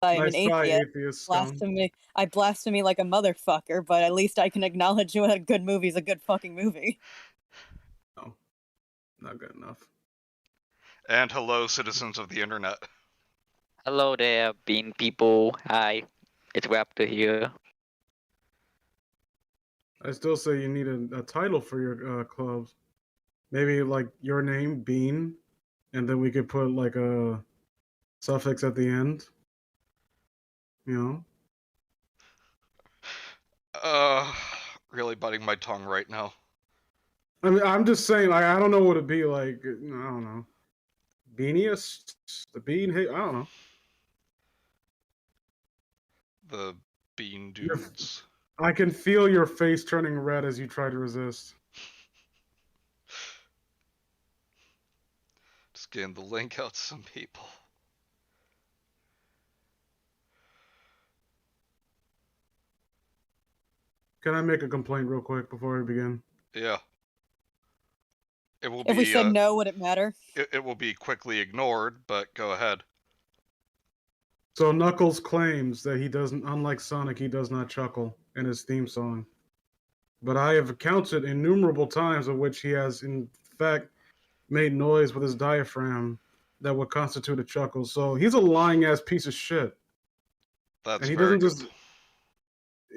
I am an Nice try, atheist. atheist scum. I blasphemy like a motherfucker, but at least I can acknowledge when a good movie's a good fucking movie. No, not good enough. And hello, citizens of the internet. Hello there, bean people. Hi, it's Raptor here. I still say you need a title for your clubs. Maybe like your name, Bean, and then we could put like a suffix at the end. You know? Really biting my tongue right now. I mean, I'm just saying, like, I don't know what it'd be like. I don't know. Beaniest? The Bean? Hey, I don't know. The bean dudes. I can feel your face turning red as you try to resist. Just getting the link out to some people. Can I make a complaint real quick before we begin? Yeah. It will If we said no, would it matter? It will be quickly ignored, but go ahead. So Knuckles claims that he doesn't, unlike Sonic, he does not chuckle in his theme song. But I have counted innumerable times in which he has, in fact, made noise with his diaphragm that would constitute a chuckle. So he's a lying ass piece of shit. That's and he very doesn't good.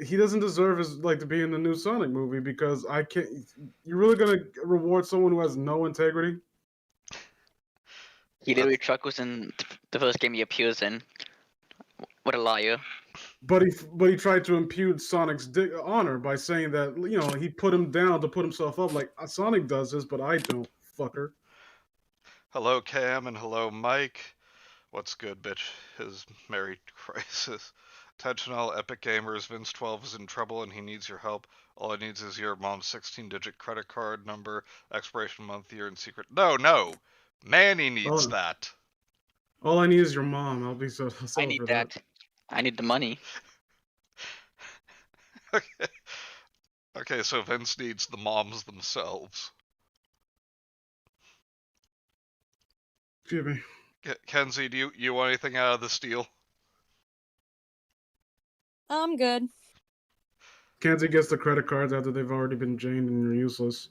He doesn't deserve his to be in the new Sonic movie because I can't. You're really gonna reward someone who has no integrity? He literally chuckles in the first game he appears in. What a liar! But he tried to impute Sonic's honor by saying that he put him down to put himself up. Like Sonic does this, but I don't, fucker. Hello, Cam, and hello, Mike. What's good, bitch? His Merry Crisis. Attention all Epic Gamers, Vince 12 is in trouble and he needs your help. All he needs is your mom's 16-digit credit card number, expiration month, year, and secret. No! Manny needs that. All I need is your mom. I'll be so I need for that. I need the money. Okay, so Vince needs the moms themselves. Excuse me. Kenzie, do you want anything out of this deal? I'm good. Kenzie gets the credit cards after they've already been janed and you're useless.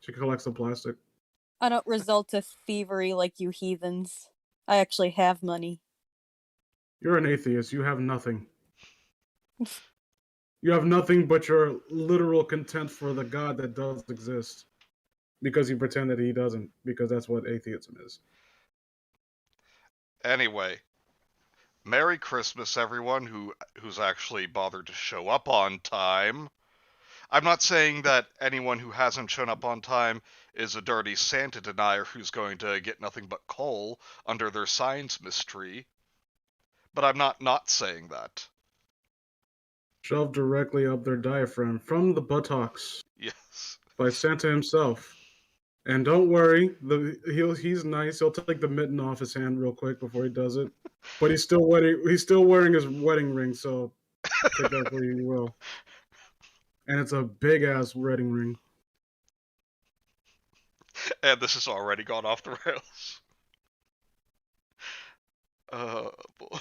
She collects the plastic. I don't resort to thievery like you heathens. I actually have money. You're an atheist. You have nothing. You have nothing but your literal contempt for the God that does exist. Because you pretend that he doesn't. Because that's what atheism is. Anyway, Merry Christmas, everyone who's actually bothered to show up on time. I'm not saying that anyone who hasn't shown up on time is a dirty Santa denier who's going to get nothing but coal under their science mystery, but I'm not saying that. Shoved directly up their diaphragm from the buttocks. Yes. By Santa himself. And don't worry, he's nice. He'll take the mitten off his hand real quick before he does it. But he's still wearing his wedding ring, so take that for you will. And it's a big ass wedding ring. And this has already gone off the rails. Oh boy.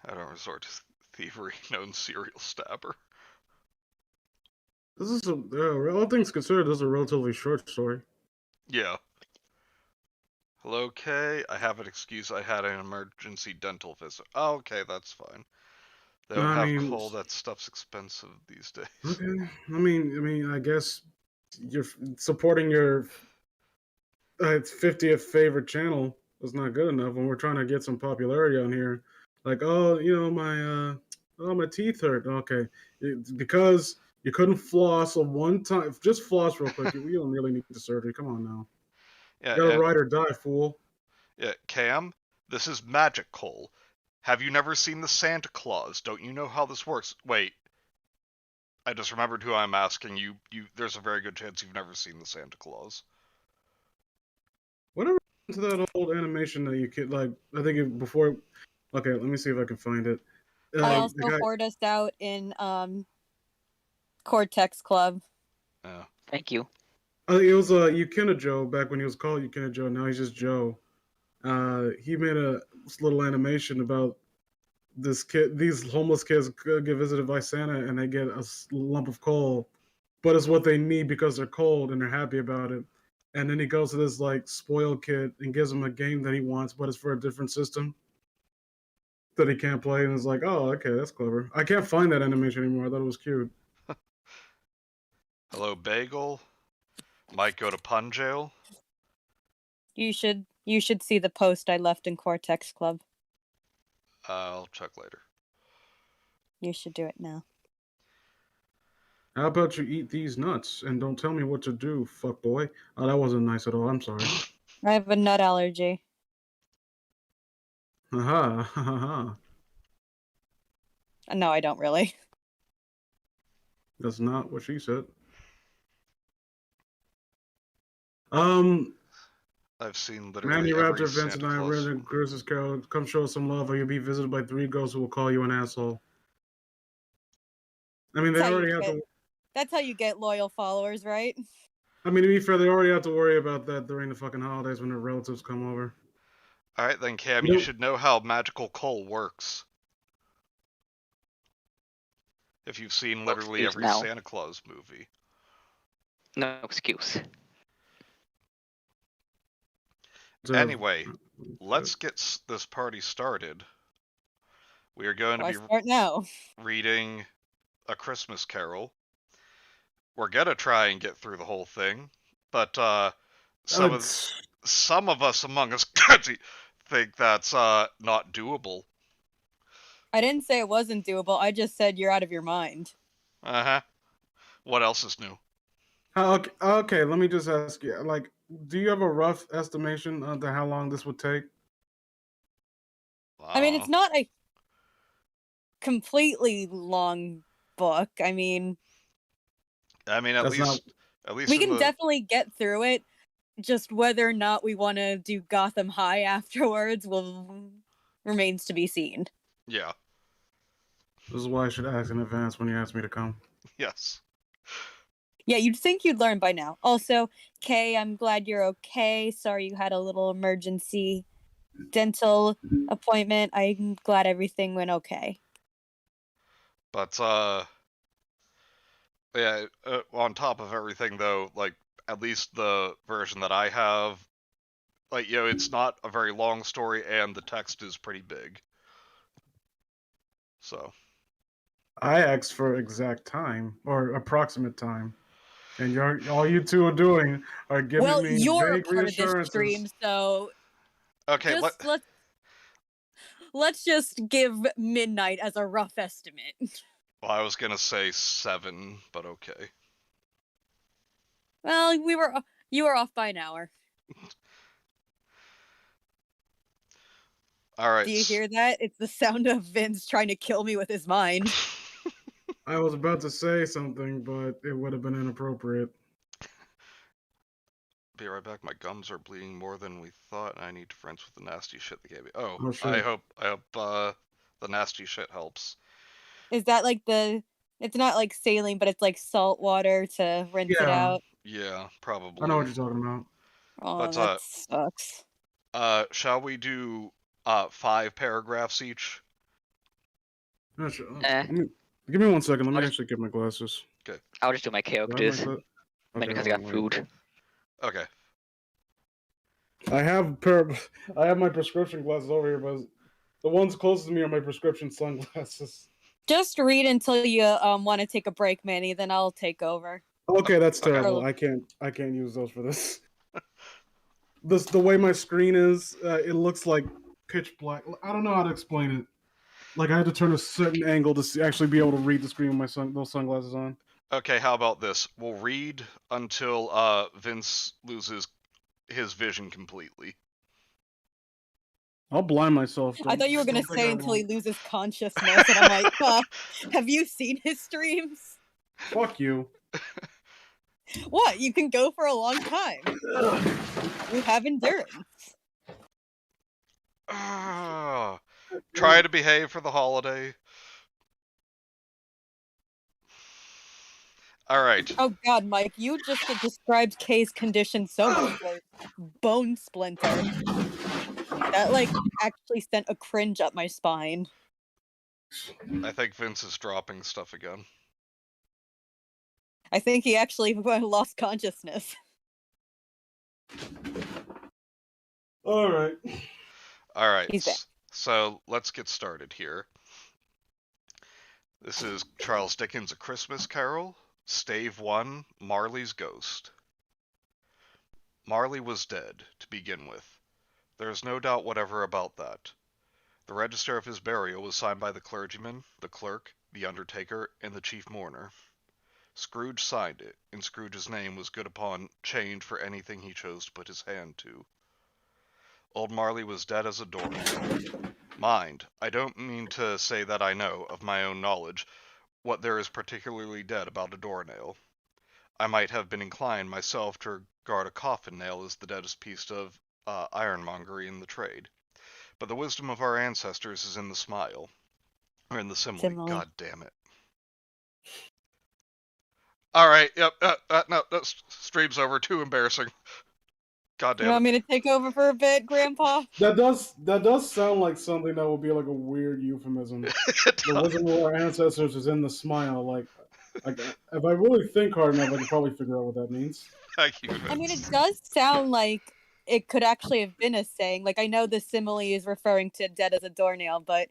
I don't resort to thievery, known serial stabber. This is all things considered, this is a relatively short story. Yeah. Hello, Kay. I have an excuse. I had an emergency dental visit. Oh, okay, that's fine. They don't have coal. That stuff's expensive these days. Okay. I mean, I guess you're supporting your 50th favorite channel is not good enough when we're trying to get some popularity on here. Like, my teeth hurt. Okay, because you couldn't floss a one time. Just floss real quick. You don't really need the surgery. Come on now. Yeah, you gotta ride or die, fool. Yeah, Cam, this is magic coal. Have you never seen the Santa Claus? Don't you know how this works? Wait. I just remembered who I'm asking. You there's a very good chance you've never seen the Santa Claus. Whatever happened to that old animation that you could I think before. Okay, let me see if I can find it. I also poured us out in Cortex Club. Yeah. Thank you. It was Yukina Joe back when he was called Yukina Joe. Now he's just Joe. He made a little animation about these homeless kids get visited by Santa and they get a lump of coal, but it's what they need because they're cold and they're happy about it. And then he goes to this like spoiled kid and gives him a game that he wants, but it's for a different system that he can't play. And it's like, oh, okay, that's clever. I can't find that animation anymore. I thought it was cute. Hello, Bagel. Might go to pun jail. You should see the post I left in Cortex Club. I'll check later. You should do it now. How about you eat these nuts and don't tell me what to do, fuck boy? Oh, that wasn't nice at all. I'm sorry. I have a nut allergy. Haha, haha. No, I don't really. That's not what she said. I've seen literally Manny every Raptor, Vince, and Santa I Claus read movie. Christmas Carol. Come show us some love, or you'll be visited by 3 ghosts who will call you an asshole. I mean, they already have to. That's how you get loyal followers, right? I mean, to be fair, they already have to worry about that during the fucking holidays when their relatives come over. Alright then, Cam, Nope. you should know how magical coal works. If you've seen literally excuse every now. Santa Claus movie. No excuse. So, Anyway, let's get this party started. We are going to Why be start now? reading A Christmas Carol. We're gonna try and get through the whole thing, but some of us among us think that's not doable. I didn't say it wasn't doable. I just said you're out of your mind. Uh-huh. What else is new? Okay, let me just ask you. Like, do you have a rough estimation of how long this would take? I mean, it's not a completely long book. I mean, at That's least we can in the... definitely get through it. Just whether or not we want to do Gotham High afterwards remains to be seen. Yeah. This is why I should ask in advance when you ask me to come. Yes. Yeah, you'd think you'd learn by now. Also, Kay, I'm glad you're okay. Sorry you had a little emergency dental appointment. I'm glad everything went okay. But yeah, on top of everything though, like at least the version that I have, like, you know, it's not a very long story and the text is pretty big. So I asked for exact time or approximate time, and all you two are doing are giving me you're a vague part of this reassurances. stream, so okay, let's just give midnight as a rough estimate. well, I was gonna say 7, but okay. Well, you were off by an hour. All right. Do you hear that? It's the sound of Vince trying to kill me with his mind. I was about to say something, but it would have been inappropriate. Be right back. My gums are bleeding more than we thought, and I need friends with the nasty shit they gave me. Oh, Oh, shit. I hope the nasty shit helps. Is that like it's not like saline, but it's like salt water to rinse it out? Yeah, probably. I know what you're talking about. Oh, But, that sucks. Shall we do 5 paragraphs each? Yeah, sure. Eh. Give me 1 second. Let me I'll actually get my glasses. Okay. I'll just do my Do I have my characters. gla- Mainly because I hold got on, food. Okay. I have my prescription glasses over here, but the ones closest to me are my prescription sunglasses. Just read until you want to take a break, Manny. Then I'll take over. Okay, that's Okay. terrible. I can't use those for this. The way my screen is, it looks like pitch black. I don't know how to explain it. Like I had to turn a certain angle to actually be able to read the screen with those sunglasses on. Okay, how about this? We'll read until Vince loses his vision completely. I'll blind myself. I thought you were gonna say until he loses consciousness, and I'm like, have you seen his streams? Fuck you. What? You can go for a long time. You have endurance. Try to behave for the holiday. All right. Oh God, Mike, you just described Kay's condition so much. Bone splinter. That, actually sent a cringe up my spine. I think Vince is dropping stuff again. I think he actually lost consciousness. All right. Alright, He's back. so let's get started here. This is Charles Dickens' A Christmas Carol, Stave 1, Marley's Ghost. Marley was dead, to begin with. There is no doubt whatever about that. The register of his burial was signed by the clergyman, the clerk, the undertaker, and the chief mourner. Scrooge signed it, and Scrooge's name was good upon change for anything he chose to put his hand to. Old Marley was dead as a doornail. Mind, I don't mean to say that I know, of my own knowledge, what there is particularly dead about a doornail. I might have been inclined myself to regard a coffin nail as the deadest piece of ironmongery in the trade. But the wisdom of our ancestors is in the smile. Or in the simile. God damn it. Alright, yep, no, stream's over. Too embarrassing. God damn You it. want me to take over for a bit, Grandpa? That does sound like something that would be like a weird euphemism. The wisdom of our ancestors is in the smile. Like, if I really think hard enough, I could probably figure out what that means. Thank you, Vince. I mean, it does sound like it could actually have been a saying. Like, I know the simile is referring to dead as a doornail, but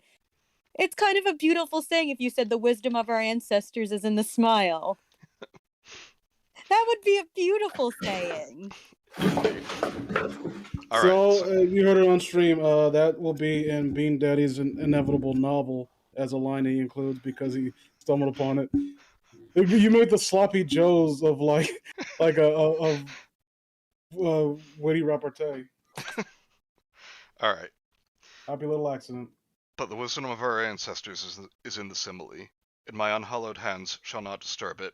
it's kind of a beautiful saying if you said the wisdom of our ancestors is in the smile. That would be a beautiful saying. All So, right, you heard it on stream. That will be in Bean Daddy's inevitable novel as a line he includes because he stumbled upon it. You made the sloppy joes of like witty repartee. all right. Happy little accident. But the wisdom of our ancestors is in the simile, and my unhallowed hands shall not disturb it,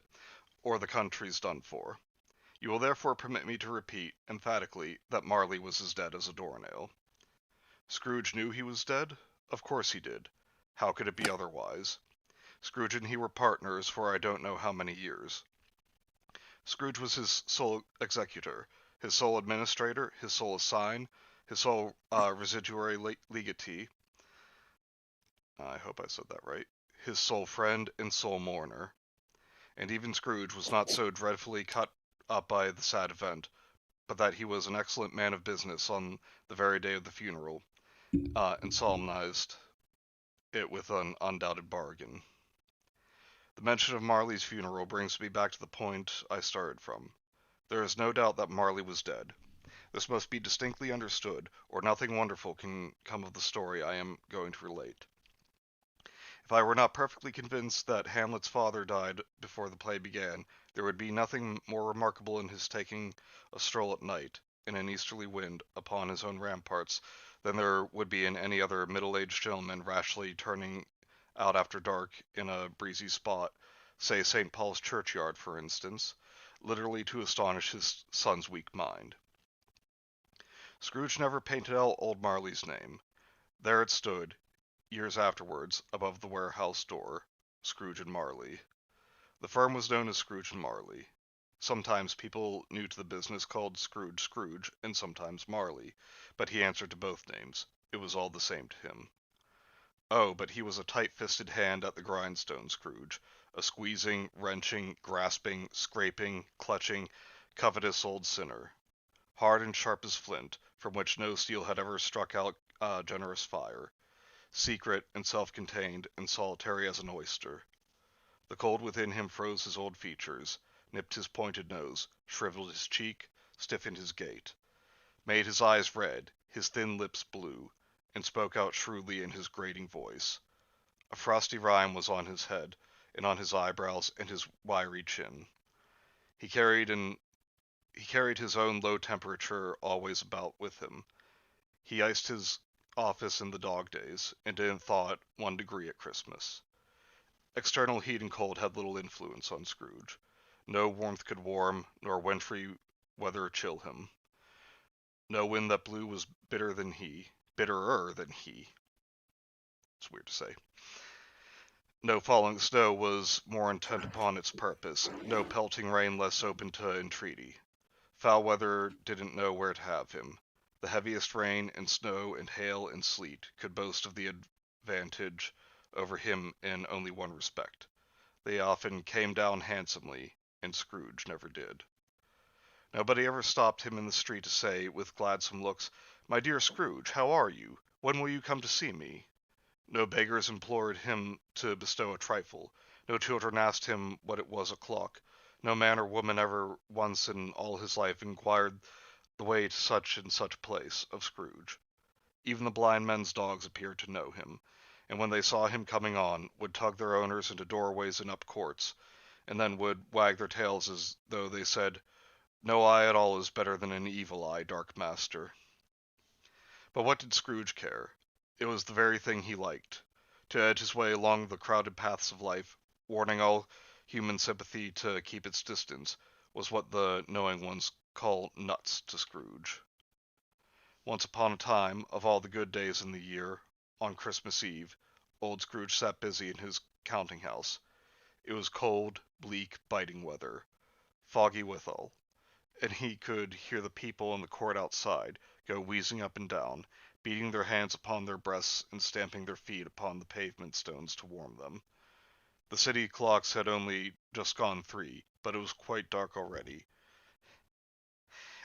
or the country's done for. You will therefore permit me to repeat, emphatically, that Marley was as dead as a doornail. Scrooge knew he was dead? Of course he did. How could it be otherwise? Scrooge and he were partners for I don't know how many years. Scrooge was his sole executor, his sole administrator, his sole assign, his sole residuary legatee. I hope I said that right. His sole friend and sole mourner. And even Scrooge was not so dreadfully cut up by the sad event, but that he was an excellent man of business on the very day of the funeral, and solemnized it with an undoubted bargain. The mention of Marley's funeral brings me back to the point I started from. There is no doubt that Marley was dead. This must be distinctly understood, or nothing wonderful can come of the story I am going to relate. If I were not perfectly convinced that Hamlet's father died before the play began, there would be nothing more remarkable in his taking a stroll at night, in an easterly wind, upon his own ramparts, than there would be in any other middle-aged gentleman rashly turning out after dark in a breezy spot, say St. Paul's churchyard, for instance, literally to astonish his son's weak mind. Scrooge never painted out old Marley's name. There it stood, years afterwards, above the warehouse door, Scrooge and Marley. The firm was known as Scrooge and Marley. Sometimes people new to the business called Scrooge, and sometimes Marley, but he answered to both names. It was all the same to him. Oh, but he was a tight-fisted hand at the grindstone, Scrooge, a squeezing, wrenching, grasping, scraping, clutching, covetous old sinner. Hard and sharp as flint, from which no steel had ever struck out generous fire. Secret and self-contained and solitary as an oyster. The cold within him froze his old features, nipped his pointed nose, shriveled his cheek, stiffened his gait, made his eyes red, his thin lips blue, and spoke out shrewdly in his grating voice. A frosty rime was on his head, and on his eyebrows and his wiry chin. He carried his own low temperature always about with him. He iced his office in the dog days, and didn't thaw it 1 degree at Christmas. External heat and cold had little influence on Scrooge. No warmth could warm, nor wintry weather chill him. No wind that blew was bitterer than he. It's weird to say. No falling snow was more intent upon its purpose, no pelting rain less open to entreaty. Foul weather didn't know where to have him. The heaviest rain and snow and hail and sleet could boast of the advantage over him in only one respect. They often came down handsomely, and Scrooge never did. Nobody ever stopped him in the street to say, with gladsome looks, "My dear Scrooge, how are you? When will you come to see me?" No beggars implored him to bestow a trifle. No children asked him what it was o'clock. No man or woman ever once in all his life inquired the way to such and such place of Scrooge. Even the blind men's dogs appeared to know him, and when they saw him coming on, would tug their owners into doorways and up courts, and then would wag their tails as though they said, "No eye at all is better than an evil eye, dark master." But what did Scrooge care? It was the very thing he liked. To edge his way along the crowded paths of life, warning all human sympathy to keep its distance, was what the knowing ones call nuts to Scrooge. Once upon a time, of all the good days in the year, on Christmas Eve, old Scrooge sat busy in his counting house. It was cold, bleak, biting weather, foggy withal, and he could hear the people in the court outside go wheezing up and down, beating their hands upon their breasts and stamping their feet upon the pavement stones to warm them. The city clocks had only just gone 3, but it was quite dark already.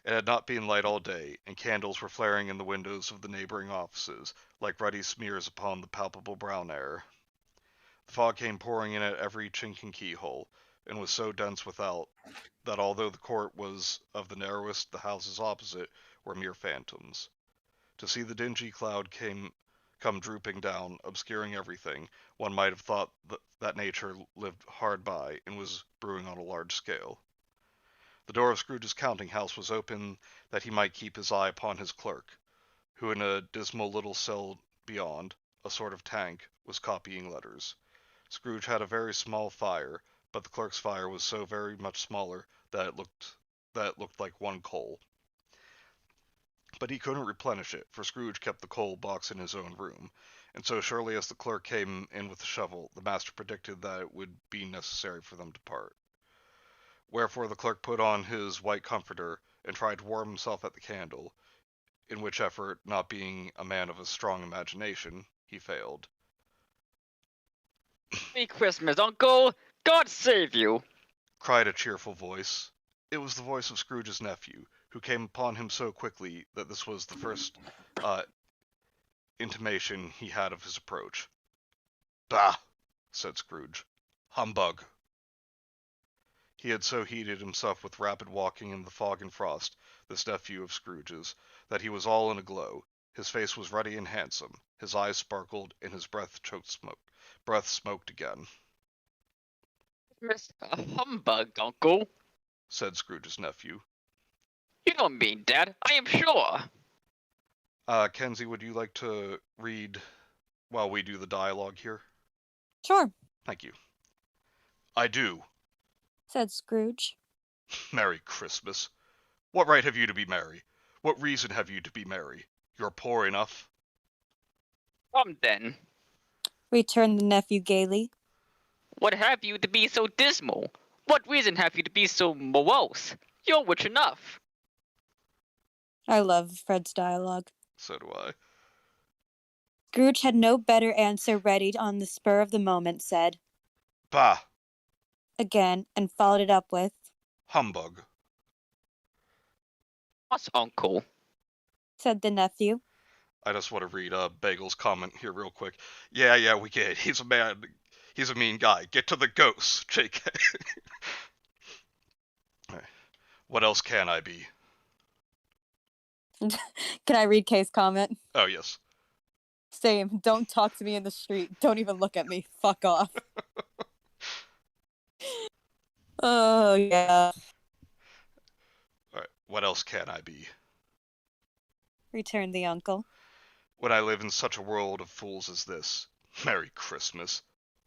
It had not been light all day, and candles were flaring in the windows of the neighboring offices, like ruddy smears upon the palpable brown air. The fog came pouring in at every chink and keyhole, and was so dense without that although the court was of the narrowest, the houses opposite were mere phantoms. To see the dingy cloud come drooping down, obscuring everything, one might have thought that nature lived hard by and was brewing on a large scale. The door of Scrooge's counting house was open that he might keep his eye upon his clerk, who in a dismal little cell beyond, a sort of tank, was copying letters. Scrooge had a very small fire, but the clerk's fire was so very much smaller that it looked like one coal. But he couldn't replenish it, for Scrooge kept the coal box in his own room, and so surely as the clerk came in with the shovel, the master predicted that it would be necessary for them to part. Wherefore the clerk put on his white comforter and tried to warm himself at the candle, in which effort, not being a man of a strong imagination, he failed. Merry Christmas, Uncle! God save you! Cried a cheerful voice. It was the voice of Scrooge's nephew, who came upon him so quickly that this was the first intimation he had of his approach. "Bah!" said Scrooge. "Humbug!" He had so heated himself with rapid walking in the fog and frost, this nephew of Scrooge's, that he was all in a glow. His face was ruddy and handsome, his eyes sparkled, and his breath smoked again. Mr. Humbug, Uncle! Said Scrooge's nephew. You don't mean that, I am sure! Kenzie, would you like to read while we do the dialogue here? Sure, Thank you. "I do," said Scrooge. "Merry Christmas. What right have you to be merry? What reason have you to be merry? You're poor enough." Come then. Returned the nephew gaily. What have you to be so dismal? What reason have you to be so morose? You're rich enough. I love Fred's dialogue. So do I. Scrooge had no better answer ready on the spur of the moment, said, "Bah! again, and followed it up with, Humbug!" Us, Uncle. said the nephew. I just want to read Bagel's comment here real quick. Yeah, we get it. He's a man. He's a mean guy. Get to the ghost, JK. What else can I be? Can I read Kay's comment? Oh, yes. Same. Don't talk to me in the street. Don't even look at me. Fuck off. Oh, yeah. All right. What else can I be? Returned the uncle. When I live in such a world of fools as this. Merry Christmas.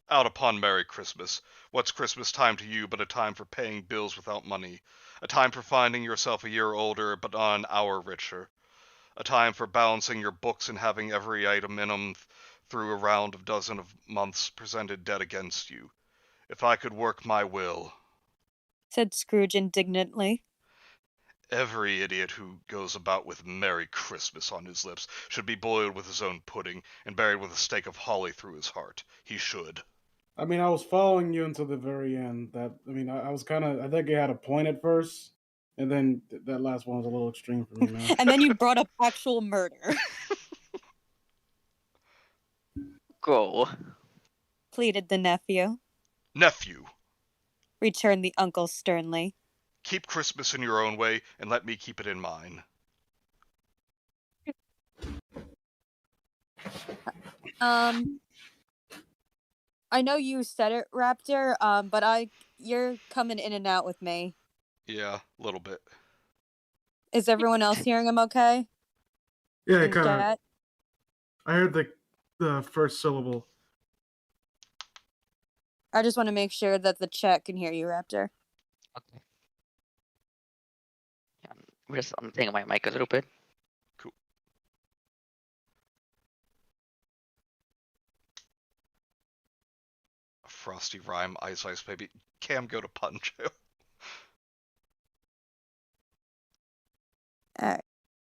Out upon Merry Christmas. What's Christmas time to you but a time for paying bills without money? A time for finding yourself a year older but not an hour richer? A time for balancing your books and having every item in 'em through a round of dozen of months presented dead against you? If I could work my will, said Scrooge indignantly. Every idiot who goes about with Merry Christmas on his lips should be boiled with his own pudding and buried with a stake of holly through his heart. He should. I mean, I was following you until the very end. I was kind of. I think you had a point at first, and then that last one was a little extreme for me, man. And then you brought up actual murder, Go. pleaded the nephew. Nephew, Returned the uncle sternly. keep Christmas in your own way and let me keep it in mine. I know you said it, Raptor, but you're coming in and out with me. Yeah, a little bit. Is everyone else hearing him okay? Yeah, In kind of. chat? I heard the first syllable. I just want to make sure that the chat can hear you, Raptor. Okay. I'm just unplaying my mic a little bit. Cool. A frosty rhyme, ice ice baby. Cam, go to pun jail.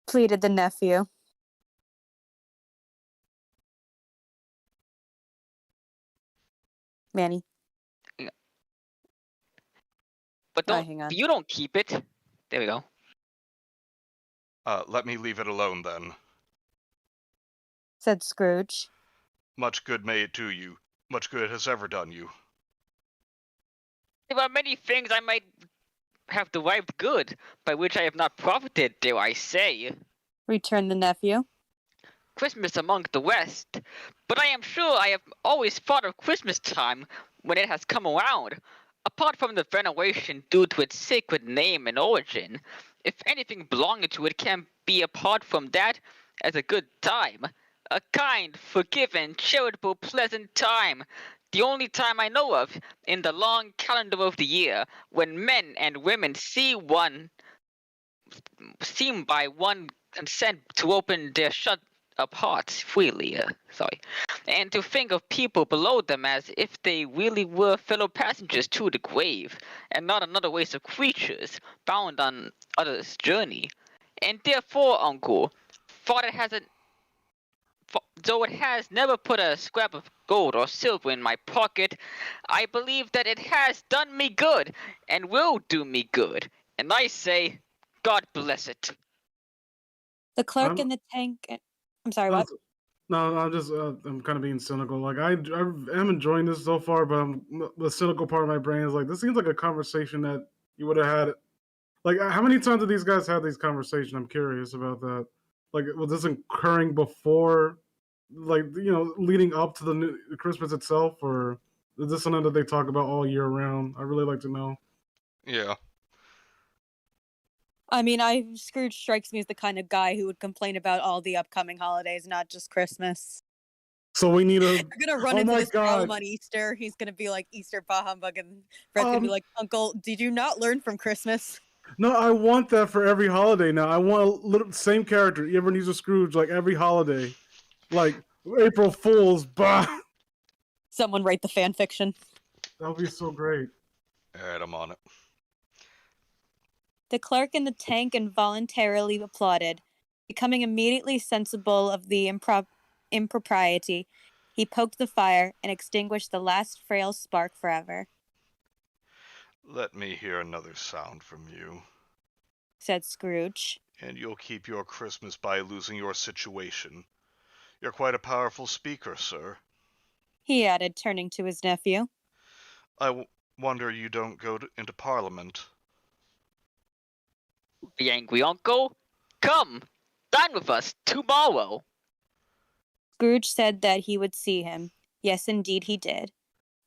Pleaded the nephew. Manny. But hang on. you don't keep it. There we go. Let me leave it alone then. Said Scrooge. Much good may it do you. Much good it has ever done you. There are many things I might have derived good, by which I have not profited, dare I say. Returned the nephew. Christmas among the rest. But I am sure I have always thought of Christmas time when it has come around. Apart from the veneration due to its sacred name and origin, if anything belonging to it can be apart from that as a good time, a kind, forgiving, charitable, pleasant time, the only time I know of in the long calendar of the year when men and women seem by one consent to open their shut up hearts freely, and to think of people below them as if they really were fellow passengers to the grave, and not another race of creatures bound on others' journey. And therefore, uncle, though it has never put a scrap of gold or silver in my pocket, I believe that it has done me good, and will do me good, and I say, God bless it. The clerk I'm- in the tank. I'm sorry, what? No, I'm kind of being cynical. Like I am enjoying this so far, but the cynical part of my brain is like, this seems like a conversation that you would have had. Like, how many times do these guys have these conversations? I'm curious about that. Like, was this occurring before, like, leading up to the Christmas itself, or is this something that they talk about all year round? I really like to know. Yeah. I mean, Scrooge strikes me as the kind of guy who would complain about all the upcoming holidays, not just Christmas. So we need a. We're gonna run Oh into my this problem God. on Easter. He's gonna be like Easter bah humbug, and Fred's gonna be like, Uncle, did you not learn from Christmas? No, I want that for every holiday now. I want a little same character. Everyone needs a Scrooge like every holiday, like April Fools. Bah. Someone write the fan fiction. That would be so great. Alright, I'm on it. The clerk in the tank involuntarily applauded, becoming immediately sensible of the impropriety. He poked the fire and extinguished the last frail spark forever. Let me hear another sound from you, said Scrooge. and you'll keep your Christmas by losing your situation. You're quite a powerful speaker, sir. He added, turning to his nephew. I wonder you don't go into Parliament. Be angry, uncle? Come, dine with us tomorrow. Scrooge said that he would see him. Yes, indeed he did.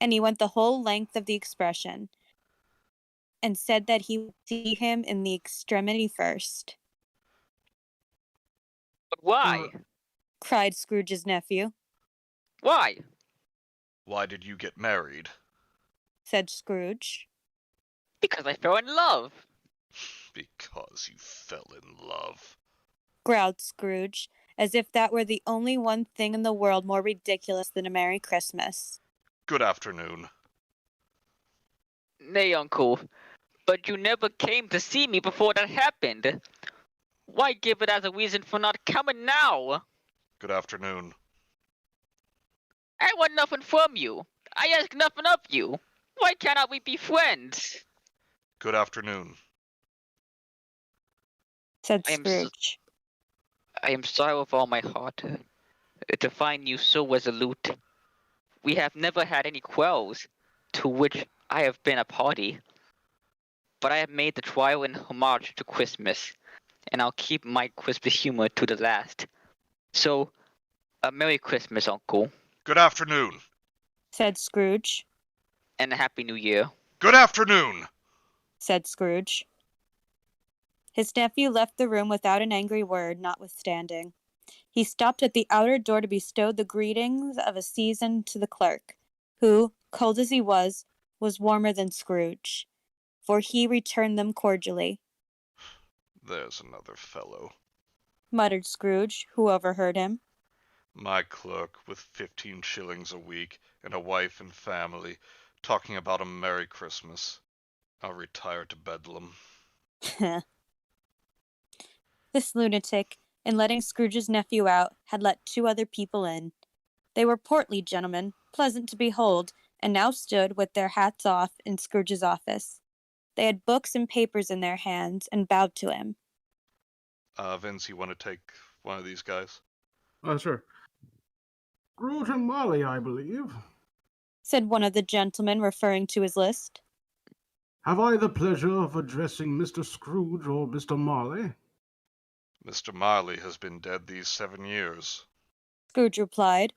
And he went the whole length of the expression, and said that he would see him in the extremity first. But why? Cried Scrooge's nephew. Why? Why did you get married? Said Scrooge. Because I fell in love. Because you fell in love. Growled Scrooge, as if that were the only one thing in the world more ridiculous than a Merry Christmas. Good afternoon. Nay, uncle. but you never came to see me before that happened. Why give it as a reason for not coming now? Good afternoon. I want nothing from you. I ask nothing of you. Why cannot we be friends? Good afternoon. said I am Scrooge. I am sorry with all my heart to find you so resolute. We have never had any quarrels, to which I have been a party. But I have made the trial in homage to Christmas, and I'll keep my Christmas humor to the last. So, a Merry Christmas, Uncle, Good afternoon. Said Scrooge. and a Happy New Year. Good afternoon. Said Scrooge. His nephew left the room without an angry word, notwithstanding. He stopped at the outer door to bestow the greetings of a season to the clerk, who, cold as he was warmer than Scrooge, for he returned them cordially. There's another fellow. Muttered Scrooge, who overheard him. My clerk, with 15 shillings a week and a wife and family, talking about a Merry Christmas. I'll retire to Bedlam. This lunatic, in letting Scrooge's nephew out, had let 2 other people in. They were portly gentlemen, pleasant to behold, and now stood with their hats off in Scrooge's office. They had books and papers in their hands and bowed to him. Vince, you want to take one of these guys? Sure. Scrooge and Molly, I believe. Said one of the gentlemen, referring to his list. Have I the pleasure of addressing Mr. Scrooge or Mr. Marley? Mr. Marley has been dead these 7 years. Scrooge replied.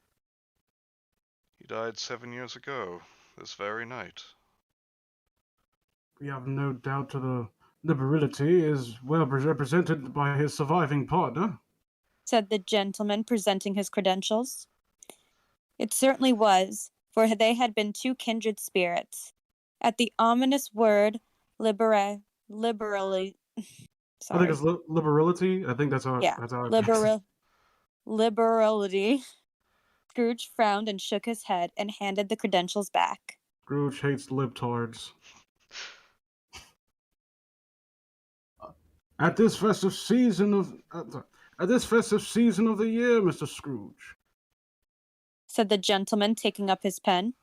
He died 7 years ago, this very night. We have no doubt the liberality is well represented by his surviving partner. Said the gentleman, presenting his credentials. It certainly was, for they had been 2 kindred spirits. At the ominous word liberally. I think Sorry. it's liberality. I think that's how. Yeah. That's how. Liberality. Scrooge frowned and shook his head and handed the credentials back. Scrooge hates libtards. At this festive season of the year, Mr. Scrooge, said the gentleman, taking up his pen.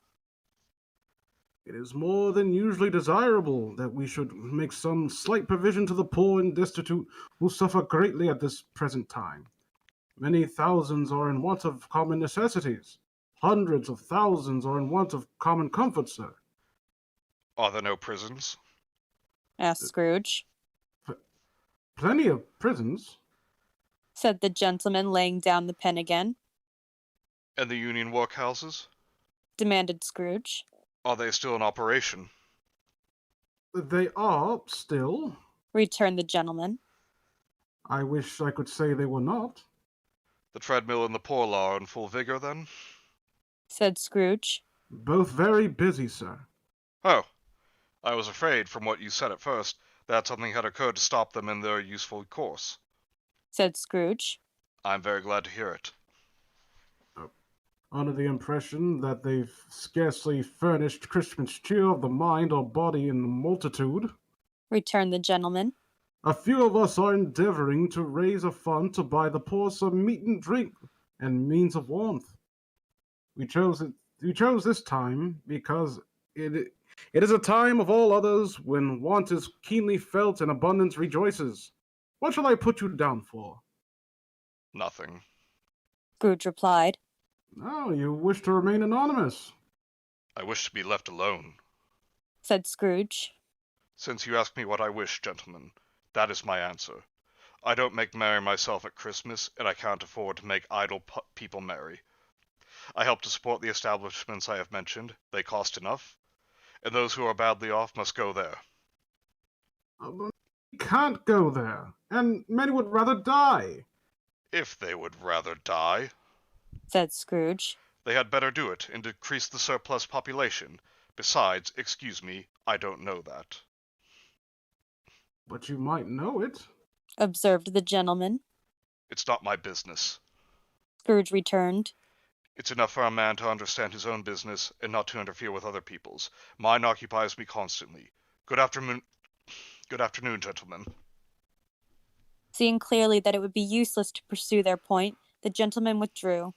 it is more than usually desirable that we should make some slight provision to the poor and destitute who suffer greatly at this present time. Many thousands are in want of common necessities. Hundreds of thousands are in want of common comfort, sir. Are there no prisons? Asked Scrooge. Plenty of prisons, said the gentleman, laying down the pen again. And the union workhouses? Demanded Scrooge. Are they still in operation? They are still, returned the gentleman. I wish I could say they were not. The treadmill and the poor law are in full vigor, then? Said Scrooge. Both very busy, sir. Oh, I was afraid, from what you said at first, that something had occurred to stop them in their useful course. Said Scrooge. I'm very glad to hear it. Under the impression that they've scarcely furnished Christmas cheer of the mind or body in the multitude, returned the gentleman. A few of us are endeavoring to raise a fund to buy the poor some meat and drink and means of warmth. We chose this time because it is a time of all others when want is keenly felt and abundance rejoices. What shall I put you down for? Nothing. Scrooge replied. Oh, you wish to remain anonymous. I wish to be left alone. Said Scrooge. Since you ask me what I wish, gentlemen, that is my answer. I don't make merry myself at Christmas, and I can't afford to make idle people merry. I help to support the establishments I have mentioned. They cost enough. And those who are badly off must go there. We can't go there, and many would rather die. If they would rather die, said Scrooge, they had better do it and decrease the surplus population. Besides, excuse me, I don't know that. But you might know it, observed the gentleman. It's not my business, Scrooge returned. It's enough for a man to understand his own business and not to interfere with other people's. Mine occupies me constantly. Good afternoon. Good afternoon, gentlemen. Seeing clearly that it would be useless to pursue their point, the gentleman withdrew.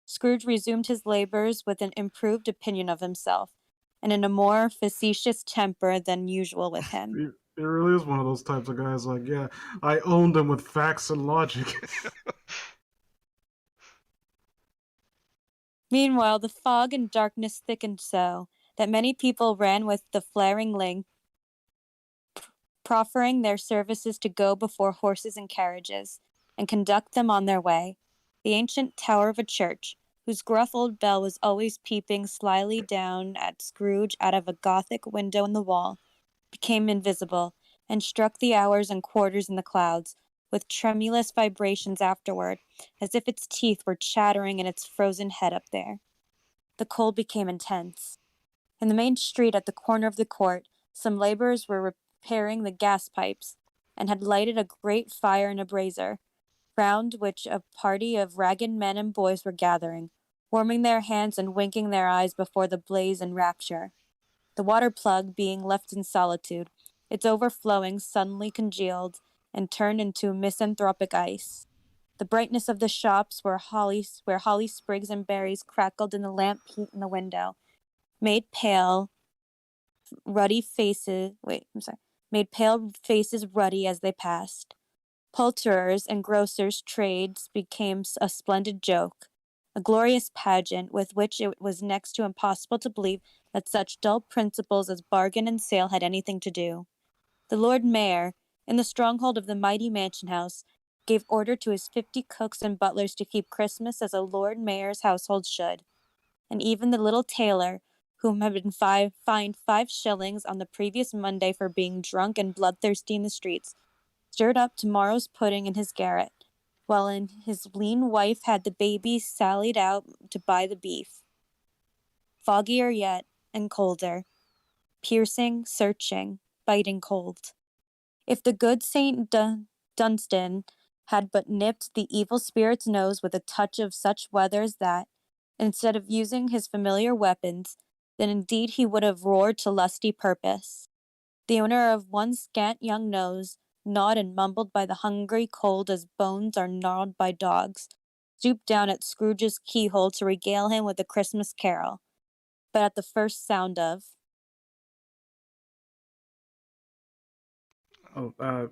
Scrooge resumed his labors with an improved opinion of himself, and in a more facetious temper than usual with him. He really is one of those types of guys. Like, yeah, I own them with facts and logic. Meanwhile, the fog and darkness thickened so that many people ran with the flaring lamp, proffering their services to go before horses and carriages, and conduct them on their way. The ancient tower of a church, whose gruff old bell was always peeping slyly down at Scrooge out of a Gothic window in the wall, became invisible, and struck the hours and quarters in the clouds, with tremulous vibrations afterward, as if its teeth were chattering in its frozen head up there. The cold became intense. In the main street at the corner of the court, some laborers were repairing the gas pipes, and had lighted a great fire in a brazier, round which a party of ragged men and boys were gathering, warming their hands and winking their eyes before the blaze in rapture. The water plug being left in solitude, its overflowing suddenly congealed and turned into misanthropic ice. The brightness of the shops where holly sprigs and berries crackled in the lamp heat in the window, made pale, ruddy faces. Made pale faces ruddy as they passed. Poulterers' and grocers' trades became a splendid joke, a glorious pageant with which it was next to impossible to believe that such dull principles as bargain and sale had anything to do. The Lord Mayor, in the stronghold of the mighty mansion house, gave order to his 50 cooks and butlers to keep Christmas as a Lord Mayor's household should, and even the little tailor, whom had been fined 5 shillings on the previous Monday for being drunk and bloodthirsty in the streets, stirred up tomorrow's pudding in his garret, while his lean wife had the baby sallied out to buy the beef. Foggier yet, and colder, piercing, searching, biting cold. If the good Saint Dunstan had but nipped the evil spirit's nose with a touch of such weather as that, instead of using his familiar weapons, then indeed he would have roared to lusty purpose. The owner of one scant young nose, gnawed and mumbled by the hungry cold as bones are gnawed by dogs, stooped down at Scrooge's keyhole to regale him with a Christmas carol. But at the first sound of Oh,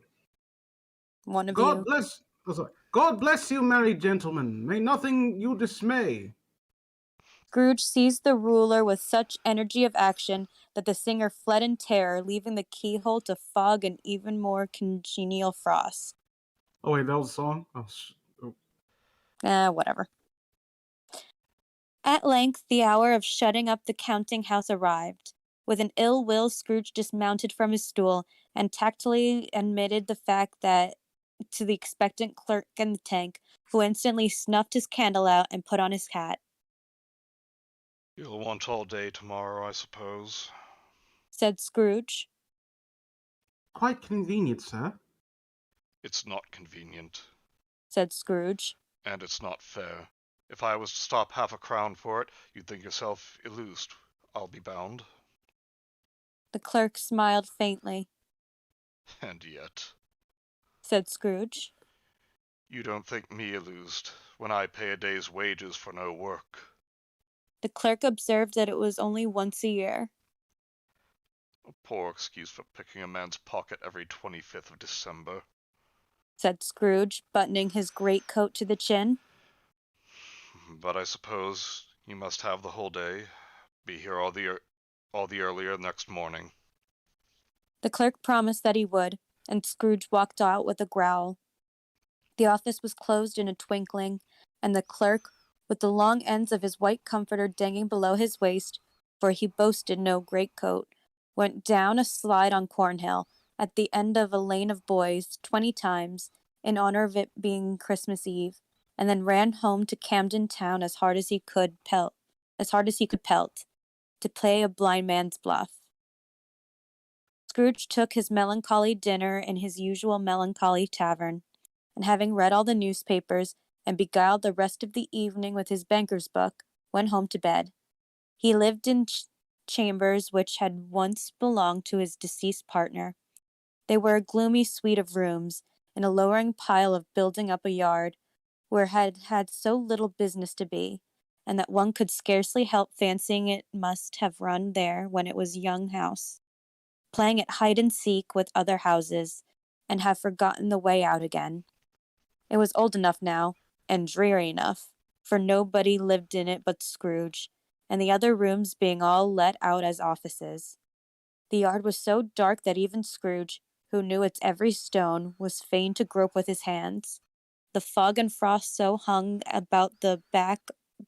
one of God you, bless. Oh, sorry. God bless you, merry gentlemen. May nothing you dismay. Scrooge seized the ruler with such energy of action that the singer fled in terror, leaving the keyhole to fog an even more congenial frost. Oh wait, that was a song. Whatever. At length, the hour of shutting up the counting house arrived. With an ill will, Scrooge dismounted from his stool and tactfully admitted the fact that to the expectant clerk in the tank, who instantly snuffed his candle out and put on his hat. You'll want all day tomorrow, I suppose. Said Scrooge. Quite convenient, sir. It's not convenient. Said Scrooge. And it's not fair. If I was to stop half a crown for it, you'd think yourself illused, I'll be bound. The clerk smiled faintly. And yet, said Scrooge. You don't think me illused when I pay a day's wages for no work. The clerk observed that it was only once a year. A poor excuse for picking a man's pocket every 25th of December. Said Scrooge, buttoning his greatcoat to the chin. But I suppose you must have the whole day. Be here all the earlier next morning. The clerk promised that he would, and Scrooge walked out with a growl. The office was closed in a twinkling, and the clerk, with the long ends of his white comforter dangling below his waist, for he boasted no greatcoat, went down a slide on Cornhill, at the end of a lane of boys, 20 times, in honor of it being Christmas Eve, and then ran home to Camden Town as hard as he could pelt, to play a blind man's bluff. Scrooge took his melancholy dinner in his usual melancholy tavern, and having read all the newspapers and beguiled the rest of the evening with his banker's book, went home to bed. He lived in chambers which had once belonged to his deceased partner. They were a gloomy suite of rooms in a lowering pile of building up a yard where had so little business to be, and that one could scarcely help fancying it must have run there when it was a young house, playing at hide and seek with other houses, and have forgotten the way out again. It was old enough now, and dreary enough, for nobody lived in it but Scrooge, and the other rooms being all let out as offices. The yard was so dark that even Scrooge, who knew its every stone, was fain to grope with his hands. The fog and frost so hung about the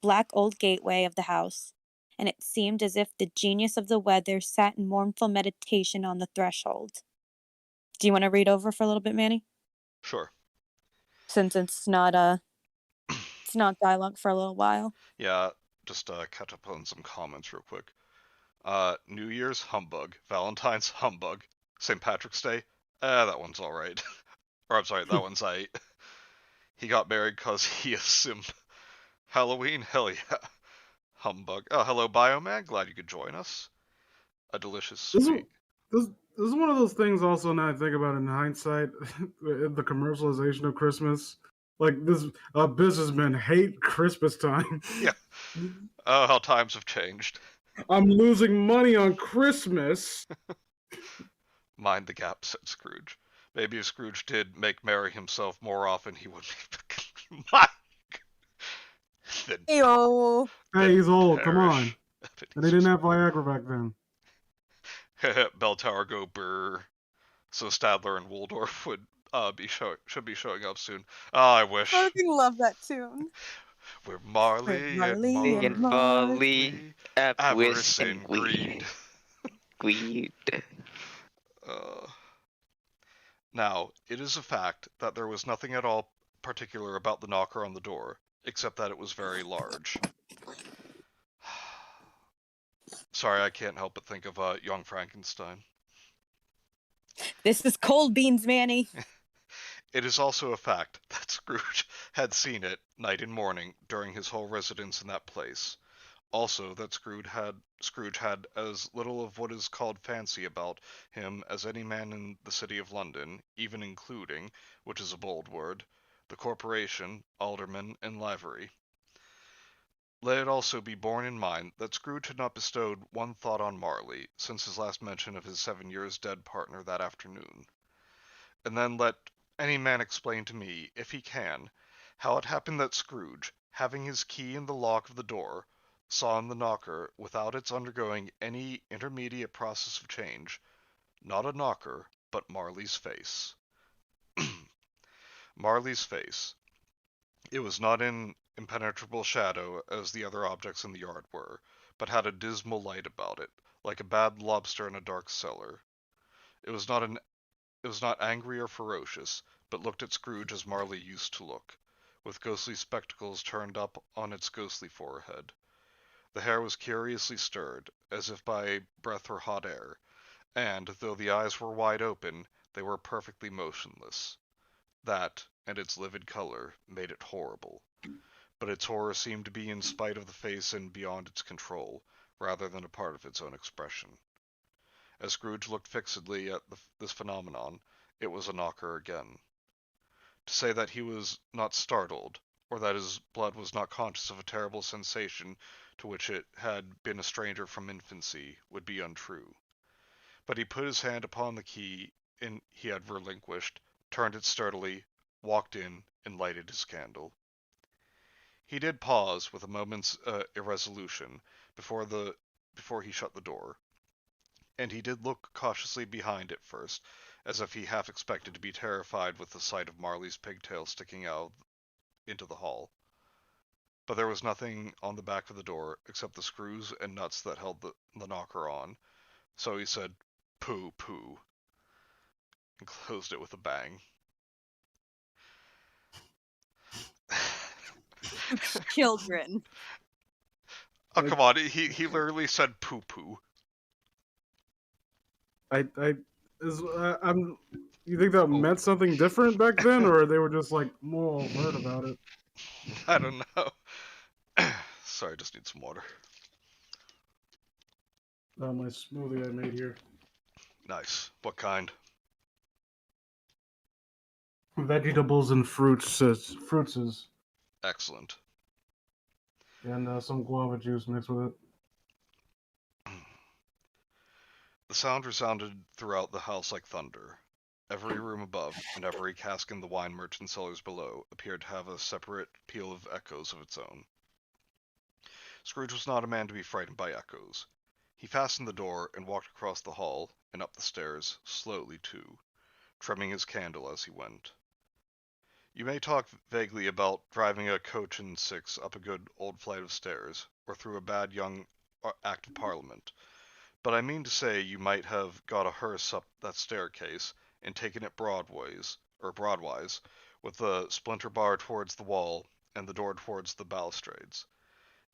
black old gateway of the house, and it seemed as if the genius of the weather sat in mournful meditation on the threshold. Do you want to read over for a little bit, Manny? Sure. Since it's not dialogue for a little while. Yeah, just catch up on some comments real quick. New Year's humbug, Valentine's humbug, St. Patrick's Day, that one's alright. Or I'm sorry, that one's aight. He got married cause he a simp. Halloween, hell yeah. Humbug. Oh, hello Bioman, glad you could join us. A delicious This is, sweet. this is one of those things also now I think about in hindsight, the commercialization of Christmas. Like this businessmen hate Christmas time. Yeah. Oh, how times have changed. I'm losing money on Christmas. Mind the gap, said Scrooge. Maybe if Scrooge did make merry himself more often, he would be... My... Then, Ayo. Hey, he's old. Come on. perish. And they didn't have Viagra back then. Bell Tower go brr. So Stadler and Waldorf would should be showing up soon. Oh, I wish. I fucking love that tune. We're Marley, Marley and and Marley, avarice avarice and greed. Greed. Now, it is a fact that there was nothing at all particular about the knocker on the door, except that it was very large. Sorry, I can't help but think of Young Frankenstein. This is cold beans, Manny. It is also a fact that Scrooge had seen it night and morning during his whole residence in that place. Also, that Scrooge had as little of what is called fancy about him as any man in the city of London, even including, which is a bold word, the corporation, aldermen, and livery. Let it also be borne in mind that Scrooge had not bestowed one thought on Marley since his last mention of his 7 years dead partner that afternoon. And then let any man explain to me, if he can, how it happened that Scrooge, having his key in the lock of the door, saw in the knocker, without its undergoing any intermediate process of change, not a knocker, but Marley's face. Marley's face. It was not in impenetrable shadow as the other objects in the yard were, but had a dismal light about it, like a bad lobster in a dark cellar. It was not angry or ferocious, but looked at Scrooge as Marley used to look, with ghostly spectacles turned up on its ghostly forehead. The hair was curiously stirred, as if by breath or hot air, and, though the eyes were wide open, they were perfectly motionless. That, and its livid color, made it horrible. But its horror seemed to be in spite of the face and beyond its control, rather than a part of its own expression. As Scrooge looked fixedly at this phenomenon, it was a knocker again. To say that he was not startled, or that his blood was not conscious of a terrible sensation to which it had been a stranger from infancy, would be untrue. But he put his hand upon the key he had relinquished, turned it sturdily, walked in, and lighted his candle. He did pause with a moment's irresolution before he shut the door, and he did look cautiously behind it first, as if he half expected to be terrified with the sight of Marley's pigtail sticking out into the hall. But there was nothing on the back of the door except the screws and nuts that held the knocker on, so he said, "Pooh, pooh," and closed it with a bang. Children. Oh, come on, he literally said "poo, pooh." I'm. You think that meant something different back then, or they were just like more overt about it? I don't know. Sorry, I just need some water. My smoothie I made here. Nice. What kind? vegetables and fruits, Excellent. and some guava juice mixed with it. The sound resounded throughout the house like thunder. Every room above, and every cask in the wine merchant cellars below, appeared to have a separate peal of echoes of its own. Scrooge was not a man to be frightened by echoes. He fastened the door and walked across the hall, and up the stairs, slowly too, trimming his candle as he went. You may talk vaguely about driving a coach and six up a good old flight of stairs, or through a bad young Act of Parliament, but I mean to say you might have got a hearse up that staircase, and taken it broadwise, with the splinter bar towards the wall, and the door towards the balustrades,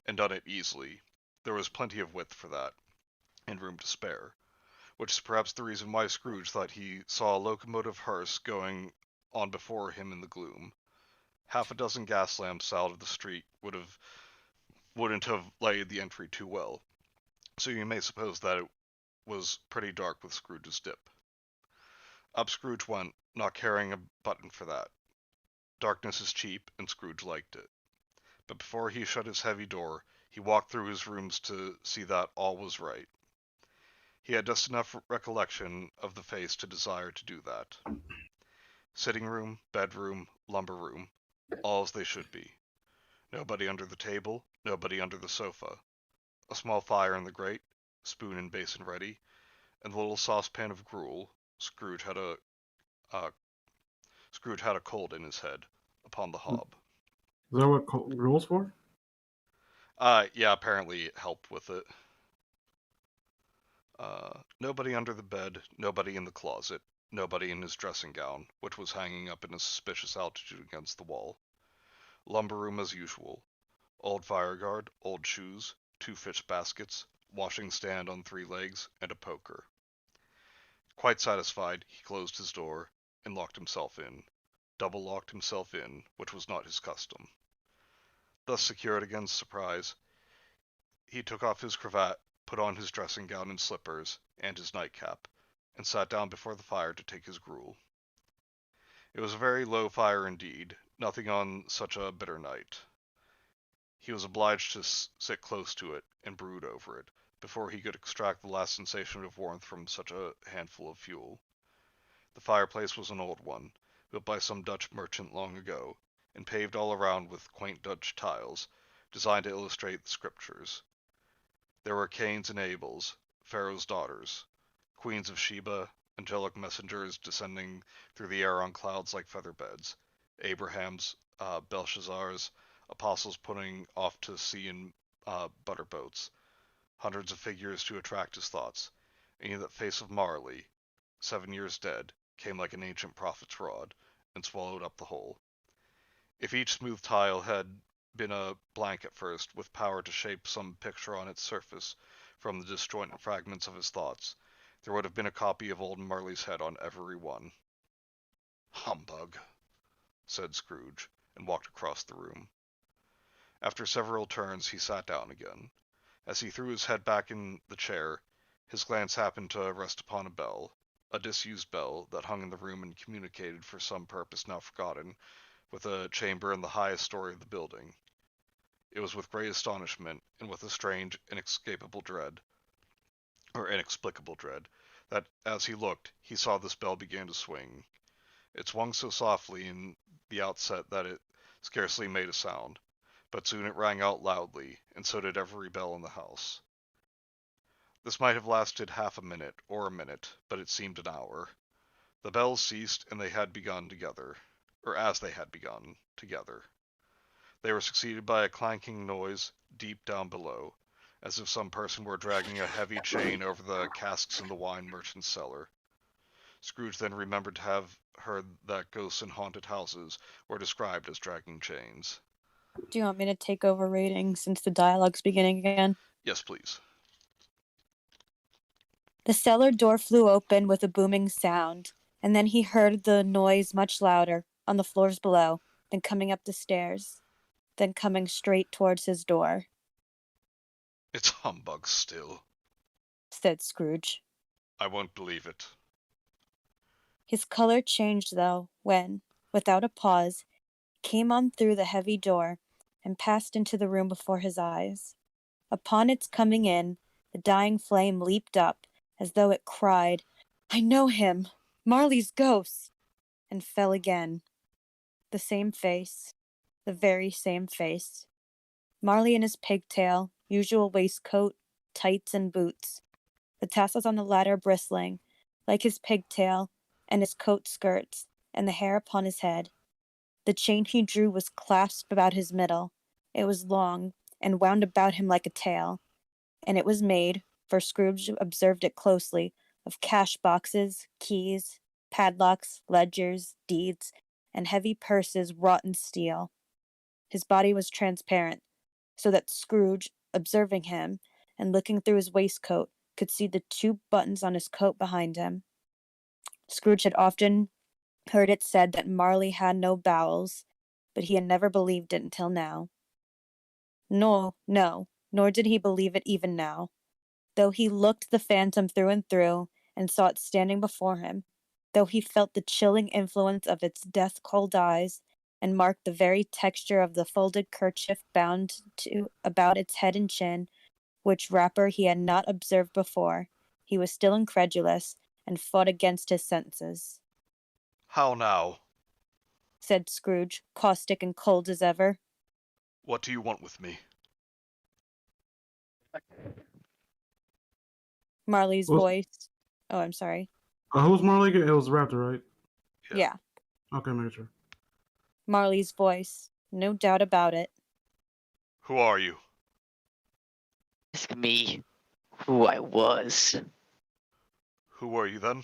and done it easily. There was plenty of width for that, and room to spare, which is perhaps the reason why Scrooge thought he saw a locomotive hearse going on before him in the gloom. Half a dozen gas lamps out of the street wouldn't have lighted the entry too well, so you may suppose that it was pretty dark with Scrooge's dip. Up Scrooge went, not caring a button for that. Darkness is cheap, and Scrooge liked it. But before he shut his heavy door, he walked through his rooms to see that all was right. He had just enough recollection of the face to desire to do that. Sitting room, bedroom, lumber room, all as they should be. Nobody under the table, nobody under the sofa. A small fire in the grate, spoon and basin ready, and the little saucepan of gruel. Scrooge had a cold in his head upon the hob. Is that what gruel's for? Yeah, apparently it helped with it. Nobody under the bed, nobody in the closet, nobody in his dressing gown, which was hanging up in a suspicious altitude against the wall. Lumber room as usual. Old fire guard, old shoes, 2 fish baskets, washing stand on 3 legs, and a poker. Quite satisfied, he closed his door, and locked himself in. Double-locked himself in, which was not his custom. Thus secured against surprise, he took off his cravat, put on his dressing gown and slippers, and his nightcap, and sat down before the fire to take his gruel. It was a very low fire indeed, nothing on such a bitter night. He was obliged to sit close to it, and brood over it, before he could extract the last sensation of warmth from such a handful of fuel. The fireplace was an old one, built by some Dutch merchant long ago, and paved all around with quaint Dutch tiles, designed to illustrate the scriptures. There were Cains and Abels, Pharaoh's daughters, queens of Sheba, angelic messengers descending through the air on clouds like feather beds, Abraham's, Belshazzar's, apostles putting off to sea in butter boats, hundreds of figures to attract his thoughts, and that face of Marley, 7 years dead, came like an ancient prophet's rod, and swallowed up the whole. If each smooth tile had been a blank at first, with power to shape some picture on its surface from the disjointed fragments of his thoughts, there would have been a copy of old Marley's head on every one. Humbug, said Scrooge, and walked across the room. After several turns, he sat down again. As he threw his head back in the chair, his glance happened to rest upon a bell, a disused bell that hung in the room and communicated for some purpose now forgotten with a chamber in the highest story of the building. It was with great astonishment, and with a strange, inexplicable dread, that as he looked, he saw this bell began to swing. It swung so softly in the outset that it scarcely made a sound, but soon it rang out loudly, and so did every bell in the house. This might have lasted half a minute, or a minute, but it seemed an hour. The bells ceased, and they had begun together, or as they had begun together. They were succeeded by a clanking noise deep down below, as if some person were dragging a heavy chain over the casks in the wine merchant's cellar. Scrooge then remembered to have heard that ghosts in haunted houses were described as dragging chains. Do you want me to take over reading since the dialogue's beginning again? Yes, please. The cellar door flew open with a booming sound, and then he heard the noise much louder, on the floors below, then coming up the stairs, then coming straight towards his door. It's humbug still, said I won't believe it. His color changed, though, when without a pause, came on through the heavy door and passed into the room before his eyes. Upon its coming in, the dying flame leaped up, as though it cried, "I know him! Marley's ghost!" and fell again. The same face, the very same face. Marley in his pigtail, usual waistcoat, tights, and boots. The tassels on the latter bristling, like his pigtail, and his coat skirts, and the hair upon his head. The chain he drew was clasped about his middle. It was long, and wound about him like a tail, and it was made, for Scrooge observed it closely, of cash boxes, keys, padlocks, ledgers, deeds, and heavy purses wrought in steel. His body was transparent, so that Scrooge, observing him, and looking through his waistcoat, could see the 2 buttons on his coat behind him. Scrooge had often heard it said that Marley had no bowels, but he had never believed it until now. No, nor did he believe it even now, though he looked the phantom through and through, and saw it standing before him, though he felt the chilling influence of its death-cold eyes, and marked the very texture of the folded kerchief bound about its head and chin, which wrapper he had not observed before, he was still incredulous, and fought against his senses. "How now? Said Scrooge, caustic and cold as ever. What do you want with me?" Marley's Well- voice. Oh, I'm sorry. Who's Marley again? It was the Raptor, right? Yeah. Okay, make sure. Marley's voice. No doubt about it. "Who are you?" Ask me who I was. "Who were you then?"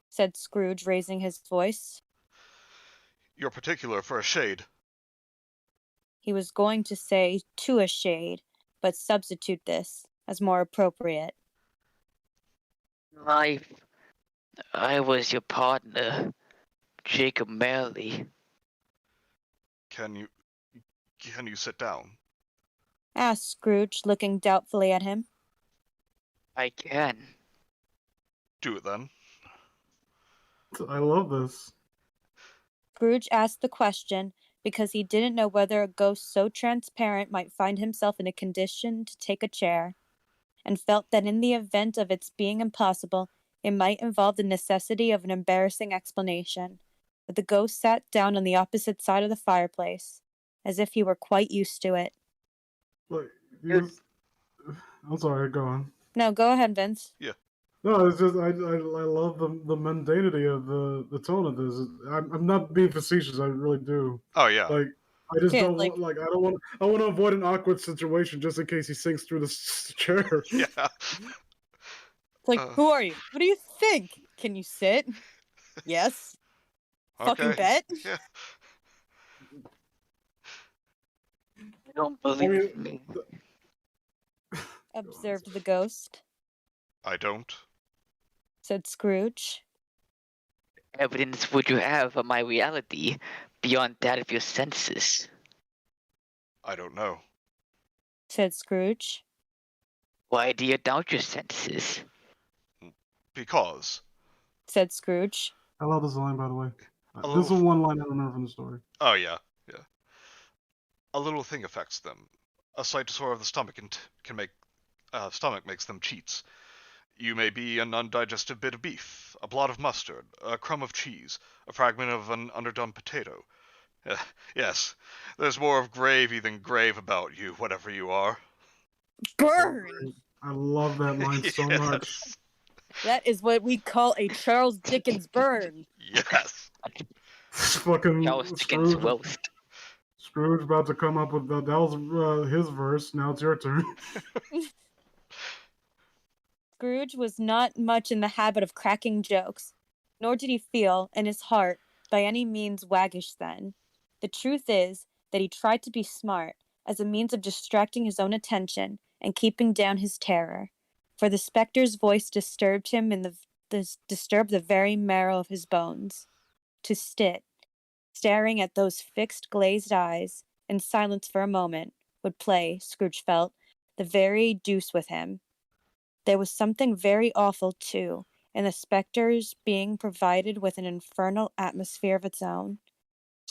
Said Scrooge, raising his voice. "You're particular for a shade." He was going to say to a shade, but substitute this as more appropriate. I was your partner, Jacob Marley. Can you sit down?" Asked Scrooge, looking doubtfully at him. I can. "Do it then." I love this. Scrooge asked the question because he didn't know whether a ghost so transparent might find himself in a condition to take a chair, and felt that in the event of its being impossible, it might involve the necessity of an embarrassing explanation. But the ghost sat down on the opposite side of the fireplace, as if he were quite used to it. Like, I'm sorry, go on. No, go ahead, Vince. No, it's just I love the mundanity of the tone of this. I'm not being facetious. I really do. Oh yeah. Like I just Yeah, don't like- want, I don't want to avoid an awkward situation just in case he sinks through the chair. Yeah. It's like, Uh. who are you? What do you think? Can you sit? Yes. Fucking Okay. bet? Yeah. You don't believe me. Observed the ghost. I don't. Said Scrooge. Evidence would you have of my reality beyond that of your senses? I don't know. Said Scrooge. Why do you doubt your senses? Because. Said Scrooge. I love this line, by the way. A This is little- one line I remember from the story. Oh yeah. Yeah. A little thing affects them. A slight disorder of the stomach can make stomach makes them cheats. You may be an undigested bit of beef, a blot of mustard, a crumb of cheese, a fragment of an underdone potato. Yes, there's more of gravy than grave about you, whatever you are. Burn! I love that line so much. Yes. That is what we call a Charles Dickens burn. Yes. Fucking Charles Dickens Scrooge, roast. Scrooge about to come up with that. That was his verse. Now it's your turn. Scrooge was not much in the habit of cracking jokes, nor did he feel, in his heart, by any means waggish then. The truth is that he tried to be smart, as a means of distracting his own attention and keeping down his terror, for the spectre's voice disturbed him in disturbed the very marrow of his bones. To sit, staring at those fixed glazed eyes, in silence for a moment, would play, Scrooge felt, the very deuce with him. There was something very awful, too, in the spectre's being provided with an infernal atmosphere of its own.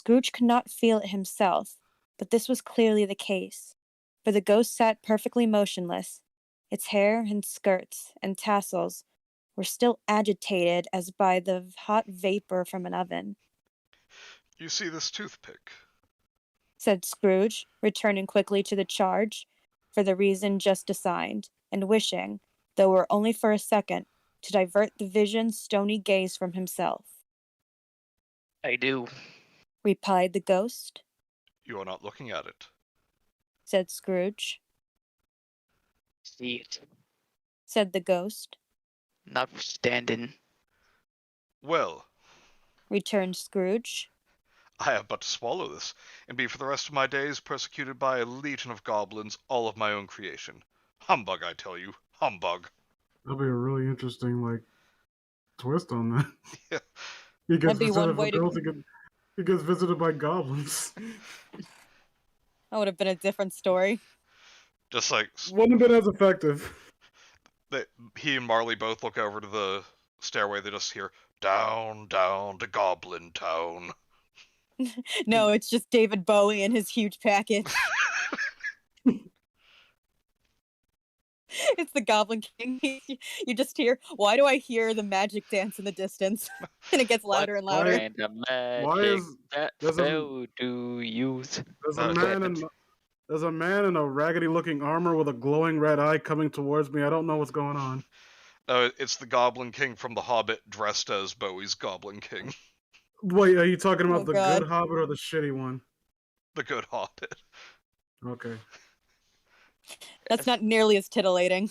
Scrooge could not feel it himself, but this was clearly the case, for the ghost sat perfectly motionless. Its hair and skirts and tassels were still agitated as by the hot vapor from an oven. You see this toothpick? Said Scrooge, returning quickly to the charge, for the reason just assigned, and wishing, though it were only for a second, to divert the vision's stony gaze from himself. I do. Replied the ghost. You are not looking at it. Said Scrooge. See it. Said the ghost. Notwithstanding. Well, Returned Scrooge. I have but to swallow this, and be for the rest of my days persecuted by a legion of goblins, all of my own creation. Humbug, I tell you. Humbug. That'll be a really interesting, twist on that. Yeah. He gets That'd be visited one by way to- ghosts, he gets visited by goblins. That would have been a different story. Just like Wouldn't have been as effective. he and Marley both look over to the stairway, they just hear, down, down to Goblin Town. No, it's just David Bowie and his huge package. It's the Goblin King. You just hear, why do I hear the magic dance in the distance? And it gets louder and louder. And the magic that there's a- spell do use. There's a man in a raggedy-looking armor with a glowing red eye coming towards me. I don't know what's going on. No, it's the Goblin King from The Hobbit dressed as Bowie's Goblin King. Wait, are you talking about Oh, the God. good Hobbit or the shitty one? The Good Hobbit. Okay. That's not nearly as titillating.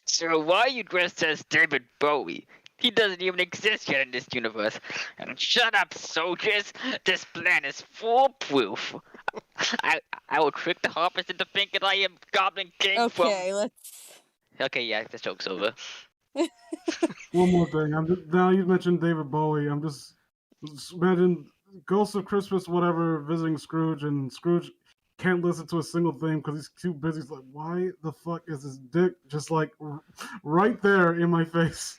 So why are you dressed as David Bowie? He doesn't even exist yet in this universe. And shut up, soldiers! This plan is foolproof. I will trick the hoppers into thinking I am Goblin King Okay, let's... Okay, yeah, this joke's over. One more thing. Now you mentioned David Bowie. just imagine Ghost of Christmas, whatever, visiting Scrooge, and Scrooge can't listen to a single thing because he's too busy. He's like, why the fuck is his dick just right there in my face?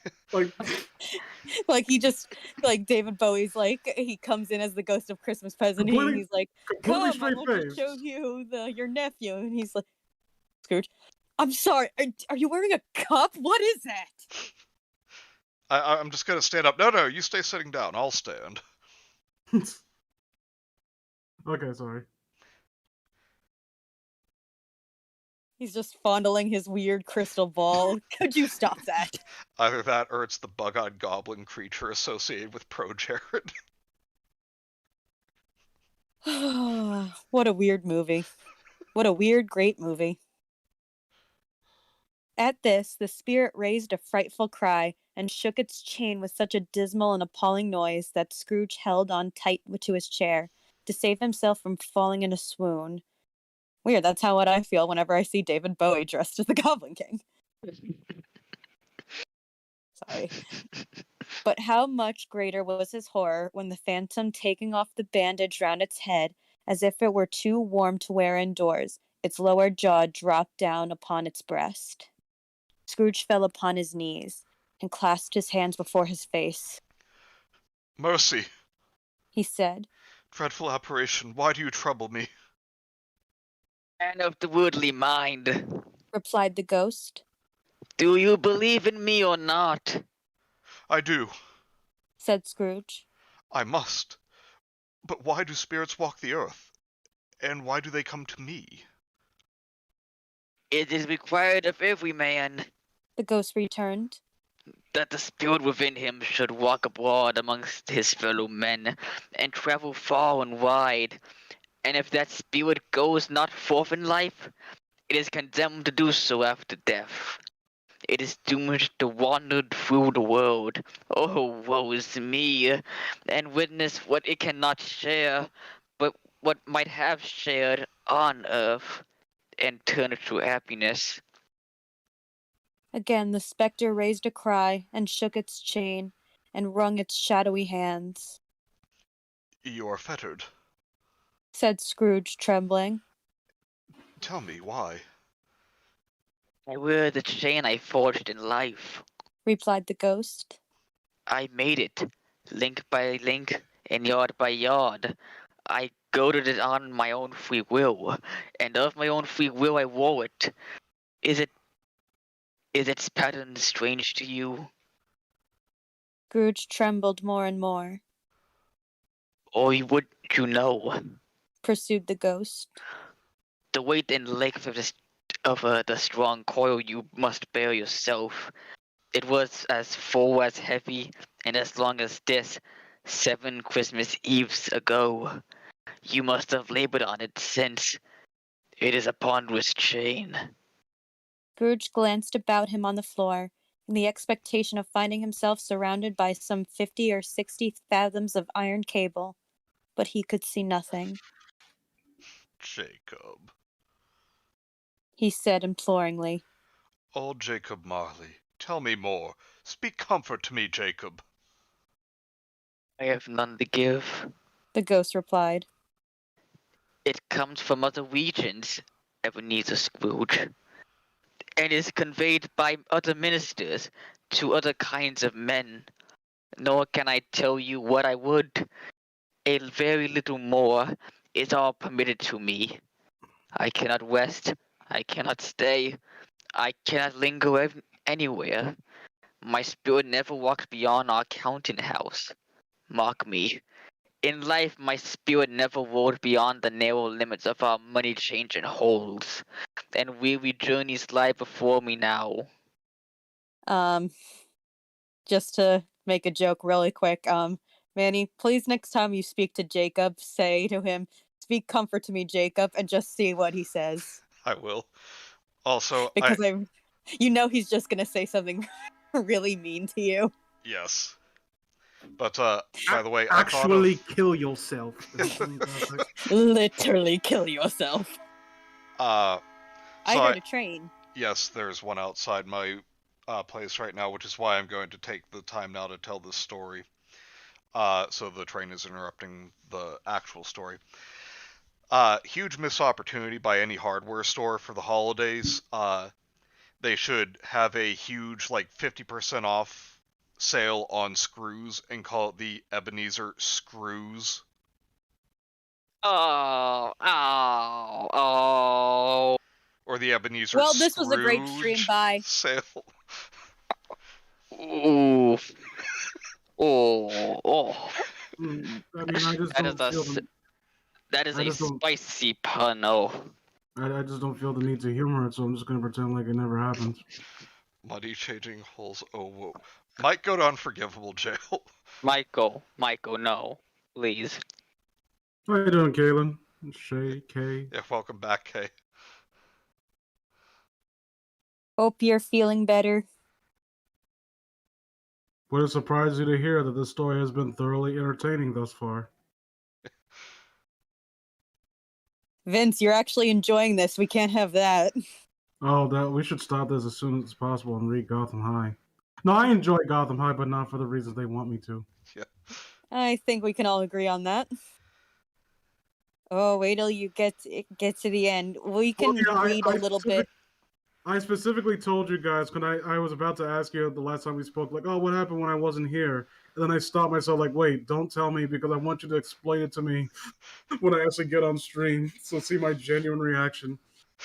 Like he just, like David Bowie's like, he comes in as the ghost of Christmas present. He's like, completely come, I straight want to face. show you your nephew. And he's like, Scrooge, I'm sorry, are you wearing a cup? What is that? I'm just gonna stand up. No, you stay sitting down. I'll stand. Okay, sorry. He's just fondling his weird crystal ball. Could you stop that? Either that or it's the bug-eyed goblin creature associated with Pro Jared. What a weird movie. What a weird, great movie. At this, the spirit raised a frightful cry and shook its chain with such a dismal and appalling noise that Scrooge held on tight to his chair to save himself from falling in a swoon. Weird, that's what I feel whenever I see David Bowie dressed as the Goblin King. Sorry. But how much greater was his horror when the phantom, taking off the bandage round its head, as if it were too warm to wear indoors, its lower jaw dropped down upon its breast. Scrooge fell upon his knees and clasped his hands before his face. Mercy, He said, dreadful apparition, why do you trouble me? Man of the worldly mind, replied the ghost. do you believe in me or not? I do. Said Scrooge. I must. But why do spirits walk the earth? And why do they come to me? It is required of every man The ghost returned. that the spirit within him should walk abroad amongst his fellow men and travel far and wide. And if that spirit goes not forth in life, it is condemned to do so after death. It is doomed to wander through the world. Oh, woe is me, and witness what it cannot share, but what might have shared on earth, and turn it to happiness. Again the spectre raised a cry and shook its chain and wrung its shadowy hands. You are fettered. Said Scrooge, trembling. Tell me why. I wear the chain I forged in life. Replied the ghost. I made it, link by link, and yard by yard, I goaded it on my own free will, and of my own free will I wore it. Is its pattern strange to you? Scrooge trembled more and more. Or would you know? Pursued the ghost. The weight and length of the strong coil you must bear yourself. It was as full, as heavy, and as long as this 7 Christmas Eves ago. You must have labored on it since. It is a ponderous chain. Scrooge glanced about him on the floor, in the expectation of finding himself surrounded by some 50 or 60 fathoms of iron cable, but he could see nothing. Jacob. He said imploringly. Oh, Jacob Marley, tell me more. Speak comfort to me, Jacob. I have none to give. The ghost replied. It comes from other regions, Ebenezer Scrooge, and is conveyed by other ministers to other kinds of men. Nor can I tell you what I would. A very little more is all permitted to me. I cannot rest. I cannot stay. I cannot linger anywhere. My spirit never walks beyond our counting house. Mark me. In life, my spirit never rolled beyond the narrow limits of our money-changing holes, and weary journeys lie before me now. Just to make a joke really quick, Manny, please next time you speak to Jacob, say to him, "Speak comfort to me, Jacob," and just see what he says. I will. Also, Because he's just gonna say something really mean to you. Yes. But, by the way, Actually kill yourself. Literally kill yourself. I I heard a train. Yes, there's one outside my place right now, which is why I'm going to take the time now to tell this story. So the train is interrupting the actual story. Huge missed opportunity by any hardware store for the holidays. They should have a huge, 50% off sale on screws and call it the Ebenezer Screws. Oh. Or the Ebenezer Well, this was a great stream. Bye. Sale. Ooh. Oh. I mean, I just don't feel that is a spicy pun. Oh. I just don't feel the need to humor it, so I'm just gonna pretend like it never happened. Money changing holes. Oh, whoa. Might go to unforgivable jail. Michael, no, please. How you doing, Kaylin? Shay, Kay. Yeah, welcome back, Kay. Hope you're feeling better. Would it surprise you to hear that this story has been thoroughly entertaining thus far? Vince, you're actually enjoying this. We can't have that. Oh, that we should stop this as soon as possible and read Gotham High. No, I enjoy Gotham High, but not for the reasons they want me to. Yeah. I think we can all agree on that. Oh, wait till you get to the end. We can read a little bit. I specifically told you guys because I was about to ask you the last time we spoke, like, oh, what happened when I wasn't here? And then I stopped myself, like, wait, don't tell me because I want you to explain it to me when I actually get on stream, so see my genuine reaction.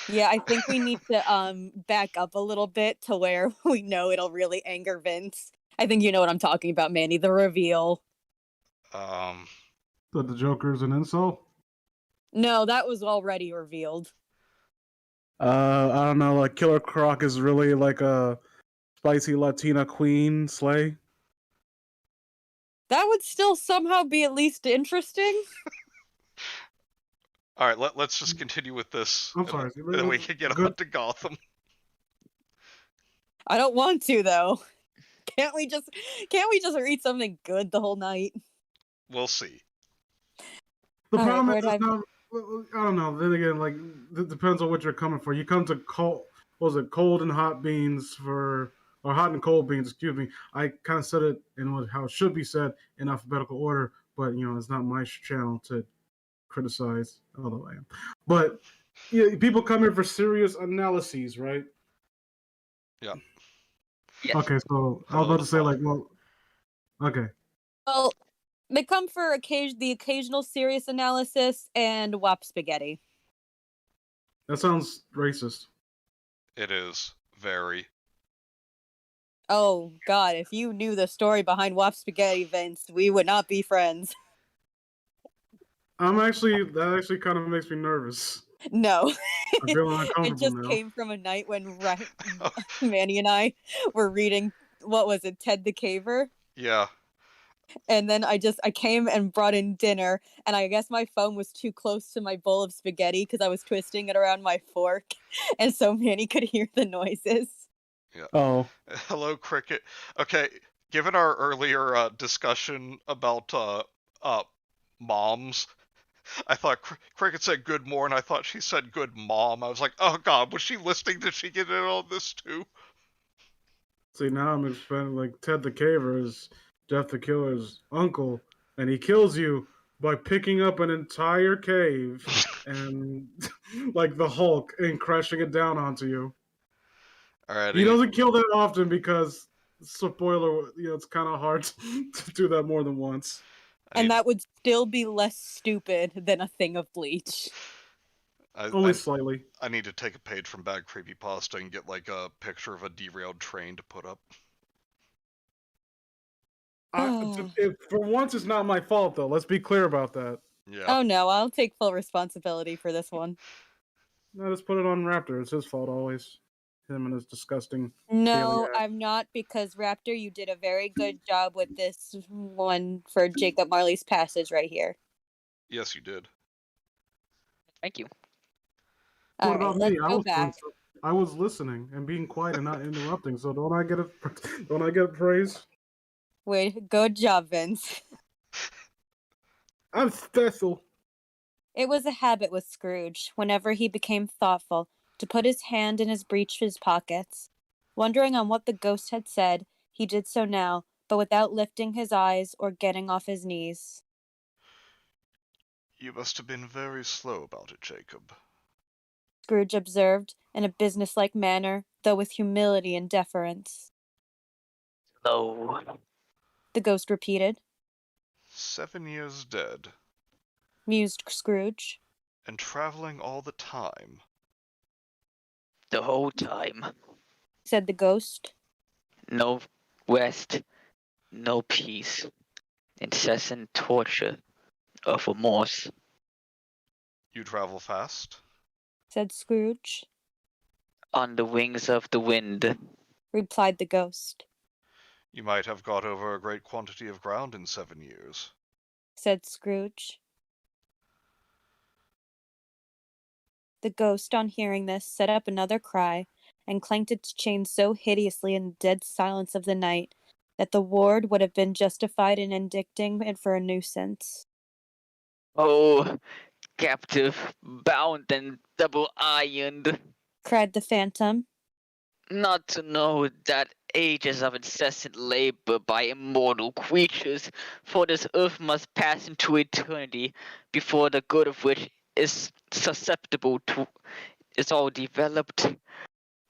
Yeah, I think we need to back up a little bit to where we know it'll really anger Vince. I think you know what I'm talking about, Manny. The reveal. That the Joker's an insult? No, that was already revealed. I don't know, like Killer Croc is really like a spicy Latina queen slay. That would still somehow be at least interesting. All right, let's just continue with this. I'm sorry. And then we can get on to Gotham. I don't want to though. Can't we just read something good the whole night? We'll see. The problem is not. I don't know. Then again, like it depends on what you're coming for. You come to cold and hot beans or hot and cold beans. Excuse me. I kind of said it in how it should be said in alphabetical order, but it's not my channel to criticize, although I am. But yeah, people come here for serious analyses, right? Yeah. Yes. Okay, so I was about to say okay. Well, They come for the occasional serious analysis and WAP spaghetti. That sounds racist. It is very. Oh God, if you knew the story behind WAP spaghetti, Vince, we would not be friends. That actually kind of makes me nervous. No. I'm feeling It uncomfortable just now. came from a night when Manny and I were reading, what was it, Ted the Caver? Yeah. And then I came and brought in dinner, and I guess my phone was too close to my bowl of spaghetti because I was twisting it around my fork, and so Manny could hear the noises. Yeah. Oh. Hello, Cricket. Okay, given our earlier discussion about moms, I thought Cricket said good morning. I thought she said good mom. I was like, oh God, was she listening? Did she get in on this too? See, now I'm expecting like Ted the Caver is Jeff the Killer's uncle, and he kills you by picking up an entire cave and like the Hulk and crashing it down onto you. Alright, He doesn't kill that often because spoiler, it's kind of hard to do that more than once. And that would still be less stupid than a thing of bleach. Only slightly. I need to take a page from Bad Creepypasta and get like a picture of a derailed train to put up. For once, it's not my fault though. Let's be clear about that. Yeah. Oh no, I'll take full responsibility for this one. No, just put it on Raptor. It's his fault always. Him and his disgusting. No, I'm not, because Raptor, you did a very good job with this one for Jacob Marley's passage right here. Yes, you did. Thank you. What All about right, me? let's go back. I was listening and being quiet and not interrupting. So don't I get praise? Wait, good job, Vince. I'm special. It was a habit with Scrooge, whenever he became thoughtful, to put his hand in his breeches pockets. Wondering on what the ghost had said, he did so now, but without lifting his eyes or getting off his knees. You must have been very slow about it, Jacob. Scrooge observed, in a businesslike manner, though with humility and deference. Slow. The ghost repeated. 7 years dead. Mused Scrooge. And traveling all the time. The whole time. Said the ghost. No rest, no peace. Incessant torture of remorse. You travel fast? Said Scrooge. On the wings of the wind. Replied the ghost. You might have got over a great quantity of ground in 7 years. Said Scrooge. The ghost, on hearing this, set up another cry, and clanked its chain so hideously in the dead silence of the night that the ward would have been justified in indicting it for a nuisance. Oh, captive, bound and double-ironed. Cried the phantom. Not to know that ages of incessant labor by immortal creatures for this earth must pass into eternity before the good of which is susceptible to is all developed.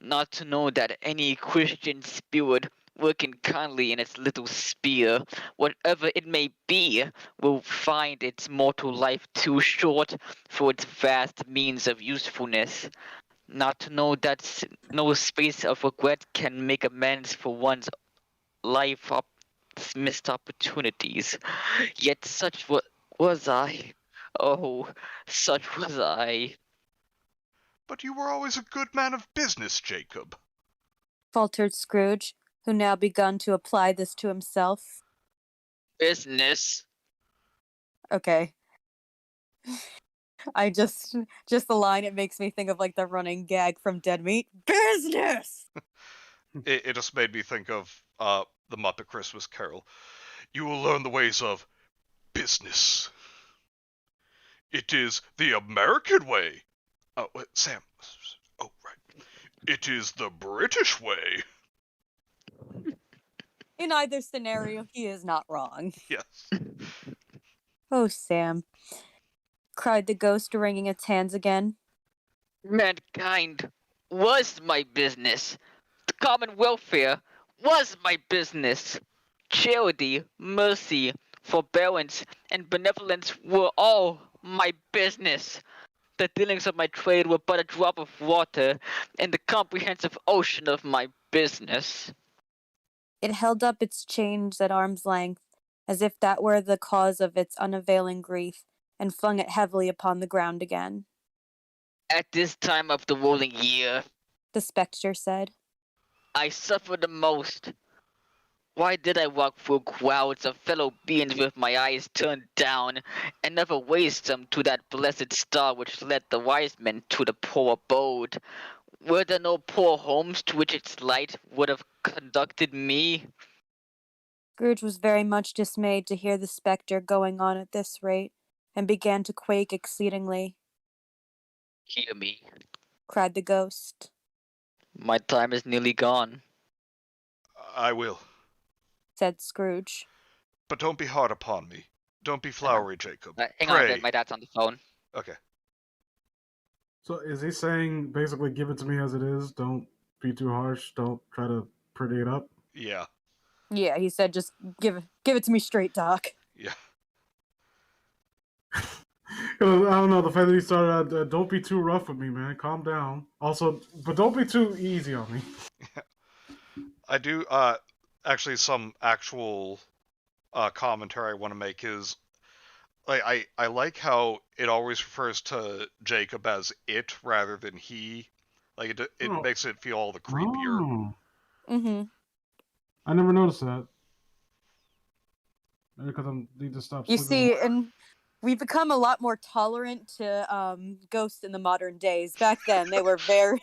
Not to know that any Christian spirit working kindly in its little sphere, whatever it may be, will find its mortal life too short for its vast means of usefulness. Not to know that no space of regret can make amends for one's life missed opportunities. Yet such was I. Oh, such was I. But you were always a good man of business, Jacob. Faltered Scrooge, who now begun to apply this to himself. Business. Okay. I just the line, it makes me think of like the running gag from Dead Meat. Business! It just made me think of the Muppet Christmas Carol. You will learn the ways of business. It is the American way. Oh, wait, Sam. Oh, right. It is the British way. In either scenario, he is not wrong. Yes. Oh, Sam. Cried the ghost, wringing its hands again. Mankind was my business. The common welfare was my business. Charity, mercy, forbearance, and benevolence were all my business. The dealings of my trade were but a drop of water in the comprehensive ocean of my business. It held up its chains at arm's length, as if that were the cause of its unavailing grief, and flung it heavily upon the ground again. At this time of the rolling year, The spectre said. I suffer the most. Why did I walk through crowds of fellow beings with my eyes turned down, and never raise them to that blessed star which led the wise men to the poor abode? Were there no poor homes to which its light would have conducted me? Scrooge was very much dismayed to hear the spectre going on at this rate, and began to quake exceedingly. Hear me. Cried the ghost. My time is nearly gone. I will. Said Scrooge. But don't be hard upon me. Don't be flowery, Jacob. Hang Pray. on, my dad's on the phone. Okay. So is he saying basically give it to me as it is? Don't be too harsh. Don't try to pretty it up. Yeah. Yeah, he said just give it to me straight, Doc. Yeah. I don't know, the fact that he started out, don't be too rough with me, man. Calm down. Also, but don't be too easy on me. I do, actually some actual commentary I want to make is, like, I like how it always refers to Jacob as it rather than he. Like, it Oh. makes it feel all the creepier. Oh, Mm-hmm. I never noticed that. Maybe because I need to stop You sleeping. see, and we've become a lot more tolerant to ghosts in the modern days. Back then, they were very...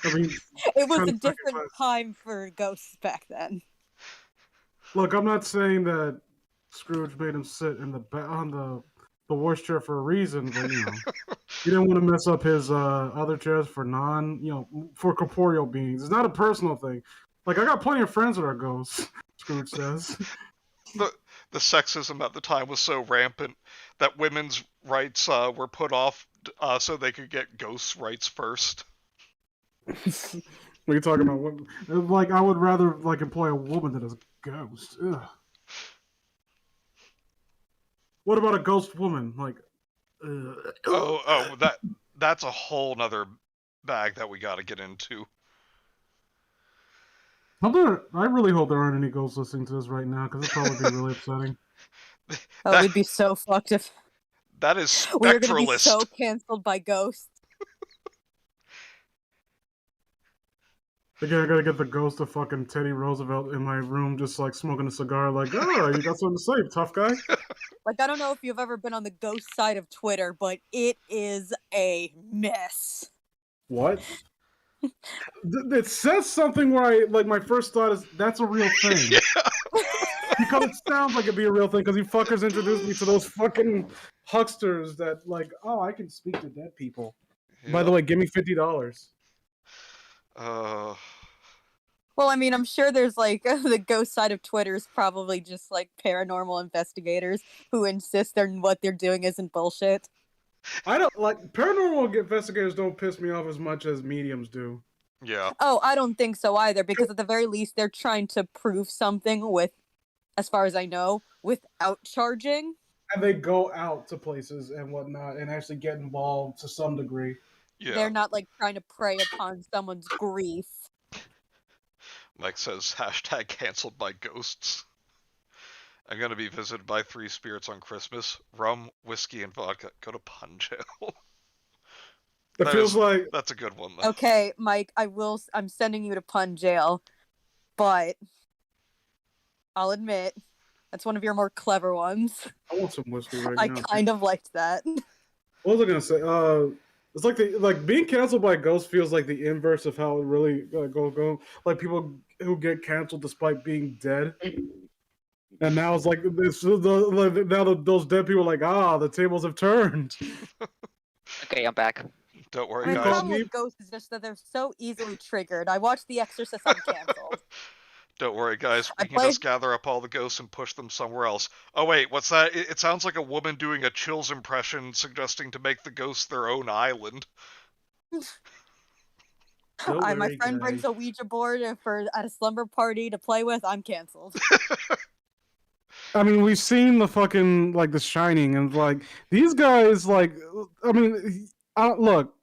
I mean, It was kind a of different sacrifice. time for ghosts back then. Look, I'm not saying that Scrooge made him sit in on the worst chair for a reason, but you know, he didn't want to mess up his other chairs for for corporeal beings. It's not a personal thing. Like, I got plenty of friends that are ghosts. Scrooge says. The sexism at the time was so rampant that women's rights were put off so they could get ghosts' rights first. What are you talking about? Like, I would rather employ a woman than a ghost. Ugh. What about a ghost woman? Like, That's a whole nother bag that we got to get into. I really hope there aren't any ghosts listening to this right now, because it'd probably be really upsetting. Oh, we'd be so fucked if That is we were going to be spectralist. so canceled by ghosts. Again, I gotta get the ghost of fucking Teddy Roosevelt in my room, just like smoking a cigar, like, oh, you got something to say, tough guy? Like, I don't know if you've ever been on the ghost side of Twitter, but it is a mess. What? It says something where my first thought is, that's a real thing. Because it sounds like it'd be a real thing, because you fuckers introduced me to those fucking hucksters that, like, oh, I can speak to dead people. Yeah. By the way, give me $50. Well, I mean, I'm sure there's the ghost side of Twitter is probably just paranormal investigators who insist what they're doing isn't bullshit. I don't paranormal investigators don't piss me off as much as mediums do. Yeah. Oh, I don't think so either, because at the very least they're trying to prove something with, as far as I know, without charging. And they go out to places and whatnot and actually get involved to some degree. Yeah. They're not trying to prey upon someone's grief. Mike says, hashtag canceled by ghosts. I'm going to be visited by 3 spirits on Christmas. Rum, whiskey, and vodka. Go to pun jail. That's a good one, though. Okay, Mike, I'm sending you to pun jail. But I'll admit, that's one of your more clever ones. I want some whiskey right now. I kind of liked that. What was I gonna say? It's being canceled by ghosts feels like the inverse of how it really go. Like people who get canceled despite being dead. And now it's like those dead people are like, the tables have turned. Okay, I'm back. Don't worry, The guys. problem with ghosts is just that they're so easily triggered. I watched The Exorcist uncanceled. Don't worry, guys. We can just gather up all the ghosts and push them somewhere else. Oh, wait, what's that? It sounds like a woman doing a Chills impression suggesting to make the ghosts their own island. My friend brings a Ouija board at a slumber party to play with. I'm canceled. I mean, we've seen the fucking like The Shining, and like these guys, like, I mean, look,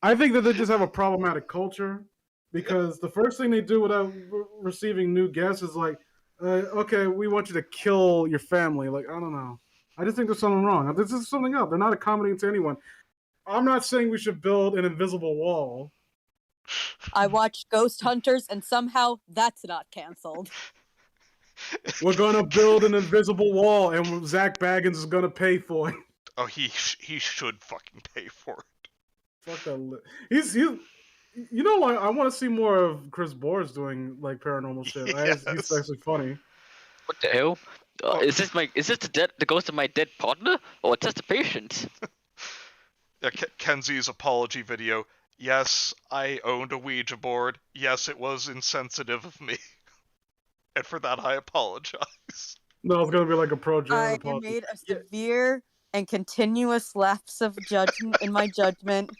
I think that they just have a problematic culture because the first thing they do without receiving new guests is like, okay, we want you to kill your family. Like, I don't know. I just think there's something wrong. This is something up. They're not accommodating to anyone. I'm not saying we should build an invisible wall. I watched Ghost Hunters, and somehow that's not canceled. We're gonna build an invisible wall, and Zach Baggins is gonna pay for it. Oh, he should fucking pay for it. Fuck that. He's you know what? I want to see more of Chris Boris doing like paranormal shit. Yes. He's actually funny. What the hell? Is this the ghost of my dead partner, or a test of patience? Yeah, Kenzie's apology video. Yes, I owned a Ouija board. Yes, it was insensitive of me. And for that, I apologize. No, it's gonna be like a pro I Jared apology. made a severe and continuous lapse of judgment in my judgment.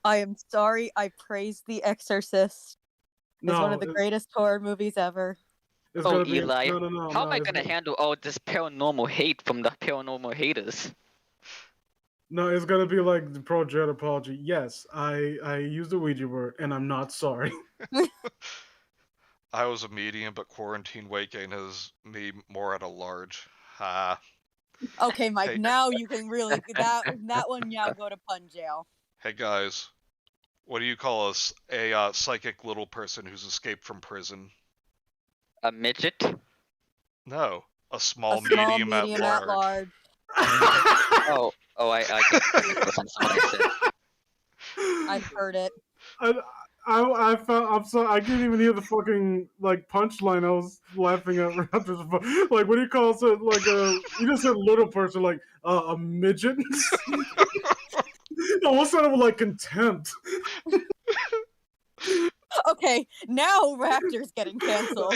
I am sorry. I praised The Exorcist as one of the greatest horror movies ever. It's Oh, gonna be Eli, no, how am I it's gonna handle all this paranormal hate from the paranormal haters? No, it's gonna be like the pro Jared apology. Yes, I used a Ouija board, and I'm not sorry. I was a medium, but quarantine weight gain has me more at a large. Ha. Okay, Mike. Hey. Now you can really that one. Yeah, go to pun jail. Hey guys, what do you call us? A psychic little person who's escaped from prison? A midget? No, a A small, small medium at large. Oh, I get what I said. I've heard it. I found. I'm sorry. I couldn't even hear the fucking like punchline. I was laughing at after the like. What do you call it? Like a you just said little person, like a midget. No, what's that of like contempt? Okay, now Raptor's getting canceled.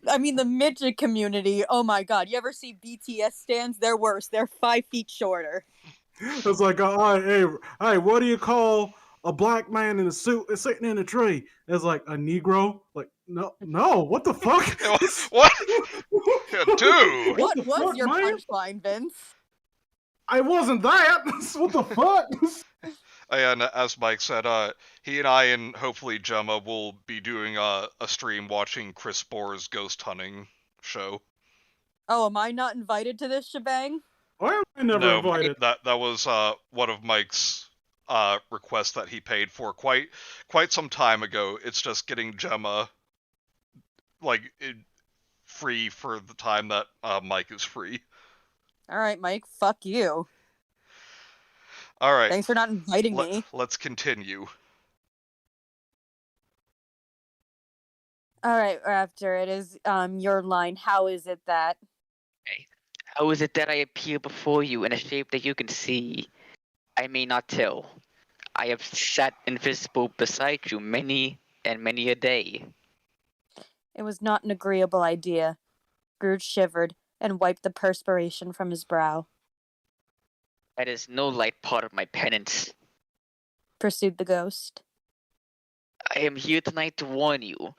I mean, the midget community. Oh my god! You ever see BTS stands? They're worse. They're 5 feet shorter. It's like, hey, what do you call a black man in a suit sitting in a tree? It's like a Negro. Like, no, what the fuck? What? Yeah, dude. What the was fuck, your man? punchline, Vince? I wasn't that. What the fuck? And as Mike said, he and I and hopefully Gemma will be doing a stream watching Chris Bohr's ghost hunting show. Oh, am I not invited to this shebang? Why am I never invited? That was one of Mike's requests that he paid for quite some time ago. It's just getting Gemma free for the time that Mike is free. All right, Mike. Fuck you. All right. Thanks for not inviting me. Let's continue. All right, Raptor. It is your line. How is it that? How is it that I appear before you in a shape that you can see? I may not tell. I have sat invisible beside you many and many a day. It was not an agreeable idea. Scrooge shivered and wiped the perspiration from his brow. That is no light part of my penance. Pursued the ghost. I am here tonight to warn you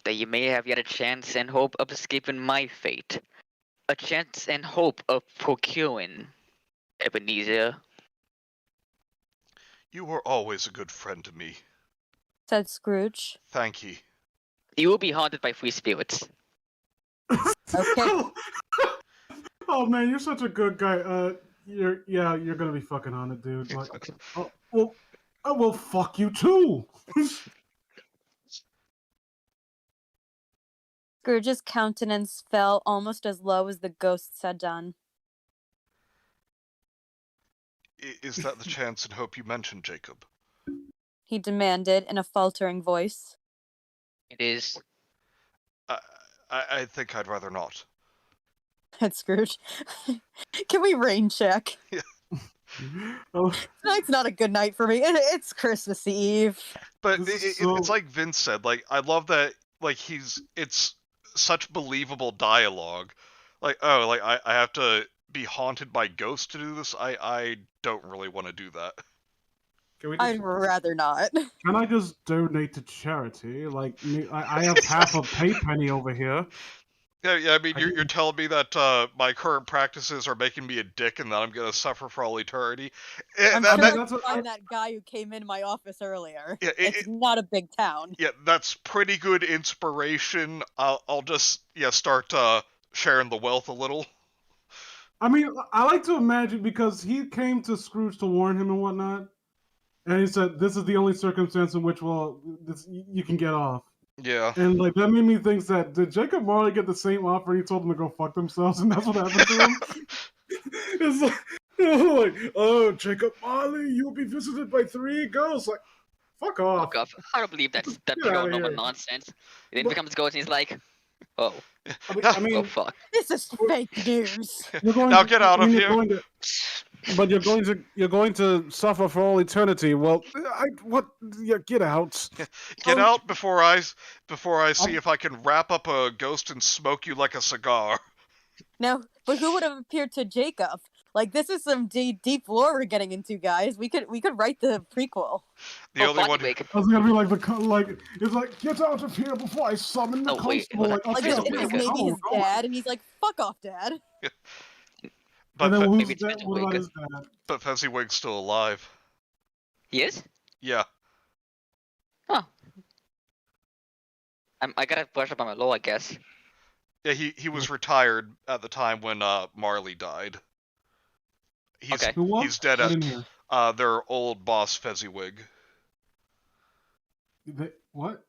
that you may have yet a chance and hope of escaping my fate. A chance and hope of procuring Ebenezer. You were always a good friend to me. Said Scrooge. Thank you. You will be haunted by free spirits. Okay. Oh man, you're such a good guy. You're gonna be fucking haunted, dude. Like, I will fuck you too. Scrooge's countenance fell almost as low as the ghosts had done. Is that the chance and hope you mentioned, Jacob? He demanded in a faltering voice. It is. I think I'd rather not. Said Scrooge. Can we rain check? Oh. Tonight's not a good night for me. It's Christmas Eve. But This is it's like Vince said. Like, I love that. Like, it's such believable dialogue. Like, oh, like I have to be haunted by ghosts to do this. I don't really want to do that. I'd rather not. Can I just donate to charity? Like, I have half a pay penny over here. Yeah. I mean, I you're didn't- telling me that my current practices are making me a dick, and that I'm gonna suffer for all eternity. I'm That, sure mean, I that's can what find that guy who came in my office earlier. Yeah, It's not a big town. yeah, that's pretty good inspiration. I'll just start sharing the wealth a little. I mean, I like to imagine because he came to Scrooge to warn him and whatnot, and he said, "This is the only circumstance in which you can get off." Yeah. And like that made me think that did Jacob Marley get the same offer? He told them to go fuck themselves, and that's what happened to him. It's like, oh, Jacob Marley, you'll be visited by 3 ghosts. Like, fuck off. Fuck off. I don't believe that Get pure outta normal here. nonsense. It then But- becomes ghost and he's like, oh, I mean, oh fuck. This is fake news. you're going. Now get out I mean, of you're here. going to. But you're going to suffer for all eternity. Well, what? Yeah, get out. Get Um, out before I see if I can wrap up a ghost and smoke you like a cigar. No, but who would have appeared to Jacob? Like, this is some deep lore we're getting into, guys. We could write the prequel. The only one. Fozziewig. I was gonna be like it's like get out of here before I summon the No, wait, constable. it was Like, Like, okay, Fezziwig. it was okay, maybe go, his go. dad, and he's like, "Fuck off, dad." But And then who's maybe it's that? What about Fezziwig. his dad? but Fezziwig's still alive. He is? Yeah. I gotta brush up on my lore, I guess. Yeah, he was retired at the time when Marley died. Okay. Who was? He's dead I at didn't hear. their old boss Fezziwig. What?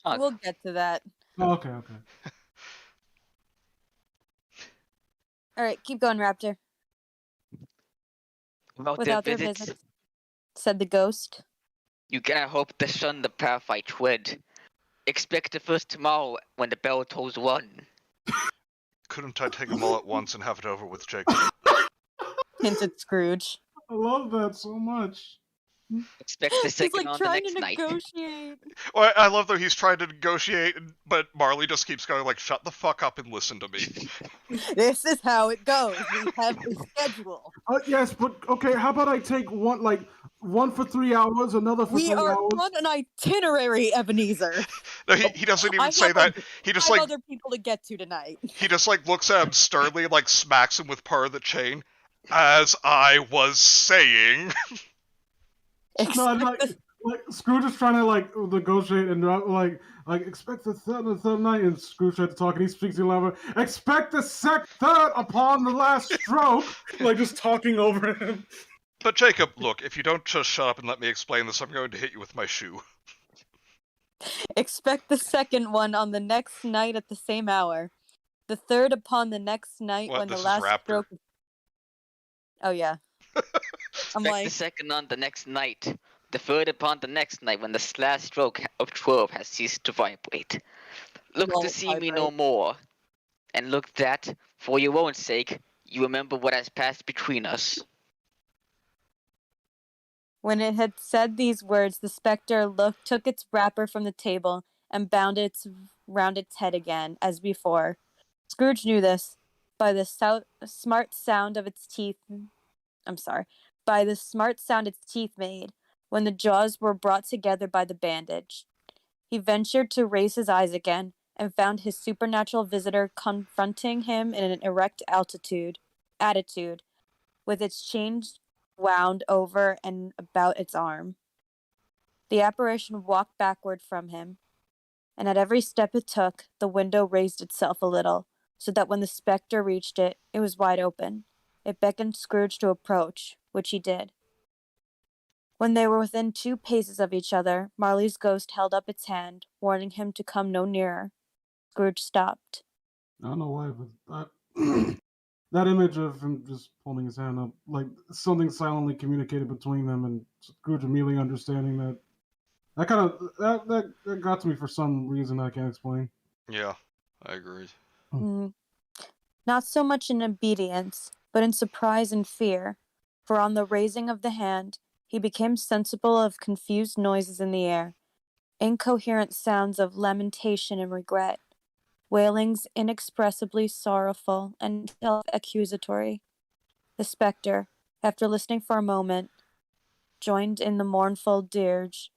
Oh. We'll get to that. Oh, okay, okay. All right, keep going, Raptor. About Without their their visits, visits, said the ghost. you cannot hope to shun the path I tread. Expect the first tomorrow when the bell tolls 1. Couldn't I take them all at once and have it over with, Jacob? Hinted Scrooge. I love that so much. Expect the He's second like on the trying next to night. negotiate. Well, I love that he's trying to negotiate, but Marley just keeps going like, "Shut the fuck up and listen to me." This is how it goes. We have a schedule. Yes, but okay. How about I take one for 3 hours, another for We 3 are hours? on an itinerary, Ebenezer. No, he doesn't even I say have, that. like, He just 5 like other people to get to tonight. he just like looks at him sternly and like smacks him with part of the chain. As I was saying. No, Expect like Scrooge is trying to like negotiate and like expect the third night, and Scrooge tried to talk, and he speaks in louder. Expect the third upon the last stroke, like just talking over him. But Jacob, look, if you don't just shut up and let me explain this, I'm going to hit you with my shoe. Expect the second one on the next night at the same hour. The third upon the next night What, when the this is last Raptor. stroke. Oh yeah. I'm Expect like, the second on the next night. The third upon the next night when the last stroke of 12 has ceased to vibrate. Look to Won't see me no vibrate. more. And look that, for your own sake, you remember what has passed between us. when it had said these words, the spectre took its wrapper from the table and bound it round its head again, as before. Scrooge knew this by the smart sound of its teeth. By the smart sound its teeth made when the jaws were brought together by the bandage. He ventured to raise his eyes again and found his supernatural visitor confronting him in an erect attitude, with its chains wound over and about its arm. The apparition walked backward from him, and at every step it took, the window raised itself a little, so that when the spectre reached it, it was wide open. It beckoned Scrooge to approach, which he did. When they were within 2 paces of each other, Marley's ghost held up its hand, warning him to come no nearer. Scrooge stopped. I don't know why, but that that image of him just holding his hand up, like something silently communicated between them, and Scrooge immediately understanding that kind of that got to me for some reason I can't explain. Yeah, I agree. Not so much in obedience, but in surprise and fear, for on the raising of the hand, he became sensible of confused noises in the air, incoherent sounds of lamentation and regret, wailings inexpressibly sorrowful and self-accusatory. The spectre, after listening for a moment, joined in the mournful dirge,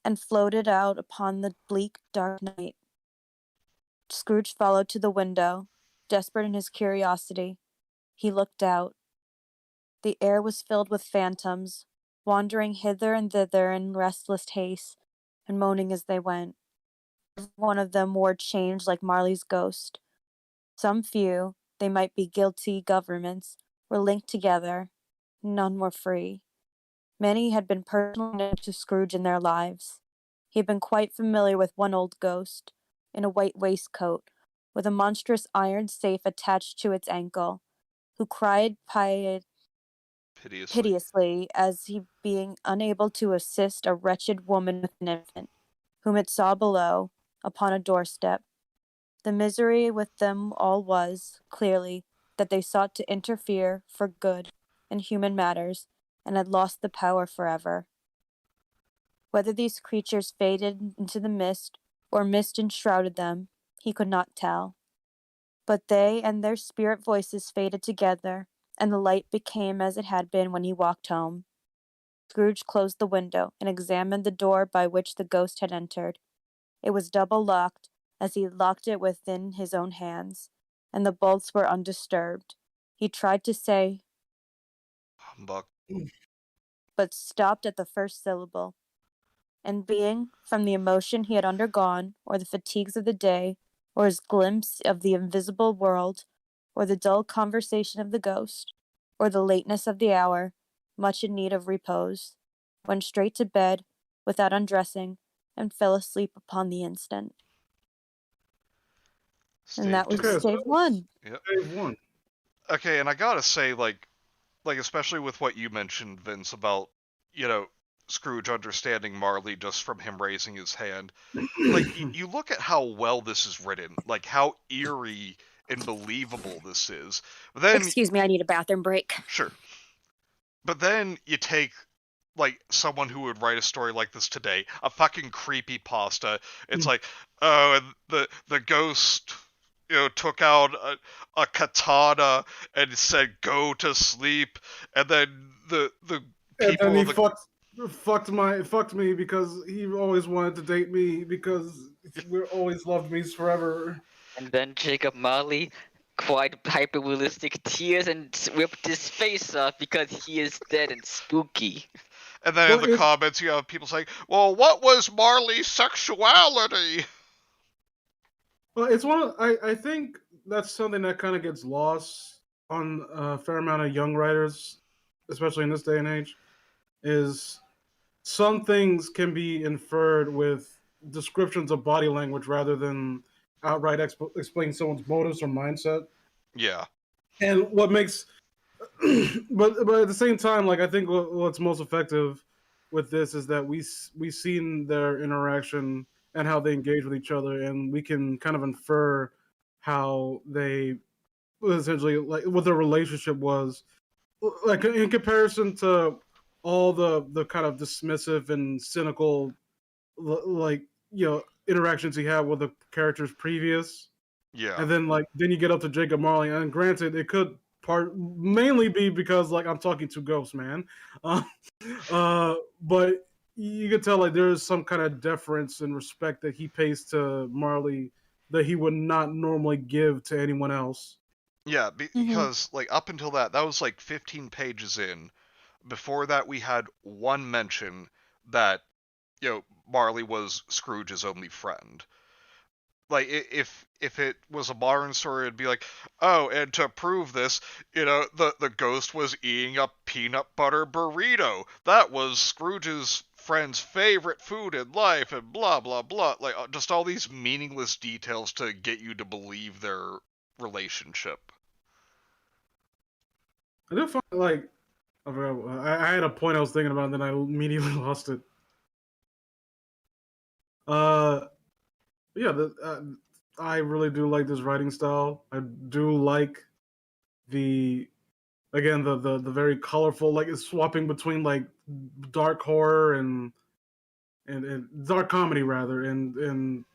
and floated out upon the bleak dark night. Scrooge followed to the window, desperate in his curiosity. He looked out. The air was filled with phantoms, wandering hither and thither in restless haste, and moaning as they went. Every one of them wore change like Marley's ghost. Some few, they might be guilty governments, were linked together. None were free. Many had been personally known to Scrooge in their lives. He had been quite familiar with one old ghost, in a white waistcoat, with a monstrous iron safe attached to its ankle, who cried Piteously. piteously as he being unable to assist a wretched woman with an infant, whom it saw below, upon a doorstep. The misery with them all was, clearly, that they sought to interfere for good in human matters, and had lost the power forever. Whether these creatures faded into the mist, or mist enshrouded them, he could not tell. But they and their spirit voices faded together, and the light became as it had been when he walked home. Scrooge closed the window, and examined the door by which the ghost had entered. It was double locked, as he locked it within his own hands, and the bolts were undisturbed. He tried to say, Humbug. but stopped at the first syllable. And being, from the emotion he had undergone, or the fatigues of the day, or his glimpse of the invisible world, or the dull conversation of the ghost, or the lateness of the hour, much in need of repose, went straight to bed, without undressing, and fell asleep upon the instant. And that was Okay, so Stave that was 1. Yep. Stave 1. Okay, and I gotta say, like especially with what you mentioned, Vince, about Scrooge understanding Marley just from him raising his hand. Like you look at how well this is written, like how eerie and believable this is. But then Excuse me, I need a bathroom break. sure, but then you take like someone who would write a story like this today, a fucking creepy pasta. It's like, oh, and the ghost, took out a katana and said, "Go to sleep," and then the And then people he of the fucked me because he always wanted to date me because we always loved me forever. And then Jacob Marley cried hyper-realistic tears and ripped his face off because he is dead and spooky. and then Well, in the comments you have people saying, "Well, what was Marley's sexuality?" Well, it's one. I think that's something that kind of gets lost on a fair amount of young writers, especially in this day and age. Is some things can be inferred with descriptions of body language rather than outright explain someone's motives or mindset. Yeah, And what makes, but at the same time, like I think what's most effective with this is that we seen their interaction and how they engage with each other, and we can kind of infer how they essentially like what their relationship was, like in comparison to all the kind of dismissive and cynical like interactions he had with the characters previous, yeah, and then then you get up to Jacob Marley, and granted, it could part mainly be because like I'm talking to Ghost Man, uh, but you can tell like there's some kind of deference and respect that he pays to Marley that he would not normally give to anyone else. yeah. Mm-hmm. Because like up until that was like 15 pages in. Before that, we had one mention that Marley was Scrooge's only friend. Like if it was a modern story, it'd be like, oh, and to prove this, the ghost was eating a peanut butter burrito. That was Scrooge's friend's favorite food in life, and blah blah blah. Like just all these meaningless details to get you to believe their relationship. I do find like I had a point I was thinking about, and then I immediately lost it. Yeah, I really do like this writing style. I do like the again the very colorful, like it's swapping between like dark horror and dark comedy rather, and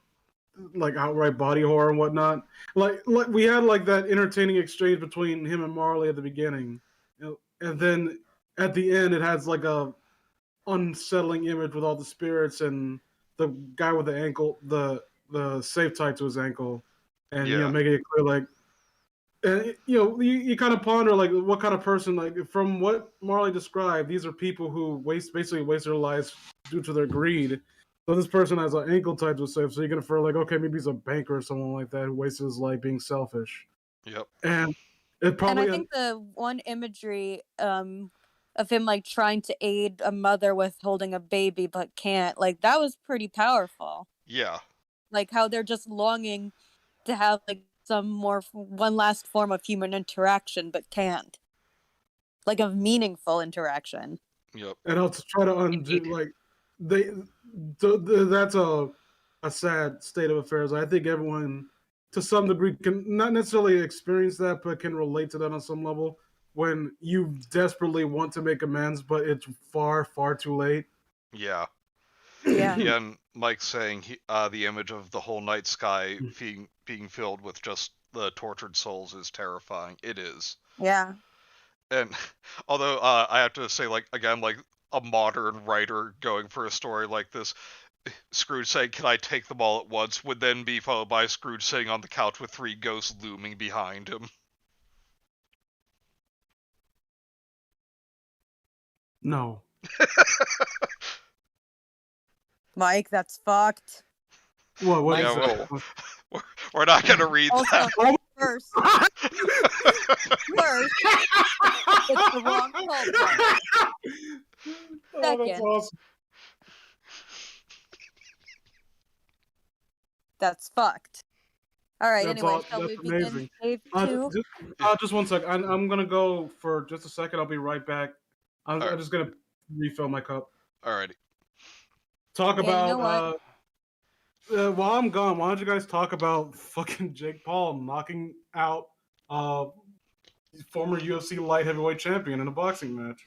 like outright body horror and whatnot. Like we had like that entertaining exchange between him and Marley at the beginning, and then at the end it has like a unsettling image with all the spirits and the guy with the safe tied to his ankle. and Yeah. making it clear like, and you kind of ponder like what kind of person, like from what Marley described, these are people who basically waste their lives due to their greed. So this person has an ankle tied to a safe, so you can infer like, okay, maybe he's a banker or someone like that who wastes his life being selfish. Yep. And it And probably I think the one imagery of him like trying to aid a mother with holding a baby but can't, like that was pretty powerful. Yeah. Like how they're just longing to have like one last form of human interaction but can't. Like a meaningful interaction. Yep. and I'll try to undo Indeed. like they that's a sad state of affairs. I think everyone to some degree can not necessarily experience that, but can relate to that on some level when you desperately want to make amends, but it's far too late. Yeah. Yeah. Yeah, and Mike saying the image of the whole night sky being filled with just the tortured souls is terrifying. It is. Yeah. And although I have to say, like again, like a modern writer going for a story like this, Scrooge saying, "Can I take them all at once?" would then be followed by Scrooge sitting on the couch with 3 ghosts looming behind him. No. Mike, that's fucked. What Yeah, is that? we're not gonna read Also, that. first, it's the wrong cult member. Oh, that's Second, awesome. that's fucked. All right. That's Anyway, all. shall That's we begin amazing. wave 2? Just one sec. I'm gonna go for just a second. I'll be right back. I'm Alright. just gonna refill my cup. Alrighty. Talk Yeah, you know about what? while I'm gone. Why don't you guys talk about fucking Jake Paul knocking out former UFC light heavyweight champion in a boxing match?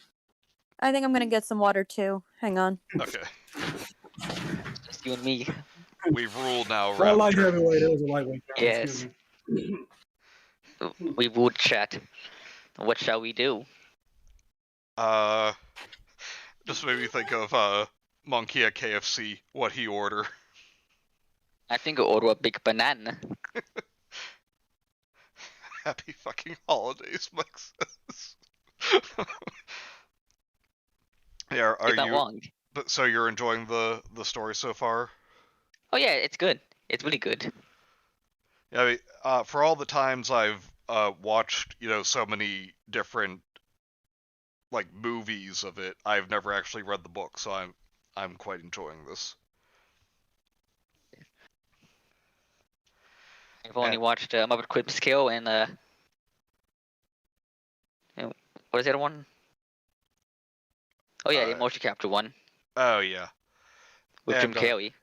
I think I'm gonna get some water too. Hang on. Okay. Just you and me. We've ruled now, Not light Raptor. heavyweight. It was a lightweight. Yes. We would chat. What shall we do? Just made me think of Monkey at KFC. What he order? I think I'll order a big banana. Happy fucking holidays, Mike says. Yeah, are It's not you? long. But so you're enjoying the story so far? Oh yeah, it's good. It's really good. Yeah, I mean, for all the times I've watched, so many different like movies of it, I've never actually read the book, so I'm quite enjoying this. I've only watched Muppet Christmas Carol and what is the other one? Oh yeah, the motion capture one Oh yeah, with Jim and, Carrey.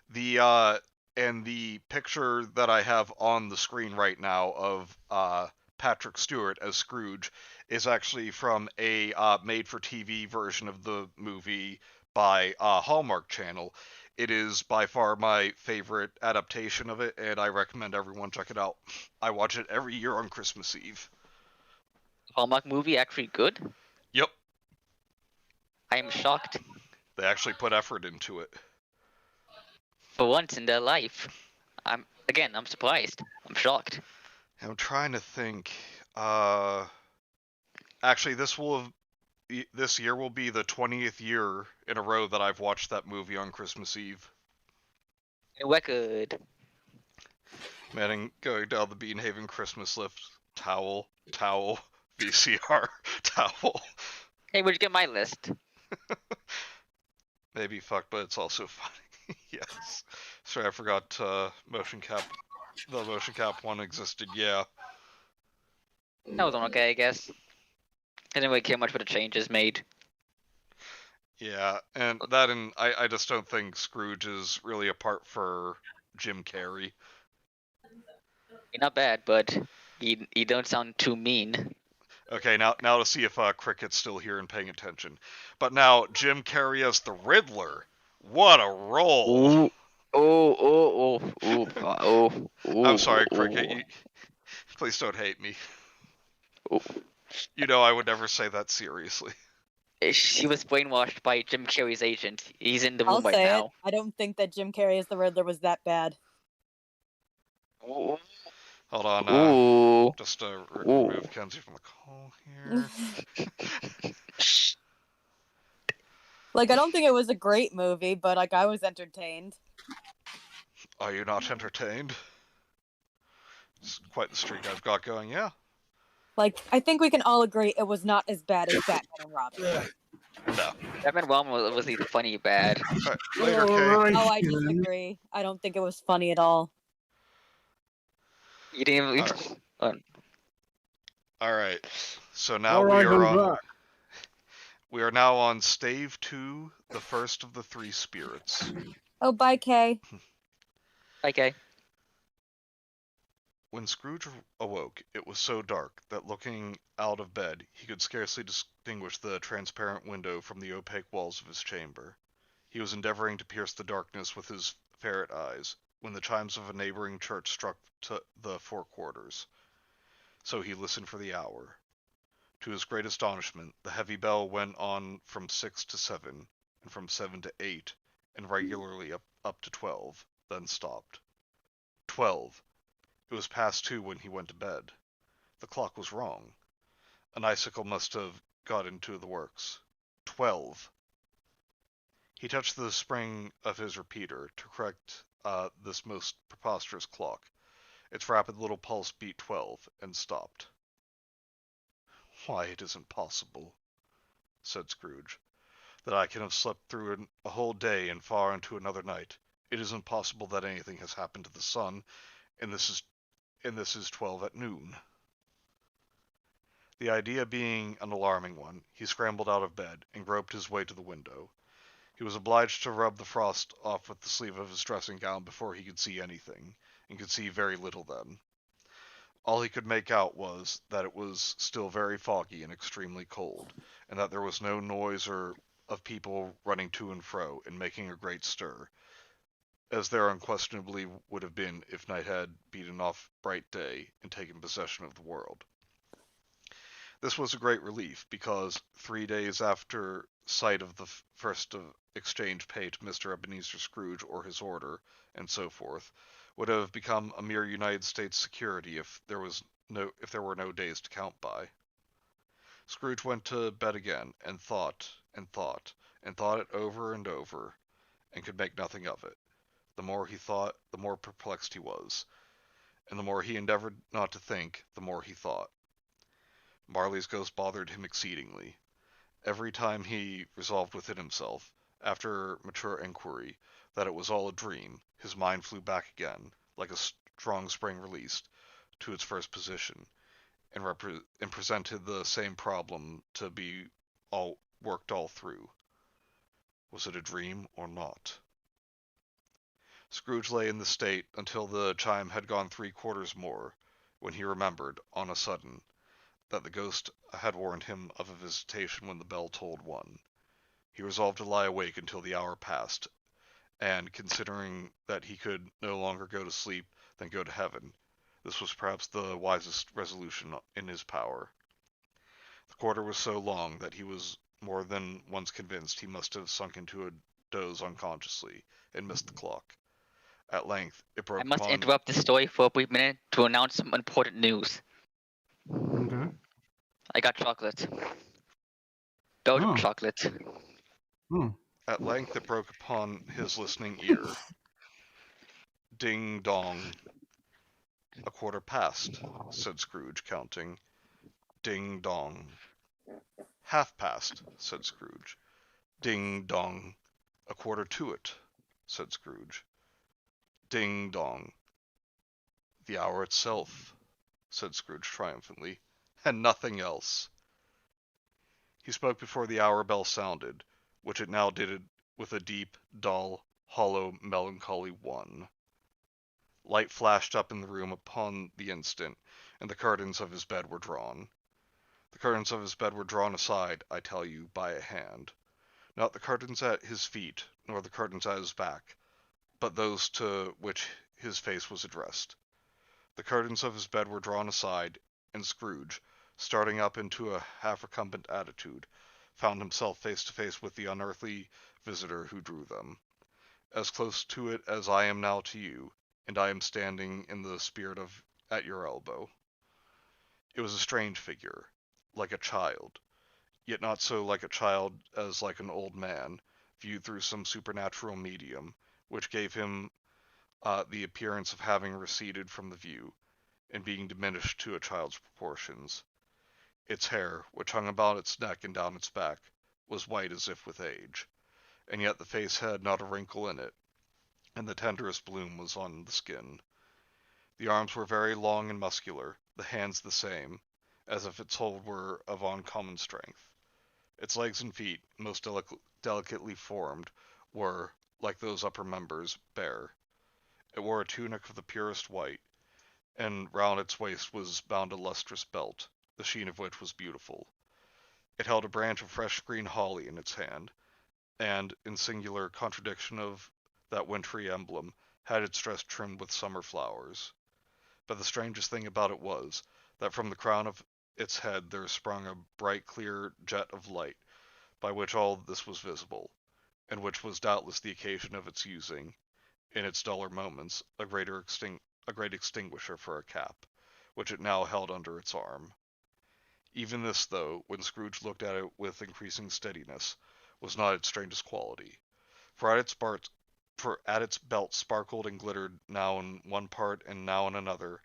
The picture that I have on the screen right now of Patrick Stewart as Scrooge is actually from a made-for-TV version of the movie by Hallmark Channel. It is by far my favorite adaptation of it, and I recommend everyone check it out. I watch it every year on Christmas Eve. Hallmark movie actually good? Yep, I am shocked. they actually put effort into it. For once in their life. I'm surprised. I'm shocked. I'm trying to think. Actually, this year will be the 20th year in a row that I've watched that movie on Christmas Eve. Record. Man, and going down the Beanhaven Christmas list, towel, VCR, towel. Hey, where'd you get my list? Maybe fuck, but it's also funny. Yes. Sorry, I forgot motion cap. The motion cap one existed. Yeah. That was okay, I guess. I didn't really care much for the changes made. Yeah, and I just don't think Scrooge is really a part for Jim Carrey. Not bad, but you don't sound too mean. Okay, now to see if Cricket's still here and paying attention. But now Jim Carrey as the Riddler. What a role! I'm sorry, Cricket. Please don't hate me. You know I would never say that seriously. She was brainwashed by Jim Carrey's agent. He's in the room I'll right say now. it. I don't think that Jim Carrey as the Riddler was that bad. Hold on. Ooh. Just Ooh. remove Kenzie from the call here. Like, I don't think it was a great movie, but like I was entertained. Are you not entertained? It's quite the streak I've got going. Yeah. Like, I think we can all agree it was not as bad as Batman and Robin. No. Batman Realm was the funny bad. All right. Later, Kay. Oh, I disagree. I don't think it was funny at all. You didn't even. All right. So now All right, we are I'm on. back. We are now on stave 2, the first of the 3 spirits. Oh, bye, Kay. Okay. When Scrooge awoke, it was so dark that looking out of bed, he could scarcely distinguish the transparent window from the opaque walls of his chamber. He was endeavoring to pierce the darkness with his ferret eyes, when the chimes of a neighboring church struck the 4 quarters. So he listened for the hour. To his great astonishment, the heavy bell went on from 6 to 7, and from 7 to 8, and regularly up to 12, then stopped. 12. It was past 2 when he went to bed. The clock was wrong. An icicle must have got into the works. 12. He touched the spring of his repeater to correct this most preposterous clock. Its rapid little pulse beat 12, and stopped. Why, it isn't possible, said Scrooge, that I can have slept through a whole day and far into another night. It isn't possible that anything has happened to the sun, and this is 12 at noon. The idea being an alarming one, he scrambled out of bed and groped his way to the window. He was obliged to rub the frost off with the sleeve of his dressing gown before he could see anything, and could see very little then. All he could make out was that it was still very foggy and extremely cold, and that there was no noise of people running to and fro and making a great stir, as there unquestionably would have been if night had beaten off bright day and taken possession of the world. This was a great relief, because 3 days after sight of the first exchange paid to Mr. Ebenezer Scrooge or his order, and so forth, would have become a mere United States security if there were no days to count by. Scrooge went to bed again, and thought, and thought, and thought it over and over, and could make nothing of it. The more he thought, the more perplexed he was, and the more he endeavored not to think, the more he thought. Marley's ghost bothered him exceedingly. Every time he resolved within himself, after mature inquiry, that it was all a dream, his mind flew back again, like a strong spring released, to its first position, and presented the same problem to be worked all through. Was it a dream or not? Scrooge lay in this state until the chime had gone 3 quarters more, when he remembered, on a sudden, that the ghost had warned him of a visitation when the bell tolled 1. He resolved to lie awake until the hour passed, and, considering that he could no longer go to sleep than go to heaven, this was perhaps the wisest resolution in his power. The quarter was so long that he was more than once convinced he must have sunk into a doze unconsciously, and missed the clock. At length, it broke I must upon... interrupt the story for a brief minute to announce some important news. Okay. I got chocolate. Belgian Oh. chocolate. Oh. At length, it broke upon his listening ear. Ding dong. A quarter past, said Scrooge, counting. Ding dong. Half past, said Scrooge. Ding dong. A quarter to it, said Scrooge. Ding dong. The hour itself, said Scrooge triumphantly, and nothing else. He spoke before the hour bell sounded, which it now did with a deep, dull, hollow, melancholy 1. Light flashed up in the room upon the instant, and the curtains of his bed were drawn. The curtains of his bed were drawn aside, I tell you, by a hand. Not the curtains at his feet, nor the curtains at his back, but those to which his face was addressed. The curtains of his bed were drawn aside, and Scrooge, starting up into a half-recumbent attitude, found himself face to face with the unearthly visitor who drew them. As close to it as I am now to you, and I am standing in the spirit of at your elbow. It was a strange figure, like a child, yet not so like a child as like an old man, viewed through some supernatural medium, which gave him the appearance of having receded from the view, and being diminished to a child's proportions. Its hair, which hung about its neck and down its back, was white as if with age, and yet the face had not a wrinkle in it, and the tenderest bloom was on the skin. The arms were very long and muscular, the hands the same, as if its hold were of uncommon strength. Its legs and feet, most delicately formed, were, like those upper members, bare. It wore a tunic of the purest white, and round its waist was bound a lustrous belt, the sheen of which was beautiful. It held a branch of fresh green holly in its hand, and, in singular contradiction of that wintry emblem, had its dress trimmed with summer flowers. But the strangest thing about it was, that from the crown of its head there sprung a bright clear jet of light, by which all this was visible, and which was doubtless the occasion of its using, in its duller moments, a great extinguisher for a cap, which it now held under its arm. Even this, though, when Scrooge looked at it with increasing steadiness, was not its strangest quality, for at its belt sparkled and glittered now in one part and now in another,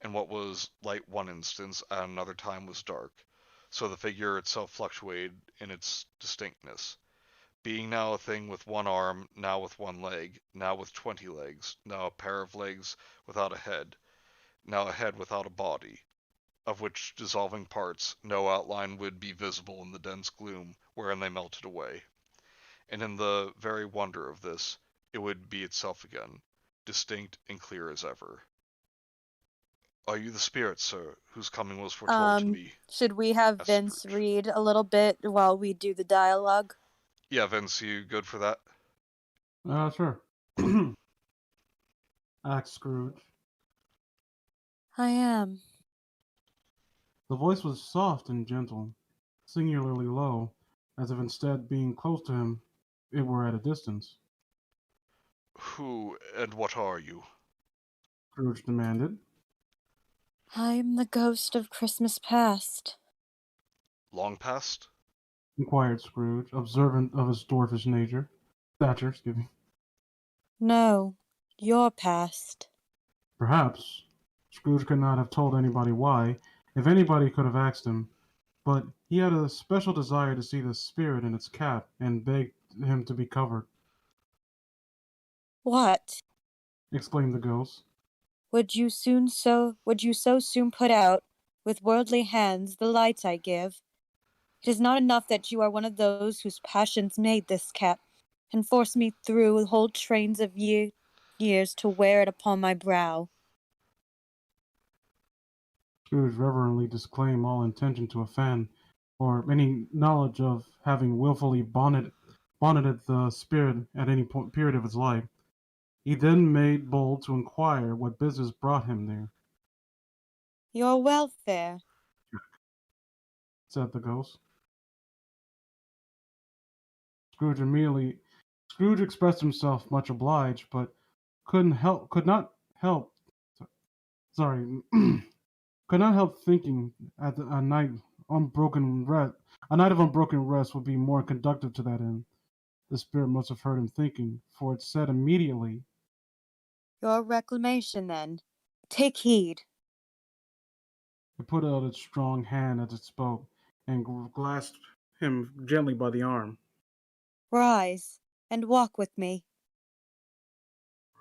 and what was light one instant at another time was dark, so the figure itself fluctuated in its distinctness, being now a thing with one arm, now with one leg, now with 20 legs, now a pair of legs without a head, now a head without a body, of which dissolving parts no outline would be visible in the dense gloom wherein they melted away. And in the very wonder of this, it would be itself again, distinct and clear as ever. Are you the spirit, sir, whose coming was foretold to me? Should we have asked Vince Scrooge. read a little bit while we do the dialogue? Yeah, Vince, you good for that? Sure. Asked Scrooge. I am. The voice was soft and gentle, singularly low, as if instead being close to him, it were at a distance. Who and what are you? Scrooge demanded. I am the ghost of Christmas past. Long past? Inquired Scrooge, observant of his dwarfish stature, excuse me. No, your past. Perhaps Scrooge could not have told anybody why, if anybody could have asked him, but he had a special desire to see the spirit in its cap, and begged him to be covered. What? Exclaimed the ghost. Would you so soon put out, with worldly hands, the light I give? It is not enough that you are one of those whose passions made this cap, and force me through whole trains of years to wear it upon my brow. Scrooge reverently disclaimed all intention to offend, or any knowledge of having wilfully bonneted the spirit at any period of his life. He then made bold to inquire what business brought him there. Your welfare. Said the ghost. Scrooge expressed himself much obliged, but could not help sorry could not help thinking a night of unbroken rest would be more conducive to that end. The spirit must have heard him thinking, for it said immediately, Your reclamation, then. Take heed. it put out its strong hand as it spoke, and grasped him gently by the arm. Rise, and walk with me.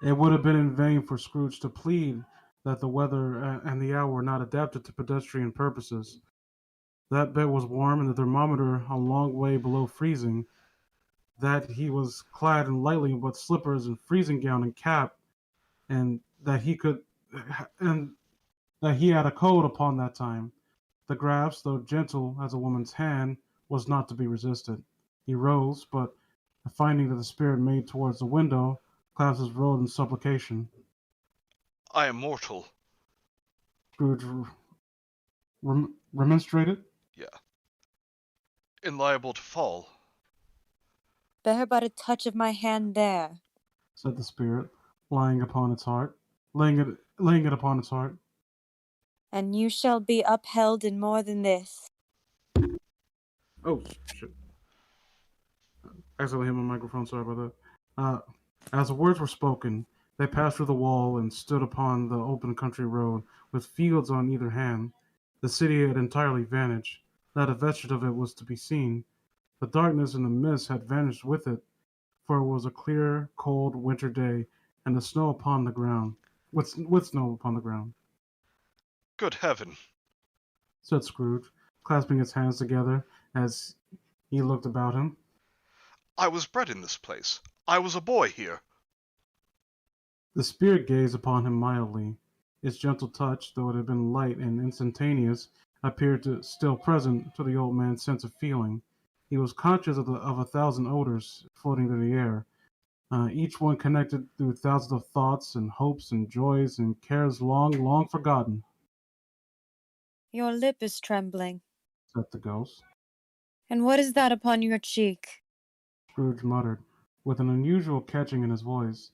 It would have been in vain for Scrooge to plead that the weather and the hour were not adapted to pedestrian purposes. That bed was warm, and the thermometer a long way below freezing. That he was clad in lightly but slippers and freezing gown and cap, and that he had a coat upon that time. The grasp, though gentle as a woman's hand, was not to be resisted. He rose, but finding that the spirit made towards the window, clasped his robe in supplication. I am mortal. Scrooge remonstrated. Yeah. And liable to fall. Bear but a touch of my hand there. Said the spirit, laying it upon its heart. And you shall be upheld in more than this. Oh, shit. Accidentally hit my microphone, sorry about that. As the words were spoken, they passed through the wall and stood upon the open country road, with fields on either hand. The city had entirely vanished. Not a vestige of it was to be seen. The darkness and the mist had vanished with it, for it was a clear, cold winter day, and the snow upon the ground, with snow upon the ground, Good heaven. said Scrooge, clasping his hands together as he looked about him. I was bred in this place. I was a boy here. The spirit gazed upon him mildly. Its gentle touch, though it had been light and instantaneous, appeared still present to the old man's sense of feeling. He was conscious of a thousand odors floating through the air, each one connected through thousands of thoughts and hopes and joys and cares long, long forgotten, Your lip is trembling. said the ghost. And what is that upon your cheek? Scrooge muttered, with an unusual catching in his voice,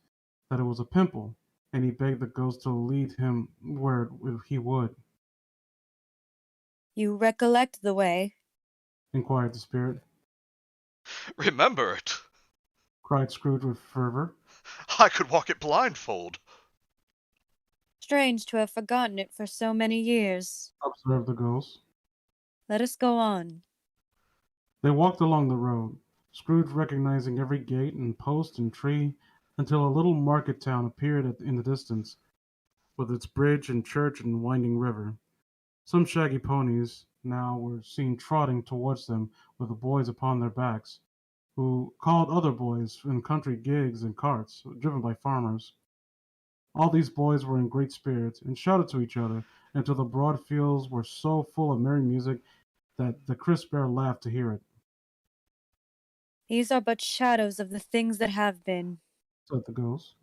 that it was a pimple, and he begged the ghost to lead him where he would. You recollect the way. Inquired the spirit. Remember it. Cried Scrooge with fervor. I could walk it blindfold. Strange to have forgotten it for so many years. Observed the ghost. Let us go on. They walked along the road, Scrooge recognizing every gate and post and tree, until a little market town appeared in the distance, with its bridge and church and winding river. Some shaggy ponies now were seen trotting towards them with the boys upon their backs, who called other boys in country gigs and carts, driven by farmers. All these boys were in great spirits, and shouted to each other, until the broad fields were so full of merry music that the crisp air laughed to hear it, These are but shadows of the things that have been. said the ghost.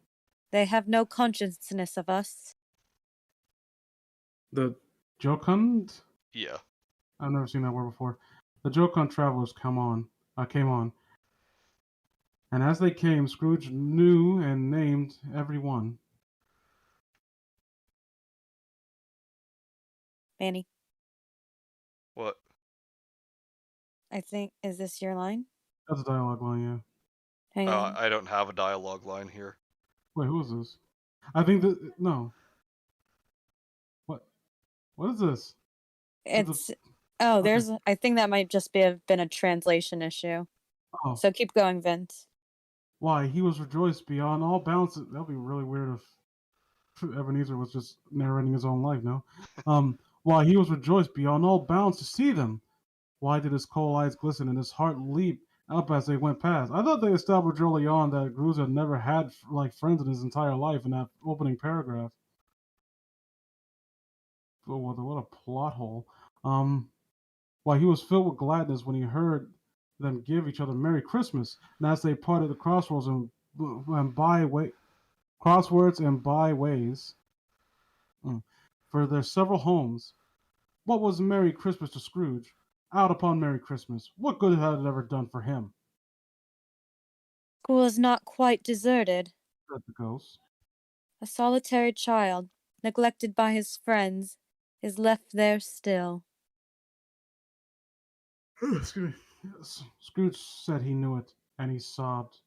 They have no consciousness of us. The jocund? Yeah. I've never seen that word before. The jocund travelers came on, and as they came, Scrooge knew and named every one. Manny, What? I think, is this your line? That's a dialogue line, yeah. Hang on. I don't have a dialogue line here. Wait, who is this? I think that no. What? What is this? It's there's I think that might just have been a translation issue. Oh, So keep going, Vince. why he was rejoiced beyond all bounds. That'd be really weird if Ebenezer was just narrating his own life. No, why he was rejoiced beyond all bounds to see them. Why did his cold eyes glisten and his heart leap up as they went past? I thought they established early on that Cruz had never had like friends in his entire life in that opening paragraph. Oh, what a plot hole. Why he was filled with gladness when he heard them give each other Merry Christmas, and as they parted the crossroads and crosswords and byways for their several homes. What was Merry Christmas to Scrooge? Out upon Merry Christmas. What good had it ever done for him? School is not quite deserted. Said the ghost. A solitary child, neglected by his friends, is left there still. Excuse me. Yes. Scrooge said he knew it, and he sobbed.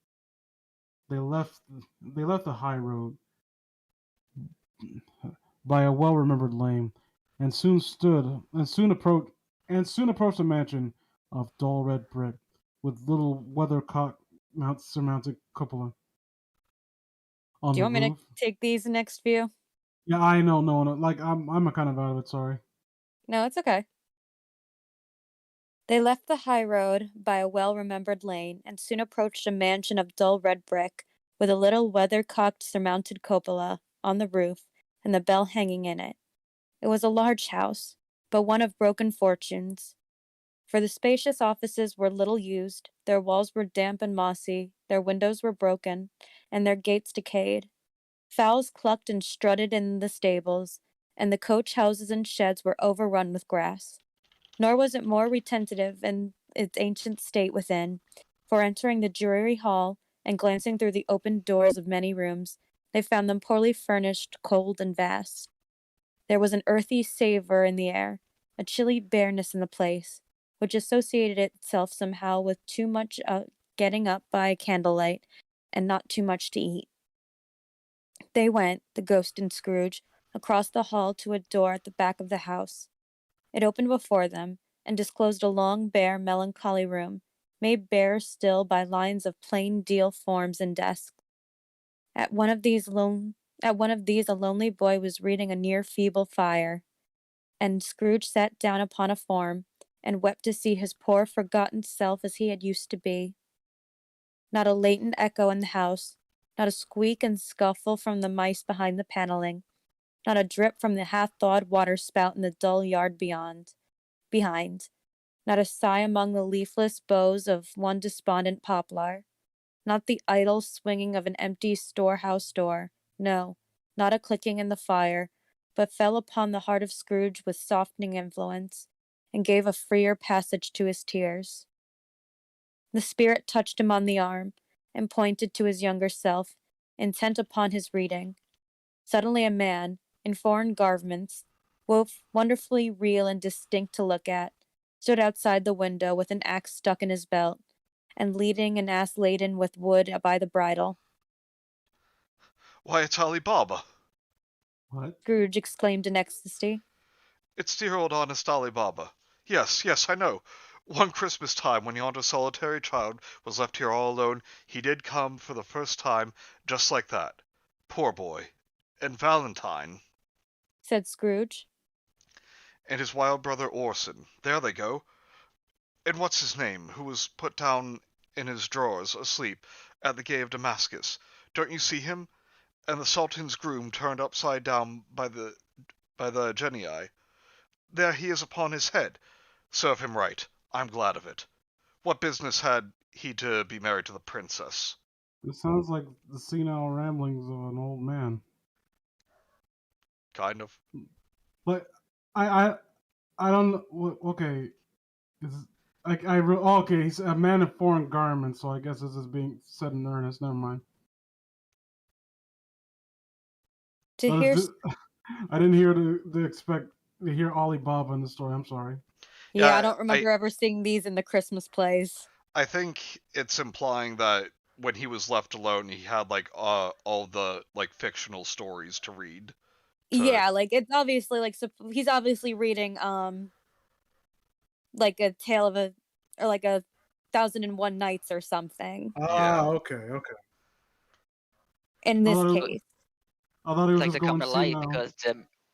They left the high road by a well-remembered lane, and soon approached a mansion of dull red brick with little weathercock surmounted cupola on Do you the want me to roof. take these next few? Yeah, I know, no, like I'm kind of out of it. Sorry. No, it's okay. They left the high road by a well-remembered lane and soon approached a mansion of dull red brick with a little weathercocked surmounted cupola on the roof and the bell hanging in it. It was a large house, but one of broken fortunes. For the spacious offices were little used, their walls were damp and mossy, their windows were broken, and their gates decayed. Fowls clucked and strutted in the stables, and the coach houses and sheds were overrun with grass. Nor was it more retentive in its ancient state within, for entering the dreary hall and glancing through the open doors of many rooms, they found them poorly furnished, cold, and vast. There was an earthy savor in the air, a chilly bareness in the place, which associated itself somehow with too much getting up by candlelight and not too much to eat. They went, the ghost and Scrooge, across the hall to a door at the back of the house. It opened before them, and disclosed a long, bare, melancholy room, made bare still by lines of plain deal forms and desks. At one of these a lonely boy was reading a near feeble fire, and Scrooge sat down upon a form, and wept to see his poor forgotten self as he had used to be. Not a latent echo in the house, not a squeak and scuffle from the mice behind the paneling, not a drip from the half-thawed water-spout in the dull yard behind, not a sigh among the leafless boughs of one despondent poplar, not the idle swinging of an empty storehouse door, no, not a clicking in the fire, but fell upon the heart of Scrooge with softening influence, and gave a freer passage to his tears. The spirit touched him on the arm, and pointed to his younger self, intent upon his reading. Suddenly a man, in foreign garments, wonderfully real and distinct to look at, stood outside the window with an axe stuck in his belt, and leading an ass laden with wood by the bridle. Why, it's Ali Baba. What? Scrooge exclaimed in ecstasy. It's dear old honest Ali Baba. Yes, yes, I know. One Christmas time, when yonder solitary child was left here all alone, he did come for the first time, just like that. Poor boy. And Valentine. Said Scrooge. And his wild brother Orson. There they go. And what's his name, who was put down in his drawers, asleep, at the gate of Damascus. Don't you see him? And the Sultan's groom turned upside down by the genii. There he is upon his head. Serve him right. I'm glad of it. What business had he to be married to the princess? It sounds like the senile ramblings of an old man. Kind of. But I don't know. Okay, is okay. He's a man in foreign garments, so I guess this is being said in earnest. Never mind. To But hear, I didn't hear to hear Alibaba in the story. I'm sorry. yeah, I Yeah, don't remember ever seeing these in the Christmas plays. I think it's implying that when he was left alone, he had like all the like fictional stories to read. Yeah, like it's obviously like he's obviously reading like a tale of a or like a 1001 Nights or something. Yeah. Okay. In I this thought it, case, I thought he It's was like just to come going to life senile. because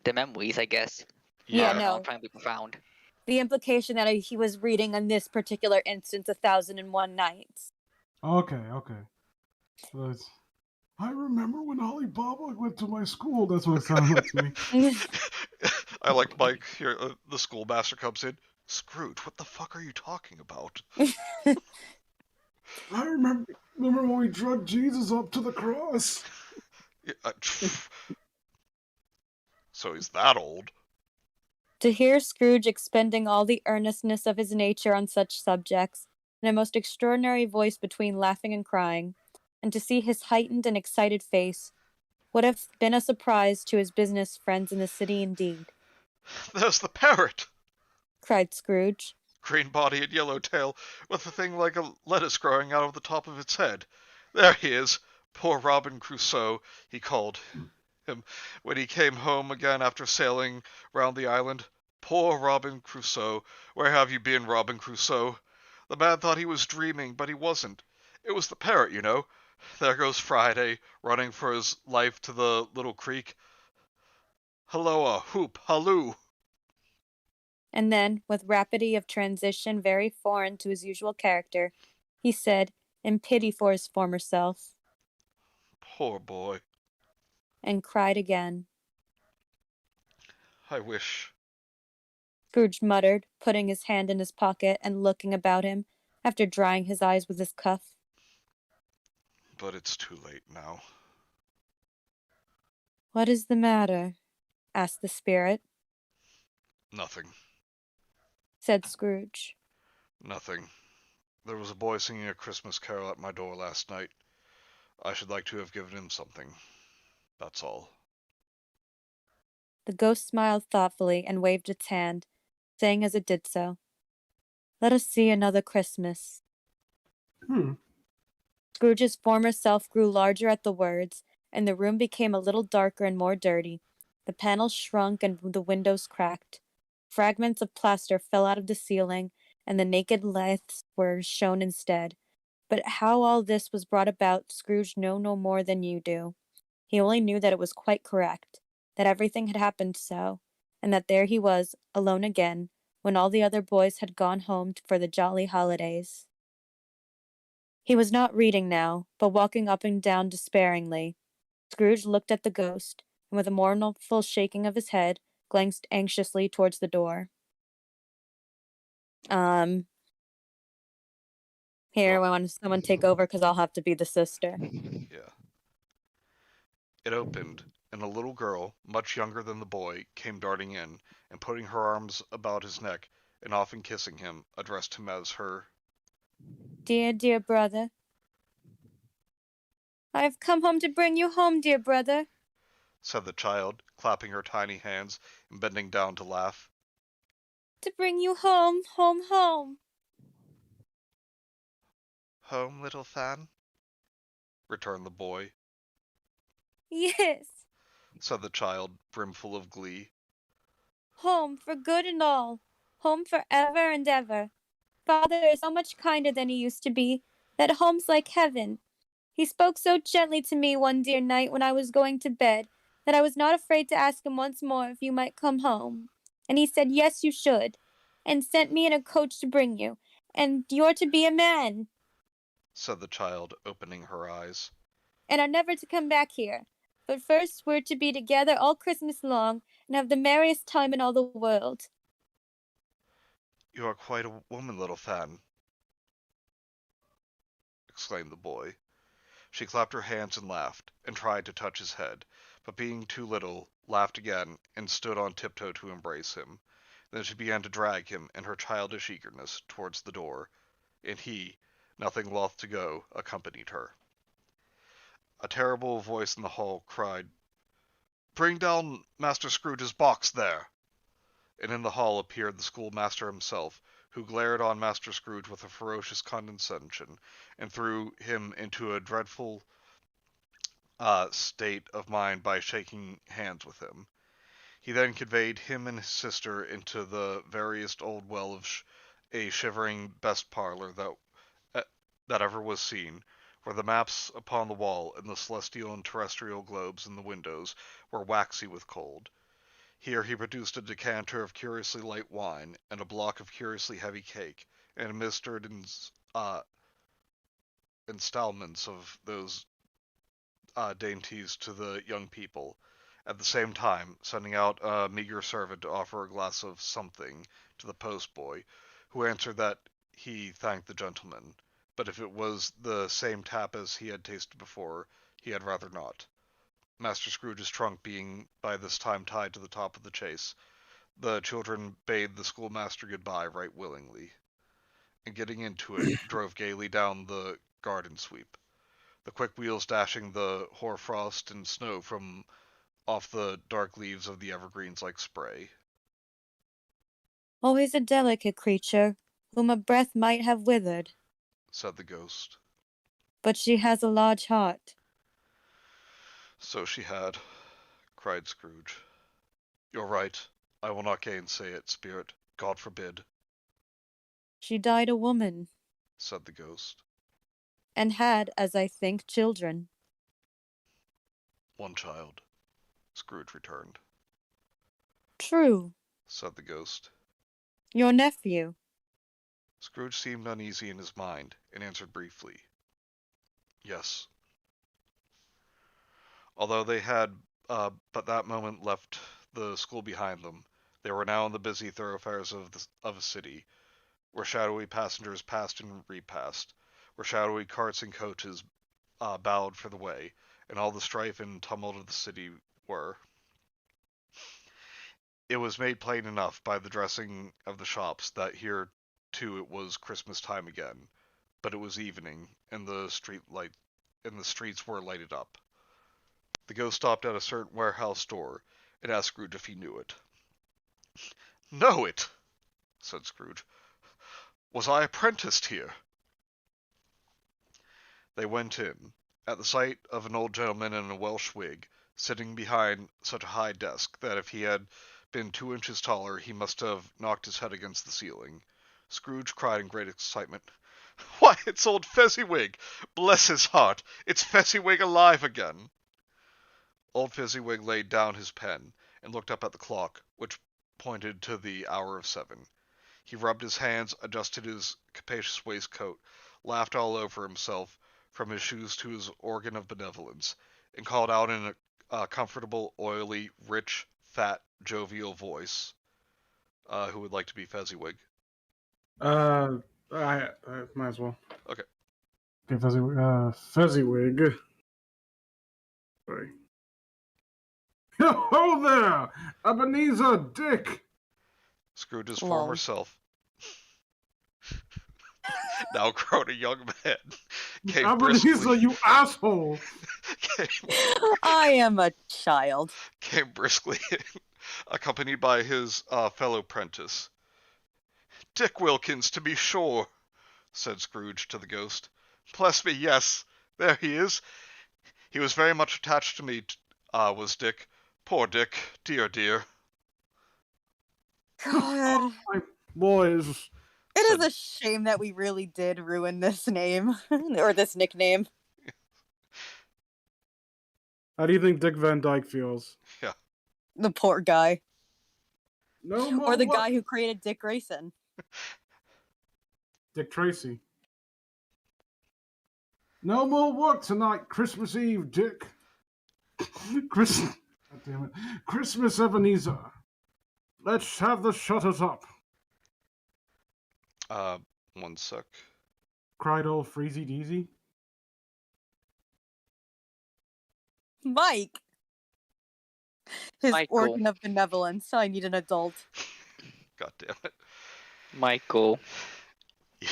the memories, I guess. Yeah, Yeah. no. Trying to be profound. the implication that he was reading in this particular instance 1001 Nights. Okay. So I remember when Alibaba went to my school. That's what it sounded like to me. I like Mike here. The schoolmaster comes in. Scrooge, what the fuck are you talking about? I remember when we drugged Jesus up to the cross. Yeah, so he's that old. To hear Scrooge expending all the earnestness of his nature on such subjects, in a most extraordinary voice between laughing and crying, and to see his heightened and excited face, would have been a surprise to his business friends in the city indeed. There's the parrot. Cried Scrooge. Green body and yellow tail, with a thing like a lettuce growing out of the top of its head. There he is. Poor Robin Crusoe, he called him when he came home again after sailing round the island. Poor Robin Crusoe. Where have you been, Robin Crusoe? The man thought he was dreaming, but he wasn't. It was the parrot, you know. There goes Friday, running for his life to the little creek. Halloa, hoop, halloo. And then, with rapidity of transition very foreign to his usual character, he said, in pity for his former self, Poor boy. and cried again. I wish. Scrooge muttered, putting his hand in his pocket and looking about him, after drying his eyes with his cuff. But it's too late now. What is the matter? Asked the spirit. Nothing. Said Scrooge. Nothing. There was a boy singing a Christmas carol at my door last night. I should like to have given him something. That's all. The ghost smiled thoughtfully and waved its hand, saying as it did so, "Let us see another Christmas." Hmm. Scrooge's former self grew larger at the words, and the room became a little darker and more dirty. The panels shrunk and the windows cracked. Fragments of plaster fell out of the ceiling, and the naked laths were shown instead. But how all this was brought about, Scrooge knew no more than you do. He only knew that it was quite correct, that everything had happened so, and that there he was, alone again, when all the other boys had gone home for the jolly holidays. He was not reading now, but walking up and down despairingly. Scrooge looked at the ghost, and with a mournful shaking of his head, glanced anxiously towards the door. Here, I want someone take over because I'll have to be the sister. Yeah. It opened, and a little girl, much younger than the boy, came darting in, and putting her arms about his neck, and often kissing him, addressed him as her Dear, dear brother. I have come home to bring you home, dear brother. said the child, clapping her tiny hands and bending down to laugh. To bring you home, home, home. Home, little Fan? returned the boy, Yes, said the child, brimful of glee. home for good and all. Home for ever and ever. Father is so much kinder than he used to be, that home's like heaven. He spoke so gently to me one dear night when I was going to bed, that I was not afraid to ask him once more if you might come home. And he said, yes, you should, and sent me in a coach to bring you, and you're to be a man, said the child, opening her eyes. and are never to come back here. But first we're to be together all Christmas long, and have the merriest time in all the world. You are quite a woman, little Fan, exclaimed the boy. She clapped her hands and laughed, and tried to touch his head, but being too little, laughed again, and stood on tiptoe to embrace him. Then she began to drag him, in her childish eagerness, towards the door, and he, nothing loth to go, accompanied her. A terrible voice in the hall cried, "Bring down Master Scrooge's box there!" And in the hall appeared the schoolmaster himself, who glared on Master Scrooge with a ferocious condescension, and threw him into a dreadful state of mind by shaking hands with him. He then conveyed him and his sister into the veriest old well of a shivering best parlor that ever was seen, where the maps upon the wall and the celestial and terrestrial globes in the windows were waxy with cold. Here he produced a decanter of curiously light wine and a block of curiously heavy cake, and administered installments of those dainties to the young people, at the same time sending out a meager servant to offer a glass of something to the postboy, who answered that he thanked the gentleman, but if it was the same tap as he had tasted before, he had rather not. Master Scrooge's trunk being by this time tied to the top of the chaise, the children bade the schoolmaster good-bye right willingly, and getting into it, drove gaily down the garden sweep, the quick wheels dashing the hoar-frost and snow from off the dark leaves of the evergreens like spray. Always a delicate creature, whom a breath might have withered, said the ghost. but she has a large heart. So she had, cried Scrooge. You're right. I will not gainsay it, spirit. God forbid, She died a woman, said the ghost. and had, as I think, children. One child, Scrooge returned, True, said the ghost. your nephew. Scrooge seemed uneasy in his mind, and answered briefly, yes. Although they had but that moment left the school behind them, they were now in the busy thoroughfares of a city, where shadowy passengers passed and repassed, where shadowy carts and coaches bowed for the way, and all the strife and tumult of the city were. It was made plain enough by the dressing of the shops that here too it was Christmas time again, but it was evening, and the streets were lighted up. The ghost stopped at a certain warehouse door, and asked Scrooge if he knew it. "Know it," said Scrooge. "Was I apprenticed here?" They went in, at the sight of an old gentleman in a Welsh wig, sitting behind such a high desk that if he had been 2 inches taller he must have knocked his head against the ceiling. Scrooge cried in great excitement, "Why, it's old Fezziwig! Bless his heart! It's Fezziwig alive again!" Old Fezziwig laid down his pen and looked up at the clock, which pointed to the hour of 7. He rubbed his hands, adjusted his capacious waistcoat, laughed all over himself, from his shoes to his organ of benevolence, and called out in a comfortable, oily, rich, fat, jovial voice, who would like to be Fezziwig? I might as well. Okay. Okay, Fezziwig. Sorry. Ho there, Ebenezer Dick. Scrooge's Lol. former self, now grown a young man, came Ebenezer, briskly, you asshole. I am a child. came briskly in, accompanied by his fellow prentice. "Dick Wilkins, to be sure," said Scrooge to the ghost. "Bless me, yes, there he is. He was very much attached to me, was Dick. Poor Dick, dear, dear." God. My boys. It is said- a shame that we really did ruin this name, or this nickname. How do you think Dick Van Dyke feels? The poor guy. No more Or the work. guy who created Dick Grayson. Dick Tracy. No more work tonight, Christmas Eve, Dick. God damn it. Christmas Ebenezer. Let's have the shutters up, One sec. cried old Freezy Deezy. Mike! His Michael. organ of benevolence. I need an adult. God damn it. Michael.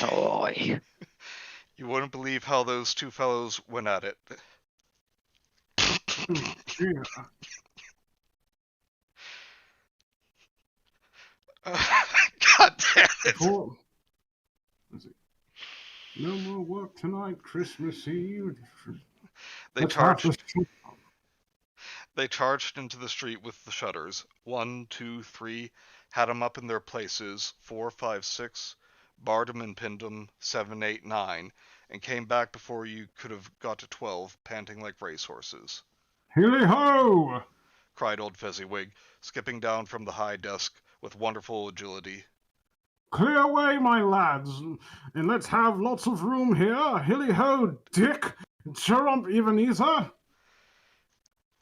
Oh. You wouldn't believe how those two fellows went at it. Yeah. God damn it. Before- No more work tonight, Christmas Eve. They Let's have the charged shut- They charged into the street with the shutters. 1, 2, 3, had 'em up in their places. 4, 5, 6, barred 'em and pinned 'em. 7, 8, 9, and came back before you could have got to 12, panting like racehorses. Hilly ho! Cried old Fezziwig, skipping down from the high desk with wonderful agility. Clear away, my lads, and let's have lots of room here. Hilly ho, Dick! Chirrump, Ebenezer!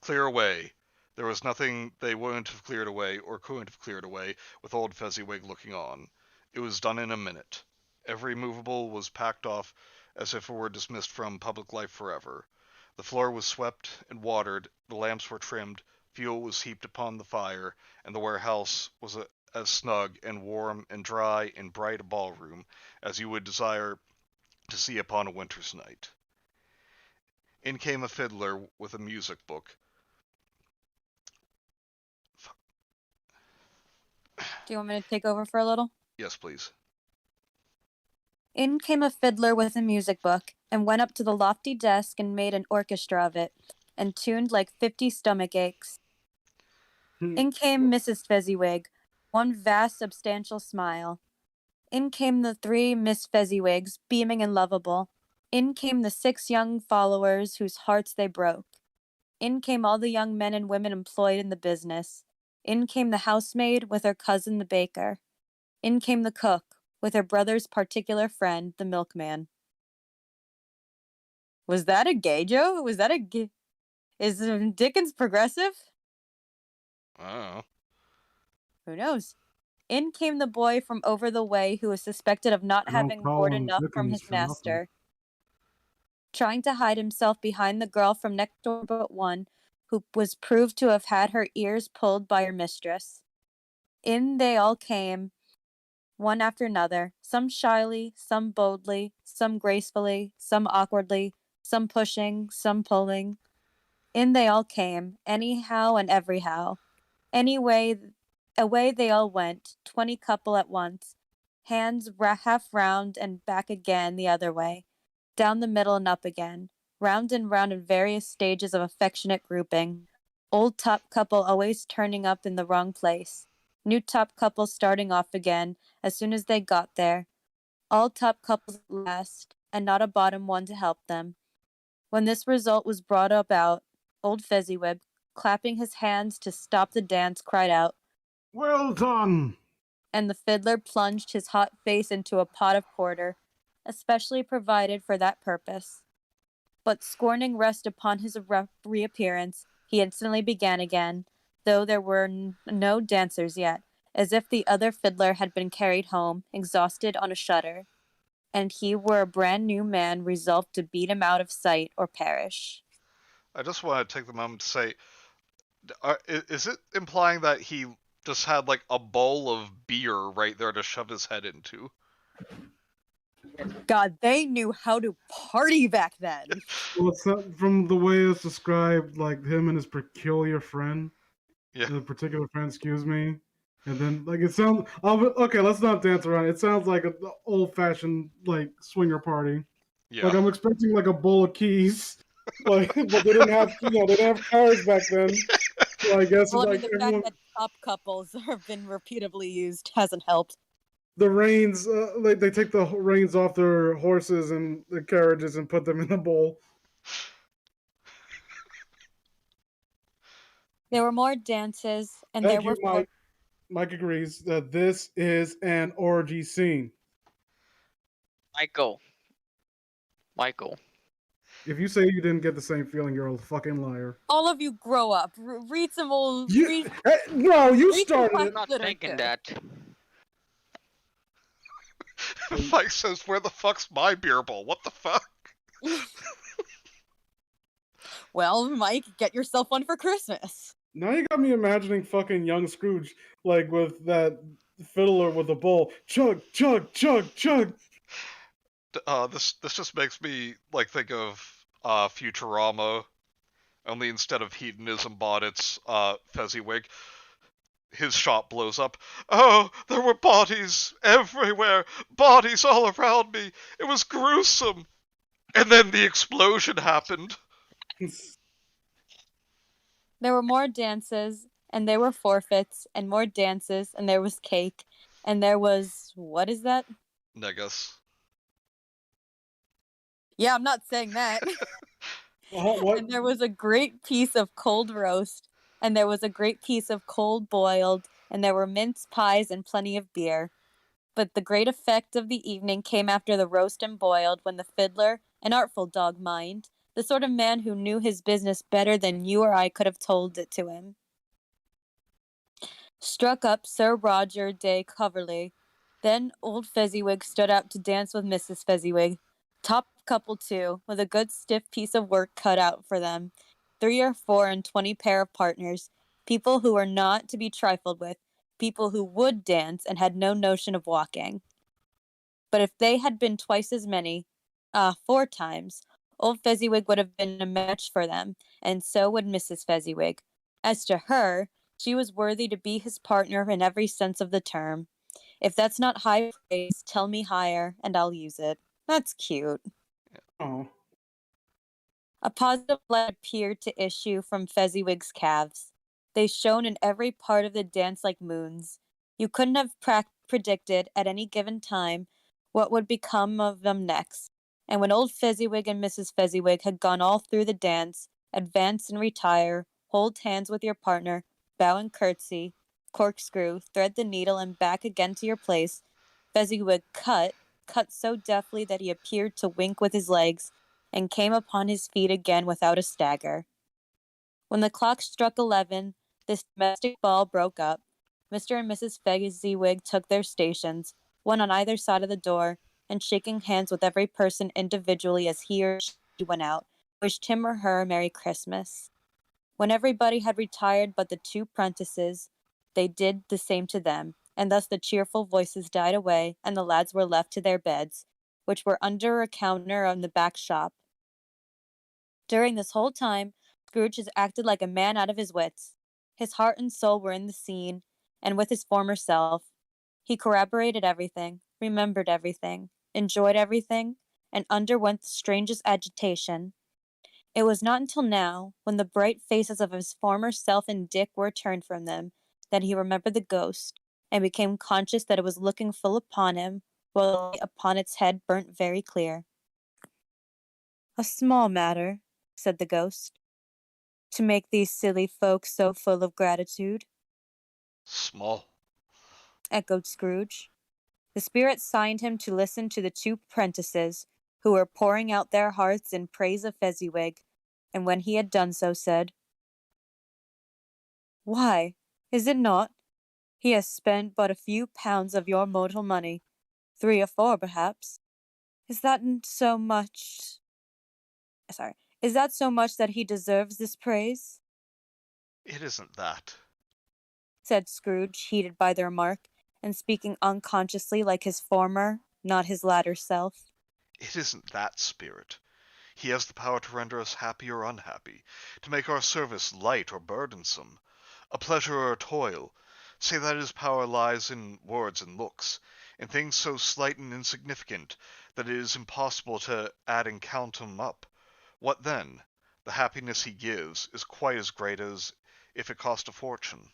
Clear away. There was nothing they wouldn't have cleared away or couldn't have cleared away with old Fezziwig looking on. It was done in a minute. Every movable was packed off as if it were dismissed from public life forever. The floor was swept and watered, the lamps were trimmed, fuel was heaped upon the fire, and the warehouse was as snug and warm and dry and bright a ballroom as you would desire to see upon a winter's night. In came a fiddler with a music book. Do you want me to take over for a little? Yes, please. In came a fiddler with a music book, and went up to the lofty desk and made an orchestra of it, and tuned like 50 stomach aches. In came Mrs. Fezziwig, one vast substantial smile. In came the 3 Miss Fezziwigs, beaming and lovable. In came the 6 young followers whose hearts they broke. In came all the young men and women employed in the business. In came the housemaid with her cousin the baker. In came the cook with her brother's particular friend, the milkman. Was that a gay joke? Was that a gay? Is Dickens progressive? I don't know. Who knows? In came the boy from over the way who was suspected of not I don't having call board him enough from Dickens his for nothing. master, trying to hide himself behind the girl from next door but one, who was proved to have had her ears pulled by her mistress. In they all came, one after another, some shyly, some boldly, some gracefully, some awkwardly, some pushing, some pulling. In they all came, anyhow and everyhow. Anyway, away they all went, 20 couple at once, hands half round and back again the other way, down the middle and up again, round and round in various stages of affectionate grouping. Old top couple always turning up in the wrong place. New top couple starting off again as soon as they got there. All top couples at last, and not a bottom one to help them. When this result was brought about, old Fezziwig, clapping his hands to stop the dance, cried out, Well done! and the fiddler plunged his hot face into a pot of porter, especially provided for that purpose. But scorning rest upon his reappearance, he instantly began again, though there were no dancers yet, as if the other fiddler had been carried home, exhausted on a shutter, and he were a brand new man resolved to beat him out of sight or perish. I just want to take the moment to say, is it implying that he just had like a bowl of beer right there to shove his head into? God, they knew how to party back then. Well, it's not, from the way it's described, like him and his peculiar friend. Yeah. The particular friend, excuse me. And then, like, it sounds. Okay, let's not dance around. It sounds like an old-fashioned, like, swinger party. Yeah. Like, I'm expecting like a bowl of keys. Like, but they didn't have, they didn't have cars back then. So I guess Well, I mean, like the everyone, fact that top couples have been repeatedly used hasn't helped. the reins, like they take the reins off their horses and the carriages and put them in the bowl. There were more dances, and Thank there you, were Mike. Mike agrees that this is an orgy scene. Michael. If you say you didn't get the same feeling, you're a fucking liar. all of you grow up. Read some old. You, no, you read some started I'm it. not literature. thinking that. Mike says, "Where the fuck's my beer bowl? What the fuck?" Well, Mike, get yourself one for Christmas. Now you got me imagining fucking young Scrooge, like with that fiddler with a bowl. Chug, chug, chug, chug. This just makes me like think of Futurama, only instead of hedonism bought its Fezziwig. His shop blows up. Oh, there were bodies everywhere, bodies all around me. It was gruesome. And then the explosion happened. There were more dances, and there were forfeits, and more dances, and there was cake, and there was. What is that? Negus. Yeah, I'm not saying that. What? And there was a great piece of cold roast, and there was a great piece of cold boiled, and there were mince pies and plenty of beer. But the great effect of the evening came after the roast and boiled, when the fiddler, an artful dog, mind, the sort of man who knew his business better than you or I could have told it to him, struck up Sir Roger de Coverley. Then old Fezziwig stood out to dance with Mrs. Fezziwig. Top couple too, with a good stiff piece of work cut out for them. 3 or 4 and 20 pair of partners, people who were not to be trifled with, people who would dance and had no notion of walking. But if they had been twice as many, 4 times, old Fezziwig would have been a match for them, and so would Mrs. Fezziwig. As to her, she was worthy to be his partner in every sense of the term. If that's not high praise, tell me higher, and I'll use it. That's cute. Oh. A positive light appeared to issue from Fezziwig's calves. They shone in every part of the dance like moons. You couldn't have predicted at any given time what would become of them next. And when old Fezziwig and Mrs. Fezziwig had gone all through the dance, advance and retire, hold hands with your partner, bow and curtsy, corkscrew, thread the needle, and back again to your place, Fezziwig cut so deftly that he appeared to wink with his legs, and came upon his feet again without a stagger. When the clock struck 11, this domestic ball broke up. Mr. and Mrs. Fezziwig took their stations, one on either side of the door, and shaking hands with every person individually as he or she went out, wished him or her Merry Christmas. When everybody had retired but the 2 prentices, they did the same to them, and thus the cheerful voices died away, and the lads were left to their beds, which were under a counter in the back shop. During this whole time, Scrooge has acted like a man out of his wits. His heart and soul were in the scene, and with his former self. He corroborated everything, remembered everything, enjoyed everything, and underwent the strangest agitation. It was not until now, when the bright faces of his former self and Dick were turned from them, that he remembered the ghost, and became conscious that it was looking full upon him, while the light upon its head burnt very clear. "A small matter," said the ghost, "to make these silly folks so full of gratitude," Small. echoed Scrooge. The spirit signed him to listen to the two apprentices, who were pouring out their hearts in praise of Fezziwig, and when he had done so, said, "Why, is it not? He has spent but a few pounds of your mortal money, 3 or 4 perhaps. Is that so much? Sorry, is that so much that he deserves this praise?" It isn't that. said Scrooge, heated by the remark, and speaking unconsciously like his former, not his latter self. It isn't that, Spirit. He has the power to render us happy or unhappy, to make our service light or burdensome, a pleasure or a toil. Say that his power lies in words and looks, in things so slight and insignificant that it is impossible to add and count them up. What then? The happiness he gives is quite as great as if it cost a fortune.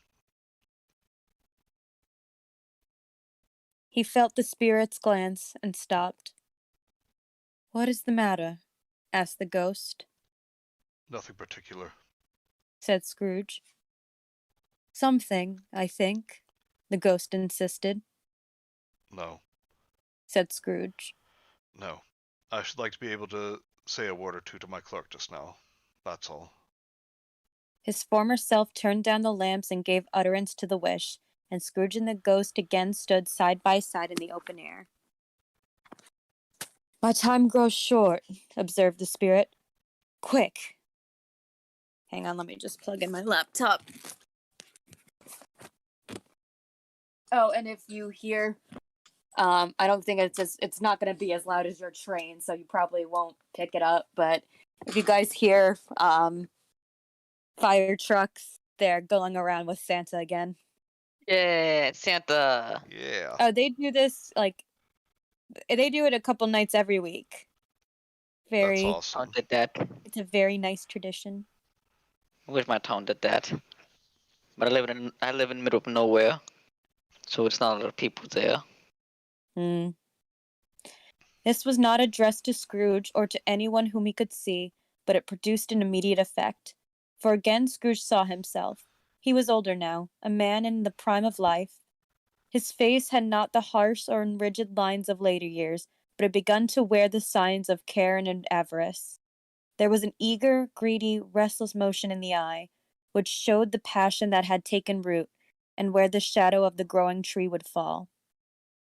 He felt the spirit's glance and stopped. "What is the matter?" asked the ghost. Nothing particular. Said Scrooge. "Something, I think," the ghost insisted. No. Said Scrooge. No. I should like to be able to say a word or two to my clerk just now. That's all. His former self turned down the lamps and gave utterance to the wish, and Scrooge and the ghost again stood side by side in the open air. "My time grows short," observed the spirit. "Quick." Hang on, let me just plug in my laptop. Oh, and if you hear, I don't think it's not going to be as loud as your train, so you probably won't pick it up. But if you guys hear fire trucks, they're going around with Santa again. Yeah, Santa. Yeah. Oh, they do this they do it a couple nights every week. That's Town awesome. did that. It's a very nice tradition. I wish my town did that. But I live in the middle of nowhere, so it's not a lot of people there. Hmm. This was not addressed to Scrooge or to anyone whom he could see, but it produced an immediate effect. For again Scrooge saw himself. He was older now, a man in the prime of life. His face had not the harsh or rigid lines of later years, but had begun to wear the signs of care and avarice. There was an eager, greedy, restless motion in the eye, which showed the passion that had taken root, and where the shadow of the growing tree would fall.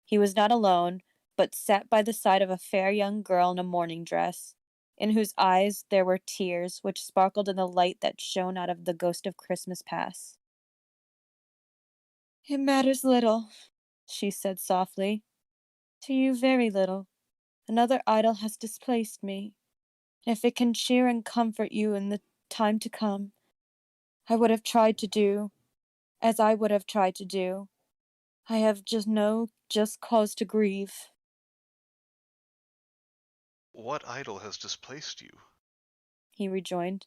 He was not alone, but sat by the side of a fair young girl in a mourning dress, in whose eyes there were tears which sparkled in the light that shone out of the ghost of Christmas past. "It matters little," she said softly. "To you very little. Another idol has displaced me. And if it can cheer and comfort you in the time to come, I would have tried to do, as I would have tried to do. I have just cause to grieve." What idol has displaced you? He rejoined.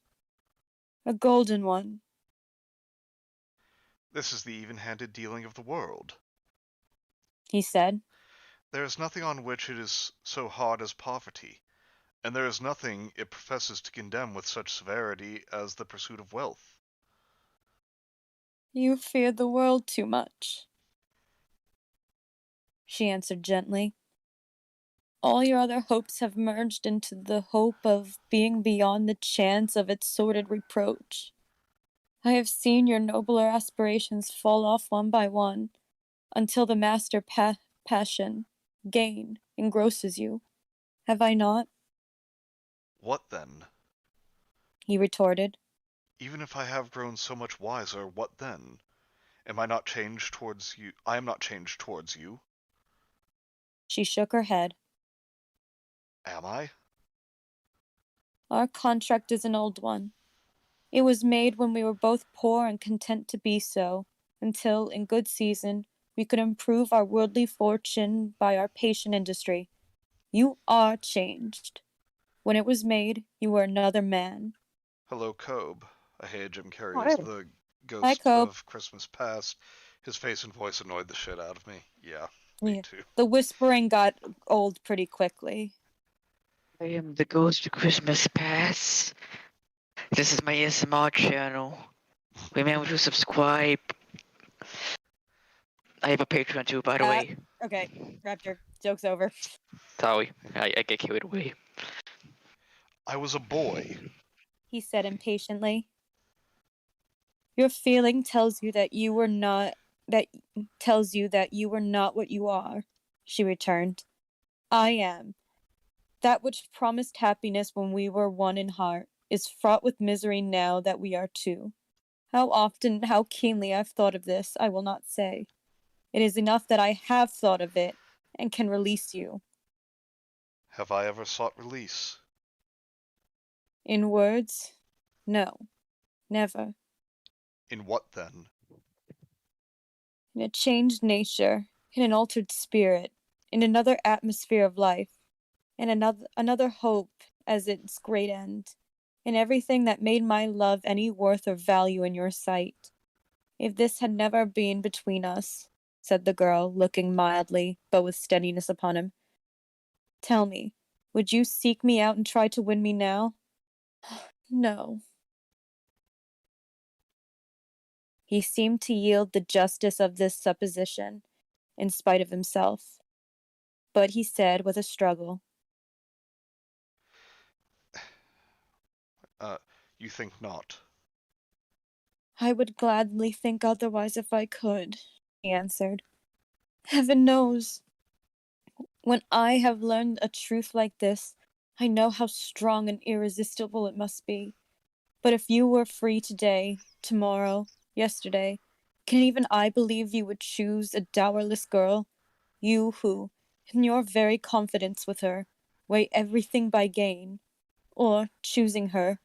"A golden one." This is the even-handed dealing of the world. He said. There is nothing on which it is so hard as poverty, and there is nothing it professes to condemn with such severity as the pursuit of wealth. "You fear the world too much," she answered gently. "All your other hopes have merged into the hope of being beyond the chance of its sordid reproach. I have seen your nobler aspirations fall off one by one, until the master passion, gain, engrosses you. Have I not?" What then? He retorted. Even if I have grown so much wiser, what then? Am I not changed towards you? I am not changed towards you. She shook her head. Am I? "Our contract is an old one. It was made when we were both poor and content to be so, until, in good season, we could improve our worldly fortune by our patient industry. You are changed. When it was made, you were another man. Hello, Cobe. I hated Jim Carrey Hi, as the ghost Cope. of Christmas Past. His face and voice annoyed the shit out of me. Yeah, me Yeah. too. The whispering got old pretty quickly. I am the ghost of Christmas Past. This is my ASMR channel. Remember to subscribe. I have a Patreon too, by the way. Okay, Raptor, joke's over. Sorry, I get carried away. I was a boy. He said impatiently. Your feeling tells you that you were not what you are, she returned. I am. That which promised happiness when we were one in heart is fraught with misery now that we are two. How often, how keenly I've thought of this, I will not say. It is enough that I have thought of it and can release you. Have I ever sought release? In words? No, never. In what then? In a changed nature, in an altered spirit, in another atmosphere of life, in another hope as its great end, in everything that made my love any worth or value in your sight. If this had never been between us, said the girl, looking mildly, but with steadiness upon him, tell me, would you seek me out and try to win me now? No. He seemed to yield the justice of this supposition, in spite of himself. But he said with a struggle, You think not. I would gladly think otherwise if I could, he answered. Heaven knows. When I have learned a truth like this, I know how strong and irresistible it must be. But if you were free today, tomorrow, yesterday, can even I believe you would choose a dowerless girl? You who, in your very confidence with her, weigh everything by gain. Or, choosing her,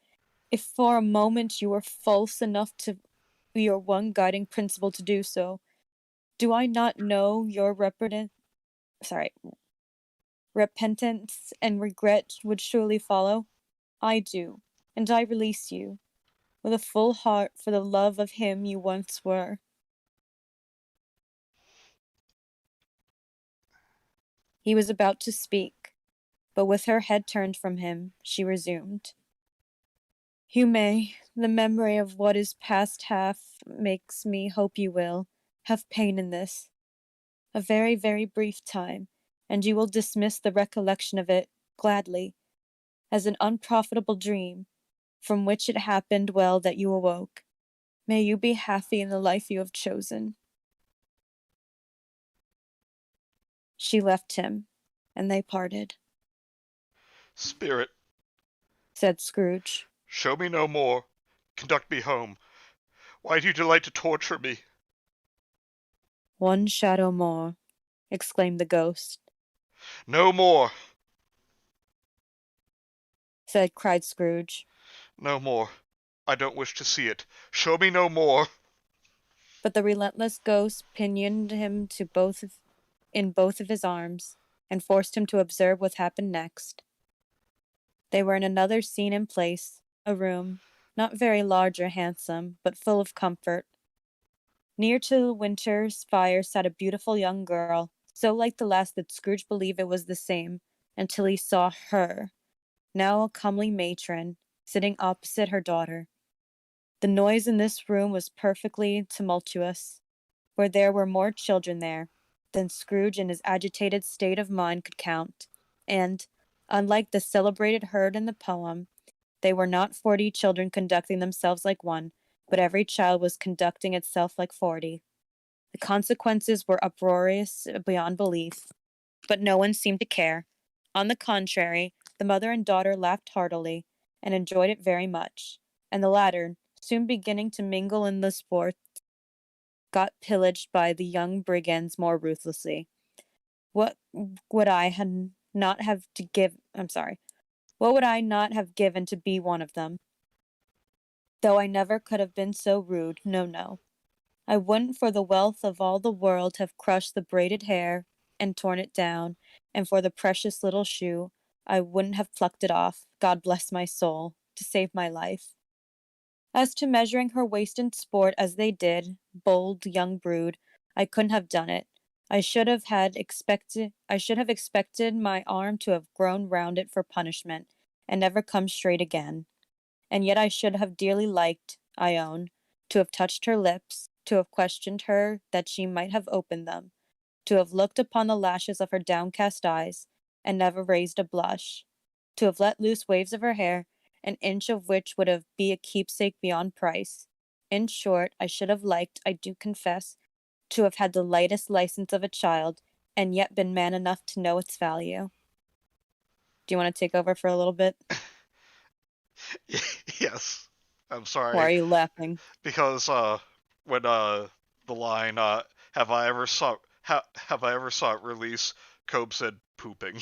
if for a moment you were false enough to be your one guiding principle to do so, do I not know your repentance and regret would surely follow? I do, and I release you, with a full heart for the love of him you once were. He was about to speak, but with her head turned from him, she resumed. You may, the memory of what is past half makes me hope you will, have pain in this. A very, very brief time, and you will dismiss the recollection of it, gladly, as an unprofitable dream, from which it happened well that you awoke. May you be happy in the life you have chosen. She left him, and they parted. Spirit, Said Scrooge. show me no more. Conduct me home. Why do you delight to torture me? One shadow more, exclaimed the ghost. No more. Cried Scrooge. No more. I don't wish to see it. Show me no more. But the relentless ghost pinioned him in both of his arms, and forced him to observe what happened next. They were in another scene and place, a room, not very large or handsome, but full of comfort. Near to the winter's fire sat a beautiful young girl, so like the last that Scrooge believed it was the same, until he saw her, now a comely matron, sitting opposite her daughter. The noise in this room was perfectly tumultuous, for there were more children there than Scrooge in his agitated state of mind could count, and, unlike the celebrated herd in the poem, they were not 40 children conducting themselves like one, but every child was conducting itself like 40. The consequences were uproarious beyond belief, but no one seemed to care. On the contrary, the mother and daughter laughed heartily, and enjoyed it very much, and the latter, soon beginning to mingle in the sport, got pillaged by the young brigands more ruthlessly. What would I had not have to give? I'm sorry. What would I not have given to be one of them? Though I never could have been so rude, no. I wouldn't for the wealth of all the world have crushed the braided hair and torn it down, and for the precious little shoe, I wouldn't have plucked it off, God bless my soul, to save my life. As to measuring her waist in sport as they did, bold young brood, I couldn't have done it. I should have expected my arm to have grown round it for punishment, and never come straight again. And yet I should have dearly liked, I own, to have touched her lips, to have questioned her that she might have opened them, to have looked upon the lashes of her downcast eyes, and never raised a blush, to have let loose waves of her hair, an inch of which would have be a keepsake beyond price. In short, I should have liked, I do confess, to have had the lightest license of a child, and yet been man enough to know its value. Do you want to take over for a little bit? Yes. I'm Why sorry. are you laughing? Because when the line have I ever saw it release, Cope said pooping.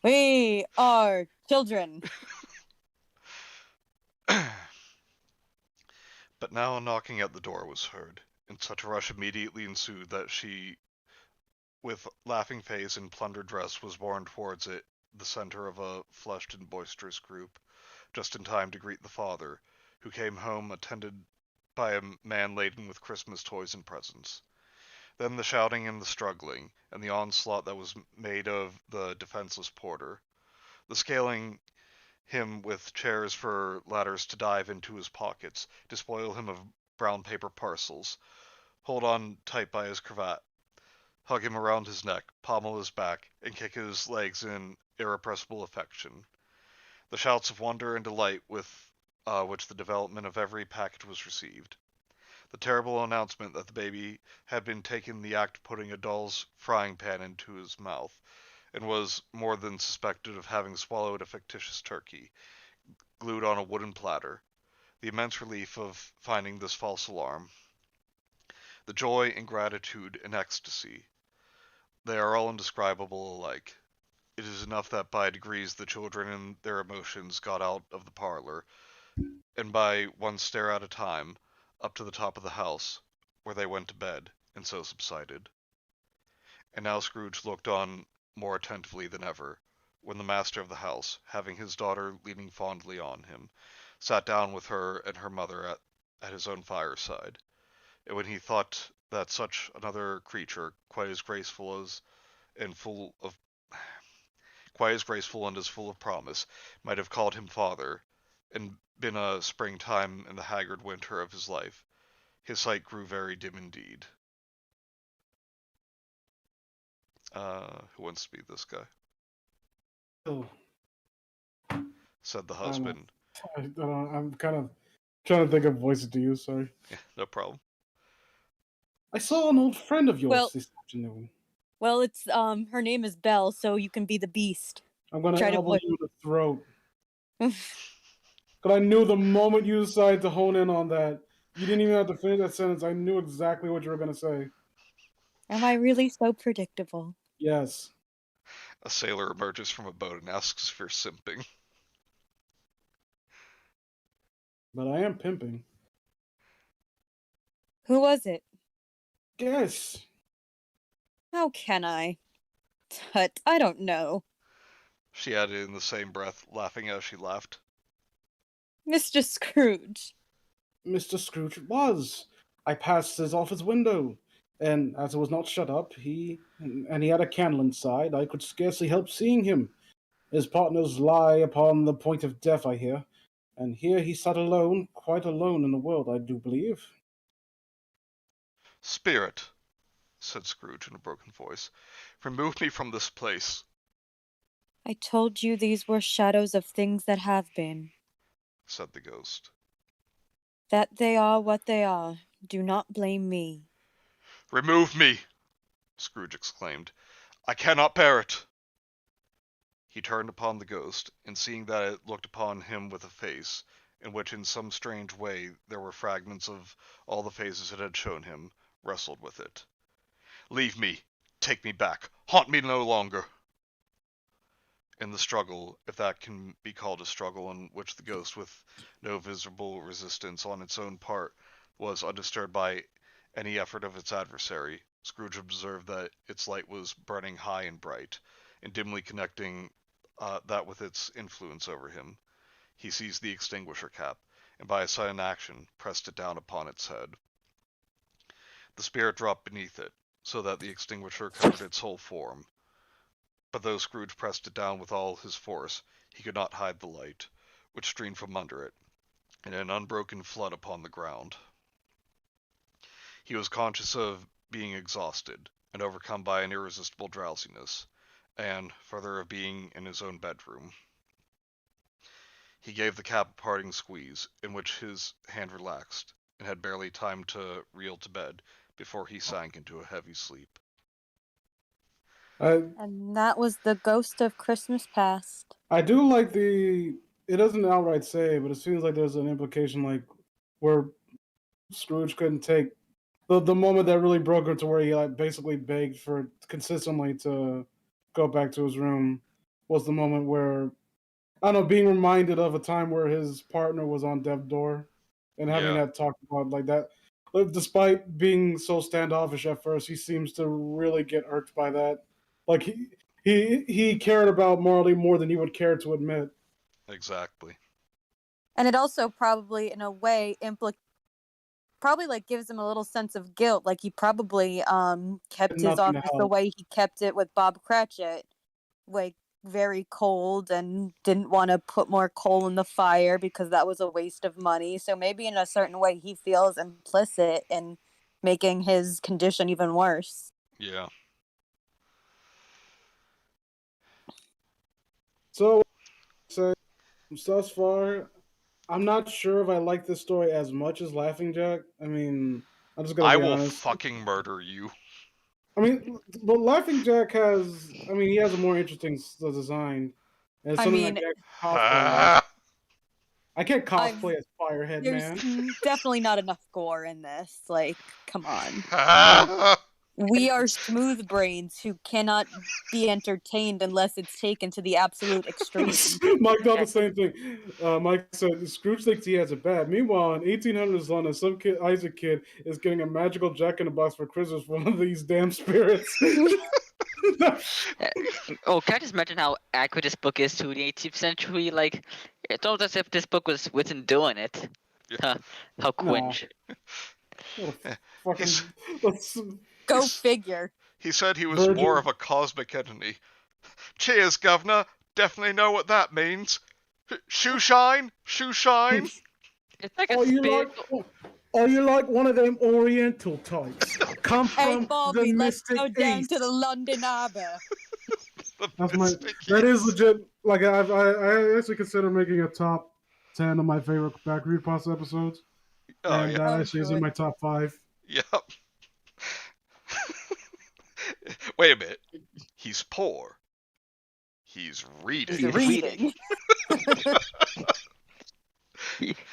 We are children. But now a knocking at the door was heard, and such a rush immediately ensued that she, with laughing face and plundered dress, was borne towards it, the center of a flushed and boisterous group, just in time to greet the father, who came home attended by a man laden with Christmas toys and presents. Then the shouting and the struggling, and the onslaught that was made of the defenseless porter, the scaling him with chairs for ladders to dive into his pockets, despoil him of brown paper parcels, hold on tight by his cravat, hug him around his neck, pommel his back, and kick his legs in irrepressible affection. The shouts of wonder and delight with which the development of every package was received. The terrible announcement that the baby had been taken in the act of putting a doll's frying pan into his mouth, and was more than suspected of having swallowed a fictitious turkey, glued on a wooden platter. The immense relief of finding this false alarm. The joy and gratitude and ecstasy. They are all indescribable alike. It is enough that by degrees the children and their emotions got out of the parlor, and by one stair at a time, up to the top of the house, where they went to bed, and so subsided. And now Scrooge looked on more attentively than ever, when the master of the house, having his daughter leaning fondly on him, sat down with her and her mother at his own fireside, and when he thought that such another creature, quite as graceful and as full of promise, might have called him father, and been a springtime in the haggard winter of his life, his sight grew very dim indeed. Who wants to be this guy? Oh, Said the I don't know. husband. I'm kind of trying to think of voices to use. Sorry. Yeah, no problem. I saw an old friend of yours Well- this afternoon. Well, it's her name is Belle, so you can be the beast. I'm gonna Try to elbow put- you in the throat. But I knew the moment you decided to hone in on that, you didn't even have to finish that sentence. I knew exactly what you were gonna say. Am I really so predictable? Yes. A sailor emerges from a boat and asks if you're simping. But I am pimping. Who was it? Guess. How can I? Tut, I don't know. She added in the same breath, laughing as she laughed. Mr. Scrooge. Mr. Scrooge was. I passed his office window, and as it was not shut up, he had a candle inside. I could scarcely help seeing him. His partners lie upon the point of death, I hear, and here he sat alone, quite alone in the world, I do believe. Spirit, said Scrooge in a broken voice, remove me from this place. I told you these were shadows of things that have been. Said the ghost. That they are what they are. Do not blame me. Remove me, Scrooge exclaimed. I cannot bear it. He turned upon the ghost, and seeing that it looked upon him with a face, in which in some strange way there were fragments of all the faces it had shown him, wrestled with it. Leave me. Take me back. Haunt me no longer. In the struggle, if that can be called a struggle, in which the ghost, with no visible resistance on its own part, was undisturbed by any effort of its adversary, Scrooge observed that its light was burning high and bright, and dimly connecting that with its influence over him. He seized the extinguisher cap, and by a sudden action pressed it down upon its head. The spirit dropped beneath it, so that the extinguisher covered its whole form. But though Scrooge pressed it down with all his force, he could not hide the light, which streamed from under it, in an unbroken flood upon the ground. He was conscious of being exhausted, and overcome by an irresistible drowsiness, and, further, of being in his own bedroom. He gave the cap a parting squeeze, in which his hand relaxed, and had barely time to reel to bed before he sank into a heavy sleep. And that was the Ghost of Christmas Past. I do like it doesn't outright say, but it seems like there's an implication like where Scrooge couldn't take the moment that really broke him to where he like basically begged for consistently to go back to his room was the moment where I don't know, being reminded of a time where his partner was on death's door and having Yeah. that talk about like that. Despite being so standoffish at first, he seems to really get irked by that. Like he cared about morally more than he would care to admit. Exactly. And it also probably, in a way, probably like gives him a little sense of guilt. Like he probably kept his Nothing to office the help. way he kept it with Bob Cratchit, like very cold, and didn't want to put more coal in the fire because that was a waste of money. So maybe in a certain way he feels implicit in making his condition even worse. Yeah. So, thus far, I'm not sure if I like this story as much as Laughing Jack. I mean, I'm just gonna I be will honest. fucking murder you. I mean, but Laughing Jack has, I mean, he has a more interesting design, and it's I something I mean, can actually cosplay as. I can't I've cosplay as Firehead there's Man. definitely not enough gore in this. Like, come on. We are smooth brains who cannot be entertained unless it's taken to the absolute extreme. Mike thought the same thing. Mike said Scrooge thinks he has it bad. Meanwhile, in 1800s London, some kid, Isaac kid, is getting a magical Jack in the Box for Christmas from one of these damn spirits. Oh, can I just mention how accurate this book is to the 18th century? Like, it's almost as if this book was written doing it. Yeah. Huh, how cringe. What a Yeah, fucking let's, Go figure. He said he was Virgin. more of a cosmic entity. Cheers, governor. Definitely know what that means. Shoe shine? Shoe shine? It's like a Are you spirit. like one of them Oriental types? Come Hey, from Bobby, the let's Mystic go down East. to the London Harbour. That is legit. Like I actually consider making a top 10 of my favorite Backroot Pasta episodes, Oh, and yeah. that Oh, actually is in my top 5. Yep. Wait a minute. He's poor. He's reading. He's reading.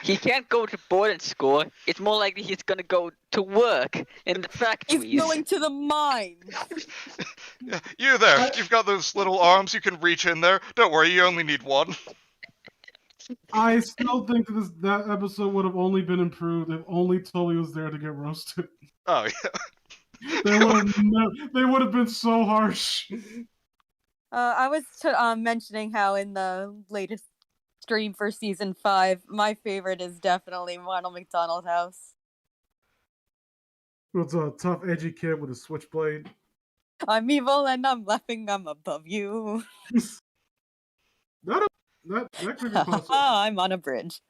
He can't go to boarding school. It's more likely he's gonna go to work in the factories. He's going to the mine. Yeah, you there. You've got those little arms. You can reach in there. Don't worry, you only need one. I still think that episode would have only been improved if only Tully was there to get roasted. Oh, yeah. They would have been so harsh. I was mentioning how in the latest stream for season 5, my favorite is definitely Ronald McDonald House. It's a tough, edgy kid with a switchblade. I'm evil and I'm laughing. I'm above you. That creepypasta. I'm on a bridge.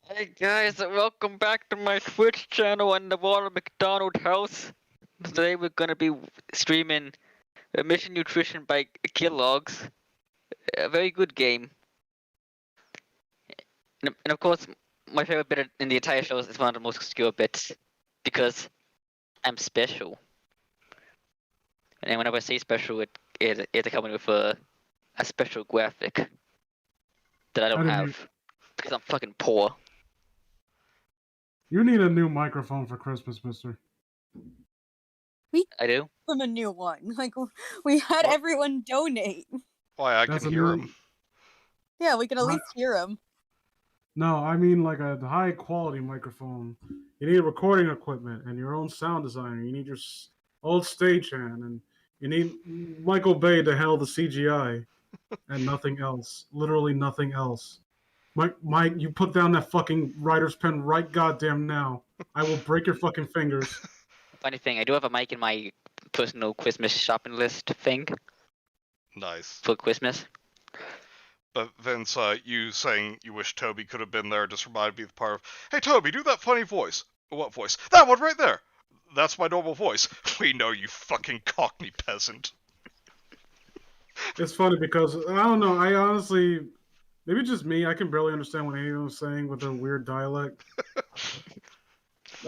Hey guys, welcome back to my Twitch channel and the Ronald McDonald House. Today we're gonna be streaming Mission Nutrition by Kellogg's. A very good game. And of course, my favorite bit in the entire show is one of the most obscure bits, because I'm special. And whenever I say special, it's coming with a special graphic that I don't have, because I'm fucking poor. You need a new microphone for Christmas, mister. I do? From a new one. Like, we had What? everyone donate. Why, I That's can a hear new- him. Yeah, we can at What? least hear him. No, I mean like a high quality microphone. You need recording equipment and your own sound designer. You need your old stagehand, and you need Michael Bay to handle the CGI and nothing else. Literally nothing else. Mike, you put down that fucking writer's pen right goddamn now. I will break your fucking fingers. Funny thing, I do have a mic in my personal Christmas shopping list thing Nice. for Christmas. But Vince, you saying you wish Toby could have been there just reminded me of the part of, hey Toby, do that funny voice. What voice? That one right there. That's my normal voice. We know, you fucking Cockney peasant. It's funny because I don't know. I honestly, maybe just me. I can barely understand what anyone's saying with a weird dialect.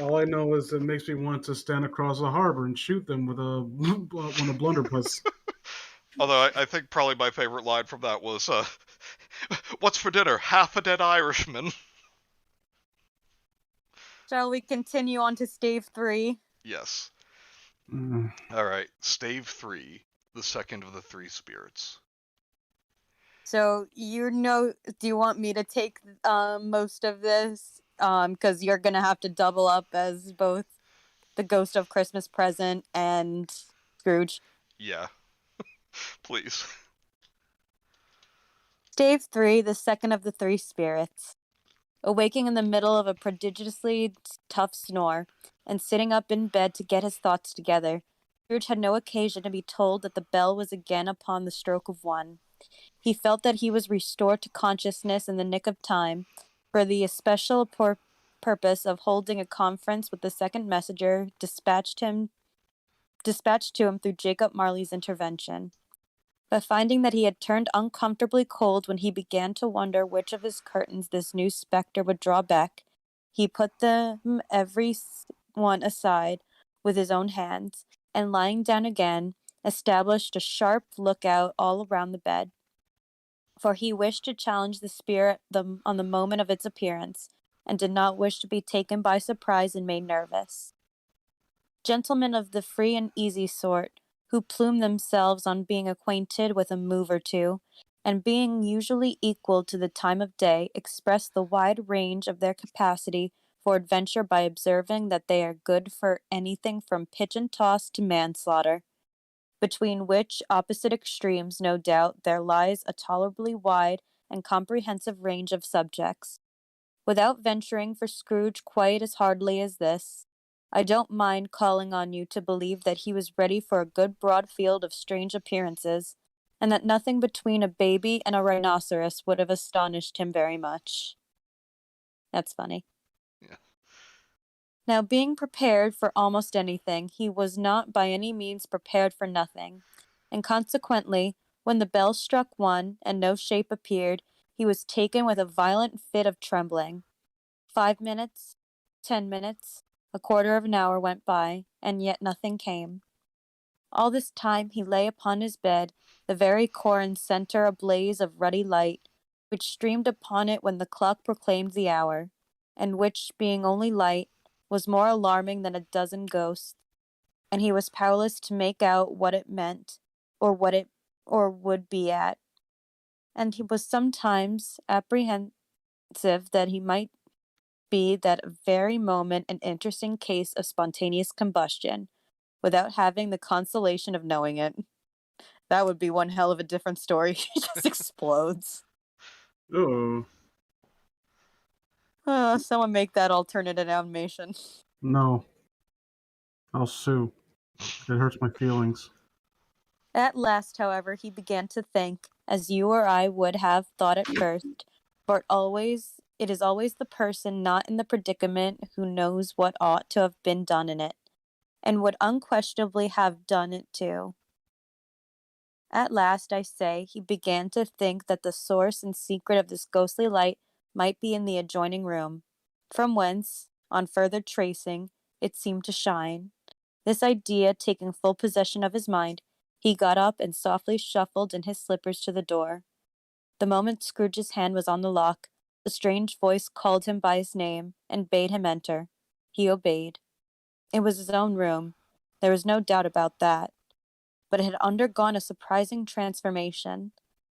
All I know is it makes me want to stand across the harbor and shoot them with a blunderbuss. Although I think probably my favorite line from that was, what's for dinner? Half a dead Irishman. Shall we continue on to stave 3? Yes. Mm. Alright, stave 3, the second of the three spirits. So, do you want me to take most of this? Because you're going to have to double up as both the Ghost of Christmas Present and Scrooge. Yeah. Please. Stave 3, the second of the three spirits. Awaking in the middle of a prodigiously tough snore, and sitting up in bed to get his thoughts together, Scrooge had no occasion to be told that the bell was again upon the stroke of 1. He felt that he was restored to consciousness in the nick of time, for the especial purpose of holding a conference with the second messenger dispatched to him through Jacob Marley's intervention. But finding that he had turned uncomfortably cold when he began to wonder which of his curtains this new spectre would draw back, he put them every one aside with his own hands, and lying down again, established a sharp lookout all around the bed. For he wished to challenge the spirit on the moment of its appearance, and did not wish to be taken by surprise and made nervous. Gentlemen of the free and easy sort, who plume themselves on being acquainted with a move or two, and being usually equal to the time of day, express the wide range of their capacity for adventure by observing that they are good for anything from pitch and toss to manslaughter, between which opposite extremes, no doubt, there lies a tolerably wide and comprehensive range of subjects. Without venturing for Scrooge quite as hardly as this, I don't mind calling on you to believe that he was ready for a good broad field of strange appearances, and that nothing between a baby and a rhinoceros would have astonished him very much. That's funny. Yeah. Now, being prepared for almost anything, he was not by any means prepared for nothing, and consequently, when the bell struck 1 and no shape appeared, he was taken with a violent fit of trembling. 5 minutes, 10 minutes, a quarter of an hour went by, and yet nothing came. All this time he lay upon his bed, the very core and center a blaze of ruddy light, which streamed upon it when the clock proclaimed the hour, and which, being only light, was more alarming than a dozen ghosts, and he was powerless to make out what it meant, or what it would be at. And he was sometimes apprehensive that he might be that very moment an interesting case of spontaneous combustion, without having the consolation of knowing it. That would be one hell of a different story. He just explodes. Oh Someone make that alternate animation. no, I'll sue. It hurts my feelings. At last, however, he began to think, as you or I would have thought at first, for it is always the person not in the predicament who knows what ought to have been done in it, and would unquestionably have done it too. At last, I say, he began to think that the source and secret of this ghostly light might be in the adjoining room, from whence, on further tracing, it seemed to shine. This idea taking full possession of his mind, he got up and softly shuffled in his slippers to the door. The moment Scrooge's hand was on the lock, a strange voice called him by his name and bade him enter. He obeyed. It was his own room. There was no doubt about that. But it had undergone a surprising transformation.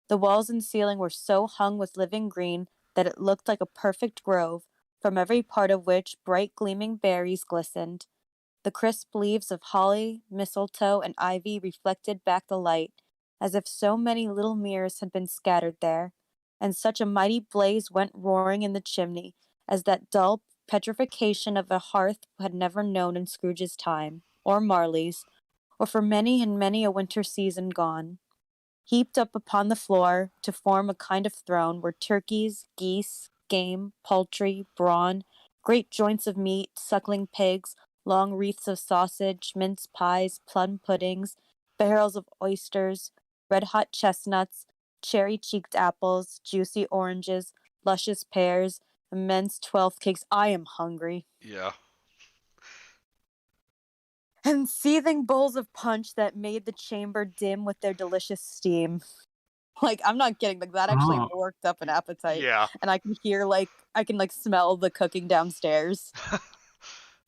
The walls and ceiling were so hung with living green that it looked like a perfect grove, from every part of which bright gleaming berries glistened. The crisp leaves of holly, mistletoe, and ivy reflected back the light, as if so many little mirrors had been scattered there, and such a mighty blaze went roaring in the chimney, as that dull petrification of a hearth had never known in Scrooge's time, or Marley's, or for many and many a winter season gone. Heaped up upon the floor to form a kind of throne were turkeys, geese, game, poultry, brawn, great joints of meat, suckling pigs, long wreaths of sausage, mince pies, plum puddings, barrels of oysters, red-hot chestnuts, cherry-cheeked apples, juicy oranges, luscious pears, immense 12th cakes. I am hungry. Yeah. And seething bowls of punch that made the chamber dim with their delicious steam. Like, I'm not kidding, like, that actually worked up an appetite, Yeah. and I can hear, like I can, like, smell the cooking downstairs.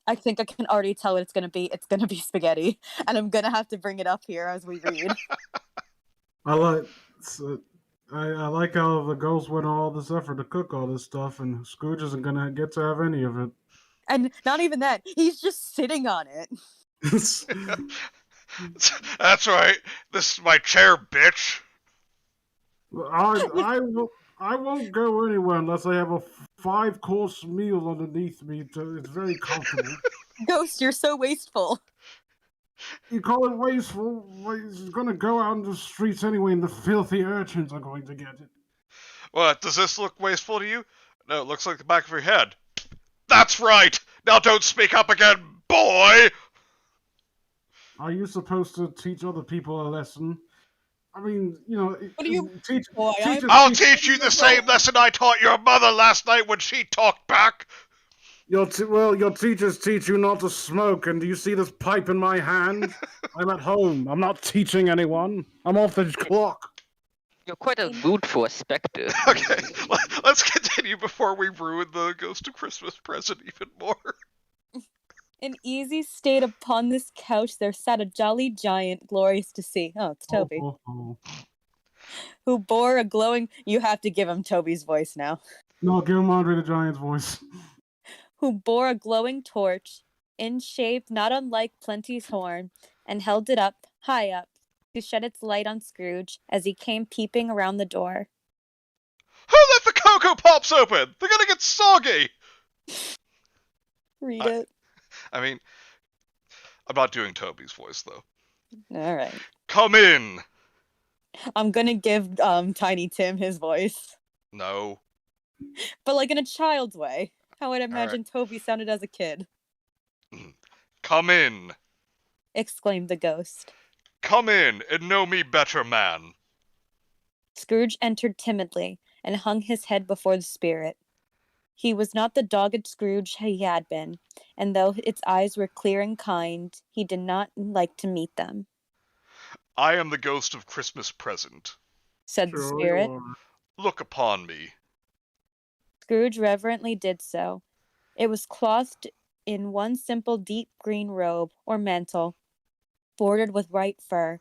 I think I can already tell what it's gonna be. It's gonna be spaghetti, and I'm gonna have to bring it up here as we read. I like I like how the ghost went all this effort to cook all this stuff, and Scrooge isn't gonna get to have any of it. And not even that, he's just sitting on it. That's right. This is my chair, bitch. I won't go anywhere unless I have a 5-course meal underneath me. It's very comfortable. Ghost, you're so wasteful. You call it wasteful? Well, he's gonna go out in the streets anyway, and the filthy urchins are going to get it. What, does this look wasteful to you? No, it looks like the back of your head. That's right! Now don't speak up again, boy! Are you supposed to teach other people a lesson? I mean, you know, What do you... teach. Boy, teach I'll teach you the same lesson I taught your mother last night when she talked back. Your teachers teach you not to smoke, and do you see this pipe in my hand? I'm at home. I'm not teaching anyone. I'm off the clock. You're quite a rude for a spectre. Okay, let's continue before we ruin the Ghost of Christmas Present even more. In easy state upon this couch there sat a jolly giant, glorious to see. Oh, it's Toby. Who bore a glowing... You have to give him Toby's voice now. No, give him Andre the Giant's voice. Who bore a glowing torch, in shape not unlike Plenty's horn, and held it up, high up, to shed its light on Scrooge as he came peeping around the door. Who let the Cocoa Pops open? They're gonna get soggy! Read it. I mean, I'm not doing Toby's voice, though. Alright. Come in! I'm gonna give Tiny Tim his voice. No. But like in a child's way. How I'd imagine Toby sounded as a kid. Come in. Exclaimed the ghost. Come in and know me better, man. Scrooge entered timidly and hung his head before the spirit. He was not the dogged Scrooge he had been, and though its eyes were clear and kind, he did not like to meet them. I am the Ghost of Christmas Present, said the spirit. Look upon me. Scrooge reverently did so. It was clothed in one simple deep green robe, or mantle, bordered with white fur.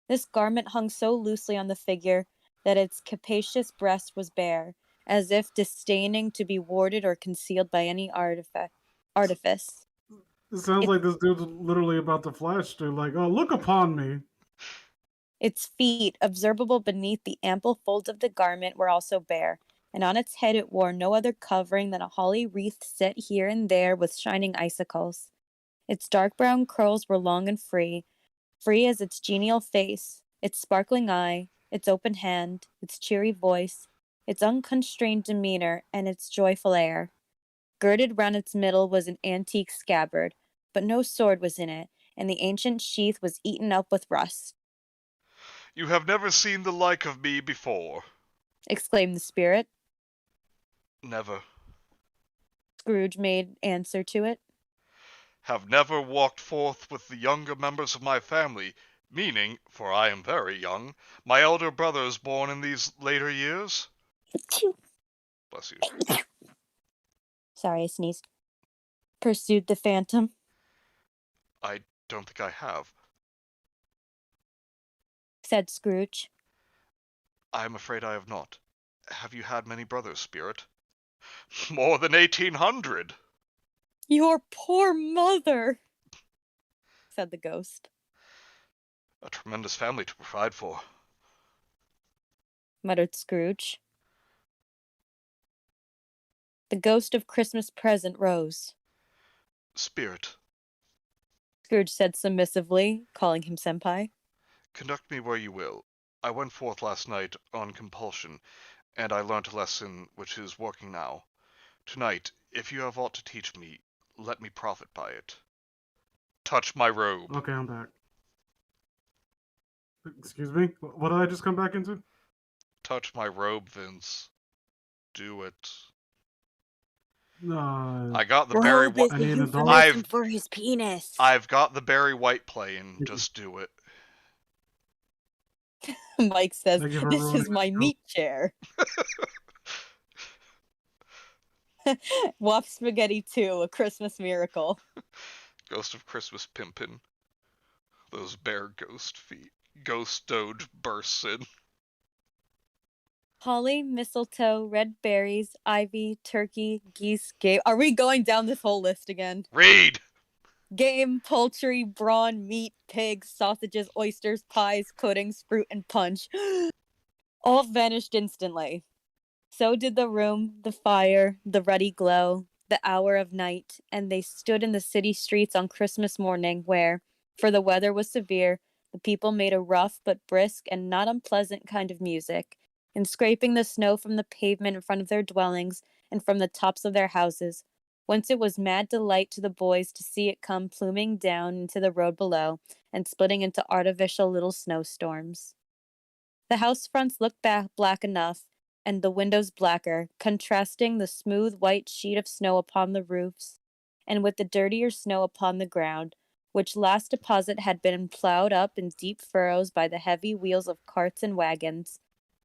This garment hung so loosely on the figure that its capacious breast was bare, as if disdaining to be warded or concealed by any artifice. It sounds like this dude's literally about to flash through, like, oh, look upon me. Its feet, observable beneath the ample folds of the garment, were also bare, and on its head it wore no other covering than a holly wreath set here and there with shining icicles. Its dark brown curls were long and free as its genial face, its sparkling eye, its open hand, its cheery voice, its unconstrained demeanor, and its joyful air. Girded round its middle was an antique scabbard, but no sword was in it, and the ancient sheath was eaten up with rust. You have never seen the like of me before, exclaimed the spirit. Never. Scrooge made answer to it. Have never walked forth with the younger members of my family, meaning, for I am very young, my elder brothers born in these later years? Bless you. Sorry, I sneezed. Pursued the phantom. I don't think I have, said Scrooge. I am afraid I have not. Have you had many brothers, Spirit? More than 1,800. Your poor mother, said the ghost, A tremendous family to provide for. muttered Scrooge. The ghost of Christmas present rose. Spirit, Scrooge said submissively, calling him senpai. conduct me where you will. I went forth last night on compulsion, and I learnt a lesson which is working now. Tonight, if you have aught to teach me, let me profit by it. Touch my robe. Okay, I'm back. Excuse me? What did I just come back into? Touch my robe, Vince. Do it. I No. got the Barry Robe is White. I a need a dog. euphemism for his penis. I've got the Barry White playing. Just do it. Mike says, Thank you for this ruining is my my meat chair. Wop Spaghetti 2, A Christmas Miracle. Ghost of Christmas Pimpin'. Those bare ghost feet. Ghost Doge bursts in. Holly, mistletoe, red berries, ivy, turkey, geese, game. Are we going down this whole list again? Read! Game, poultry, brawn, meat, pigs, sausages, oysters, pies, puddings, fruit, and punch. All vanished instantly. So did the room, the fire, the ruddy glow, the hour of night, and they stood in the city streets on Christmas morning where, for the weather was severe, the people made a rough but brisk and not unpleasant kind of music, and scraping the snow from the pavement in front of their dwellings and from the tops of their houses, whence it was mad delight to the boys to see it come pluming down into the road below and splitting into artificial little snowstorms. The house fronts looked black enough, and the windows blacker, contrasting the smooth white sheet of snow upon the roofs, and with the dirtier snow upon the ground, which last deposit had been ploughed up in deep furrows by the heavy wheels of carts and wagons,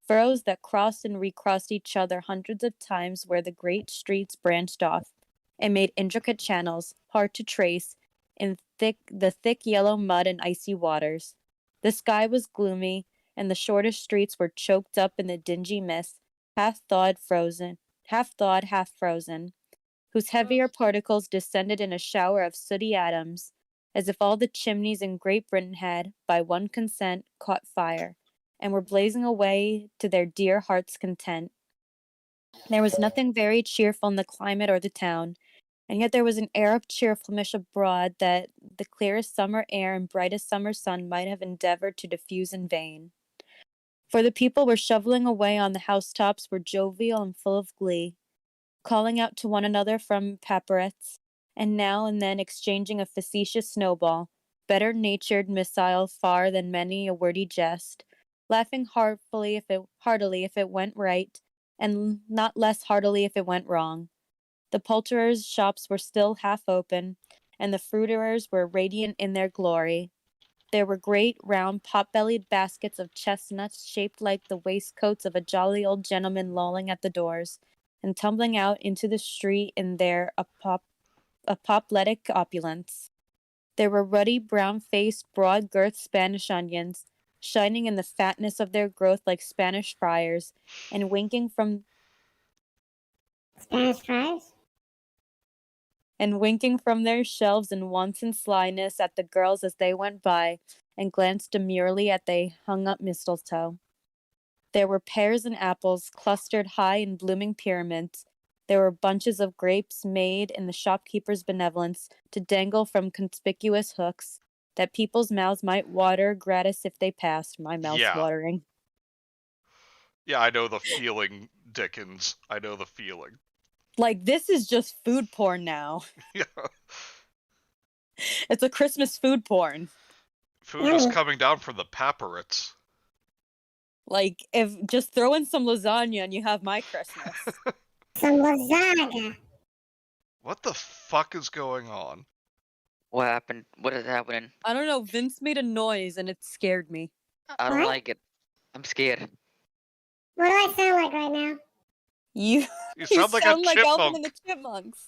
furrows that crossed and recrossed each other hundreds of times where the great streets branched off, and made intricate channels, hard to trace, in the thick yellow mud and icy waters. The sky was gloomy, and the shortest streets were choked up in the dingy mist, half thawed, half frozen, whose heavier particles descended in a shower of sooty atoms, as if all the chimneys in Great Britain had, by one consent, caught fire, and were blazing away to their dear hearts' content. There was nothing very cheerful in the climate or the town, and yet there was an air of cheerfulness abroad that the clearest summer air and brightest summer sun might have endeavored to diffuse in vain. For the people were shoveling away on the housetops, were jovial and full of glee, calling out to one another from parapets, and now and then exchanging a facetious snowball, better natured missile far than many a wordy jest, laughing heartily if it went right, and not less heartily if it went wrong. The poulterers' shops were still half open, and the fruiterers were radiant in their glory. There were great, round, pot-bellied baskets of chestnuts shaped like the waistcoats of a jolly old gentleman lolling at the doors, and tumbling out into the street in their apoplectic opulence. There were ruddy, brown-faced, broad-girthed Spanish onions, shining in the fatness of their growth like Spanish friars, and winking from Spanish fries? their shelves in wanton slyness at the girls as they went by, and glanced demurely at they hung up mistletoe. There were pears and apples clustered high in blooming pyramids. There were bunches of grapes made in the shopkeeper's benevolence to dangle from conspicuous hooks, that people's mouths might water gratis if they passed. My mouth's Yeah. watering. Yeah, I know the feeling, Dickens. I know the feeling. Like, this is just food porn now. Yeah. It's a Christmas food porn. Food is coming down from the paparets. Like, if just throw in some lasagna and you have my Christmas. Some lasagna. What the fuck is going on? What happened? What is happening? I don't know, Vince made a noise and it scared me. I don't What? like it. I'm scared. What do I sound like right now? You, You sound like a Alvin chipmunk. and the Chipmunks.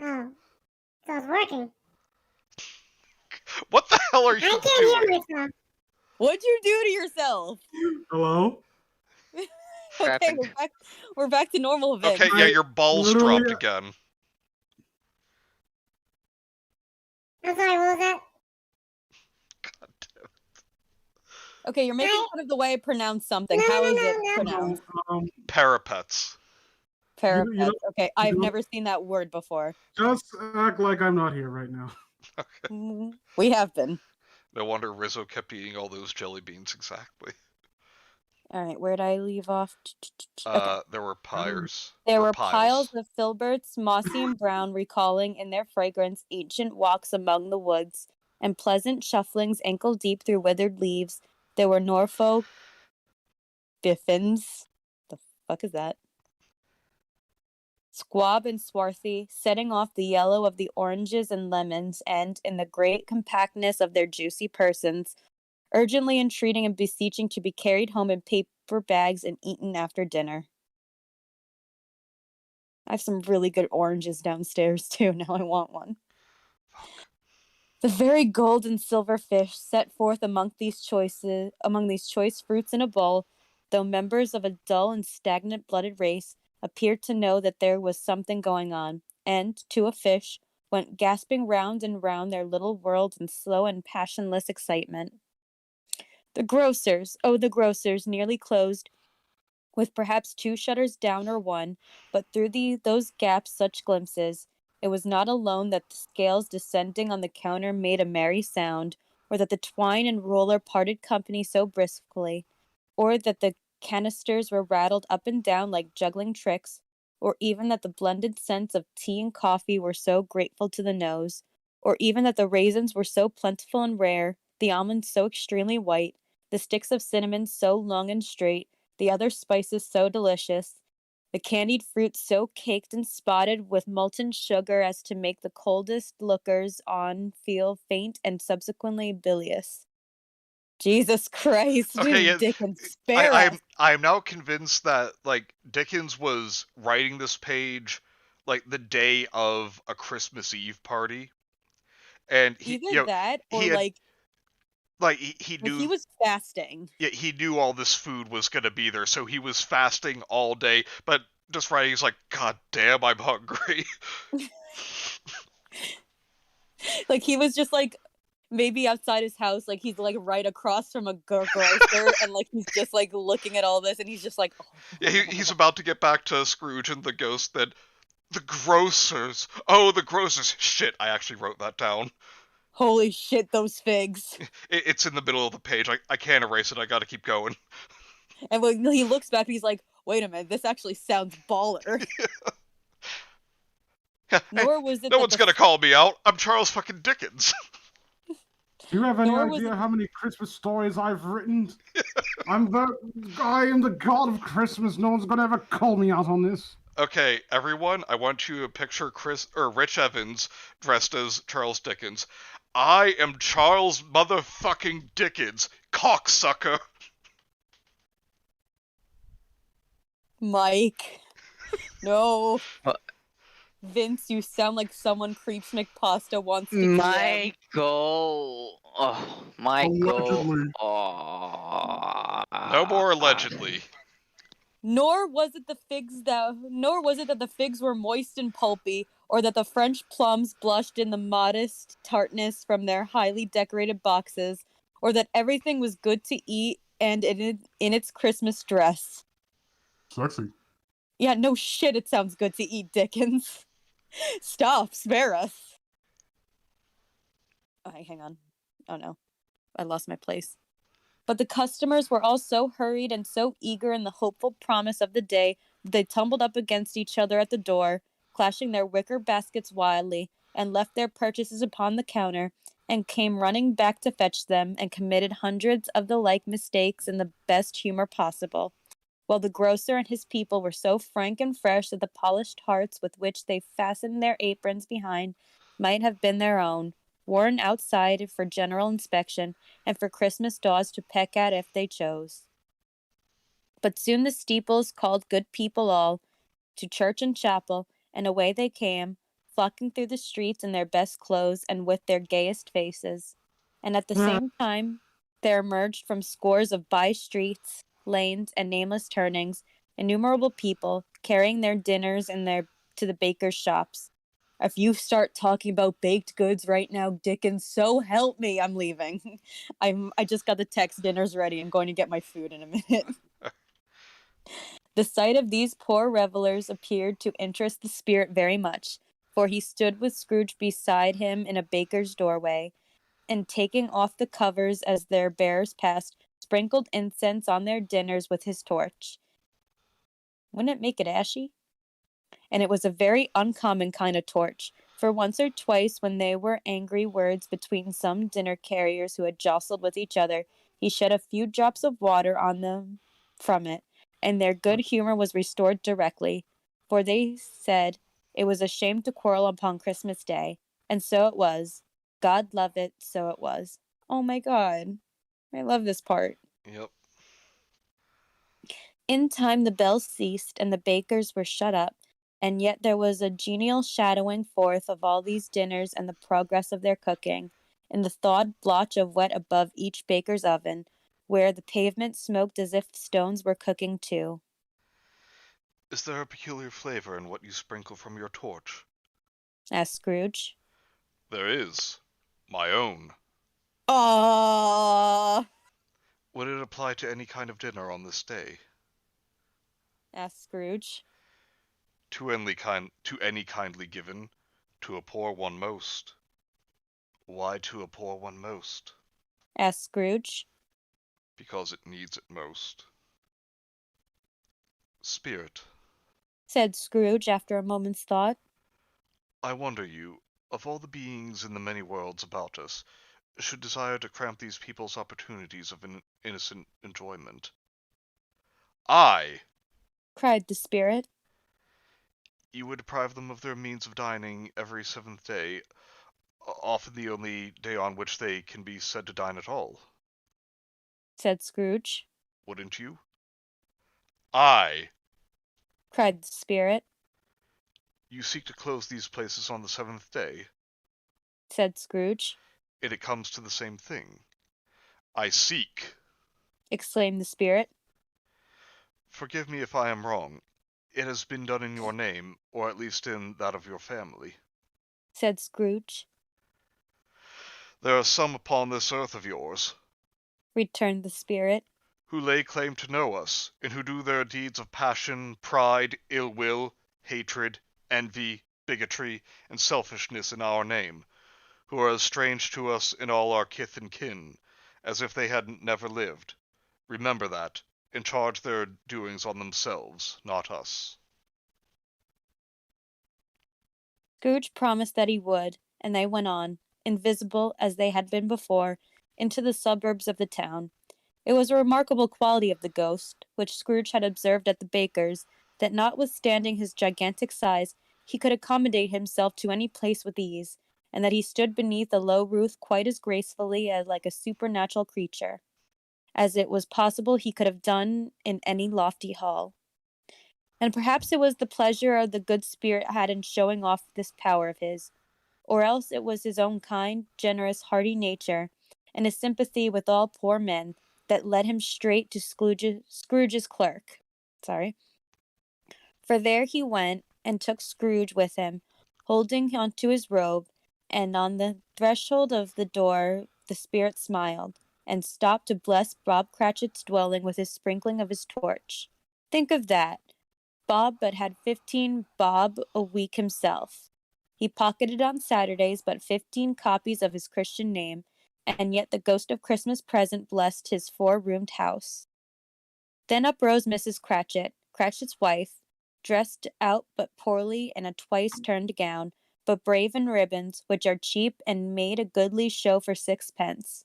Oh, so it's working. What the hell are I you can't doing? hear myself. What'd you do to yourself? Hello? Okay, happened? we're back to normal, Vince. Okay, yeah, your balls literally- dropped again. I'm sorry, what was that? God damn. Okay, you're making fun of the way I pronounce something. No, How no, is no, it no. pronounced? Parapets. Parapet. you know- Okay, I've know- never seen that word before. Just act like I'm not here right now. We have been. No wonder Rizzo kept eating all those jelly beans exactly. All right, where'd I leave off? Okay. There were pyres. There or were piles. piles of filberts, mossy and brown, recalling in their fragrance ancient walks among the woods, and pleasant shufflings ankle deep through withered leaves. There were Norfolk biffins. The fuck is that? Squab and swarthy, setting off the yellow of the oranges and lemons, and, in the great compactness of their juicy persons, urgently entreating and beseeching to be carried home in paper bags and eaten after dinner. I have some really good oranges downstairs too. Now I want one. The very gold and silver fish set forth among these choice fruits in a bowl, though members of a dull and stagnant blooded race, appeared to know that there was something going on, and, to a fish, went gasping round and round their little world in slow and passionless excitement. The grocers, oh, the grocers, nearly closed, with perhaps 2 shutters down or one, but through those gaps such glimpses. It was not alone that the scales descending on the counter made a merry sound, or that the twine and roller parted company so briskly, or that the canisters were rattled up and down like juggling tricks, or even that the blended scents of tea and coffee were so grateful to the nose, or even that the raisins were so plentiful and rare, the almonds so extremely white, the sticks of cinnamon so long and straight, the other spices so delicious, the candied fruit so caked and spotted with molten sugar as to make the coldest lookers on feel faint and subsequently bilious. Jesus Christ, Okay, yeah. Dickens, spare us. I'm now convinced that like Dickens was writing this page like the day of a Christmas Eve party, and Either that or he had he he knew was fasting. yeah, he knew all this food was gonna be there, so he was fasting all day. But just writing, he's like, God damn, I'm hungry. Like he was just like maybe outside his house, like he's like right across from a grocer, and like he's just like looking at all this, and he's just like, oh. Yeah, he's about to get back to Scrooge and the ghost. Then the grocers. Oh, the grocers. Shit, I actually wrote that down. Holy shit, those figs. It's in the middle of the page. I can't erase it. I gotta keep going. And when he looks back, he's like, wait a minute, this actually sounds baller. Nor was it no that one's gonna call me out. I'm Charles fucking Dickens. Do you have any Nor was idea it- how many Christmas stories I've written? I am the god of Christmas. No one's gonna ever call me out on this. Okay, everyone, I want you to picture Rich Evans dressed as Charles Dickens. I am Charles motherfucking Dickens, cocksucker. Mike. No. What? Vince, you sound like someone Creeps McPasta wants to DM. Michael. Oh, Michael. Allegedly. Oh. No more allegedly. Nor was it that the figs were moist and pulpy, or that the French plums blushed in the modest tartness from their highly decorated boxes, or that everything was good to eat and in its Christmas dress. Sexy. Yeah, no shit, it sounds good to eat, Dickens. Stop, spare us. Okay, hang on. Oh no, I lost my place. But the customers were all so hurried and so eager in the hopeful promise of the day that they tumbled up against each other at the door, clashing their wicker baskets wildly, and left their purchases upon the counter, and came running back to fetch them, and committed hundreds of the like mistakes in the best humor possible, while the grocer and his people were so frank and fresh that the polished hearts with which they fastened their aprons behind might have been their own, worn outside for general inspection, and for Christmas daws to peck at if they chose. But soon the steeples called good people all to church and chapel, and away they came, flocking through the streets in their best clothes and with their gayest faces. And at the same time, there emerged from scores of by streets, lanes, and nameless turnings innumerable people carrying their dinners to the baker's shops. If you start talking about baked goods right now, Dickens, so help me, I'm leaving. I just got the text, dinner's ready. I'm going to get my food in a minute. The sight of these poor revelers appeared to interest the spirit very much, for he stood with Scrooge beside him in a baker's doorway, and taking off the covers as their bearers passed, sprinkled incense on their dinners with his torch. Wouldn't it make it ashy? And it was a very uncommon kind of torch, for once or twice when there were angry words between some dinner carriers who had jostled with each other, he shed a few drops of water on them from it, and their good humor was restored directly, for they said it was a shame to quarrel upon Christmas Day, and so it was. God love it, so it was. Oh my God, I love this part. Yep. In time the bells ceased, and the bakers were shut up, and yet there was a genial shadowing forth of all these dinners and the progress of their cooking, in the thawed blotch of wet above each baker's oven, where the pavement smoked as if stones were cooking too. Is there a peculiar flavor in what you sprinkle from your torch? Asked Scrooge. There is. My own. Aww, Would it apply to any kind of dinner on this day? asked Scrooge. To any kindly given, to a poor one most. Why to a poor one most? Asked Scrooge. Because it needs it most. Spirit, Said Scrooge after a moment's thought. I wonder you, of all the beings in the many worlds about us, should desire to cramp these people's opportunities of an innocent enjoyment. I! Cried the spirit. You would deprive them of their means of dining every seventh day, often the only day on which they can be said to dine at all. Said Scrooge. Wouldn't you? I! Cried the spirit. You seek to close these places on the seventh day, Said Scrooge. and it comes to the same thing. I seek. Exclaimed the spirit. Forgive me if I am wrong. It has been done in your name, or at least in that of your family. Said Scrooge. There are some upon this earth of yours, Returned the spirit. who lay claim to know us, and who do their deeds of passion, pride, ill will, hatred, envy, bigotry, and selfishness in our name, who are as strange to us in all our kith and kin, as if they had never lived. Remember that, and charge their doings on themselves, not us. Scrooge promised that he would, and they went on, invisible as they had been before, into the suburbs of the town. It was a remarkable quality of the ghost, which Scrooge had observed at the baker's, that notwithstanding his gigantic size, he could accommodate himself to any place with ease, and that he stood beneath a low roof quite as gracefully as like a supernatural creature, as it was possible he could have done in any lofty hall. And perhaps it was the pleasure the good spirit had in showing off this power of his, or else it was his own kind, generous, hearty nature, and his sympathy with all poor men, that led him straight to Scrooge's clerk. For there he went, and took Scrooge with him, holding on to his robe, and on the threshold of the door the spirit smiled, and stopped to bless Bob Cratchit's dwelling with his sprinkling of his torch. Think of that! Bob but had 15 bob a week himself. He pocketed on Saturdays but 15 copies of his Christian name, and yet the ghost of Christmas present blessed his four-roomed house. Then uprose Mrs. Cratchit, Cratchit's wife, dressed out but poorly in a twice-turned gown, but brave in ribbons, which are cheap and made a goodly show for 6 pence.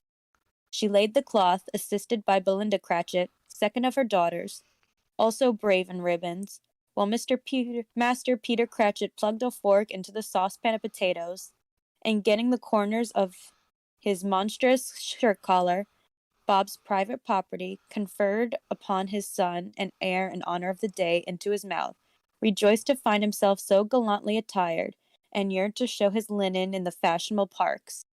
She laid the cloth, assisted by Belinda Cratchit, second of her daughters, also brave in ribbons, while Master Peter Cratchit plugged a fork into the saucepan of potatoes, and getting the corners of his monstrous shirt collar, Bob's private property, conferred upon his son and heir in honor of the day, into his mouth, rejoiced to find himself so gallantly attired, and yearned to show his linen in the fashionable parks.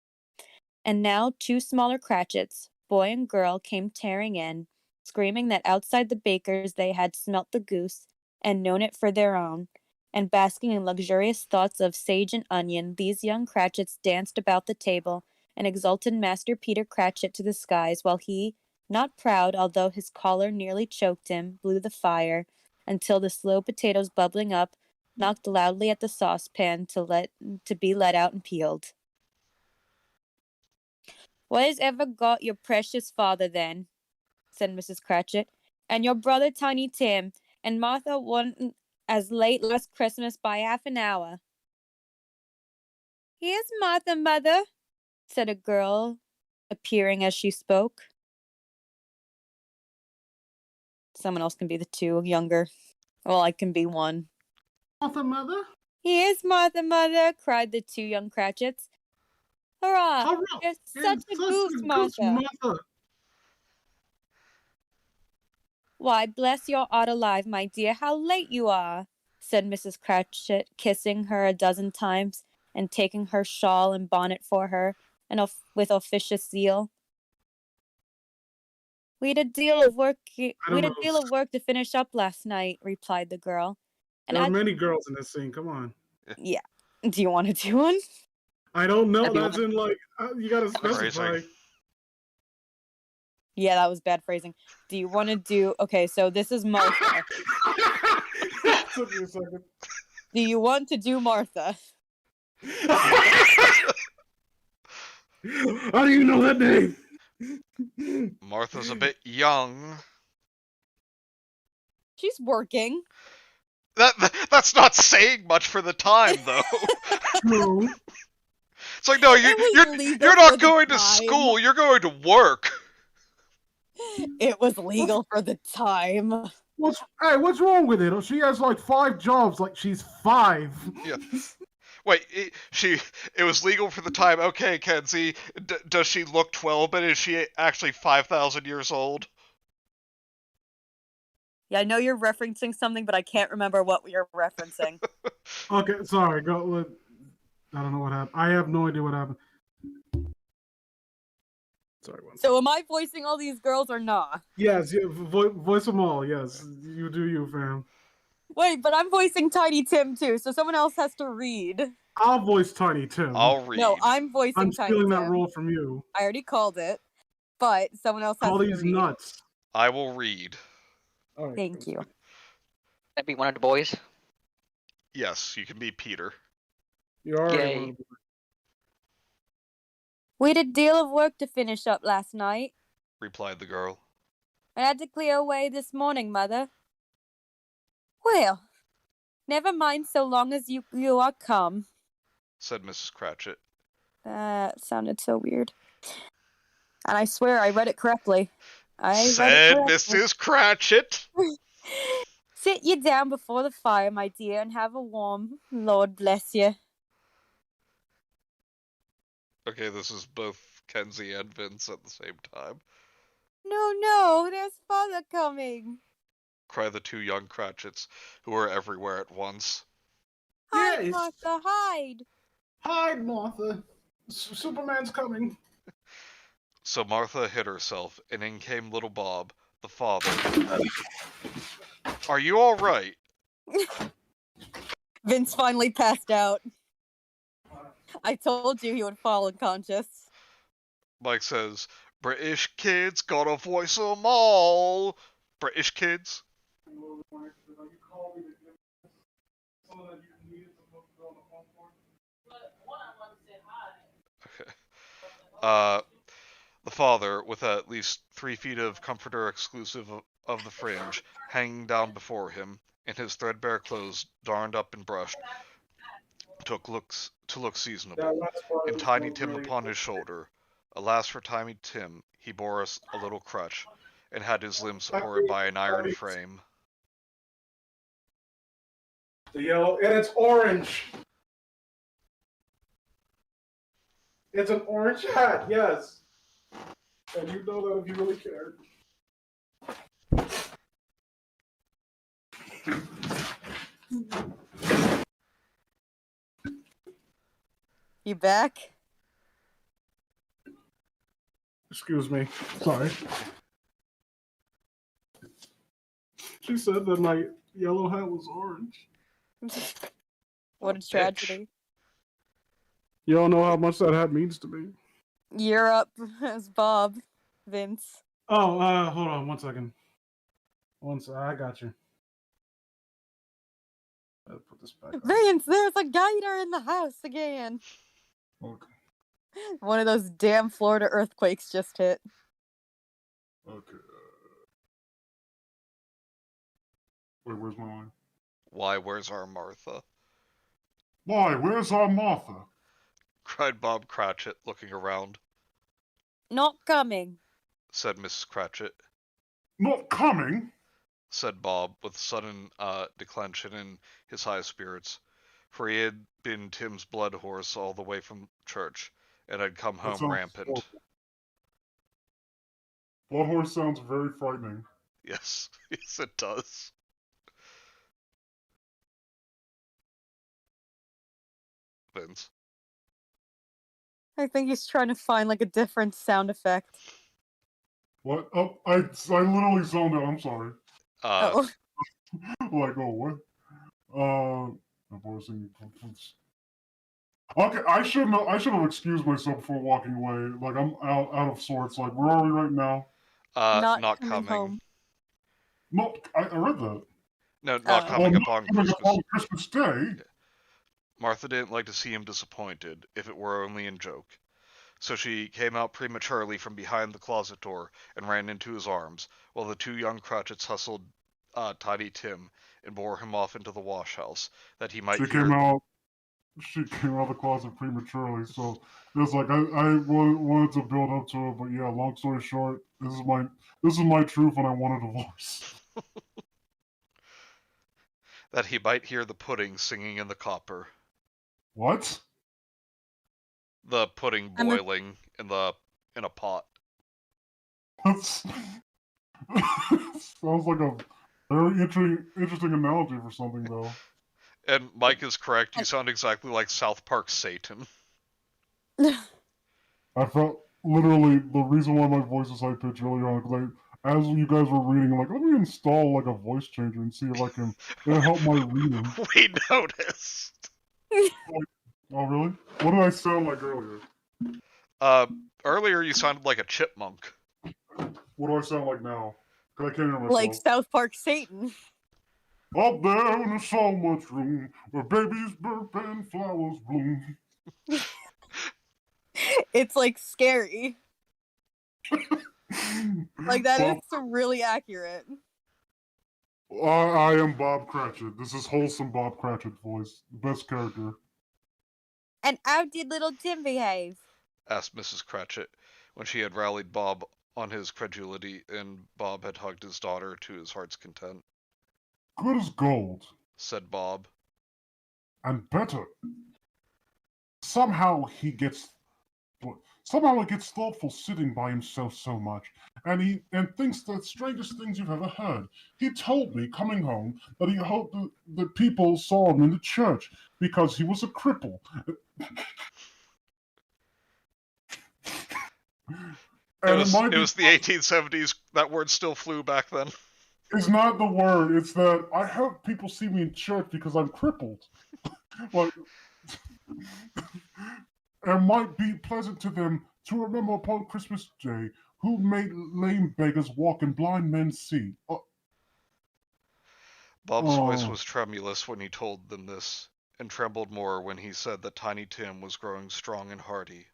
And now 2 smaller Cratchits, boy and girl, came tearing in, screaming that outside the baker's they had smelt the goose and known it for their own, and basking in luxurious thoughts of sage and onion, these young Cratchits danced about the table and exalted Master Peter Cratchit to the skies, while he, not proud, although his collar nearly choked him, blew the fire, until the slow potatoes bubbling up knocked loudly at the saucepan to be let out and peeled. "What has ever got your precious father, then?" said Mrs. Cratchit, "and your brother Tiny Tim, and Martha wasn't as late last Christmas by half an hour." "Here's Martha, mother," said a girl, appearing as she spoke. Someone else can be the two younger. Well, I can be one. Martha, mother? "Here's Martha, mother," cried the two young Cratchits. "Hurrah! Hurrah! You're such It's a such goose, a goose, Martha." Martha. "Why, bless your heart alive, my dear, how late you are," said Mrs. Cratchit, kissing her a dozen times, and taking her shawl and bonnet for her, and with officious zeal. "We'd a deal of work to finish up last night," replied the girl. "And There are I, many girls in this scene. Come on. yeah. Do you want to do one? I don't know. That'd be That's in like you gotta Phrasing. specify. Yeah, that was bad phrasing. Do you want to do? Okay, so this is Martha. Took me a second. Do you want to do Martha? How do you know that name? Martha's a bit young. She's working. That's not saying much for the time, though. No. It's like, no, It was you're legal for not the going to time. school. You're going to work. It was legal for the time. What's wrong with it? She has like 5 jobs. Like she's 5. Yeah. Wait, it was legal for the time. Okay, Kenzie, does she look 12, but is she actually 5,000 years old? Yeah, I know you're referencing something, but I can't remember what you're referencing. Okay, sorry. Go. I don't know what happened. I have no idea what happened. Sorry. So am I voicing all these girls or not? Yes, yeah, voice them all. Yes, you do you, fam. Wait, but I'm voicing Tiny Tim too, so someone else has to read. I'll voice Tiny Tim. I'll read. No, I'm voicing I'm Tiny stealing Tim. that role from you. I already called it, but someone else has Call to these read. nuts. I will read. All right, Thank you. That'd be one of the boys. Yes, you can be Peter. You already Yay. won. "We'd a deal of work to finish up last night. Replied the girl. I had to clear away this morning, mother." "Well, never mind so long as you are come." Said Mrs. Cratchit. That sounded so weird. And I swear I read it correctly. Said Mrs. Cratchit. "Sit you down before the fire, my dear, and have a warm. Lord bless you." Okay, this is both Kenzie and Vince at the same time. No, there's father coming." Cry the two young Cratchits, who were everywhere at once. "Hide, Yes. Martha, hide." Hide, Martha. Superman's coming. So Martha hid herself, and in came little Bob, the father. Are you all right? Vince finally passed out. I told you he would fall unconscious. Mike says, British kids gotta voice 'em all. British kids. Okay. The father, with at least 3 feet of comforter exclusive of the fringe, hanging down before him, in his threadbare clothes darned up and brushed, to look seasonable, and Tiny Tim upon his shoulder. Alas for Tiny Tim, he bore a little crutch, and had his limbs supported by an iron frame. The yellow, and it's orange. It's an orange hat, yes. And you know that if you really cared. You back? Excuse me. Sorry. She said that my yellow hat was orange. What a Bitch. tragedy. You don't know how much that hat means to me. You're up as Bob, Vince. Oh, hold on 1 second. I got you. I'll put this back on. Vince, there's a guider in the house again. Okay. One of those damn Florida earthquakes just hit. Okay. Wait, where's my line? Why, where's our Martha? Why, where's our Martha? Cried Bob Cratchit, looking around. Not coming. Said Mrs. Cratchit. Not coming? Said Bob, with sudden declension in his high spirits, for he had been Tim's blood horse all the way from church, and had come home rampant. Horrible. Blood horse sounds very frightening. Yes, yes it does. Vince. I think he's trying to find like a different sound effect. What? Oh, I literally zoned out. I'm sorry. Oh. Like, oh, what? Okay, I should have excused myself before walking away. Like, I'm out of sorts. Like, where are we right now? Not coming coming. home. No, I read that. No, not Oh. coming Not upon coming Christmas. upon Christmas Day. Martha didn't like to see him disappointed, if it were only in joke. So she came out prematurely from behind the closet door and ran into his arms, while the two young Cratchits hustled Tiny Tim and bore him off into the wash house, that he might She hear... She came out of the closet prematurely, so it was like I wanted to build up to it, but yeah. Long story short, this is my truth, and I want a divorce. that he might hear the pudding singing in the copper. What? The pudding boiling in a pot. That's sounds like a very interesting analogy for something, though. And Mike is correct. You sound exactly like South Park Satan. I felt literally the reason why my voice is high pitched earlier on, because as you guys were reading, I'm like, let me install like a voice changer and see if I can help my reading. We noticed. Oh, really? What did I sound like earlier? Earlier you sounded like a chipmunk. What do I sound like now? Because I can't hear myself. Like South Park Satan. Up there in the so much room where babies burp and flowers bloom. It's like scary. Like that is really accurate. I am Bob Cratchit. This is wholesome Bob Cratchit voice. The best character. And how did little Tim behave? Asked Mrs. Cratchit, when she had rallied Bob on his credulity, and Bob had hugged his daughter to his heart's content. Good as gold. Said Bob. And better. Somehow it gets thoughtful sitting by himself so much, and thinks the strangest things you've ever heard. He told me, coming home, that he hoped the people saw him in the church because he was a cripple. It was the 1870s. That word still flew back then. It's not the word. It's that I hope people see me in church because I'm crippled. Like, it might be pleasant to them to remember upon Christmas Day who made lame beggars walk and blind men see. Bob's voice was tremulous when he told them this, and trembled more when he said that Tiny Tim was growing strong and hearty.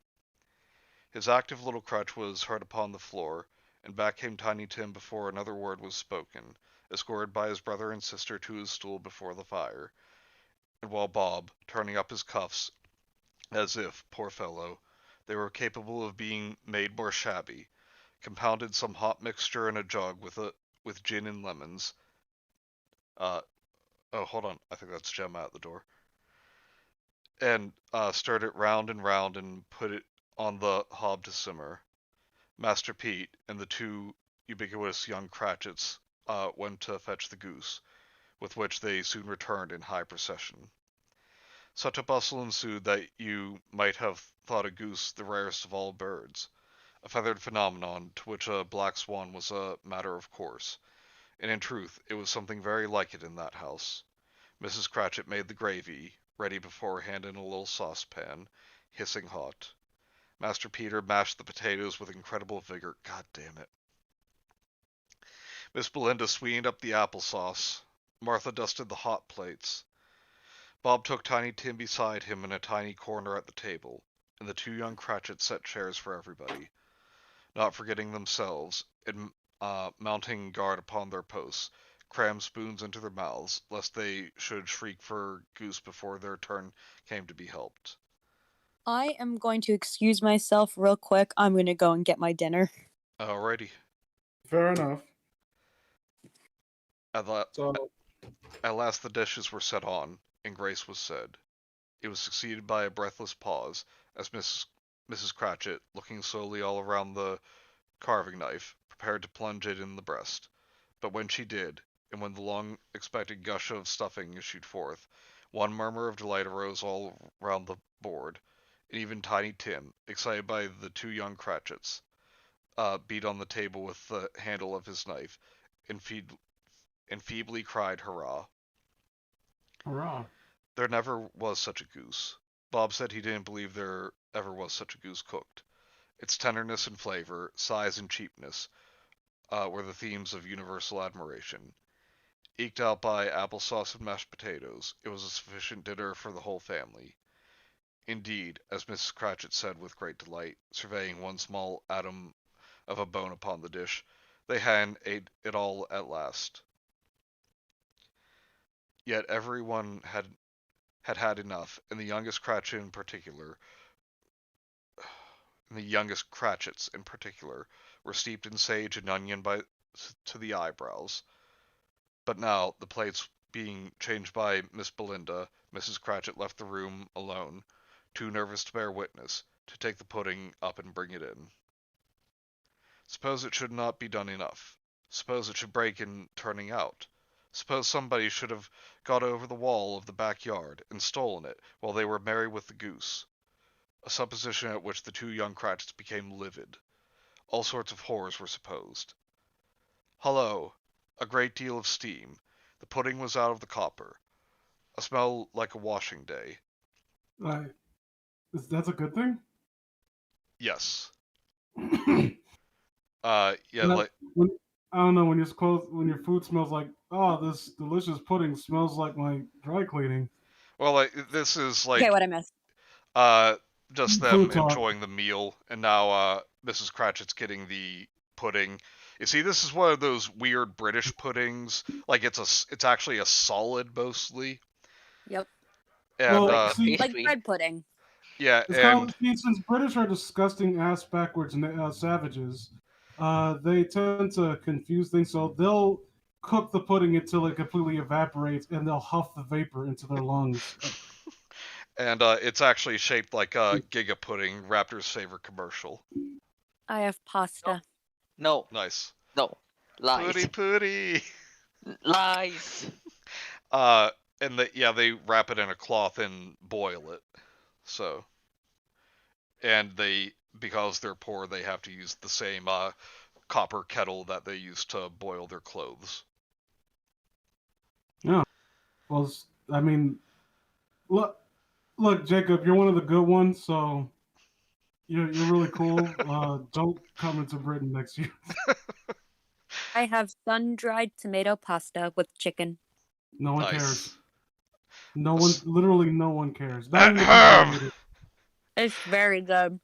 His active little crutch was heard upon the floor, and back came Tiny Tim before another word was spoken, escorted by his brother and sister to his stool before the fire, and while Bob, turning up his cuffs, as if, poor fellow, they were capable of being made more shabby, compounded some hot mixture in a jug with gin and lemons. Oh, hold on, I think that's Gemma at the door. And stirred it round and put it on the hob to simmer. Master Pete and the two ubiquitous young Cratchits went to fetch the goose, with which they soon returned in high procession. Such a bustle ensued that you might have thought a goose the rarest of all birds, a feathered phenomenon to which a black swan was a matter of course, And in truth, it was something very like it in that house. Mrs. Cratchit made the gravy, ready beforehand in a little saucepan, hissing hot. Master Peter mashed the potatoes with incredible vigor. God damn it. Miss Belinda sweetened up the applesauce. Martha dusted the hot plates. Bob took Tiny Tim beside him in a tiny corner at the table, and the two young Cratchits set chairs for everybody, not forgetting themselves, and mounting guard upon their posts, crammed spoons into their mouths, lest they should shriek for goose before their turn came to be helped. I am going to excuse myself real quick. I'm going to go and get my dinner. Alrighty. Fair enough. At last the dishes were set on, and grace was said. It was succeeded by a breathless pause, as Mrs. Cratchit, looking slowly all around the carving knife, prepared to plunge it in the breast. But when she did, and when the long-expected gush of stuffing issued forth, one murmur of delight arose all round the board, and even Tiny Tim, excited by the two young Cratchits, beat on the table with the handle of his knife, and feebly cried hurrah. Hurrah. There never was such a goose. Bob said he didn't believe there ever was such a goose cooked. Its tenderness and flavor, size and cheapness, were the themes of universal admiration. Eked out by applesauce and mashed potatoes, it was a sufficient dinner for the whole family. Indeed, as Mrs. Cratchit said with great delight, surveying one small atom of a bone upon the dish, they had ate it all at last. Yet everyone had enough, and the youngest Cratchit in particular, were steeped in sage and onion to the eyebrows. But now, the plates being changed by Miss Belinda, Mrs. Cratchit left the room alone, too nervous to bear witness, to take the pudding up and bring it in. Suppose it should not be done enough. Suppose it should break in turning out. Suppose somebody should have got over the wall of the backyard and stolen it while they were merry with the goose. A supposition at which the two young Cratchits became livid. All sorts of horrors were supposed. Hullo! A great deal of steam. The pudding was out of the copper. A smell like a washing day. That's a good thing? Yes. Yeah, like I don't know, when your food smells like, oh, this delicious pudding smells like my dry cleaning. this is Okay, what I missed. just them Food talk. enjoying the meal, and now Mrs. Cratchit's getting the pudding. You see, this is one of those weird British puddings. Like it's actually a solid mostly. Yep. And Well, see, Like bread pudding. yeah, it's and kind of, since British are disgusting ass backwards savages, they tend to confuse things, so they'll cook the pudding until it completely evaporates, and they'll huff the vapor into their lungs. and it's actually shaped like a Giga Pudding, Raptor's favorite commercial. I have pasta. No, Nice. no. Lies. Putty putty. Lies. And they wrap it in a cloth and boil it. So, and because they're poor, they have to use the same copper kettle that they use to boil their clothes. Yeah. Well, I mean, look, Jacob, you're one of the good ones, so you're really cool. Don't come into Britain next year. I have sun-dried tomato pasta with chicken. No one Nice. cares. Literally no one cares. Not even the people that made it. It's very good.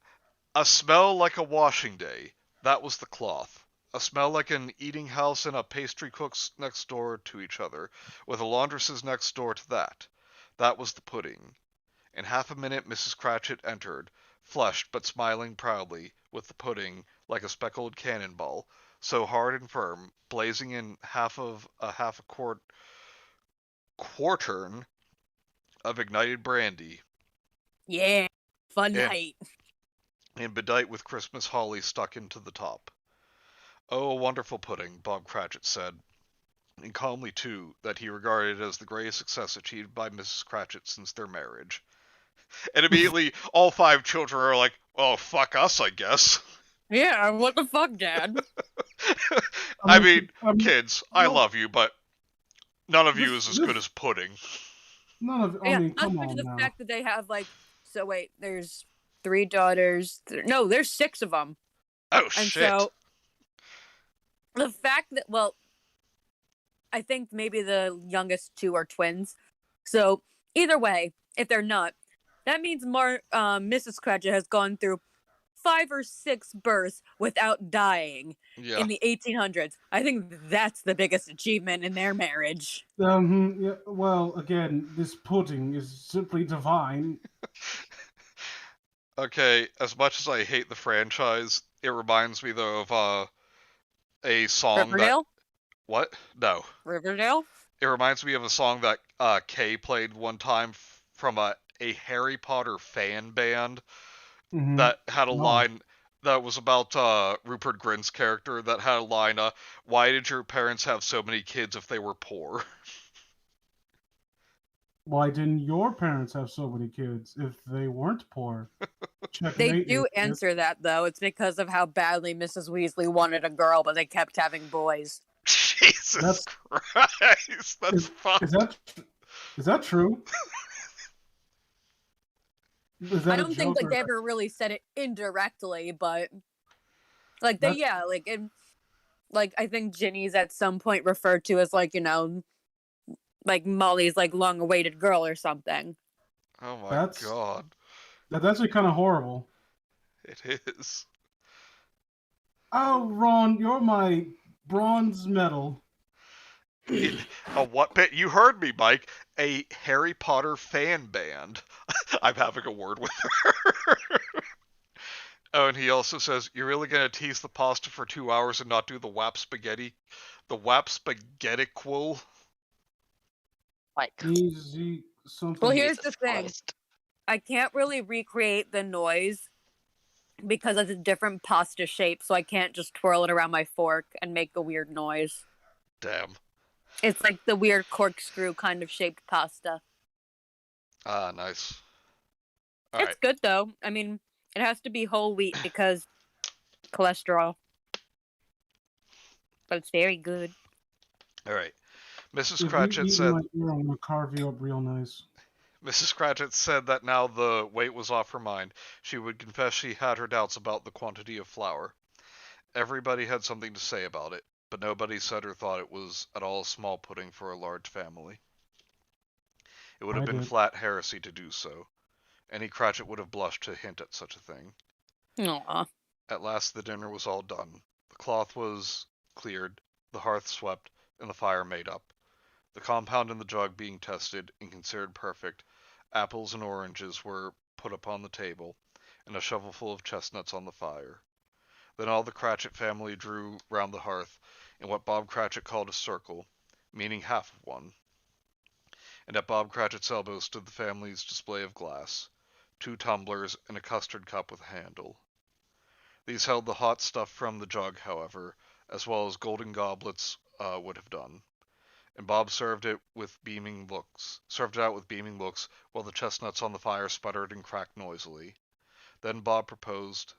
A smell like a washing day. That was the cloth. A smell like an eating house and a pastry cook's next door to each other, with a laundress's next door to that. That was the pudding. In half a minute Mrs. Cratchit entered, flushed but smiling proudly, with the pudding, like a speckled cannonball, so hard and firm, blazing in half a quartern of ignited brandy. Yeah. Fun And- night. and bedight with Christmas holly stuck into the top. Oh, a wonderful pudding, Bob Cratchit said, and calmly, too, that he regarded it as the greatest success achieved by Mrs. Cratchit since their marriage. And immediately, all 5 children are like, oh, fuck us, I guess. Yeah, what the fuck, Dad? I mean, I mean, kids, I no, love you, but none of you this is as good this as pudding. none of. I Yeah, mean, not come to mention on the now. fact that they have like. So wait, there's 3 daughters. No, there's 6 of them, Oh and shit. so the fact that I think maybe the youngest 2 are twins. So either way, if they're not, that means Mrs. Cratchit has gone through 5 or 6 births without dying Yeah. in the 1800s. I think that's the biggest achievement in their marriage. Yeah, well, again, this pudding is simply divine. Okay, as much as I hate the franchise, it reminds me though of a song that Riverdale? what? No. Riverdale? It reminds me of a song that Kay played one time from a Harry Potter fan band Mm-hmm. that had a Oh, line that was about Rupert Grint's character that had a line, why did your parents have so many kids if they were poor? why didn't your parents have so many kids if they weren't poor? They Checkmate, do idiot. answer that, though. It's because of how badly Mrs. Weasley wanted a girl, but they kept having boys. Jesus That's Christ, that's is is fucked. that is that true? Is I that a don't think joke like or they ever really said it indirectly, but like that? like I think Ginny's at some point referred to as like, like Molly's like long awaited girl or something. Oh my That's god, that's actually kind of horrible. it is. Oh, Ron, you're my bronze medal. A what bit? You heard me, Mike. A Harry Potter fan band. I'm having a word with her. Oh, and he also says, "You're really gonna tease the pasta for 2 hours and not do the wap spaghetti, the wap spaghettiquel?" Like, Easy Well, something. here's the Jesus thing. Christ. I can't really recreate the noise because it's a different pasta shape, so I can't just twirl it around my fork and make a weird noise. Damn. It's like the weird corkscrew kind of shaped pasta. Ah, nice. All It's right. good though. I mean, it has to be whole wheat because cholesterol, but it's very good. All right. Mrs. If you Cratchit eat said my ear, I'm gonna carve you up real nice. Mrs. Cratchit said that now the weight was off her mind, she would confess she had her doubts about the quantity of flour. Everybody had something to say about it, but nobody said or thought it was at all a small pudding for a large family. It would have I been did. flat heresy to do so. Any Cratchit would have blushed to hint at such a thing. Aw. At last the dinner was all done. The cloth was cleared, the hearth swept, and the fire made up. The compound in the jug being tested and considered perfect, apples and oranges were put upon the table, and a shovelful of chestnuts on the fire. Then all the Cratchit family drew round the hearth in what Bob Cratchit called a circle, meaning half of one. And at Bob Cratchit's elbow stood the family's display of glass, 2 tumblers and a custard cup with a handle. These held the hot stuff from the jug, however, as well as golden goblets would have done. And Bob served it out with beaming looks, while the chestnuts on the fire sputtered and cracked noisily. Then Bob proposed,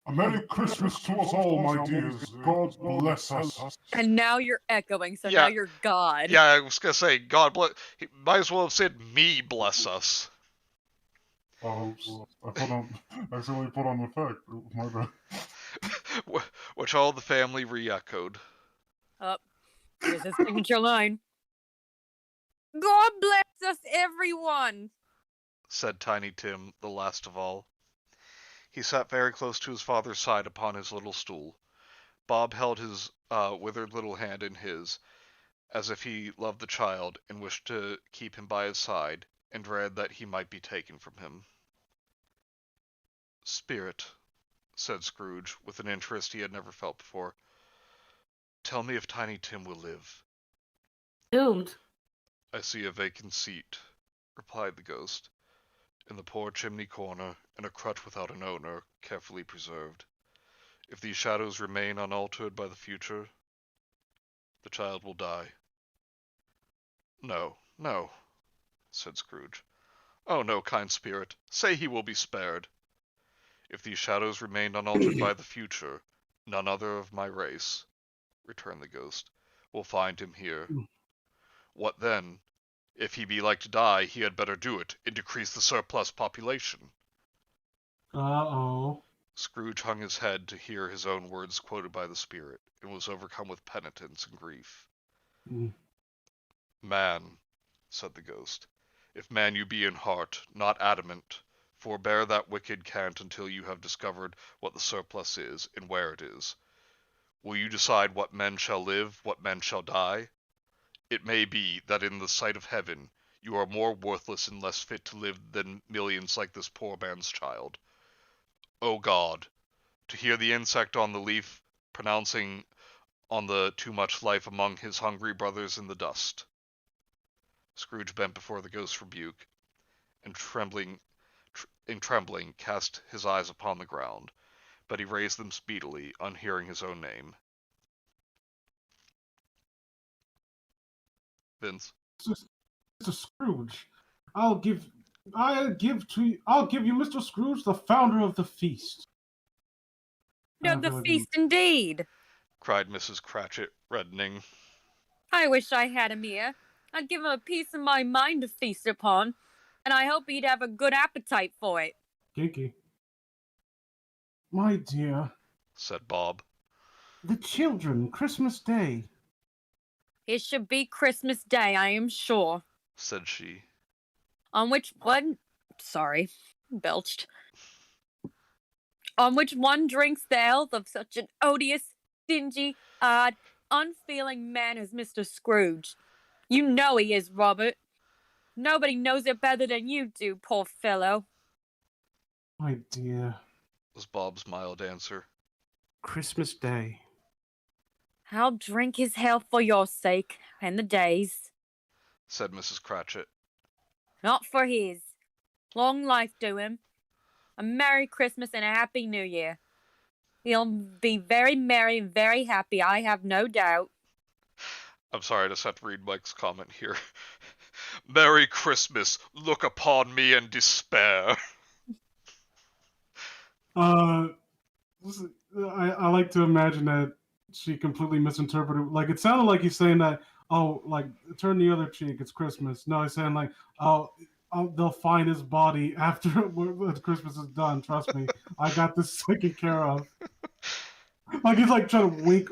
A Merry Christmas to us all, my dears. God bless us. And now you're echoing, so now Yeah. you're God. Yeah, I was gonna say, God bless. He might as well have said, "Me bless us." Oops. I accidentally put on effect. My bad. Which all the family re-echoed. Here's his signature line. God bless us, everyone. Said Tiny Tim, the last of all. He sat very close to his father's side upon his little stool. Bob held his withered little hand in his, as if he loved the child and wished to keep him by his side, and dreaded that he might be taken from him. "Spirit," said Scrooge, with an interest he had never felt before, "tell me if Tiny Tim will live." Doomed. "I see a vacant seat," replied the ghost, "in the poor chimney corner, and a crutch without an owner, carefully preserved. If these shadows remain unaltered by the future, the child will die." "No, no," said Scrooge. "Oh, no, kind spirit, say he will be spared." If these shadows remained unaltered by the future, none other of my race, returned the ghost, will find him here. What then? If he be like to die, he had better do it, and decrease the surplus population. Uh-oh. Scrooge hung his head to hear his own words quoted by the spirit, and was overcome with penitence and grief. Mm. Man, said the ghost, if man you be in heart, not adamant, forbear that wicked cant until you have discovered what the surplus is, and where it is. Will you decide what men shall live, what men shall die? It may be that in the sight of heaven you are more worthless and less fit to live than millions like this poor man's child. O God, to hear the insect on the leaf pronouncing on the too much life among his hungry brothers in the dust. Scrooge bent before the ghost's rebuke, and trembling cast his eyes upon the ground, but he raised them speedily, on hearing his own name. Vince. Mr. Scrooge, I'll give you Mr. Scrooge, the founder of the feast. No, I the feel like feast indeed. Cried Mrs. Cratchit, reddening. I wish I had him here. I'd give him a piece of my mind to feast upon, and I hope he'd have a good appetite for it. Kinky. My dear, Said Bob. the children, Christmas Day. It should be Christmas Day, I am sure. Said she. On which one... Sorry, belched. On which one drinks the health of such an odious, stingy, odd, unfeeling man as Mr. Scrooge. You know he is, Robert. Nobody knows it better than you do, poor fellow. My dear, Was Bob's mild answer. Christmas Day. I'll drink his health for your sake, and the day's. Said Mrs. Cratchit. Not for his. Long life to him. A Merry Christmas and a Happy New Year. He'll be very merry and very happy, I have no doubt. I'm sorry, I just have to read Mike's comment here. Merry Christmas, look upon me in despair. I like to imagine that she completely misinterpreted. Like, it sounded like he's saying that, oh, like, turn the other cheek, it's Christmas. No, he's saying, like, they'll find his body after Christmas is done. Trust me, I got this taken care of. Like, he's like trying to wink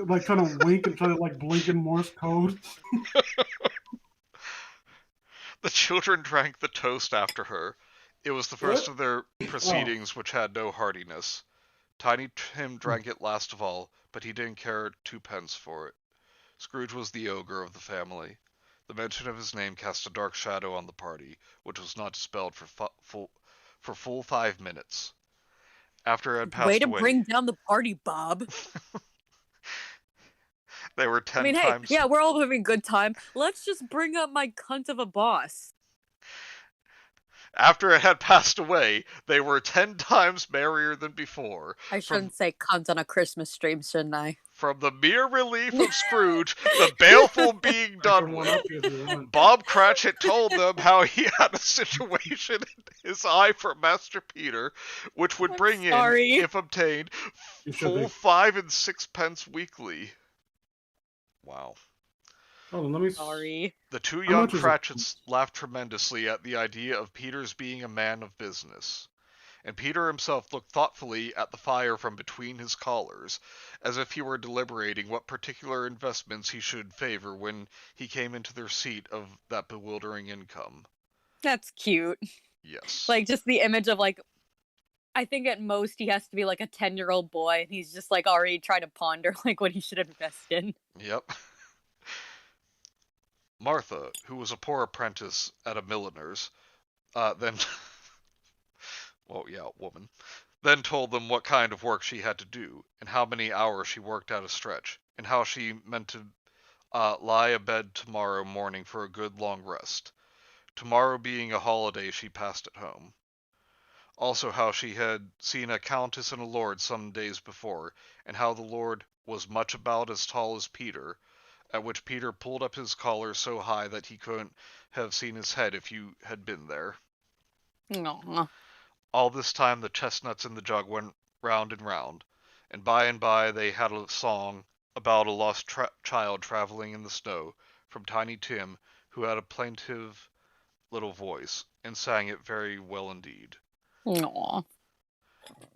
and try to like blink in Morse code. The children drank the toast after her. It was the first of their proceedings which had no heartiness. Tiny Tim drank it last of all, but he didn't care twopence for it. Scrooge was the ogre of the family. The mention of his name cast a dark shadow on the party, which was not dispelled for full 5 minutes. After it had passed Way to away, bring down the party, Bob. they were I mean, times. hey, yeah, we're all having a good time. Let's just bring up my cunt of a boss. After it had passed away, they were 10 times merrier than before. I shouldn't say cunt on a Christmas stream, shouldn't I? From the mere relief of Scrooge, the baleful being done with, Bob Cratchit told them how he had a situation in his eye for Master Peter, which would bring in, if obtained, full 5 and 6 pence weekly. Wow. Hold on, let me. Sorry. The two young Cratchits laughed tremendously at the idea of Peter's being a man of business, and Peter himself looked thoughtfully at the fire from between his collars, as if he were deliberating what particular investments he should favor when he came into the receipt of that bewildering income. That's cute. Yes. Like, just the image of, like, I think at most he has to be, like, a 10-year-old boy, and he's just, like, already trying to ponder, like, what he should invest in. Yep. Martha, who was a poor apprentice at a milliner's, then told them what kind of work she had to do, and how many hours she worked at a stretch, and how she meant to lie abed tomorrow morning for a good long rest. Tomorrow being a holiday she passed at home. Also how she had seen a countess and a lord some days before, and how the lord was much about as tall as Peter, at which Peter pulled up his collar so high that he couldn't have seen his head if you had been there. Aww. All this time the chestnuts in the jug went round and by they had a song about a lost child traveling in the snow from Tiny Tim, who had a plaintive little voice, and sang it very well indeed. Aww.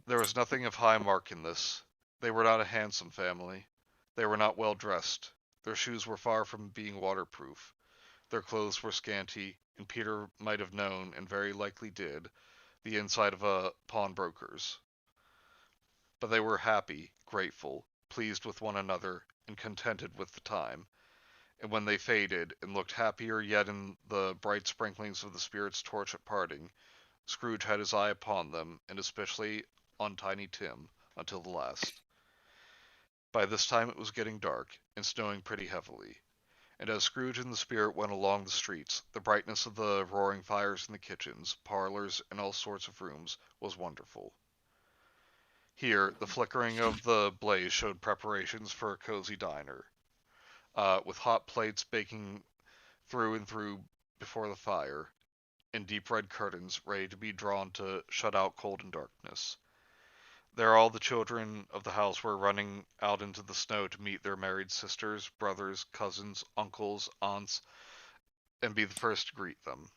There was nothing of high mark in this. They were not a handsome family. They were not well dressed. Their shoes were far from being waterproof. Their clothes were scanty, and Peter might have known, and very likely did, the inside of a pawnbroker's. But they were happy, grateful, pleased with one another, and contented with the time. And when they faded, and looked happier yet in the bright sprinklings of the Spirit's torch at parting, Scrooge had his eye upon them, and especially on Tiny Tim, until the last. By this time it was getting dark, and snowing pretty heavily. And as Scrooge and the Spirit went along the streets, the brightness of the roaring fires in the kitchens, parlors, and all sorts of rooms was wonderful. Here, the flickering of the blaze showed preparations for a cozy diner, with hot plates baking through and through before the fire, and deep red curtains ready to be drawn to shut out cold and darkness. There all the children of the house were running out into the snow to meet their married sisters, brothers, cousins, uncles, aunts, and be the first to greet them.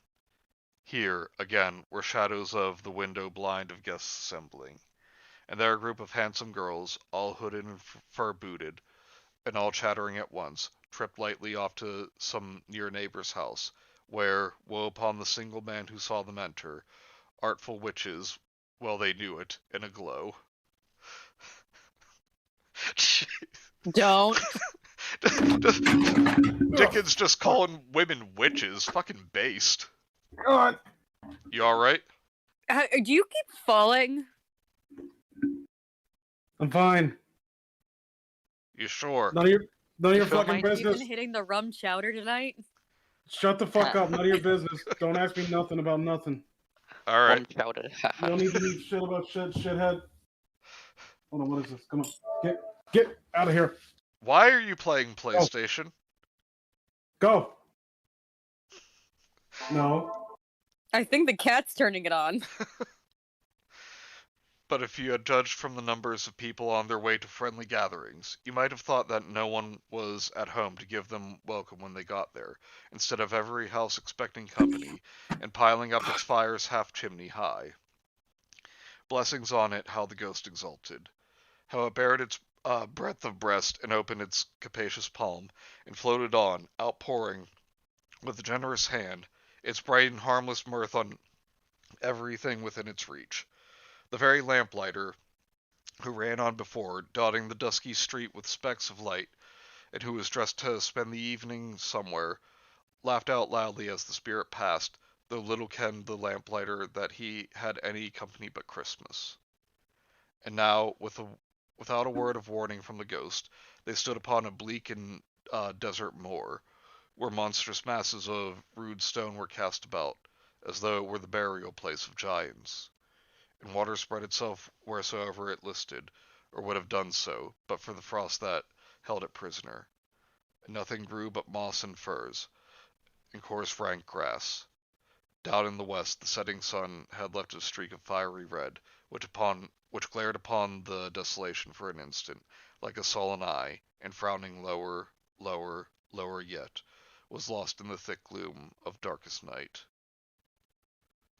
Here, again, were shadows of the window blind of guests assembling, and there a group of handsome girls, all hooded and fur-booted, and all chattering at once, tripped lightly off to some near neighbor's house, where, woe upon the single man who saw them enter, artful witches, well they knew it, in a glow. Don't. Dickens just calling women witches, fucking based. God. You alright? Do you keep falling? I'm fine. You sure? None of your Sure, fucking Mike. You business. been hitting the rum chowder tonight? Shut the fuck up. None of your business. Don't ask me nothing about nothing. Alright. Rum chowder. You don't need to be shit about shit, shithead. Hold on, what is this? Come on. Get out of here. Why are you playing PlayStation? Go. No. I think the cat's turning it on. But if you had judged from the numbers of people on their way to friendly gatherings, you might have thought that no one was at home to give them welcome when they got there, instead of every house expecting company, and piling up its fires half chimney high. Blessings on it, how the ghost exulted. How it bared its breadth of breast, and opened its capacious palm, and floated on, outpouring, with a generous hand, its bright and harmless mirth on everything within its reach. The very lamplighter, who ran on before, dotting the dusky street with specks of light, and who was dressed to spend the evening somewhere, laughed out loudly as the Spirit passed, though little kenned the lamplighter that he had any company but Christmas. And now, without a word of warning from the ghost, they stood upon a bleak and desert moor, where monstrous masses of rude stone were cast about, as though it were the burial place of giants. And water spread itself wheresoever it listed, or would have done so, but for the frost that held it prisoner. And nothing grew but moss and furze, and coarse rank grass. Down in the west the setting sun had left a streak of fiery red, which glared upon the desolation for an instant, like a sullen eye, and frowning lower, lower, lower yet, was lost in the thick gloom of darkest night.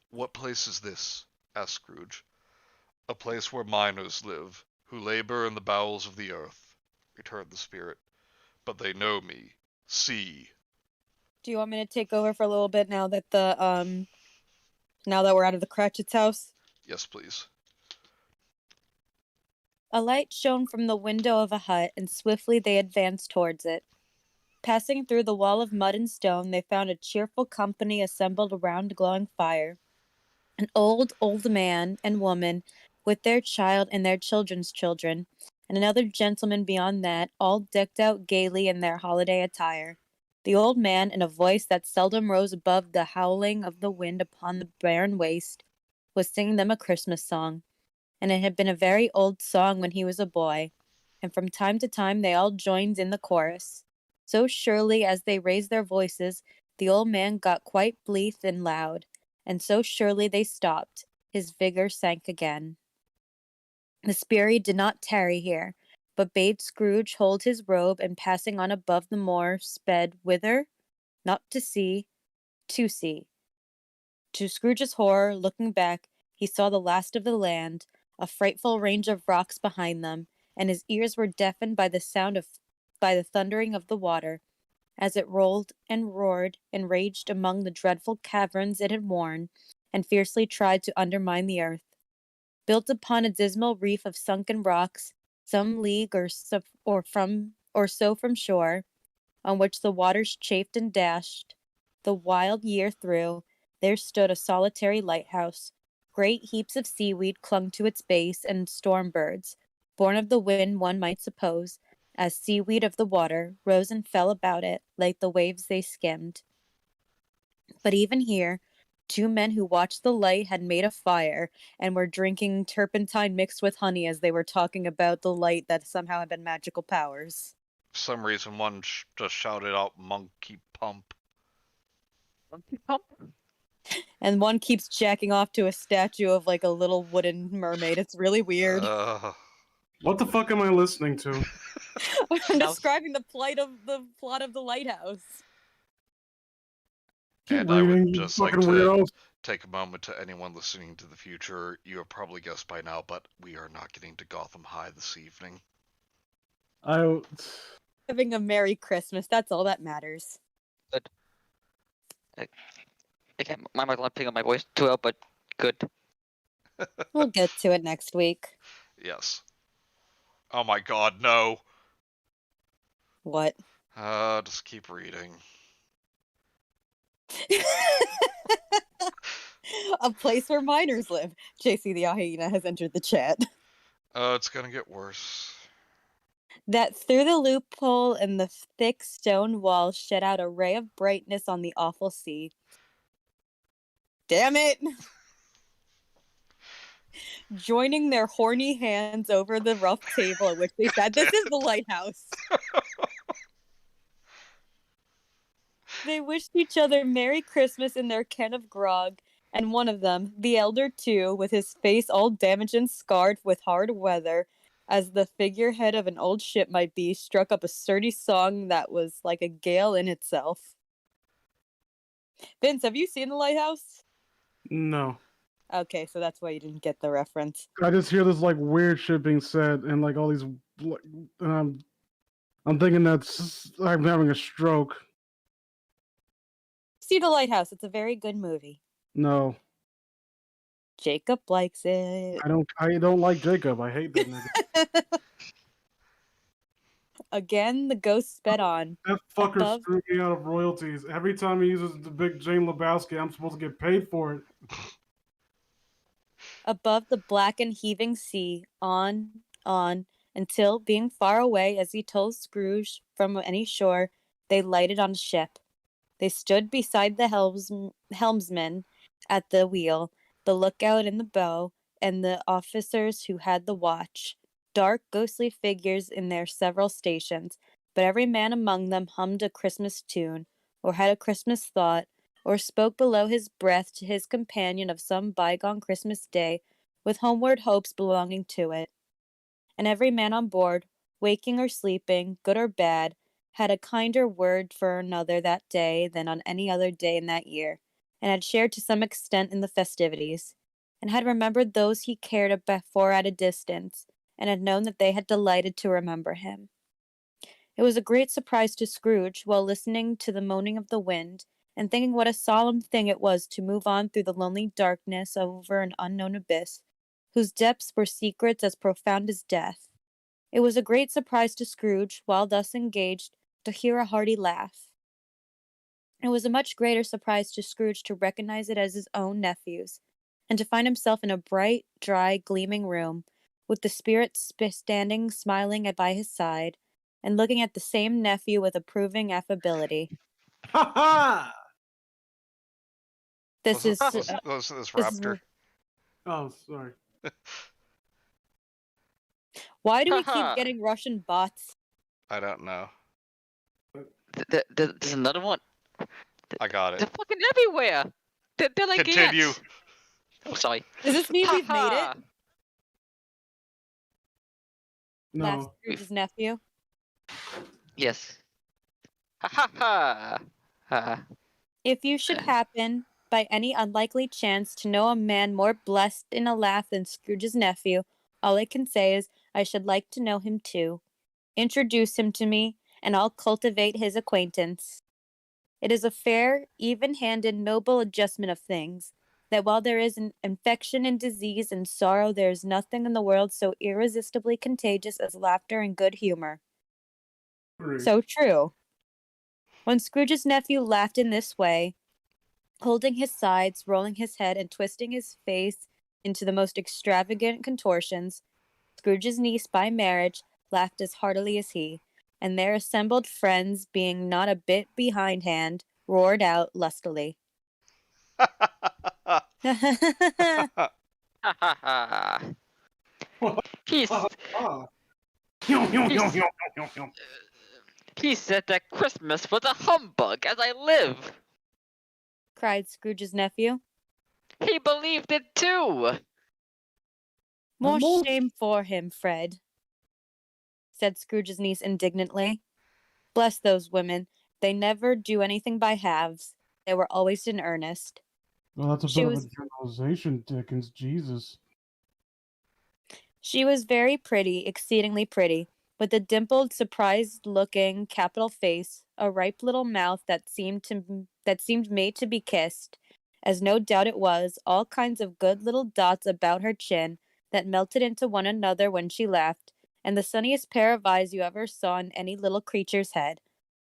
"What place is this?" asked Scrooge. "A place where miners live, who labor in the bowels of the earth," returned the Spirit. "But they know me. See." Do you want me to take over for a little bit now that now that we're out of the Cratchit's house? Yes, please. A light shone from the window of a hut, and swiftly they advanced towards it. Passing through the wall of mud and stone, they found a cheerful company assembled around a glowing fire. An old man and woman, with their child and their children's children, and another gentleman beyond that, all decked out gaily in their holiday attire. The old man, in a voice that seldom rose above the howling of the wind upon the barren waste, was singing them a Christmas song, and it had been a very old song when he was a boy, and from time to time they all joined in the chorus. So surely as they raised their voices, the old man got quite blithe and loud, and so surely they stopped, his vigor sank again. The spirit did not tarry here, but bade Scrooge hold his robe, and passing on above the moor, sped whither? Not to sea, to sea. To Scrooge's horror, looking back, he saw the last of the land, a frightful range of rocks behind them, and his ears were deafened by the thundering of the water, as it rolled and roared and raged among the dreadful caverns it had worn, and fiercely tried to undermine the earth. Built upon a dismal reef of sunken rocks, some league or so from shore, on which the waters chafed and dashed, the wild year through, there stood a solitary lighthouse. Great heaps of seaweed clung to its base, and storm birds, born of the wind one might suppose, as seaweed of the water, rose and fell about it like the waves they skimmed. But even here, two men who watched the light had made a fire and were drinking turpentine mixed with honey as they were talking about the light that somehow had been magical powers. For some reason, one just shouted out "monkey pump." Monkey pump? And one keeps jacking off to a statue of like a little wooden mermaid. It's really weird. What the fuck am I listening to? I'm describing the plot of the lighthouse. Keep And I reading, would you just like fucking to weirdos. take a moment to anyone listening to the future. You have probably guessed by now, but we are not getting to Gotham High this evening. Having a Merry Christmas, that's all that matters. Good. Okay, my mic not picking up my voice too well, but good. We'll get to it next week. Yes. Oh my god, no. What? Just keep reading. A place where miners live. JC the hyena has entered the chat. It's gonna get worse. That through the loophole in the thick stone wall shed out a ray of brightness on the awful sea. Damn it! Joining their horny hands over the rough table at which they said, "This is the lighthouse." They wished each other Merry Christmas in their can of grog, and one of them, the elder too, with his face all damaged and scarred with hard weather, as the figurehead of an old ship might be, struck up a sturdy song that was like a gale in itself. Vince, have you seen The Lighthouse? No. Okay, so that's why you didn't get the reference. I just hear this like weird shit being said, and like all these, and I'm thinking that's I'm having a stroke. See The Lighthouse. It's a very good movie. No, Jacob likes it. I don't like Jacob. I hate that nigga. Again, the ghost sped on. That fucker Above- screwed me out of royalties. Every time he uses the big Jane Lebowski, I'm supposed to get paid for it. Above the black and heaving sea, on, until, being far away, as he told Scrooge, from any shore, they lighted on a ship. They stood beside the helmsman at the wheel, the lookout in the bow, and the officers who had the watch. Dark, ghostly figures in their several stations, but every man among them hummed a Christmas tune, or had a Christmas thought, or spoke below his breath to his companion of some bygone Christmas day, with homeward hopes belonging to it. And every man on board, waking or sleeping, good or bad, had a kinder word for another that day than on any other day in that year, and had shared to some extent in the festivities, and had remembered those he cared for at a distance, and had known that they had delighted to remember him. It was a great surprise to Scrooge, while listening to the moaning of the wind, and thinking what a solemn thing it was to move on through the lonely darkness over an unknown abyss, whose depths were secrets as profound as death. It was a great surprise to Scrooge, while thus engaged, to hear a hearty laugh. It was a much greater surprise to Scrooge to recognize it as his own nephew's, and to find himself in a bright, dry, gleaming room, with the spirit standing smiling by his side, and looking at the same nephew with approving affability. Ha ha! This is This raptor. Oh, sorry. why do we keep getting Russian bots? I don't know. There's another one. I got They're it. fucking everywhere. They're like Continue. ants. Oh, sorry. Does this mean we've made it? Ha Laughs No. Scrooge's nephew. Yes. Ha ha ha. If you should happen, by any unlikely chance, to know a man more blessed in a laugh than Scrooge's nephew, all I can say is I should like to know him too. Introduce him to me, and I'll cultivate his acquaintance. It is a fair, even-handed, noble adjustment of things, that while there is an infection and disease and sorrow, there is nothing in the world so irresistibly contagious as laughter and good humor. So true. When Scrooge's nephew laughed in this way, holding his sides, rolling his head, and twisting his face into the most extravagant contortions, Scrooge's niece by marriage laughed as heartily as he, and their assembled friends, being not a bit behindhand, roared out lustily. ha. Ha ha ha. He's he said that Christmas was a humbug, as I live. cried Scrooge's nephew. He believed it too. More shame for him, Fred, said Scrooge's niece indignantly. Bless those women. They never do anything by halves. They were always in earnest. Well, that's a She bit was- of a generalization, Dickens. Jesus. She was very pretty, exceedingly pretty, with a dimpled, surprised-looking, capital face, a ripe little mouth that seemed made to be kissed, as no doubt it was, all kinds of good little dots about her chin that melted into one another when she laughed, and the sunniest pair of eyes you ever saw in any little creature's head.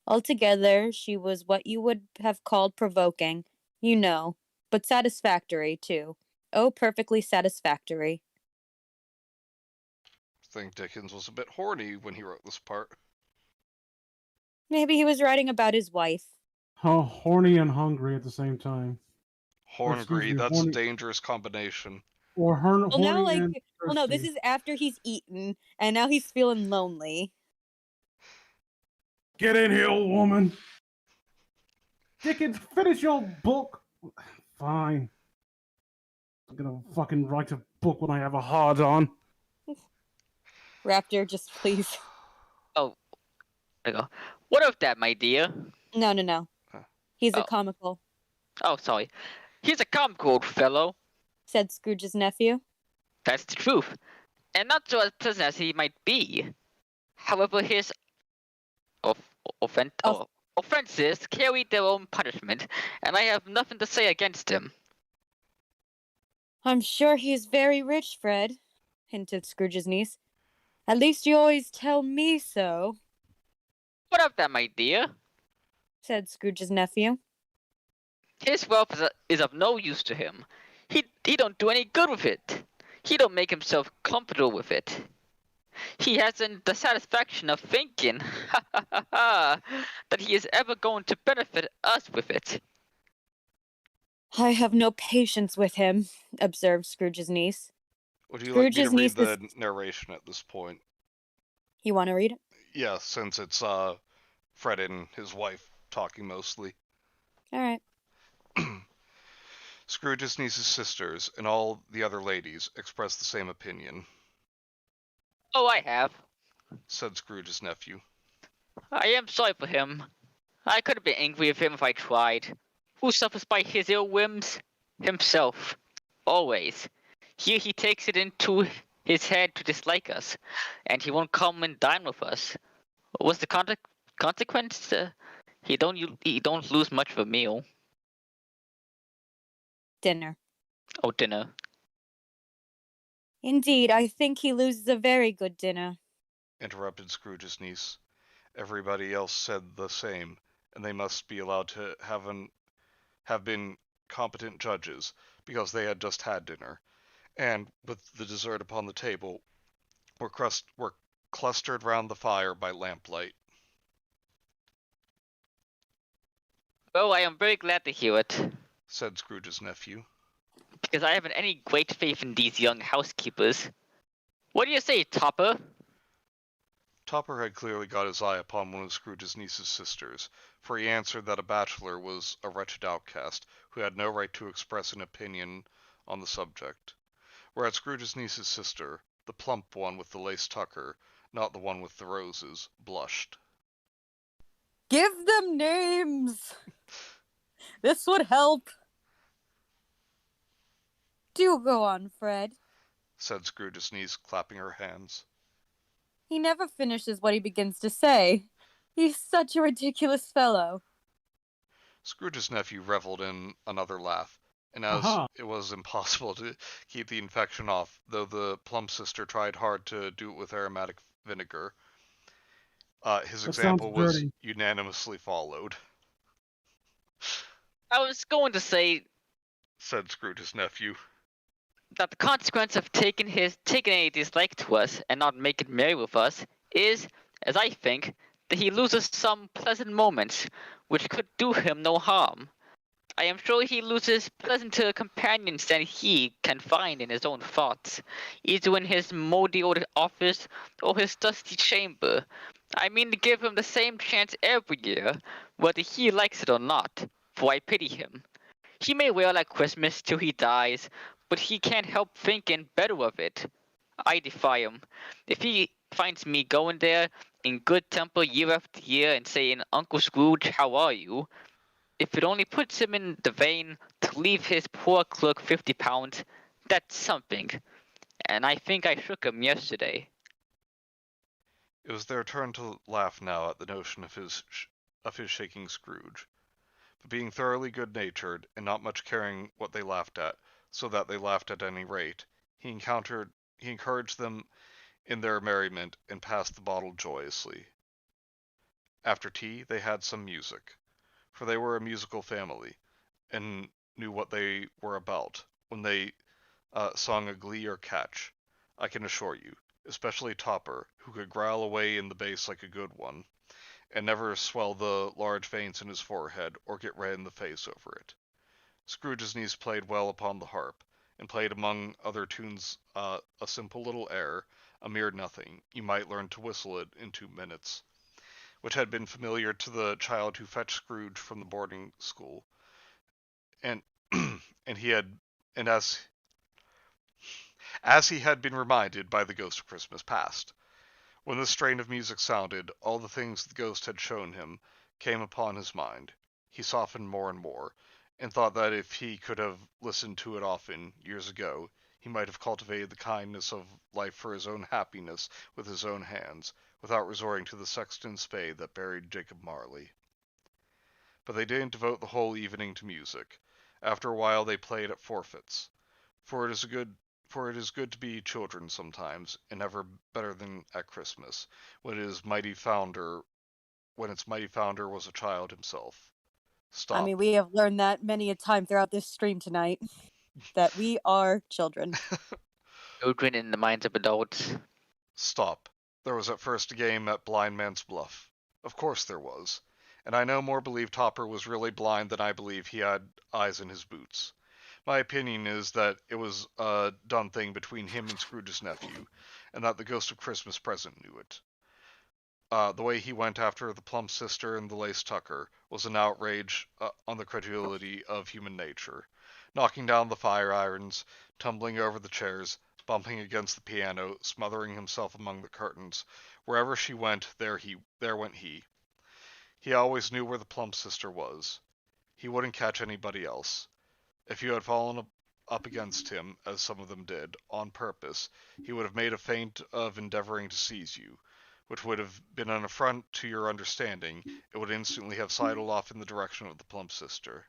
Altogether, she was what you would have called provoking, you know, but satisfactory, too. Oh, perfectly satisfactory. I think Dickens was a bit horny when he wrote this part. Maybe he was writing about his wife. How horny and hungry at the same time. Horngry, me, that's horny- a dangerous combination. Or Well, now, horny like, and well, no, this thirsty. is after he's eaten, and now he's feeling lonely. Get in here, woman. Dickens, finish your book. Fine. I'm gonna fucking write a book when I have a hard on. Raptor, just please. There you go. What of that, my dear? No. He's a Oh. comical, Oh, sorry. He's a comical old fellow. said Scrooge's nephew. That's the truth. And not so pleasant as he might be. However, his offenses carry their own punishment, and I have nothing to say against him. I'm sure he's very rich, Fred, hinted Scrooge's niece. At least you always tell me so, What of that, my dear? said Scrooge's nephew. His wealth is of no use to him. He don't do any good with it. He don't make himself comfortable with it. He hasn't the satisfaction of thinking that he is ever going to benefit us with it. I have no patience with him, observed Scrooge's niece. Would you like me to Scrooge's read niece the is- narration at this point? You want to read it? Yeah, since it's Fred and his wife talking mostly. All right. Scrooge's niece's sisters and all the other ladies expressed the same opinion, Oh, I have. said Scrooge's nephew. I am sorry for him. I could have been angry with him if I tried. Who suffers by his ill whims? Himself. Always. Here he takes it into his head to dislike us, and he won't come and dine with us. What's the consequence? He don't lose much of a meal. Dinner. Oh, dinner. Indeed, I think he loses a very good dinner, Interrupted Scrooge's niece. Everybody else said the same, and they must be allowed to have been competent judges, because they had just had dinner, and, with the dessert upon the table, were clustered round the fire by lamplight. Well, I am very glad to hear it, Said Scrooge's nephew. because I haven't any great faith in these young housekeepers. What do you say, Topper? Topper had clearly got his eye upon one of Scrooge's niece's sisters, for he answered that a bachelor was a wretched outcast, who had no right to express an opinion on the subject, whereas Scrooge's niece's sister, the plump one with the lace tucker, not the one with the roses, blushed. Give them names! This would help. Do go on, Fred. Said Scrooge's niece, clapping her hands. He never finishes what he begins to say. He's such a ridiculous fellow. Scrooge's nephew reveled in another laugh, and as Aha. it was impossible to keep the infection off, though the plump sister tried hard to do it with aromatic vinegar, his That example sounds was dirty. unanimously followed, I was going to say said Scrooge's nephew. that the consequence of taking a dislike to us and not making merry with us is, as I think, that he loses some pleasant moments which could do him no harm. I am sure he loses pleasanter companions than he can find in his own thoughts, either in his moldy old office or his dusty chamber. I mean to give him the same chance every year, whether he likes it or not, for I pity him. He may wail at Christmas till he dies, but he can't help thinking better of it. I defy him. If he finds me going there in good temper year after year and saying, Uncle Scrooge, how are you? If it only puts him in the vein to leave his poor clerk 50 pounds, that's something. And I think I shook him yesterday. It was their turn to laugh now at the notion of his shaking Scrooge. But being thoroughly good-natured, and not much caring what they laughed at, so that they laughed at any rate, he encouraged them in their merriment, and passed the bottle joyously. After tea they had some music, for they were a musical family, and knew what they were about when they sung a glee or catch, I can assure you, especially Topper, who could growl away in the bass like a good one, and never swell the large veins in his forehead or get red in the face over it. Scrooge's niece played well upon the harp, and played among other tunes a simple little air, a mere nothing, you might learn to whistle it in 2 minutes, which had been familiar to the child who fetched Scrooge from the boarding school, and and he had and as he had been reminded by the ghost of Christmas past. When this strain of music sounded, all the things the ghost had shown him came upon his mind. He softened more and more, and thought that if he could have listened to it often, years ago, he might have cultivated the kindness of life for his own happiness with his own hands, without resorting to the sexton's spade that buried Jacob Marley. But they didn't devote the whole evening to music. After a while they played at forfeits, for it is good to be children sometimes, and never better than at Christmas, when its mighty founder was a child himself. Stop. I mean, we have learned that many a time throughout this stream tonight, that we are children. Children in the minds of adults. Stop. There was at first a game at Blind Man's Bluff. Of course there was. And I no more believe Topper was really blind than I believe he had eyes in his boots. My opinion is that it was a done thing between him and Scrooge's nephew, and that the ghost of Christmas present knew it. The way he went after the plump sister and the lace tucker was an outrage on the credulity of human nature, knocking down the fire irons, tumbling over the chairs, bumping against the piano, smothering himself among the curtains. Wherever she went, there went he. He always knew where the plump sister was. He wouldn't catch anybody else. If you had fallen up against him, as some of them did, on purpose, he would have made a feint of endeavoring to seize you, which would have been an affront to your understanding. It would instantly have sidled off in the direction of the plump sister.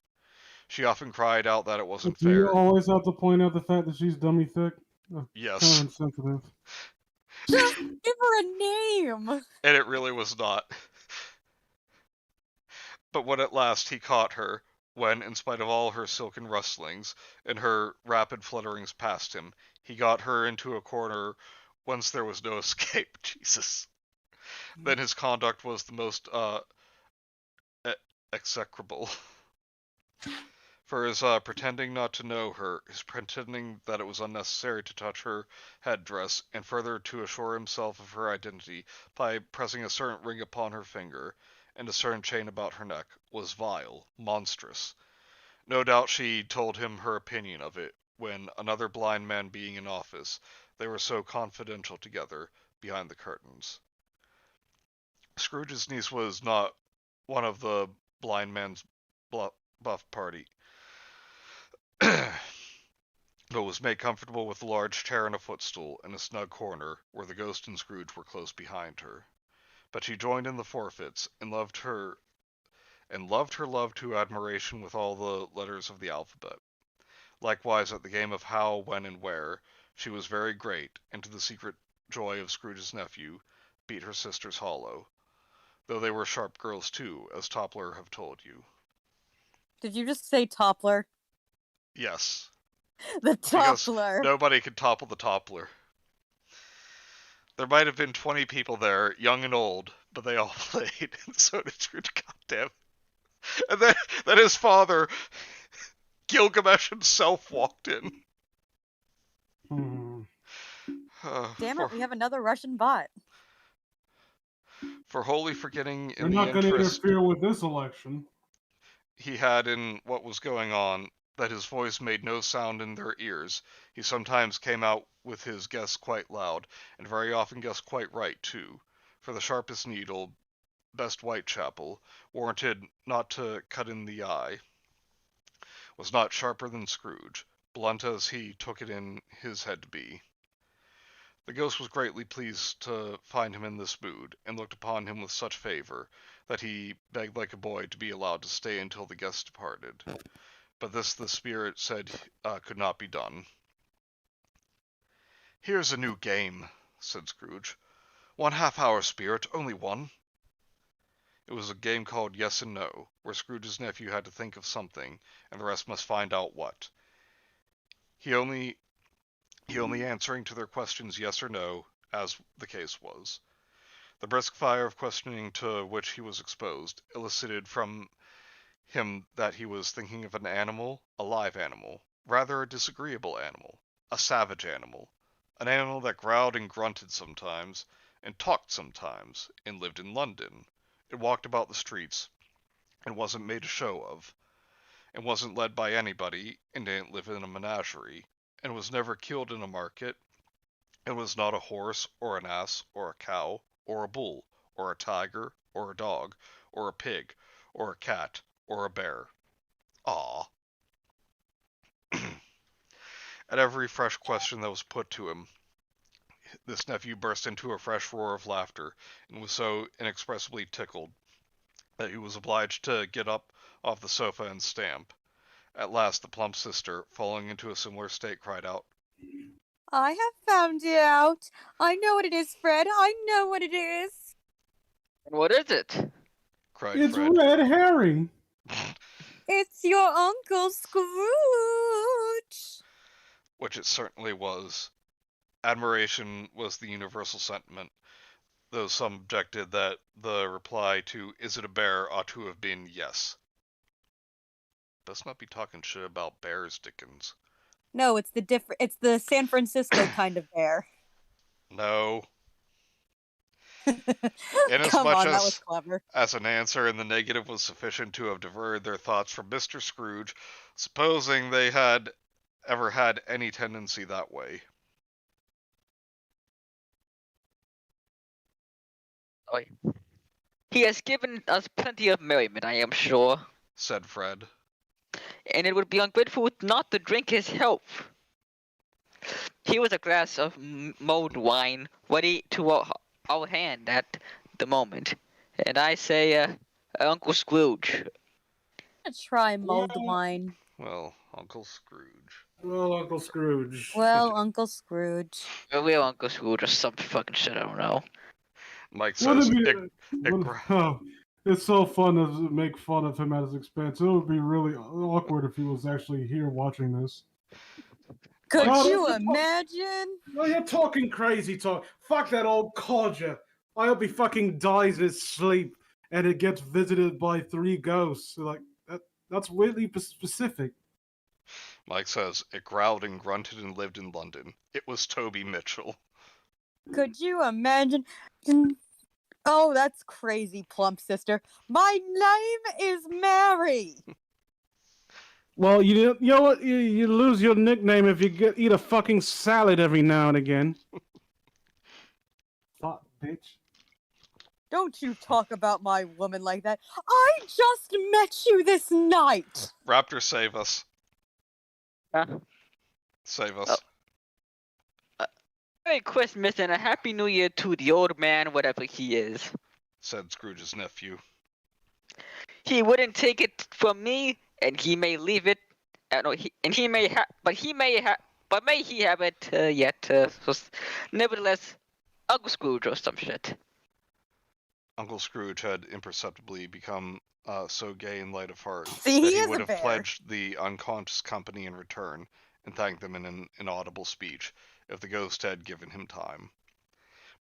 She often cried out that it wasn't Do you fair. always have to point out the fact that she's dummy thick? Yes. Kind of insensitive. Just give her a name! And it really was not. But when at last he caught her, when, in spite of all her silken rustlings, and her rapid flutterings past him, he got her into a corner whence there was no escape, Jesus, then his conduct was the most execrable. For his pretending not to know her, his pretending that it was unnecessary to touch her headdress, and further to assure himself of her identity by pressing a certain ring upon her finger, and a certain chain about her neck, was vile, monstrous. No doubt she told him her opinion of it, when another blind man being in office, they were so confidential together behind the curtains. Scrooge's niece was not one of the blind man's buff party, but was made comfortable with a large chair and a footstool in a snug corner where the ghost and Scrooge were close behind her. But she joined in the forfeits and loved her love to admiration with all the letters of the alphabet. Likewise, at the game of how, when, and where, she was very great, and to the secret joy of Scrooge's nephew, beat her sisters hollow. Though they were sharp girls too, as Toppler have told you. Did you just say Toppler? Yes. The Because Toppler. nobody could topple the Toppler. There might have been 20 people there, young and old, but they all played, and so did Scrooge, goddamn. And then his father, Gilgamesh himself, walked in. Damn it, we have another Russian bot. For wholly forgetting They're in the not going to interest interfere with this election. he had in what was going on, that his voice made no sound in their ears, he sometimes came out with his guess quite loud, and very often guessed quite right, too. For the sharpest needle, best Whitechapel, warranted not to cut in the eye, was not sharper than Scrooge, blunt as he took it in his head to be. The ghost was greatly pleased to find him in this mood, and looked upon him with such favor, that he begged like a boy to be allowed to stay until the guest departed. But this the spirit said could not be done. "Here's a new game," said Scrooge. "1 half-hour, spirit, only one." It was a game called Yes and No, where Scrooge's nephew had to think of something, and the rest must find out what. He only answering to their questions yes or no, as the case was. The brisk fire of questioning to which he was exposed elicited from him that he was thinking of an animal, a live animal, rather a disagreeable animal, a savage animal, an animal that growled and grunted sometimes, and talked sometimes, and lived in London. It walked about the streets, and wasn't made a show of, and wasn't led by anybody, and didn't live in a menagerie, and was never killed in a market, and was not a horse, or an ass, or a cow, or a bull, or a tiger, or a dog, or a pig, or a cat, or a bear. Ah. At every fresh question that was put to him, this nephew burst into a fresh roar of laughter, and was so inexpressibly tickled that he was obliged to get up off the sofa and stamp. At last the plump sister, falling into a similar state, cried out, I have found it out. I know what it is, Fred. I know what it is. What is it? cried It's Fred. red herring. It's your Uncle Scrooge. Which it certainly was. Admiration was the universal sentiment, though some objected that the reply to "Is it a bear?" ought to have been yes. Let's not be talking shit about bears, Dickens. No, it's the San Francisco kind of bear. No. Come Inasmuch on, that was clever. as an answer in the negative was sufficient to have diverted their thoughts from Mr. Scrooge, supposing they had ever had any tendency that way. He has given us plenty of merriment, I am sure, Said Fred. and it would be ungrateful not to drink his health. Here was a glass of mulled wine ready to our hand at the moment, and I say, Uncle Scrooge. I'm gonna try mulled wine. Well, Uncle Scrooge. Well, Uncle Scrooge. Well, Uncle Scrooge. Real Uncle Scrooge or some fucking shit, I don't know. Mike says, it's so fun to make fun of him at his expense. It would be really awkward if he was actually here watching this. Could Well, you that's- imagine? Well, you're talking crazy talk. Fuck that old codger. I hope he fucking dies in his sleep and it gets visited by 3 ghosts. Like, that's weirdly specific. Mike says, it growled and grunted and lived in London. It was Toby Mitchell. Could you imagine? Oh, that's crazy, plump sister. My name is Mary. Well, you know what? You lose your nickname if you eat a fucking salad every now and again. Fuck, bitch. Don't you talk about my woman like that. I just met you this night. Raptor, save us. Huh? Save us. Merry Christmas and a Happy New Year to the old man, whatever he is. Said Scrooge's nephew. He wouldn't take it from me, and he may leave it. No, he may have, but may he have it yet. Nevertheless, Uncle Scrooge or some shit. Uncle Scrooge had imperceptibly become so gay and light of heart See, that he he is would a have bear. pledged the unconscious company in return and thanked them in an inaudible speech if the ghost had given him time.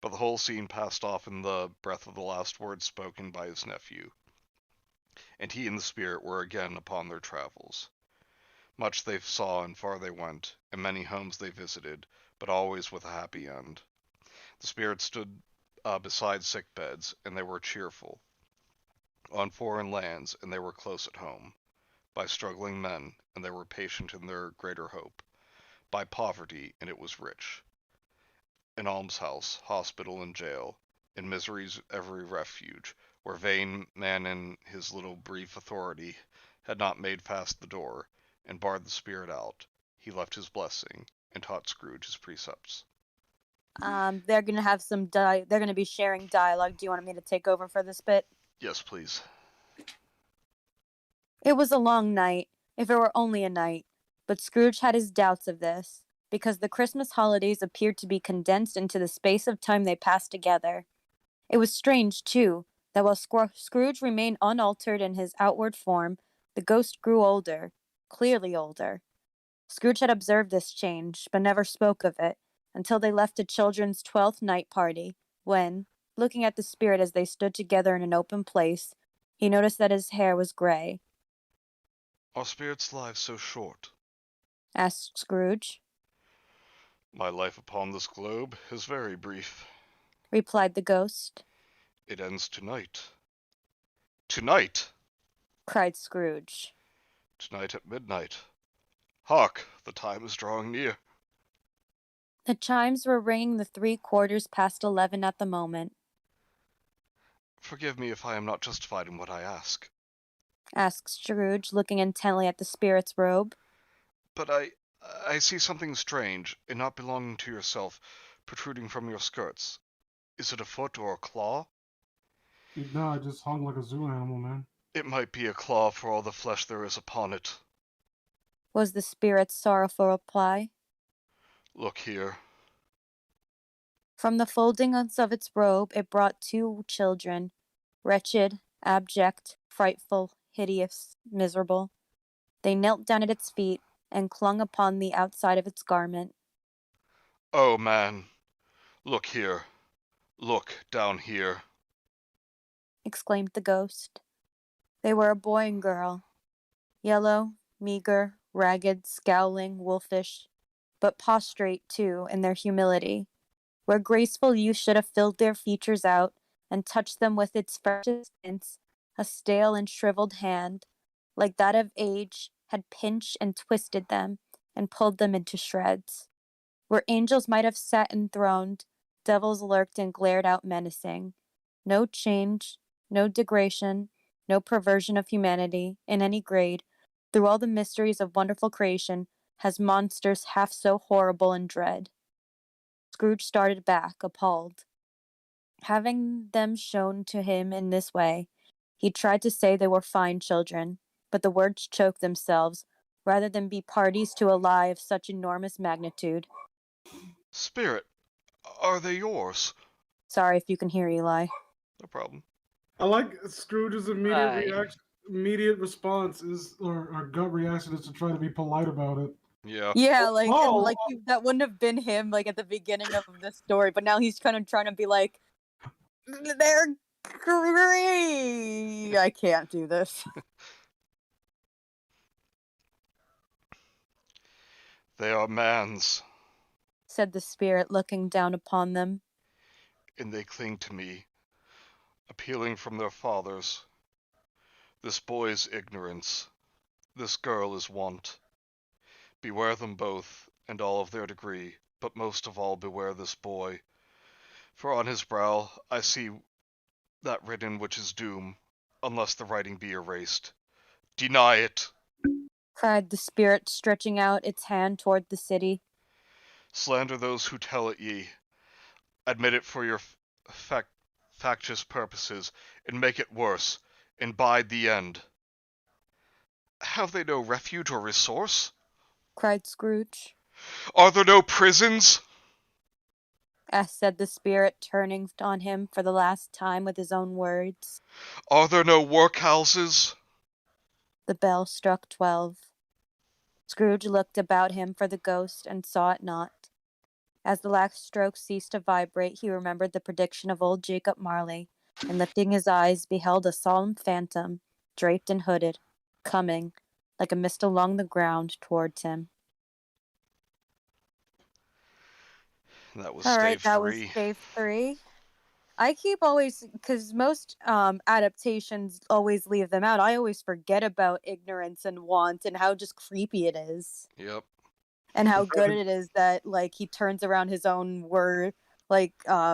But the whole scene passed off in the breath of the last words spoken by his nephew, and he and the spirit were again upon their travels. Much they saw and far they went, and many homes they visited, but always with a happy end. The spirit stood beside sick beds, and they were cheerful. On foreign lands, and they were close at home. By struggling men, and they were patient in their greater hope. By poverty, and it was rich. In almshouse, hospital, and jail, in misery's every refuge, where vain man in his little brief authority had not made fast the door, and barred the spirit out, he left his blessing, and taught Scrooge his precepts. They're gonna have they're gonna be sharing dialogue. Do you want me to take over for this bit? Yes, please. It was a long night, if it were only a night, but Scrooge had his doubts of this, because the Christmas holidays appeared to be condensed into the space of time they passed together. It was strange, too, that while Scrooge remained unaltered in his outward form, the ghost grew older, clearly older. Scrooge had observed this change, but never spoke of it, until they left a children's 12th night party, when, looking at the spirit as they stood together in an open place, he noticed that his hair was gray. Are spirits' lives so short? Asked Scrooge. My life upon this globe is very brief. Replied the ghost. It ends tonight. Tonight! Cried Scrooge. Tonight at midnight. Hark! The time is drawing near. The chimes were ringing the 11:15 at the moment. Forgive me if I am not justified in what I ask. Asked Scrooge, looking intently at the spirit's robe. But I see something strange, and not belonging to yourself, protruding from your skirts. Is it a foot or a claw? No, I just hung like a zoo animal, man. It might be a claw for all the flesh there is upon it. Was the spirit's sorrowful reply. Look here. From the foldings of its robe it brought two children, wretched, abject, frightful, hideous, miserable. They knelt down at its feet and clung upon the outside of its garment. Oh, man. Look here. Look down here. Exclaimed the ghost. They were a boy and girl, yellow, meager, ragged, scowling, wolfish, but prostrate, too, in their humility, where graceful youth should have filled their features out and touched them with its freshest hints, a stale and shriveled hand, like that of age, had pinched and twisted them and pulled them into shreds. Where angels might have sat enthroned, devils lurked and glared out menacing. No change, no degradation, no perversion of humanity, in any grade, through all the mysteries of wonderful creation, has monsters half so horrible and dread. Scrooge started back, appalled. Having them shown to him in this way, he tried to say they were fine children, but the words choked themselves, rather than be parties to a lie of such enormous magnitude. Spirit, are they yours? Sorry if you can hear Eli. No problem. I like Scrooge's immediate Right. reaction. Immediate response is, or gut reaction is to try to be polite about it. Yeah. Yeah, like, and Oh. like that wouldn't have been him like at the beginning of this story, but now he's kind of trying to be like, they're great. I can't do this. They are man's, Said the spirit, looking down upon them. and they cling to me, appealing from their fathers. This boy's ignorance. this girl is want. Beware them both, and all of their degree, but most of all beware this boy. For on his brow I see that written which is doom, unless the writing be erased. Deny it! cried the spirit, stretching out its hand toward the city. Slander those who tell it ye. Admit it for your factious purposes, and make it worse, and bide the end. Have they no refuge or resource? Cried Scrooge. Are there no prisons? Said the spirit, turning on him for the last time with his own words. Are there no workhouses? The bell struck 12. Scrooge looked about him for the ghost and saw it not. As the last stroke ceased to vibrate, he remembered the prediction of old Jacob Marley, and lifting his eyes, beheld a solemn phantom, draped and hooded, coming, like a mist along the ground, towards him. That was All right, stave that was 3. stave 3. I keep always, because most adaptations always leave them out. I always forget about ignorance and want and how just creepy it is. Yep. And how good it is that like he turns around his own word, like I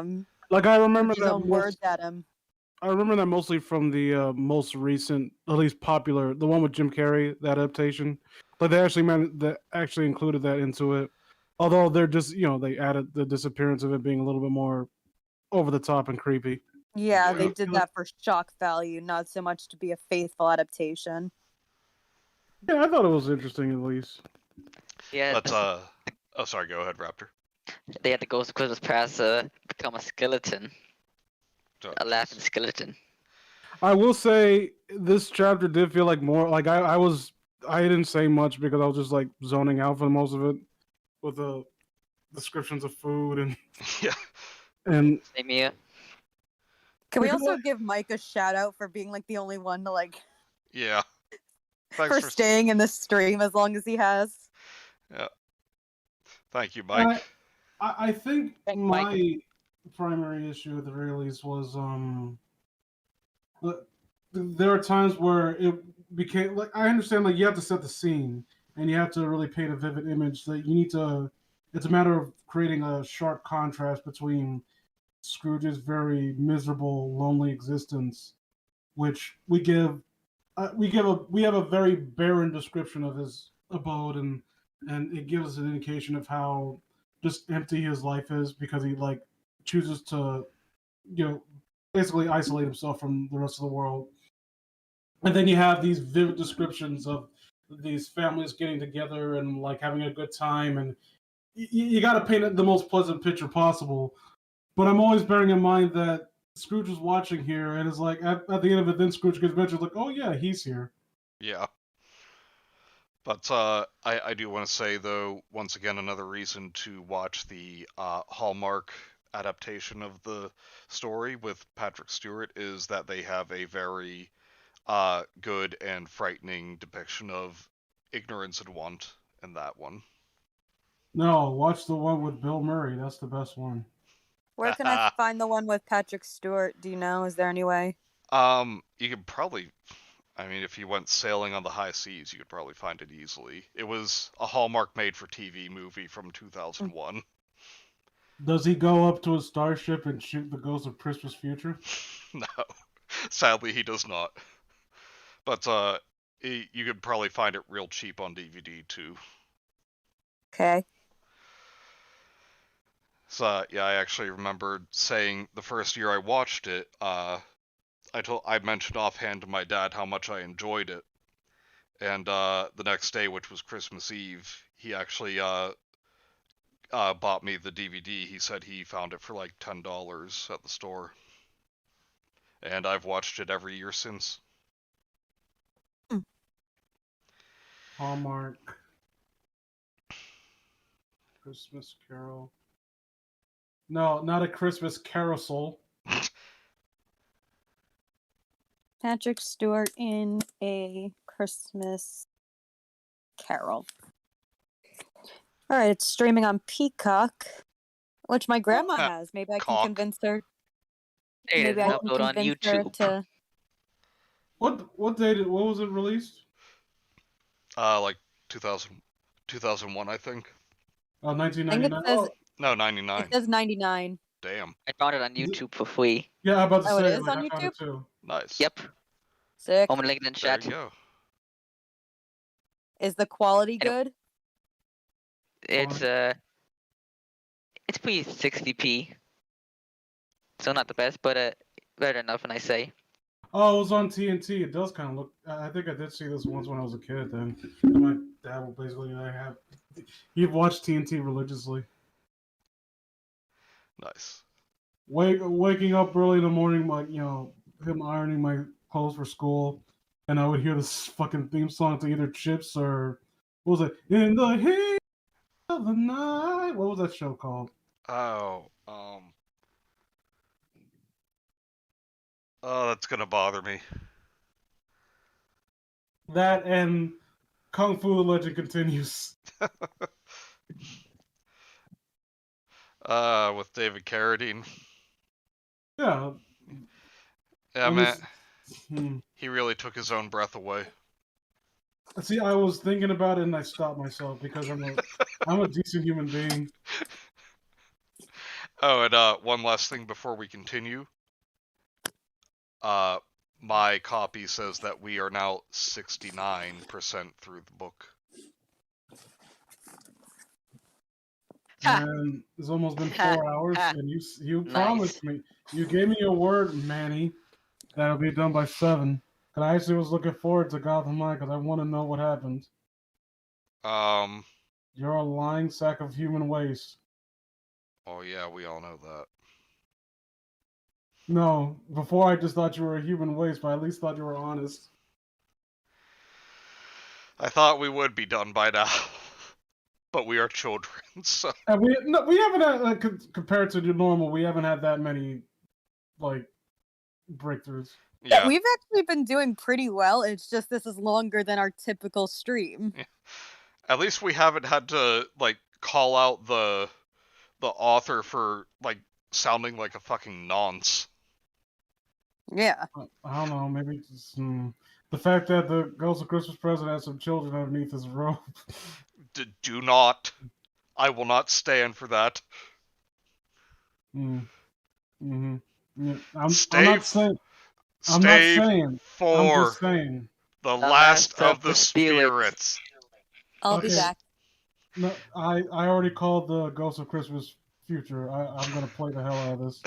remember his that own words at him. I remember that mostly from the most recent, at least popular, the one with Jim Carrey, the adaptation. Like they actually included that into it. Although they're just they added the disappearance of it being a little bit more over the top and creepy. Yeah, they Yeah. did that for shock value, not so much to be a faithful adaptation. Yeah, I thought it was interesting at least. Yeah, But, oh, sorry, go ahead, Raptor. they had the Ghost of Christmas Past become a skeleton, Oh, a laughing skeleton. I will say this chapter did feel like more like I didn't say much because I was just like zoning out for most of it with the descriptions of food Yeah. and Same here. Can we Because, also like- give Mike a shout out for being like the only one to like Yeah. Thanks for staying in the stream as long as he has? Yeah. Thank you, Mike. I think Thank my primary issue at the very least was there are times where it became like I understand like you have to set the scene and you have to really paint a vivid image that you need to. It's a matter of creating a sharp contrast between Scrooge's very miserable, lonely existence, which we have a very barren description of his abode, and it gives an indication of how just empty his life is because he like chooses to basically isolate himself from the rest of the world. And then you have these vivid descriptions of these families getting together and like having a good time, and you got to paint the most pleasant picture possible. But I'm always bearing in mind that Scrooge is watching here and is like at the end of it, then Scrooge gets mentioned like, oh yeah, he's here. Yeah. But I do want to say, though, once again, another reason to watch the Hallmark adaptation of the story with Patrick Stewart is that they have a very good and frightening depiction of ignorance and want in that one. No, watch the one with Bill Murray. That's the best one. Where can I find the one with Patrick Stewart? Do you know? Is there any way? You could probably, I mean, if you went sailing on the high seas, you could probably find it easily. It was a Hallmark made-for-TV movie from 2001. Does he go up to a starship and shoot the ghost of Christmas Future? No, sadly he does not. But you could probably find it real cheap on DVD too. Okay. So yeah, I actually remember saying the first year I watched it, I mentioned offhand to my dad how much I enjoyed it, and the next day, which was Christmas Eve, he actually bought me the DVD. He said he found it for like $10 at the store, and I've watched it every year since. Hallmark. Christmas Carol. No, not a Christmas Carousel. Patrick Stewart in A Christmas Carol. All right, it's streaming on Peacock, which my grandma has. Maybe I can Cock. convince her. It Maybe is I can upload on convince her YouTube. to. What was it released? Like 2000, 2001, I think. Oh, I think 1999. Oh, No, it 99. says 99. Damn. I found it on Is it- YouTube for free. yeah, I'm about to Oh, it say, is like, on I found YouTube? it too. Nice. Yep. Sick. I'm gonna link it in There chat. you go. Is the quality I don't- good? It's Fine. it's pretty 60p. So not the best, but better enough when I say. Oh, it was on TNT. It does kind of look. I think I did see this once when I was a kid. Then my dad will basically he'd watch TNT religiously. Nice. Waking up early in the morning, like him ironing my clothes for school, and I would hear this fucking theme song to either Chips or what was it? In the heat of the night. What was that show called? Oh, oh, that's gonna bother me. That and Kung Fu Legend continues. With David Carradine. Yeah, Yeah, I man. mean, He really took his own breath away. see, I was thinking about it and I stopped myself because I'm a decent human being. Oh, and one last thing before we continue. My copy says that we are now 69% through the book. Ha! And it's almost been Ha! 4 hours, Ha! and you Nice. promised me, you gave me your word, Manny, that it'll be done by 7. And I actually was looking forward to Gotham Knight because I want to know what happened. Um, You're a lying sack of human waste. oh yeah, we all know that. No, before I just thought you were a human waste, but I at least thought you were honest. I thought we would be done by now. But we are children, so. And we haven't had, like, compared to the normal, we haven't had that many, like, breakthroughs. Yeah. We've actually been doing pretty well. It's just this is longer than our typical stream. Yeah. At least we haven't had to, like, call out the author for, like, sounding like a fucking nonce. Yeah. I don't know, maybe just, the fact that the Ghost of Christmas Present has some children underneath his robe. Do not. I will not stand for that. Mm-hmm. Yeah, I'm Stay not saying. I'm not Stay saying. I'm for just saying. the last of the spirits. I'll Okay. be back. No, I already called the Ghost of Christmas Future. I'm gonna play the hell out of this.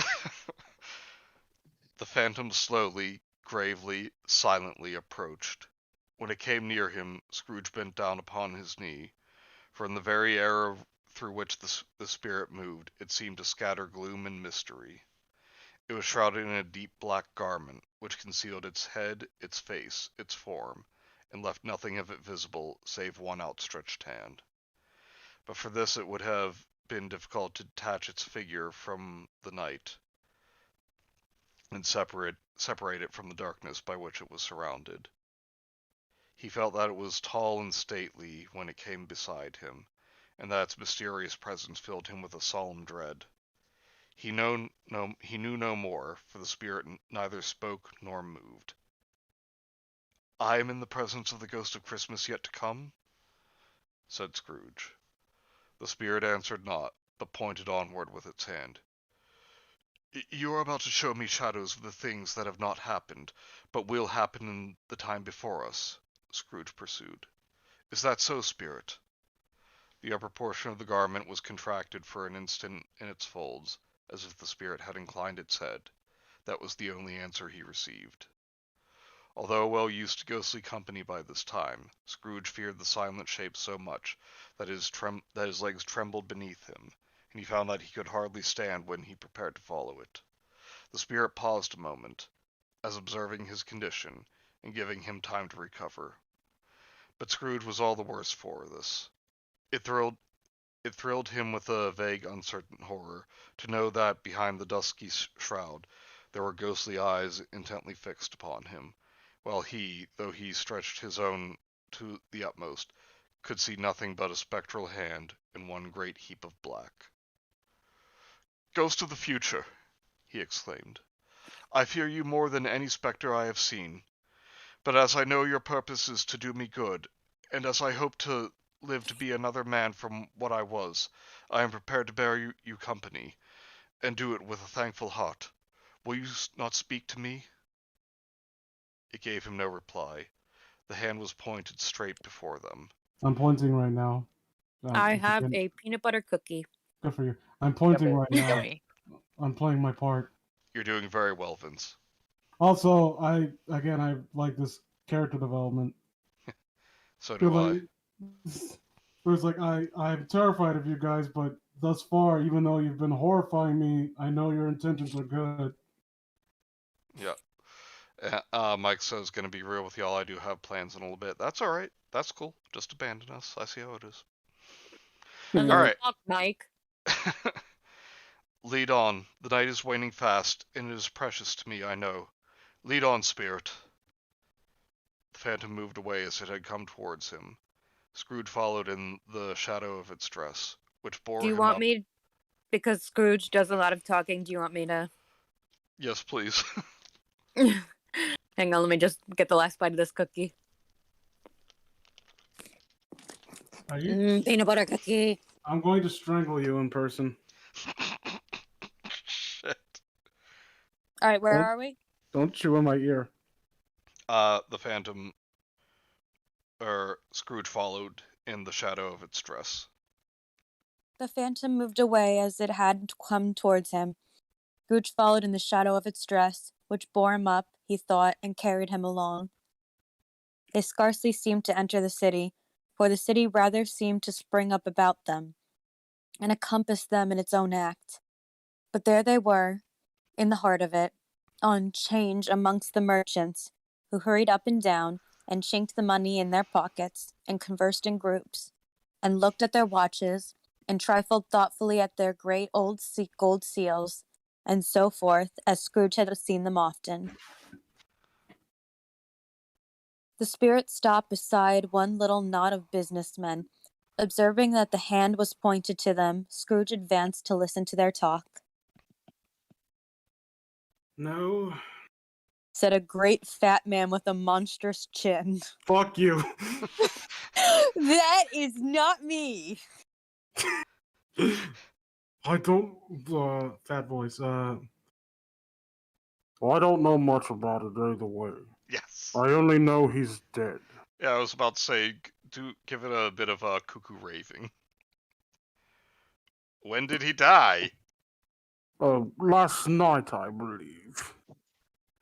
The phantom slowly, gravely, silently approached. When it came near him, Scrooge bent down upon his knee. For in the very air through which the spirit moved, it seemed to scatter gloom and mystery. It was shrouded in a deep black garment, which concealed its head, its face, its form, and left nothing of it visible save one outstretched hand. But for this it would have been difficult to detach its figure from the night, and separate it from the darkness by which it was surrounded. He felt that it was tall and stately when it came beside him, and that its mysterious presence filled him with a solemn dread. He knew no more, for the spirit neither spoke nor moved. "I am in the presence of the ghost of Christmas yet to come?" said Scrooge. The spirit answered not, but pointed onward with its hand. "You are about to show me shadows of the things that have not happened, but will happen in the time before us," Scrooge pursued. "Is that so, spirit?" The upper portion of the garment was contracted for an instant in its folds, as if the spirit had inclined its head. That was the only answer he received. Although well used to ghostly company by this time, Scrooge feared the silent shape so much that his legs trembled beneath him, and he found that he could hardly stand when he prepared to follow it. The spirit paused a moment, as observing his condition, and giving him time to recover. But Scrooge was all the worse for this. It thrilled him with a vague, uncertain horror to know that behind the dusky shroud there were ghostly eyes intently fixed upon him, while he, though he stretched his own to the utmost, could see nothing but a spectral hand in one great heap of black. "Ghost of the future!" he exclaimed. "I fear you more than any spectre I have seen. But as I know your purpose is to do me good, And as I hope to live to be another man from what I was, I am prepared to bear you company, and do it with a thankful heart. Will you not speak to me? It gave him no reply. The hand was pointed straight before them. I'm pointing right now. I if you have can- a peanut butter cookie. Good for you. I'm pointing right now. Yummy. I'm playing my part. You're doing very well, Vince. Also, I like this character development. So do I. Like, it's like I'm terrified of you guys, but thus far, even though you've been horrifying me, I know your intentions are good. Yeah. Mike says, gonna be real with y'all, I do have plans in a little bit. That's alright. That's cool. Just abandon us. I see how it is. Alright. Fuck, Mike. Lead on. The night is waning fast, and it is precious to me, I know. Lead on, spirit. The phantom moved away as it had come towards him. Scrooge followed in the shadow of its dress, which bore Do you him want up. me, because Scrooge does a lot of talking, do you want me to... Yes, please. Hang on, let me just get the last bite of this cookie. Are you? Peanut butter cookie. I'm going to strangle you in person. Shit. Alright, where Oh. are we? Don't chew in my ear. The phantom, Scrooge followed in the shadow of its dress. The phantom moved away as it had come towards him. Scrooge followed in the shadow of its dress, which bore him up, he thought, and carried him along. They scarcely seemed to enter the city, for the city rather seemed to spring up about them, and encompass them in its own act. But there they were, in the heart of it, on 'change amongst the merchants, who hurried up and down, and chinked the money in their pockets, and conversed in groups, and looked at their watches, and trifled thoughtfully at their great old gold seals, and so forth, as Scrooge had seen them often. The spirit stopped beside one little knot of businessmen. Observing that the hand was pointed to them, Scrooge advanced to listen to their talk. No. Said a great fat man with a monstrous chin. Fuck you. That is not me. I don't. Fat voice. I don't know much about it either way. Yes. I only know he's dead. Yeah, I was about to say, give it a bit of a cuckoo raving. When did he die? Last night, I believe.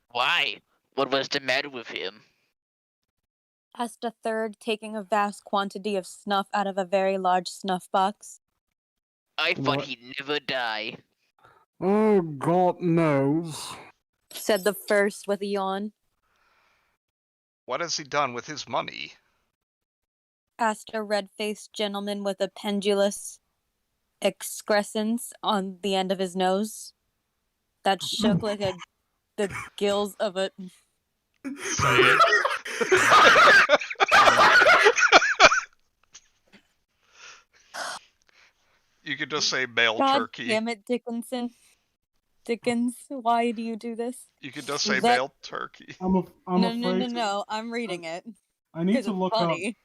Why? What was the matter with him? Asked a third, taking a vast quantity of snuff out of a very large snuff box. I thought What? he'd never die. Oh, God knows. Said the first with a yawn. What has he done with his money? Asked a red-faced gentleman with a pendulous excrescence on the end of his nose that shook like the gills of a... Say it. You could just say male God turkey. damn it, Dickinson. Dickens, why do you do this? You could just say That- male turkey. I'm No, afraid. no, I'm reading it. I need Because to it's look up. funny.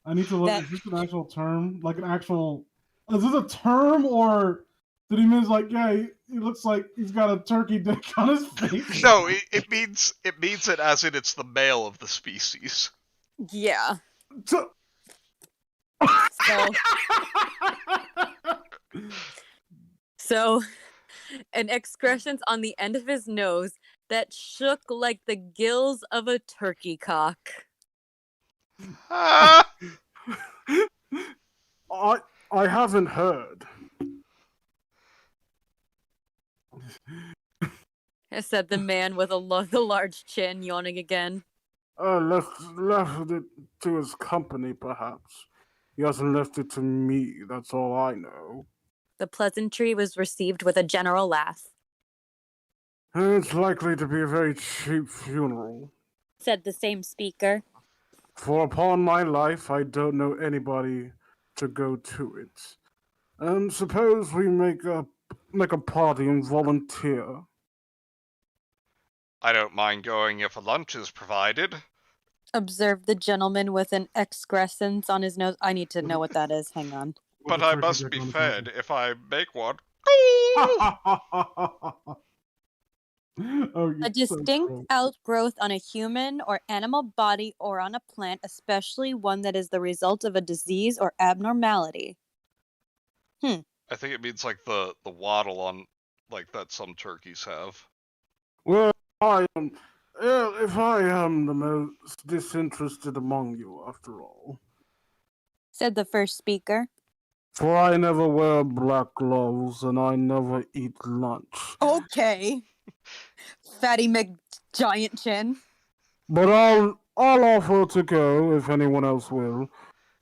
I need to look. That- Is this an actual term? Like an actual? Is this a term, or did he mean like, yeah, he looks like he's got a turkey dick on his face? No, it means it as in it's the male of the species. Yeah. So- So, an excrescence on the end of his nose that shook like the gills of a turkey cock. Ah! I haven't heard. Said the man with the large chin, yawning again. Left it to his company, perhaps. He hasn't left it to me, that's all I know. The pleasantry was received with a general laugh. It's likely to be a very cheap funeral. Said the same speaker. For upon my life, I don't know anybody to go to it. Suppose we make a party and volunteer. I don't mind going if a lunch is provided. Observed the gentleman with an excrescence on his nose. I need to know what that is. Hang on. With But the I turkey must dick be on his fed nostril. if I make one. Oh, you're A so distinct gross. outgrowth on a human or animal body or on a plant, especially one that is the result of a disease or abnormality. I think it means like the waddle on like that some turkeys have. Well, if I am the most disinterested among you, after all. Said the first speaker. For I never wear black gloves and I never eat lunch. Okay. Fatty McGiant Chin. But I'll offer to go if anyone else will.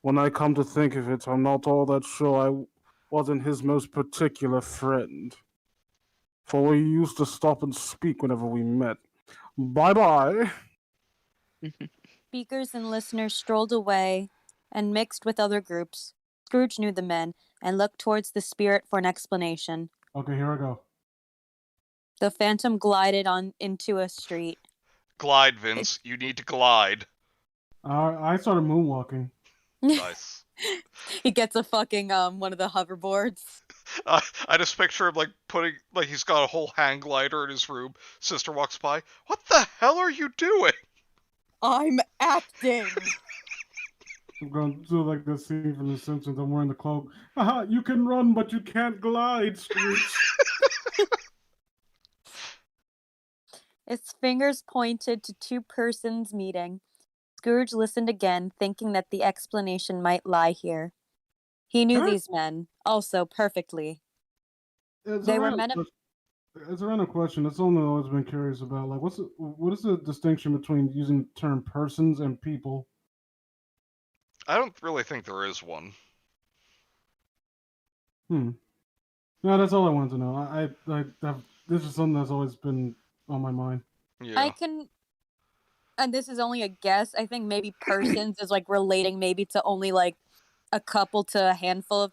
When I come to think of it, I'm not all that sure I wasn't his most particular friend. For we used to stop and speak whenever we met. Bye-bye. Speakers and listeners strolled away and mixed with other groups. Scrooge knew the men and looked towards the spirit for an explanation. Okay, here I go. The phantom glided on into a street. Glide, Vince. You need to glide. I started moonwalking. Nice. He gets a fucking one of the hoverboards. I just picture him like putting like he's got a whole hang glider in his room. Sister walks by. What the hell are you doing? I'm acting. I'm going to do like the scene from The Simpsons. I'm wearing the cloak. Haha, you can run, but you can't glide, Scrooge. Its fingers pointed to two persons meeting. Scrooge listened again, thinking that the explanation might lie here. He knew Huh? these men, also perfectly. It's They a were random men of... question. It's a random question. It's something I've always been curious about. Like, what is the distinction between using the term persons and people? I don't really think there is one. No, that's all I wanted to know. This is something that's always been on my mind. Yeah. I can... And this is only a guess. I think maybe persons is like relating maybe to only like a couple to a handful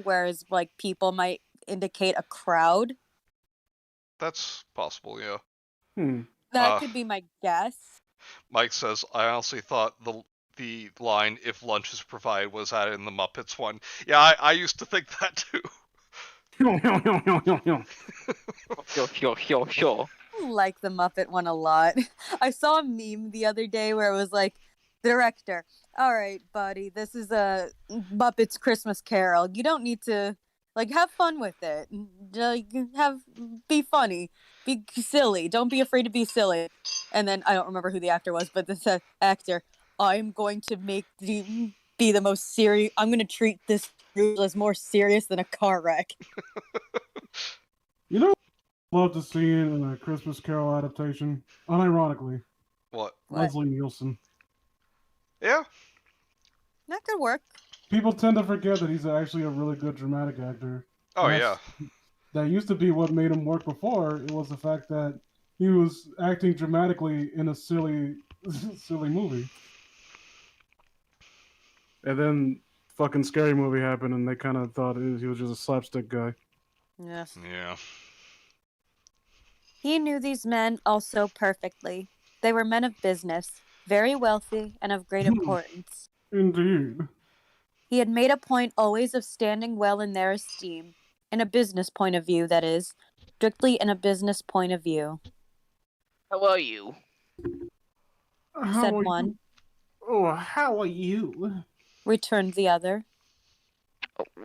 whereas like people might indicate a crowd. That's possible, yeah. That could be my guess. Mike says, I honestly thought the line "if lunch is provided" was added in the Muppets one. Yeah, I used to think that too. Sure. I like the Muppet one a lot. I saw a meme the other day where it was like, director, all right, buddy, this is a Muppets Christmas Carol. You don't need to, like, have fun with it. Be funny. Be silly. Don't be afraid to be silly. And then, I don't remember who the actor was, but this actor, I'm going to be the most serious, I'm going to treat this as more serious than a car wreck. You know, love to see it in a Christmas Carol adaptation. Unironically, What? Leslie Nielsen. Yeah. That could work. People tend to forget that he's actually a really good dramatic actor. Oh, yeah. That used to be what made him work before. It was the fact that he was acting dramatically in a silly movie. And then fucking Scary Movie happened, and they kind of thought he was just a slapstick guy. Yes. Yeah. He knew these men also perfectly. They were men of business, very wealthy and of great importance. Indeed. He had made a point always of standing well in their esteem, in a business point of view, that is, strictly in a business point of view. How are you? Said one. Oh, how are you? Returned the other.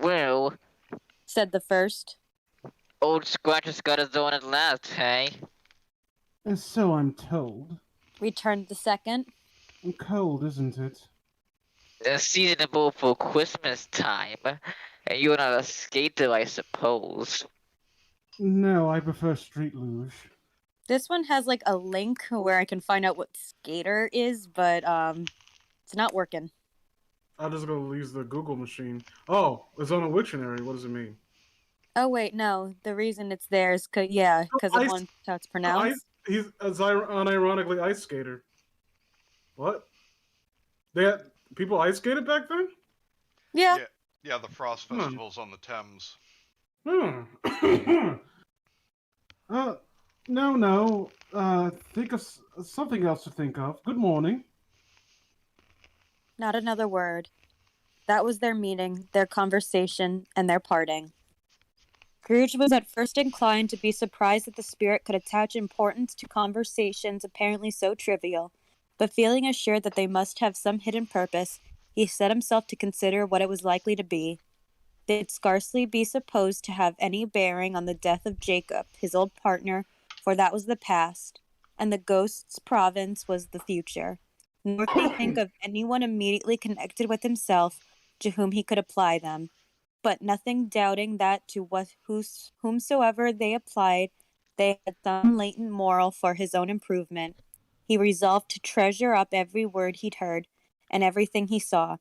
Well, Said the first. old Scratch has got his own at last, hey? And so I'm told. Returned the second. Cold, isn't it? Seasonable for Christmas time. And you're not a skater, I suppose. No, I prefer street luge. This one has like a link where I can find out what skater is, but it's not working. I'll just go use the Google machine. Oh, it's on a Wiktionary. What does it mean? Oh wait, no. The reason it's there is because of how it's pronounced. He's unironically ice skater. What? They had people ice skated back then? Yeah. Yeah, the Frost Festival's on the Thames. No. Think of something else to think of. Good morning. Not another word. That was their meeting, their conversation, and their parting. Scrooge was at first inclined to be surprised that the spirit could attach importance to conversations apparently so trivial, but feeling assured that they must have some hidden purpose, he set himself to consider what it was likely to be. They could scarcely be supposed to have any bearing on the death of Jacob, his old partner, for that was the past, and the ghost's province was the future. Nor could he think of anyone immediately connected with himself to whom he could apply them, but nothing doubting that to whomsoever they applied, they had some latent moral for his own improvement. He resolved to treasure up every word he'd heard, and everything he saw,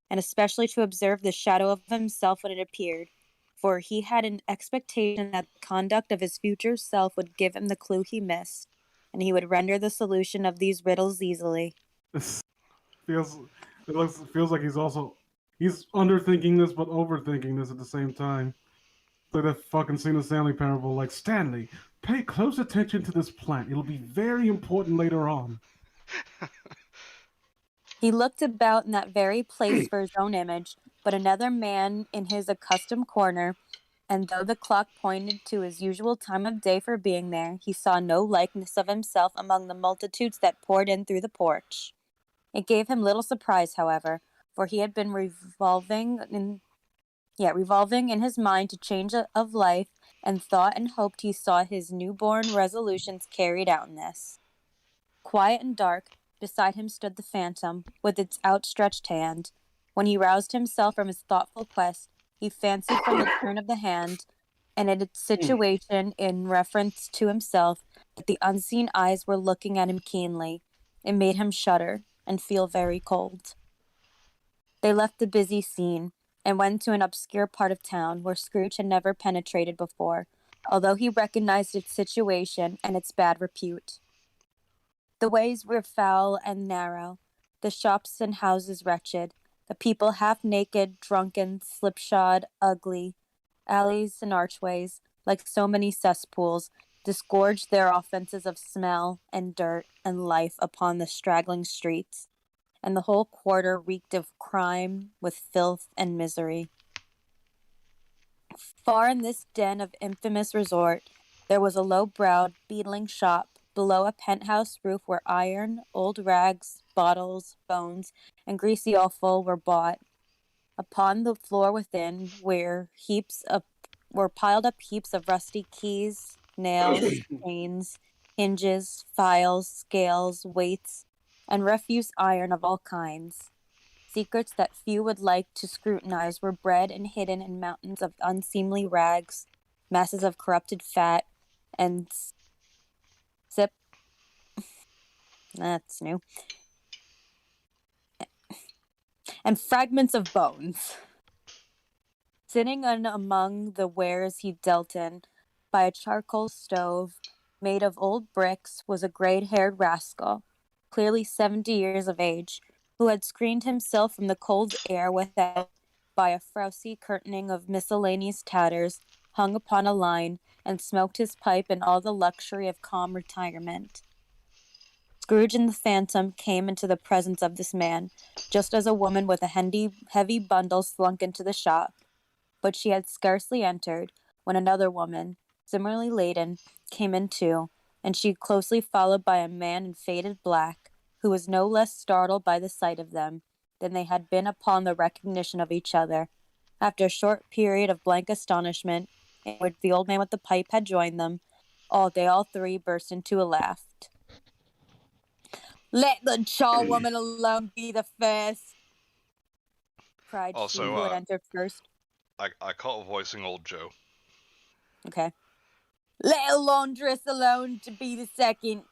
and especially to observe the shadow of himself when it appeared, for he had an expectation that the conduct of his future self would give him the clue he missed, and he would render the solution of these riddles easily. This feels feels like he's underthinking this but overthinking this at the same time. It's like that fucking scene of Stanley Parable. Like Stanley, pay close attention to this plant. It'll be very important later on. He looked about in that very place for his own image, but another man in his accustomed corner, and though the clock pointed to his usual time of day for being there, he saw no likeness of himself among the multitudes that poured in through the porch. It gave him little surprise, however, for he had been revolving in his mind to change of life, and thought and hoped he saw his newborn resolutions carried out in this. Quiet and dark, beside him stood the phantom, with its outstretched hand. When he roused himself from his thoughtful quest, he fancied from the turn of the hand, and in its situation in reference to himself, that the unseen eyes were looking at him keenly. It made him shudder and feel very cold. They left the busy scene, and went to an obscure part of town where Scrooge had never penetrated before, although he recognized its situation and its bad repute. The ways were foul and narrow, the shops and houses wretched, the people half naked, drunken, slipshod, ugly. Alleys and archways, like so many cesspools, disgorged their offences of smell and dirt and life upon the straggling streets, and the whole quarter reeked of crime with filth and misery. Far in this den of infamous resort, there was a low-browed, beetling shop below a penthouse roof where iron, old rags, bottles, bones, and greasy offal were bought. Upon the floor within were piled up heaps of rusty keys, nails, chains, hinges, files, scales, weights, and refuse iron of all kinds. Secrets that few would like to scrutinize were bred and hidden in mountains of unseemly rags, masses of corrupted fat, and sip. That's new. And fragments of bones. Sitting in among the wares he dealt in, by a charcoal stove made of old bricks, was a gray-haired rascal, clearly 70 years of age, who had screened himself from the cold air without by a frowsy curtaining of miscellaneous tatters hung upon a line, and smoked his pipe in all the luxury of calm retirement. Scrooge and the Phantom came into the presence of this man, just as a woman with a heavy bundle slunk into the shop, but she had scarcely entered when another woman, similarly laden, came in too, and she closely followed by a man in faded black, who was no less startled by the sight of them than they had been upon the recognition of each other. After a short period of blank astonishment, in which the old man with the pipe had joined them, they all three burst into a laugh. "Let the charwoman alone be the first," cried she Also, who had entered first. I call voicing old Joe. Okay. "Let a laundress alone to be the second,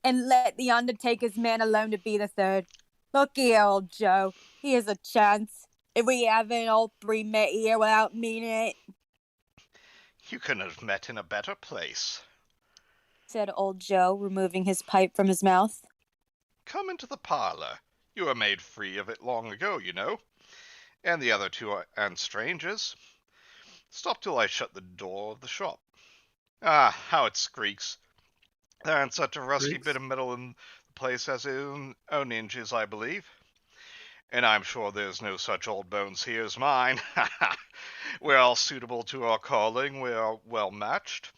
and let the undertaker's man alone to be the third. Look here, old Joe, here's a chance. If we haven't all three met here without meaning it," You couldn't have met in a better place. said old Joe, removing his pipe from his mouth. Come into the parlor. You were made free of it long ago, you know. And the other two and strangers. Stop till I shut the door of the shop. Ah, how it squeaks. There ain't such a rusty Freaks. bit of metal in the place as own inches, I believe. And I'm sure there's no such old bones here as mine. We're all suitable to our calling. We are well matched.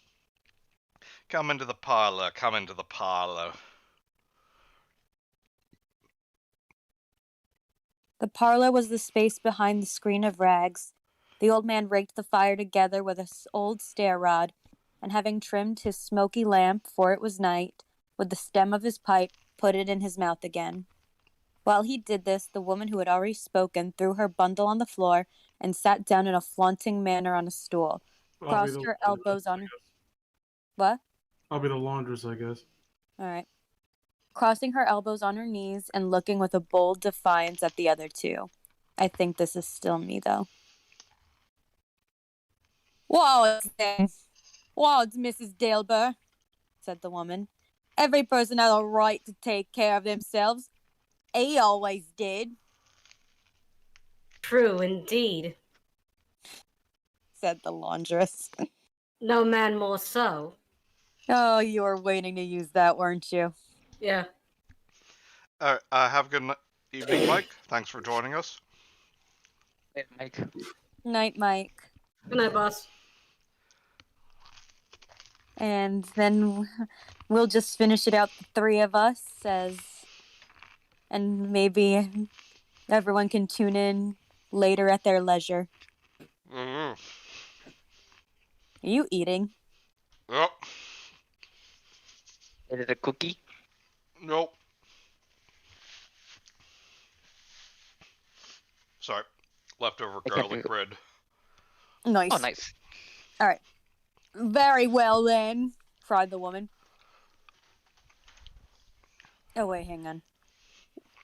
Come into the parlor. Come into the parlor. The parlor was the space behind the screen of rags. The old man raked the fire together with an old stair rod, and having trimmed his smoky lamp, for it was night, with the stem of his pipe, put it in his mouth again. While he did this, the woman who had already spoken threw her bundle on the floor and sat down in a flaunting manner on a stool, I'll be crossed the her laundress, elbows I on her. guess. What? I'll be the laundress, I guess. All right. Crossing her elbows on her knees and looking with a bold defiance at the other two. I think this is still me, though. Whoa, it's Mrs. Dilber, said the woman. Every person has a right to take care of themselves. He always did, True indeed. said the laundress. No man more so. Oh, you were waiting to use that, weren't you? Yeah. Have a good evening, Mike. Thanks for joining us. Wait, Mike. Night, Mike. Good night, boss. And then we'll just finish it out, the three of us, and maybe everyone can tune in later at their leisure. Mm-hmm. Are you eating? Yep. Is it a cookie? Nope. Sorry. Leftover I can't garlic do bread. Nice. Oh, nice. All right. Very well, then, cried the woman. Oh, wait, hang on.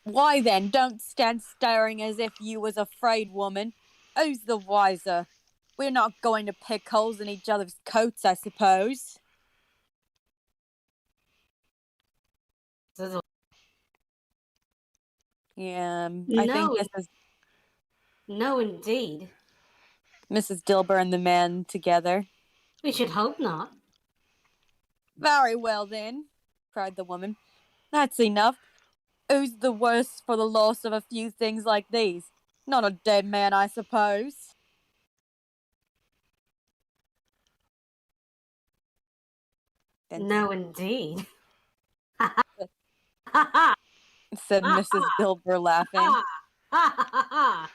Why, then, don't stand staring as if you was afraid, woman. Who's the wiser? We're not going to pick holes in each other's coats, I suppose. This is Yeah, I think No. this is No, indeed. Mrs. Dilber and the man together. We should hope not. Very well, then, cried the woman. That's enough. Who's the worse for the loss of a few things like these? Not a dead man, I suppose. Then No, indeed. said Mrs. Dilber, laughing. Ha!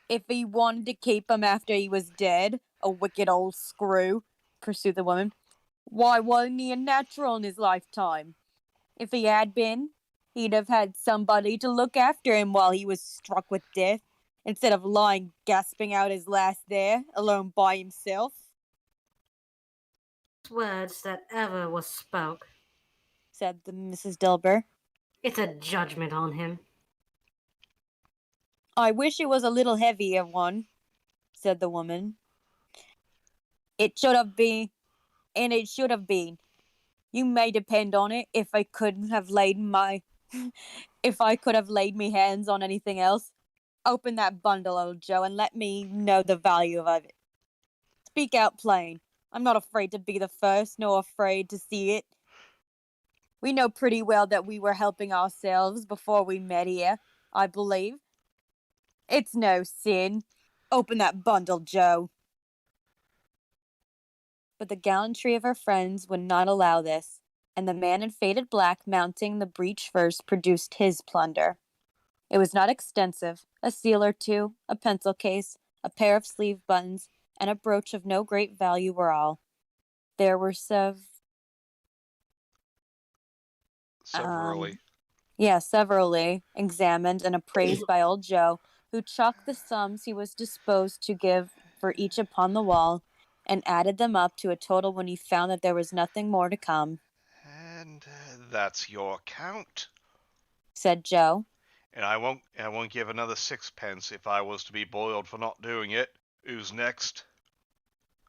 If he wanted to keep him after he was dead, a wicked old screw, pursued the woman, why wasn't he a natural in his lifetime? If he had been, he'd have had somebody to look after him while he was struck with death, instead of lying gasping out his last there, alone by himself, Words that ever was spoke. said the Mrs. Dilber. It's a judgment on him. I wish it was a little heavier one, said the woman. It should have been, and it should have been. You may depend on it. If I could have laid me hands on anything else, open that bundle, old Joe, and let me know the value of it. Speak out plain. I'm not afraid to be the first, nor afraid to see it. We know pretty well that we were helping ourselves before we met here, I believe. It's no sin. Open that bundle, Joe. But the gallantry of her friends would not allow this, and the man in faded black mounting the breech first produced his plunder. It was not extensive, a seal or two, a pencil case, a pair of sleeve buttons, and a brooch of no great value were all. There were Severally. severally examined and appraised by old Joe, who chalked the sums he was disposed to give for each upon the wall, and added them up to a total when he found that there was nothing more to come, And that's your count. said Joe. And I won't give another sixpence if I was to be boiled for not doing it. Who's next?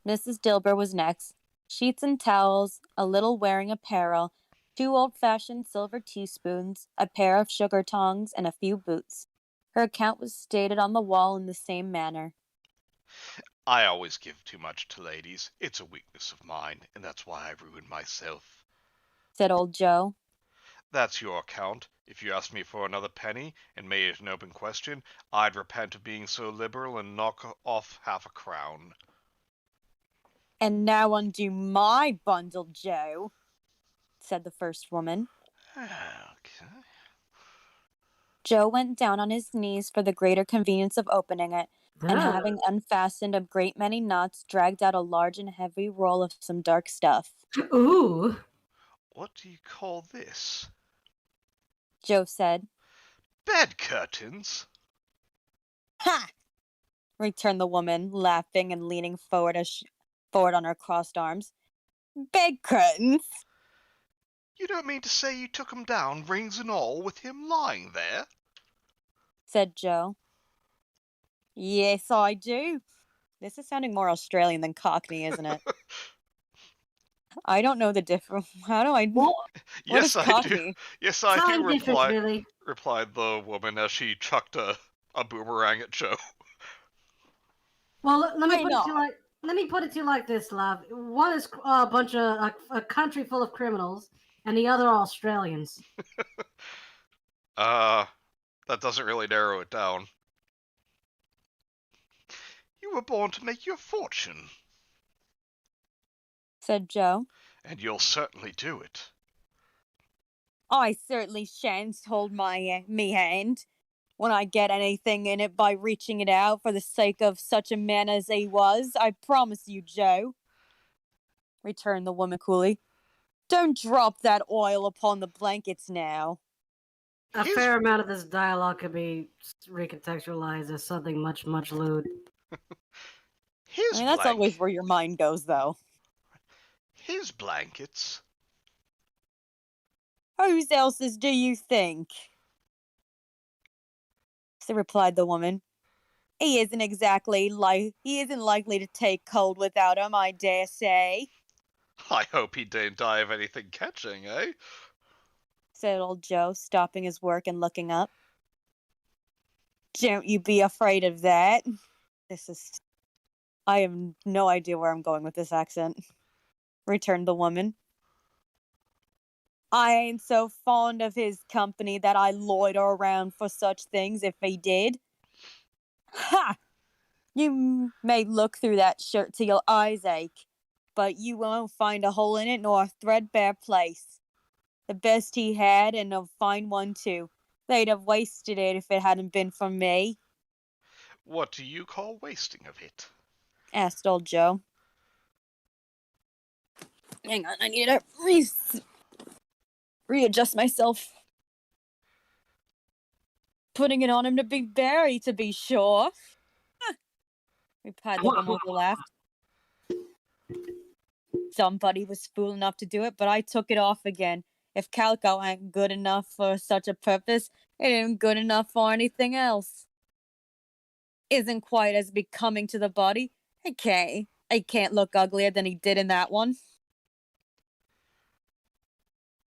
Mrs. Dilber was next. Sheets and towels, a little wearing apparel, 2 old-fashioned silver teaspoons, a pair of sugar tongs, and a few boots. Her account was stated on the wall in the same manner. I always give too much to ladies. It's a weakness of mine, and that's why I ruin myself. said old Joe. That's your account. If you asked me for another penny and made it an open question, I'd repent of being so liberal and knock off half a crown. And now undo my bundle, Joe, said the first woman. Okay. Joe went down on his knees for the greater convenience of opening it, and having unfastened a great many knots, dragged out a large and heavy roll of some dark stuff. Ooh. What do you call this? Joe said. Bed curtains? Ha! Returned the woman, laughing and leaning forward forward on her crossed arms. Bed curtains? You don't mean to say you took 'em down, rings and all, with him lying there? Said Joe. Yes, I do. This is sounding more Australian than Cockney, isn't it? I don't know the difference. How do I? Well, What is Yes, I do. Cockney? Yes, I do. time difference, Billy. Replied the woman as she chucked a boomerang at Joe. Well, let me Why put it to you not? like let me put it to you like this, love. One is a bunch of a country full of criminals, and the other Australians. That doesn't really narrow it down. You were born to make your fortune, Said Joe. and you'll certainly do it. I certainly shan't hold my me hand when I get anything in it by reaching it out for the sake of such a man as he was. I promise you, Joe. Returned the woman coolly. Don't drop that oil upon the blankets now. A His- fair amount of this dialogue could be recontextualized as something much, much lewd. His That's always where your mind goes, though. His blankets. Whose else's do you think? So replied the woman. He isn't likely to take cold without 'em, I dare say, I hope he didn't die of anything catching, eh? said old Joe, stopping his work and looking up. Don't you be afraid of that. I have no idea where I'm going with this accent, returned the woman. I ain't so fond of his company that I loiter around for such things if he did. Ha! You may look through that shirt till your eyes ache, but you won't find a hole in it nor a threadbare place. The best he had, and a fine one too. They'd have wasted it if it hadn't been for me, What do you call wasting of it? asked old Joe. Hang on, I need to readjust myself. Putting it on him to be buried, to be sure, replied the woman with a laugh. Somebody was fool enough to do it, but I took it off again. If calico ain't good enough for such a purpose, it ain't good enough for anything else. Isn't quite as becoming to the body. Okay, I can't look uglier than he did in that one.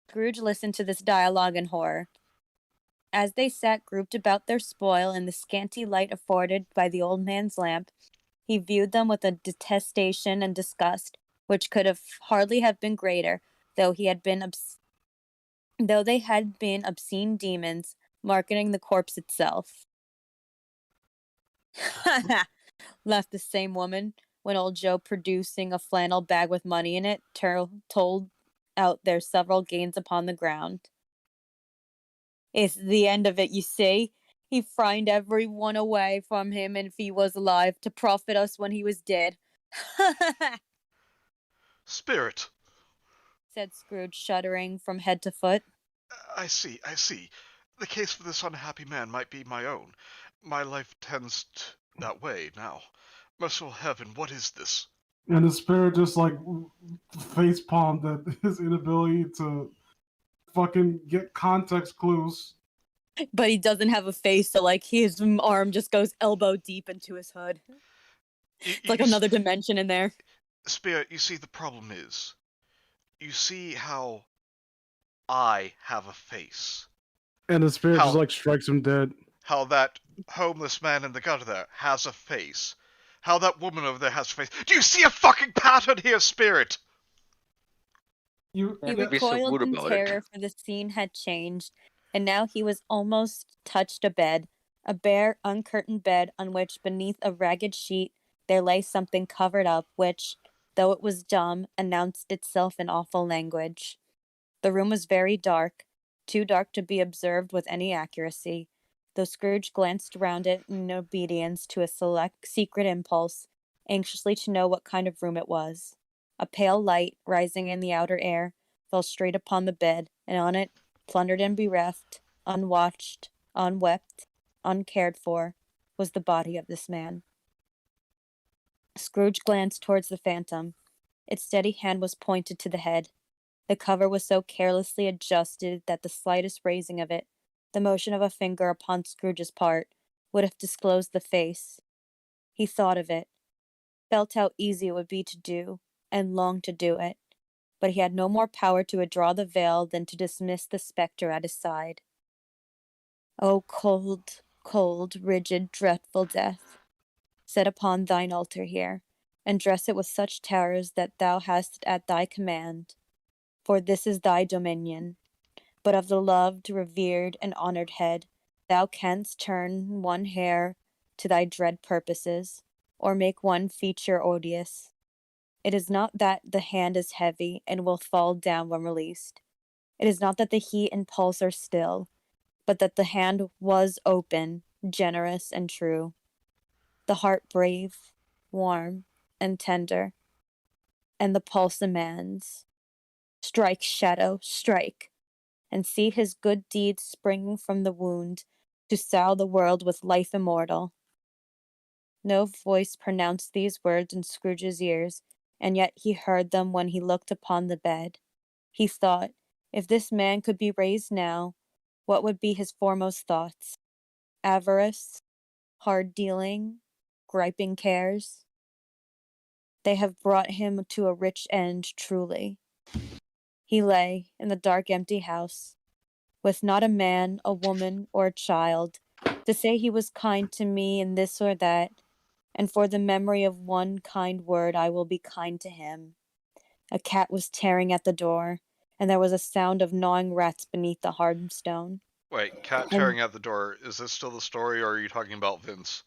Scrooge listened to this dialogue in horror. As they sat grouped about their spoil in the scanty light afforded by the old man's lamp, he viewed them with a detestation and disgust which could hardly have been greater, though they had been obscene demons marketing the corpse itself. Laughed the same woman when old Joe, producing a flannel bag with money in it, told out their several gains upon the ground. It's the end of it, you see. He frightened every one away from him if he was alive, to profit us when he was dead. Spirit. Said Scrooge, shuddering from head to foot. I see. The case for this unhappy man might be my own. My life tends that way now. Merciful heaven, what is this? And the spirit just like face palmed at his inability to fucking get context clues. But he doesn't have a face, so like his arm just goes elbow deep into his hood. It's like another dimension in there. Spirit, you see, the problem is, you see how I have a face. And the spirit just like strikes him dead. How that homeless man in the gutter there has a face. how that woman over there has face. Do you see a fucking pattern here, Spirit? He Don't be so recoiled rude in about it. terror, for the scene had changed, and now he was almost touched a bare, uncurtained bed on which, beneath a ragged sheet, there lay something covered up, which, though it was dumb, announced itself in awful language. The room was very dark, too dark to be observed with any accuracy, though Scrooge glanced round it in obedience to a secret impulse, anxiously to know what kind of room it was. A pale light, rising in the outer air, fell straight upon the bed, and on it, plundered and bereft, unwatched, unwept, uncared for, was the body of this man. Scrooge glanced towards the phantom. Its steady hand was pointed to the head. The cover was so carelessly adjusted that the slightest raising of it, the motion of a finger upon Scrooge's part, would have disclosed the face. He thought of it, felt how easy it would be to do, and longed to do it, but he had no more power to withdraw the veil than to dismiss the spectre at his side. O cold, cold, rigid, dreadful death, set upon thine altar here, and dress it with such terrors that thou hast at thy command, for this is thy dominion. But of the loved, revered, and honored head, thou canst turn one hair to thy dread purposes, or make one feature odious. It is not that the hand is heavy and will fall down when released. It is not that the heat and pulse are still, but that the hand was open, generous, and true. The heart brave, warm, and tender, and the pulse demands. Strike, shadow, strike, and see his good deeds spring from the wound to sow the world with life immortal. No voice pronounced these words in Scrooge's ears, and yet he heard them when he looked upon the bed. He thought, if this man could be raised now, what would be his foremost thoughts? Avarice, hard dealing, griping cares? They have brought him to a rich end, truly. He lay in the dark, empty house, with not a man, a woman, or a child, to say he was kind to me in this or that, and for the memory of one kind word I will be kind to him. A cat was tearing at the door, and there was a sound of gnawing rats beneath the hard stone. Wait, cat tearing at the door. Is this still the story, or are you talking about Vince?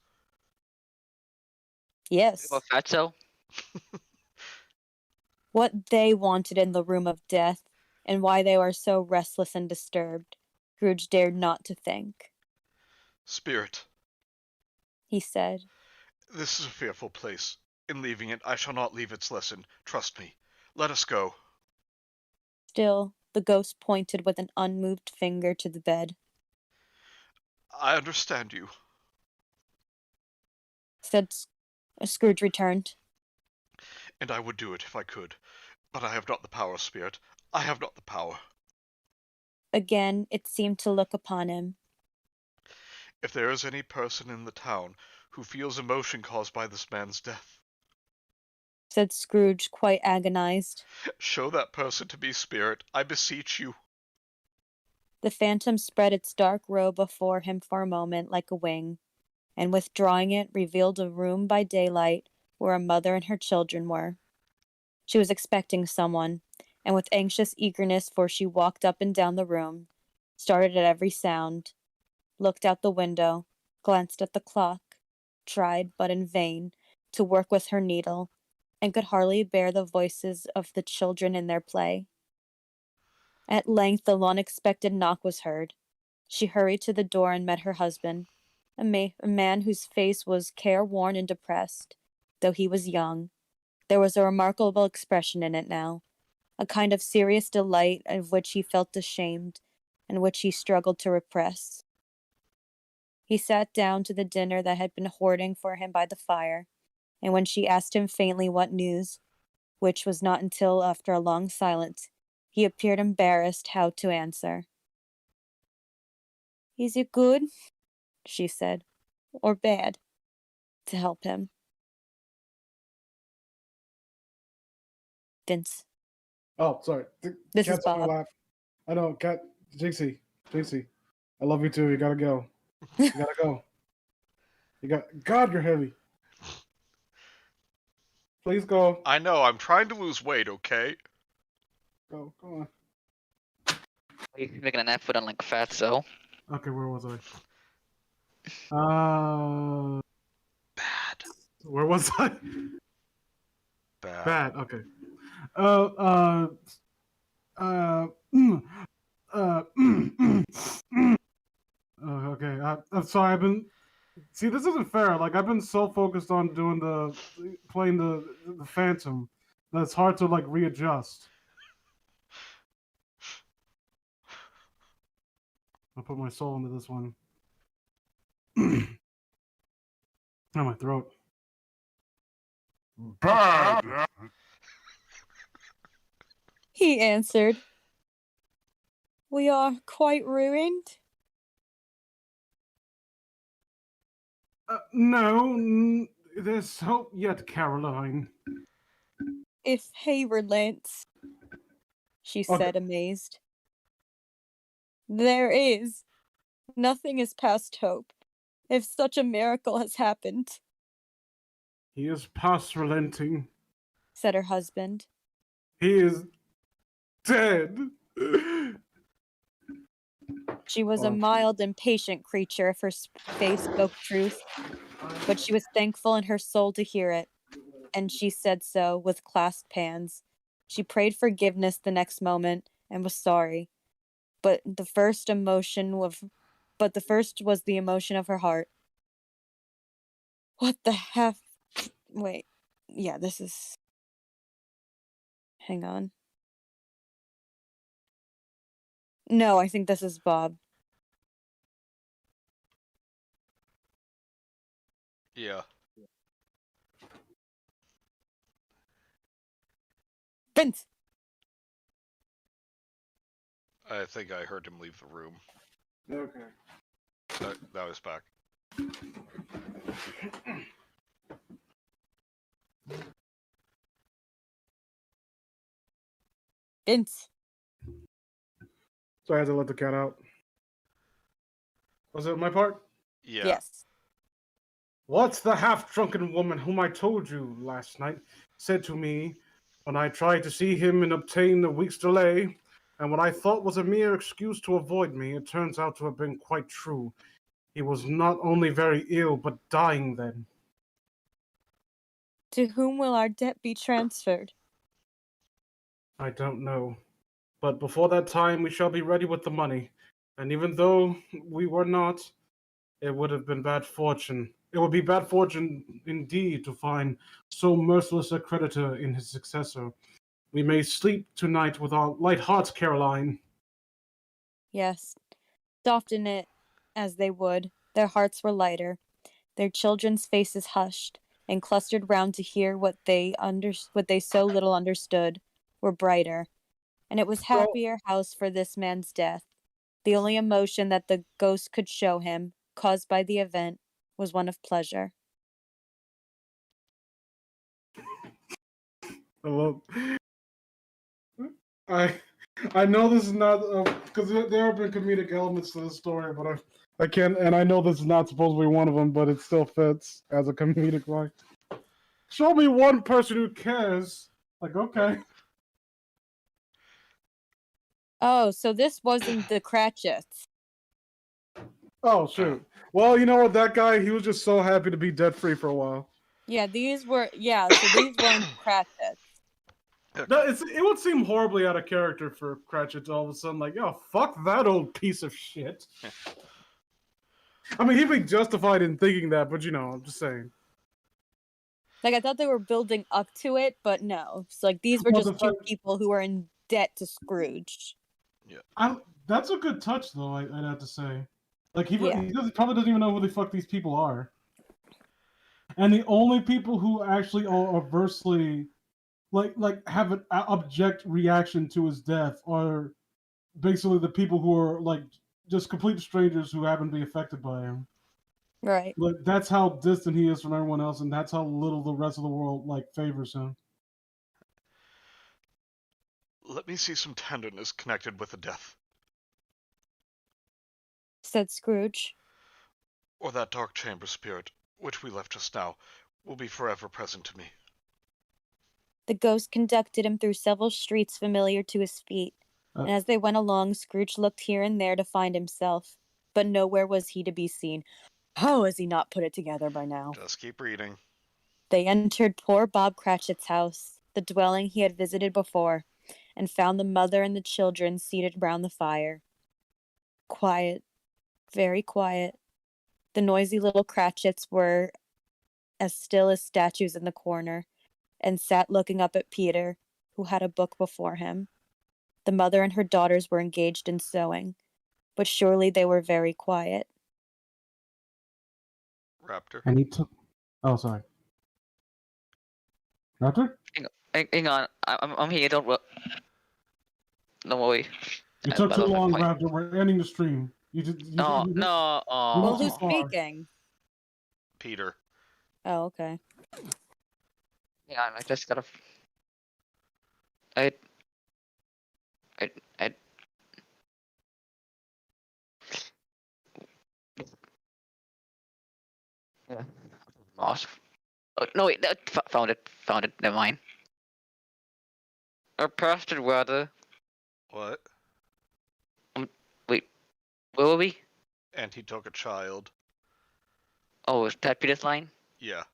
Yes, Well, Fatso. what they wanted in the room of death, and why they were so restless and disturbed, Scrooge dared not to think. Spirit, He said, this is a fearful place. In leaving it, I shall not leave its lesson. Trust me. Let us go. Still, the ghost pointed with an unmoved finger to the bed. I understand you. Said Scrooge returned. And I would do it if I could. But I have not the power, Spirit. I have not the power. Again, it seemed to look upon him. If there is any person in the town who feels emotion caused by this man's death, Said Scrooge, quite agonized. show that person to me, Spirit. I beseech you. The phantom spread its dark robe before him for a moment like a wing, and withdrawing it, revealed a room by daylight where a mother and her children were. She was expecting someone, and with anxious eagerness, for she walked up and down the room, started at every sound, looked out the window, glanced at the clock, tried, but in vain, to work with her needle, and could hardly bear the voices of the children in their play. At length the unexpected knock was heard. She hurried to the door and met her husband, a man whose face was careworn and depressed, though he was young. There was a remarkable expression in it now, a kind of serious delight of which he felt ashamed, and which he struggled to repress. He sat down to the dinner that had been hoarding for him by the fire, and when she asked him faintly what news, which was not until after a long silence, he appeared embarrassed how to answer. Is it good, she said, or bad, to help him? Vince. Oh, sorry. The This is cat's on my Bob. lap. I know, cat. Jinxie. I love you too. You gotta go. You gotta go. God, you're heavy. Please go. I know, I'm trying to lose weight, okay? Go on. You're making an effort on like fatso. Okay, where was I? Bad. Where was I? Bad. Bad. Okay. Uh. Mm, okay. I'm sorry. I've been. See, this isn't fair. Like I've been so focused on doing playing the Phantom that it's hard to like readjust. I'll put my soul into this one. Oh, my throat. Bad. He answered. We are quite ruined. No, there's hope yet, Caroline. If he relents, she said, amazed. There is. Nothing is past hope. If such a miracle has happened, He is past relenting. said her husband. He is dead. She was a mild and patient creature if her face spoke truth, but she was thankful in her soul to hear it, and she said so with clasped hands. She prayed forgiveness the next moment and was sorry, but the first was the emotion of her heart. What the hef? Wait, yeah, this is. Hang on. No, I think this is Bob. Yeah. Vince! I think I heard him leave the room. Okay. That was back. Vince! So I had to let the cat out. Was it my part? Yeah. Yes. What's the half-drunken woman whom I told you last night said to me when I tried to see him and obtain a week's delay, and what I thought was a mere excuse to avoid me, it turns out to have been quite true. He was not only very ill, but dying then. To whom will our debt be transferred? I don't know. But before that time, we shall be ready with the money. And even though we were not, it would have been bad fortune. It would be bad fortune indeed to find so merciless a creditor in his successor. We may sleep tonight with our light hearts, Caroline. Yes. Soften it as they would, their hearts were lighter, their children's faces hushed, and clustered round to hear what they so little understood, were brighter. And it was happier house for this man's death. The only emotion that the ghost could show him, caused by the event, was one of pleasure. I know this is not because there have been comedic elements to the story, but I can't, and I know this is not supposed to be one of them, but it still fits as a comedic line. Show me one person who cares. Like, okay. Oh, so this wasn't the Cratchits. Oh shoot. Well, you know what? That guy, he was just so happy to be debt free for a while. Yeah, so these weren't Cratchits. No, it would seem horribly out of character for Cratchit to all of a sudden like, oh, fuck that old piece of shit. I mean, he'd be justified in thinking that, but I'm just saying. Like, I thought they were building up to it, but no. So, like, these were Well, just two people who were in debt to Scrooge. Yeah. That's a good touch, though, I'd have to say. Like, he probably doesn't even know who the fuck these people are. And the only people who actually are aversely, like have an abject reaction to his death are basically the people who are, like, just complete strangers who happen to be affected by him. Right. Like, that's how distant he is from everyone else, and that's how little the rest of the world, like, favors him. Let me see some tenderness connected with the death. Said Scrooge. Or that dark chamber spirit, which we left just now, will be forever present to me. The ghost conducted him through several streets familiar to his feet, and as they went along, Scrooge looked here and there to find himself, but nowhere was he to be seen. How has he not put it together by now? Just keep reading. They entered poor Bob Cratchit's house, the dwelling he had visited before, and found the mother and the children seated round the fire. Quiet, very quiet. The noisy little Cratchits were as still as statues in the corner, and sat looking up at Peter, who had a book before him. The mother and her daughters were engaged in sewing, but surely they were very quiet. Raptor. And he took. Oh, sorry. Raptor? Hang on, I'm here. Don't worry. You took too long, point. Raptor. We're ending the stream. No. Well, too who's far. speaking? Peter. Oh, okay. Hang on, I just gotta. I. Yeah. Lost. Oh, no, wait. Found it. Never mind. Our pastor brother. What? Wait. Where were we? And he took a child. Oh, is that Peter's line? Yeah.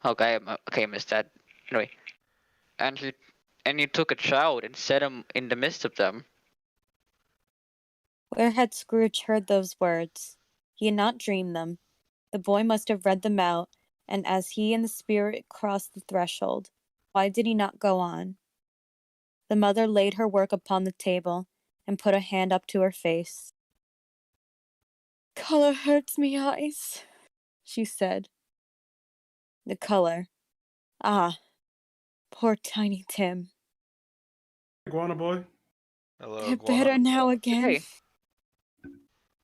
Okay, I missed that. Anyway. And he took a child and set him in the midst of them. Where had Scrooge heard those words? He had not dreamed them. The boy must have read them out, and as he and the spirit crossed the threshold, why did he not go on? The mother laid her work upon the table and put a hand up to her face. "Color hurts me eyes," she said. The color. Ah, poor Tiny Tim. Iguana boy. Hello, They're Iguana. better now again, Hey.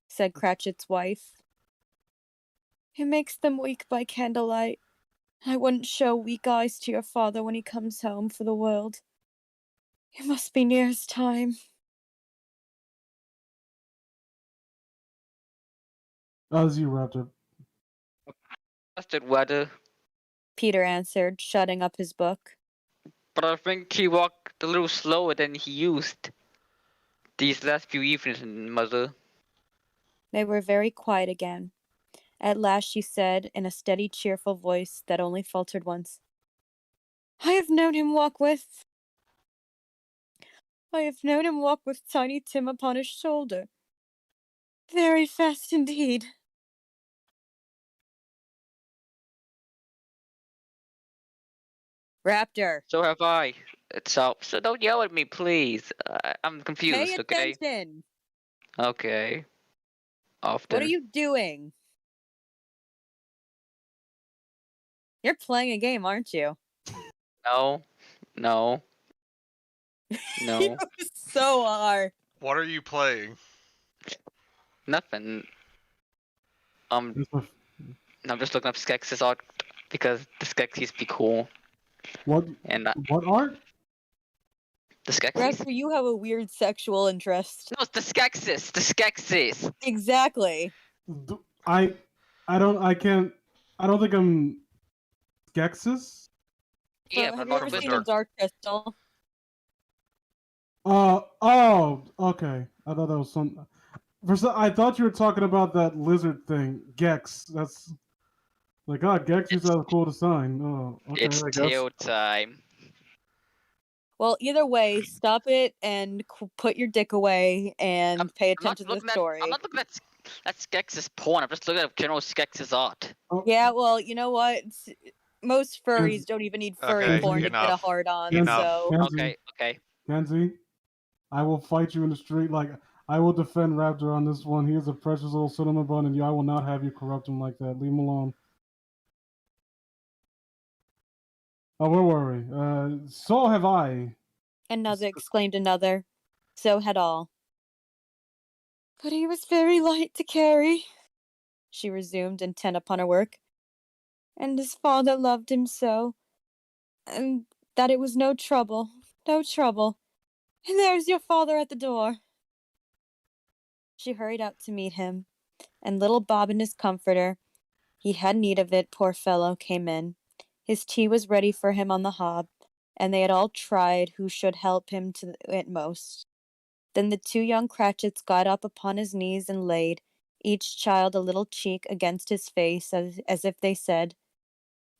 said Cratchit's wife. It makes them weak by candlelight. I wouldn't show weak eyes to your father when he comes home for the world. It must be near his time. As you, Raptor. Pastor brother. Peter answered, shutting up his book. But I think he walked a little slower than he used these last few evenings, mother. They were very quiet again. At last she said, in a steady, cheerful voice that only faltered once, I have known him walk with Tiny Tim upon his shoulder. Very fast indeed. Raptor. So have I. So don't yell at me, please. I'm confused. Pay Okay. attention. Okay. Often. What are you doing? You're playing a game, aren't you? No. No. No. You so are. What are you playing? Nothing. I'm just looking up Skex's art because the Skex used to be cool. What? And What art? the Skeksis? Raptor, you have a weird sexual interest. No, it's the Skeksis. The Skeksis. Exactly. I don't think I'm Skexus. Yeah, Have but you ever from the seen a Dark Crystal? Oh, okay. I thought that was some. I thought you were talking about that lizard thing, Gex. That's like, Gex used to have a cool design. Oh, okay. It's I guess. tail time. Well, either way, stop it and put your dick away and pay I'm not attention to the looking story. I'm not looking at Skex's porn. I'm just looking at General Skex's art. Oh, Yeah, well, you know what? Most furries don't even need furry Okay, porn to get a enough. hard on, Enough. so Kenzie, Okay. Kenzie, I will fight you in the street. Like, I will defend Raptor on this one. He is a precious little cinnamon bun, and I will not have you corrupt him like that. Leave him alone. Oh, where were we? So have I. another exclaimed another. So had all. But he was very light to carry, she resumed, intent upon her work. And his father loved him so, and that it was no trouble. And there's your father at the door. She hurried out to meet him, and little Bob and his comforter, he had need of it, poor fellow, came in. His tea was ready for him on the hob, and they had all tried who should help him to it most. Then the two young Cratchits got up upon his knees and laid, each child a little cheek against his face, as if they said,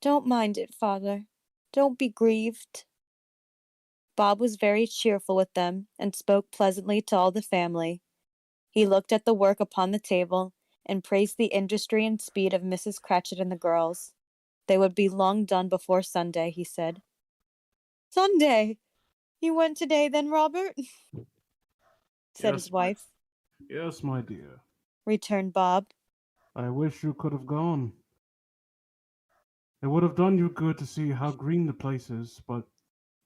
"Don't mind it, father. Don't be grieved." Bob was very cheerful with them, and spoke pleasantly to all the family. He looked at the work upon the table, and praised the industry and speed of Mrs. Cratchit and the girls. They would be long done before Sunday, he said. "Sunday! You went today, then, Robert?" said his wife. Yes, my dear. Returned Bob. I wish you could have gone. It would have done you good to see how green the place is, but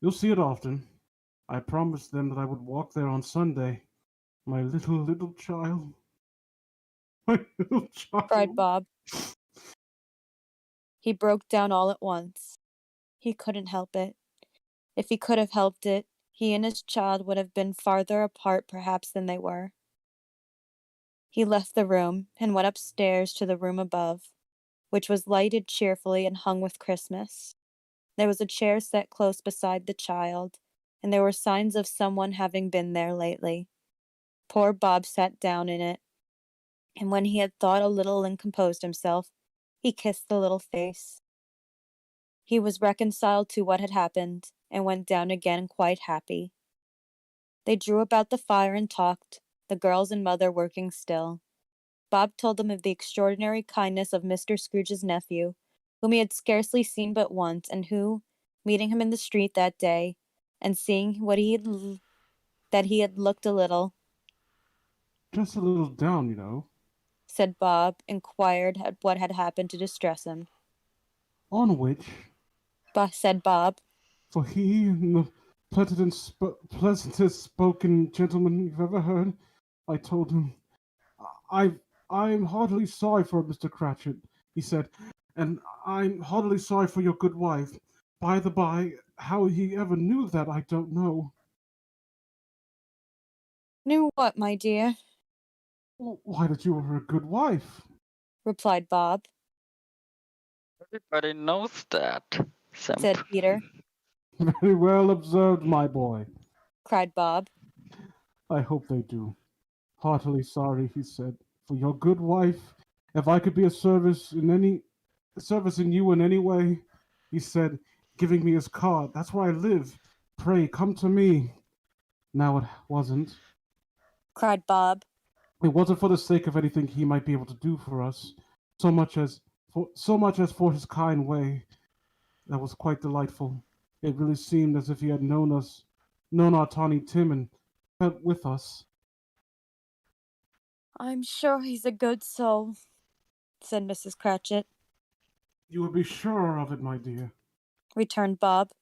you'll see it often. I promised them that I would walk there on Sunday. My little child. My little child. Cried Bob. He broke down all at once. He couldn't help it. If he could have helped it, he and his child would have been farther apart perhaps than they were. He left the room and went upstairs to the room above, which was lighted cheerfully and hung with Christmas. There was a chair set close beside the child, and there were signs of someone having been there lately. Poor Bob sat down in it, and when he had thought a little and composed himself, he kissed the little face. He was reconciled to what had happened, and went down again quite happy. They drew about the fire and talked, the girls and mother working still. Bob told them of the extraordinary kindness of Mr. Scrooge's nephew, whom he had scarcely seen but once, and who, meeting him in the street that day, and seeing that he had looked a little, Just a little down, you know. said Bob, inquired what had happened to distress him. On which, Said Bob, for he and the pleasantest spoken gentleman you've ever heard, I told him, I'm heartily sorry for Mr. Cratchit, he said, and I'm heartily sorry for your good wife. By the by, how he ever knew that, I don't know. "Knew what, my dear?" Why, that you were her good wife. replied Bob. Everybody knows that. Said Peter. Very well observed, my boy. Cried Bob. I hope they do. Heartily sorry, he said, for your good wife. If I could be of service in you in any way, he said, giving me his card. That's where I live. Pray come to me. Now it wasn't. Cried Bob. It wasn't for the sake of anything he might be able to do for us, so much as for his kind way. That was quite delightful. It really seemed as if he had known our Tawny Tim, and felt with us. "I'm sure he's a good soul," said Mrs. Cratchit. You would be sure of it, my dear. Returned Bob.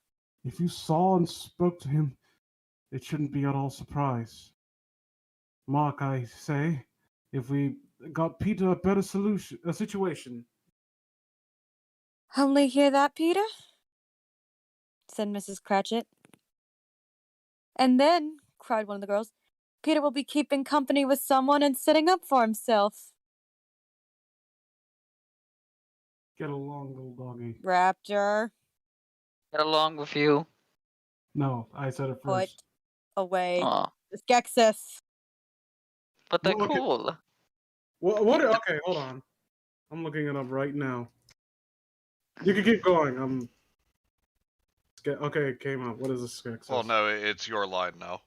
If you saw and spoke to him, it shouldn't be at all surprise. Mark, I say, if we got Peter a better situation. "Only hear that, Peter?" said Mrs. Cratchit. "And then," cried one of the girls, "Peter will be keeping company with someone and sitting up for himself." Get along, little doggy. Raptor, Get along with you. No, I said it put first. away Aw, the Skeksis. but they're Well, okay. cool. What? Okay, hold on. I'm looking it up right now. You can keep going. Okay, it came up. What is this? Well, no, it's your line now.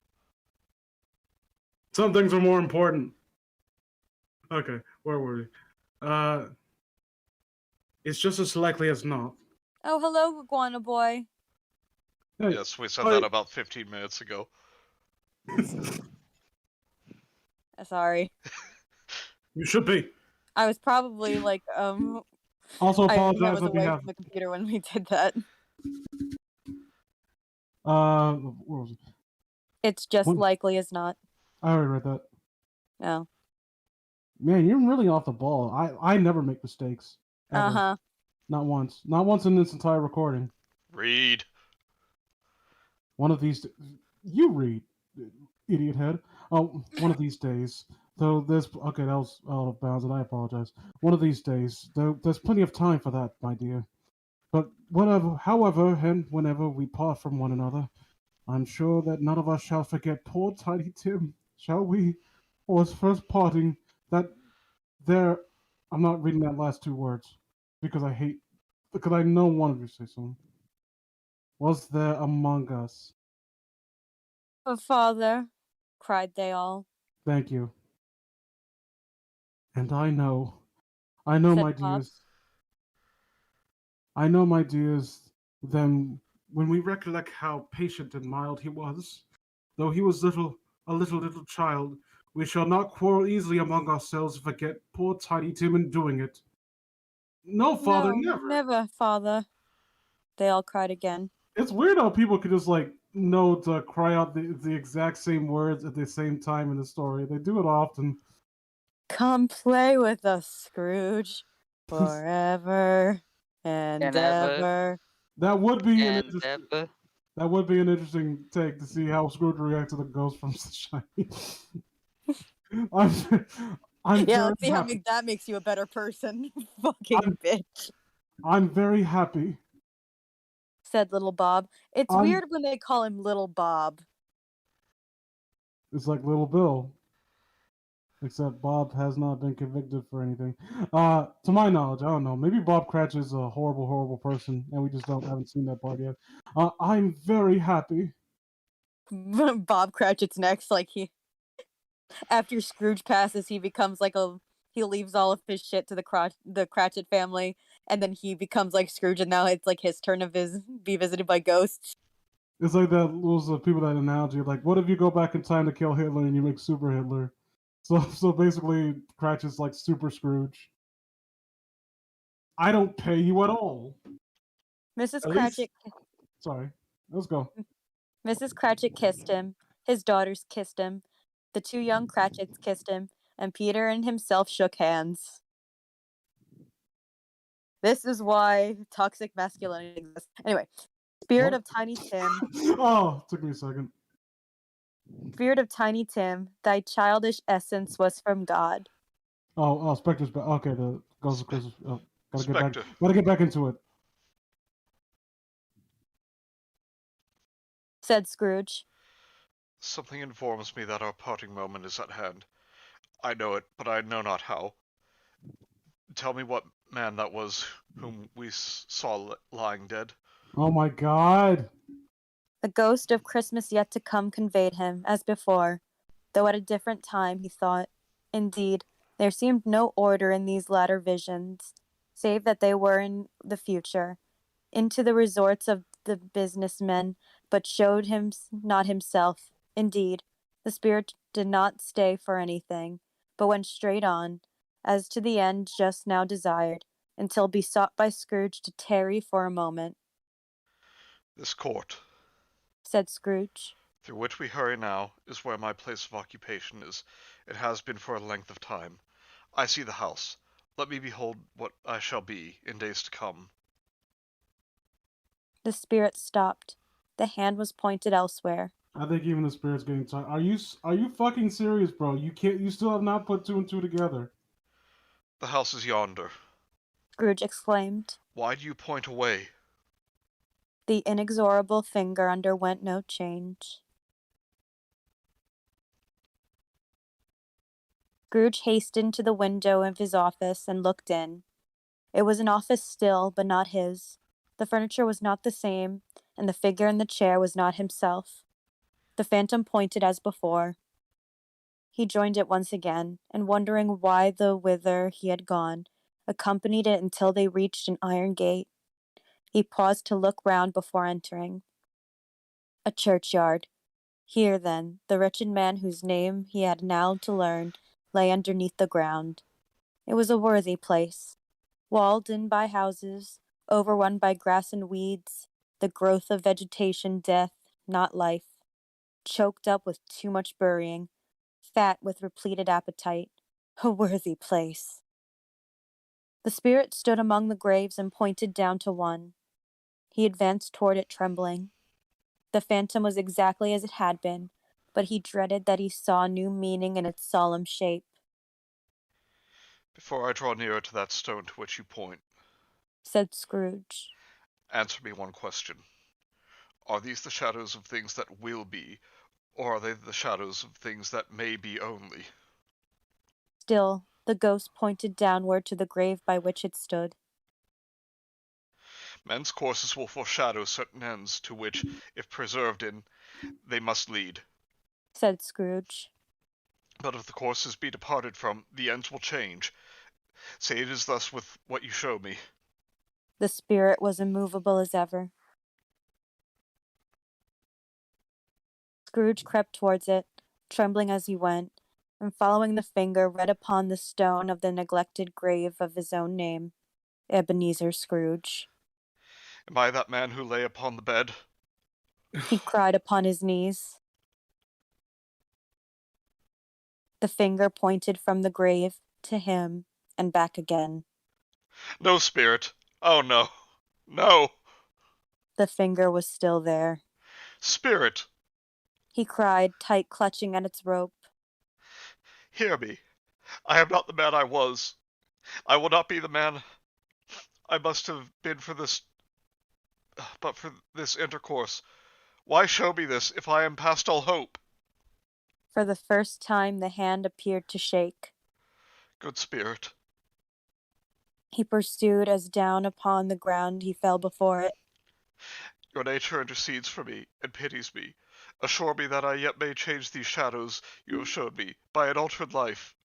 Some things are more important. Okay, where were we? It's just as likely as not. "Oh, hello, Iguana Boy." Hey, Yes, we said Hi. that about 15 minutes ago. Sorry. You should be. I was probably like, also I apologize was on away behalf. from the computer when we did that. Where was it? It's just What? likely as not. I already read that. Oh. Man, you're really off the ball. I never make mistakes. Ever. Uh-huh. Not once. Not once in this entire recording. Read. One of these, you read, idiot head. Oh, one of these days. Though there's okay, that was out of bounds, and I apologize. One of these days, there's plenty of time for that, my dear. But however, and whenever we part from one another, I'm sure that none of us shall forget poor Tiny Tim, shall we? Or his first parting, that there. I'm not reading that last two words because I know one of you say something. Was there among us? Oh, father, cried they all, Thank you. And I know, said my Bob. dears, I know, my dears, then when we recollect how patient and mild he was, though he was a little child, we shall not quarrel easily among ourselves, forget poor Tiny Tim in doing it. No, father, No, never. never, father, they all cried again. It's weird how people could just like know to cry out the exact same words at the same time in the story. They do it often. Come play with us, Scrooge, forever and And ever ever. That would be an and interesting. ever. That would be an interesting take to see how Scrooge reacts to the ghost from The Shining. I'm, I'm Yeah, very let's see how happy. that makes you a better person. Fucking bitch, I'm very happy. said little Bob. It's I'm. weird when they call him little Bob. It's like Little Bill, except Bob has not been convicted for anything. To my knowledge, I don't know. Maybe Bob Cratch is a horrible, horrible person, and we just haven't seen that part yet. I'm very happy. Bob Cratchit's next. Like after Scrooge passes, he leaves all of his shit to the Cratchit family, and then he becomes like Scrooge, and now it's like his turn to be visited by ghosts. It's like that those people that analogy, like, what if you go back in time to kill Hitler and you make Super Hitler? So basically, Cratch is like Super Scrooge. I don't pay you at all. Mrs. At least, Cratchit sorry. Let's go. Mrs. Cratchit kissed him. His daughters kissed him. The two young Cratchits kissed him, and Peter and himself shook hands. This is why toxic masculinity exists. Anyway, spirit What? of Tiny Tim, Oh, took me a second. spirit of Tiny Tim, thy childish essence was from God, Oh, Spectre's back. Okay, the Ghost of Spe- Christmas. Oh, Spectre. gotta get back into it. said Scrooge. Something informs me that our parting moment is at hand. I know it, but I know not how. Tell me what man that was whom we saw lying dead. Oh my God. The ghost of Christmas yet to come conveyed him, as before, though at a different time, he thought. Indeed, there seemed no order in these latter visions, save that they were in the future, into the resorts of the business men, but showed him not himself. Indeed, the spirit did not stay for anything, but went straight on, as to the end just now desired, until besought by Scrooge to tarry for a moment, This court, said Scrooge. through which we hurry now, is where my place of occupation is. It has been for a length of time. I see the house. Let me behold what I shall be in days to come. The spirit stopped. The hand was pointed elsewhere. I think even the spirit's getting tired. Are you fucking serious, bro? You can't. You still have not put two and two together. The house is yonder. Scrooge exclaimed. Why do you point away? The inexorable finger underwent no change. Scrooge hastened to the window of his office and looked in. It was an office still, but not his. The furniture was not the same, and the figure in the chair was not himself. The phantom pointed as before. He joined it once again, and wondering why the whither he had gone, accompanied it until they reached an iron gate. He paused to look round before entering. A churchyard. Here, then, the wretched man whose name he had now to learn lay underneath the ground. It was a worthy place, walled in by houses, overrun by grass and weeds, the growth of vegetation death, not life, choked up with too much burying, fat with repleted appetite. A worthy place. The spirit stood among the graves and pointed down to one. He advanced toward it trembling. The phantom was exactly as it had been, but he dreaded that he saw new meaning in its solemn shape, Before I draw nearer to that stone to which you point, said Scrooge. Answer me one question. Are these the shadows of things that will be, or are they the shadows of things that may be only? Still, the ghost pointed downward to the grave by which it stood. Men's courses will foreshadow certain ends to which, if preserved in, they must lead. Said Scrooge. But if the courses be departed from, the ends will change. Say it is thus with what you show me. The spirit was immovable as ever. Scrooge crept towards it, trembling as he went, and following the finger read upon the stone of the neglected grave of his own name, Ebenezer Scrooge. Am I that man who lay upon the bed? He cried upon his knees. The finger pointed from the grave to him and back again. No, spirit. Oh, no. No. The finger was still there. Spirit, He cried, tight clutching at its rope. hear me. I am not the man I was. I will not be the man I must have been for this, but for this intercourse. Why show me this if I am past all hope? For the first time the hand appeared to shake. Good spirit. He pursued as down upon the ground he fell before it. Your nature intercedes for me and pities me. Assure me that I yet may change these shadows you have showed me by an altered life.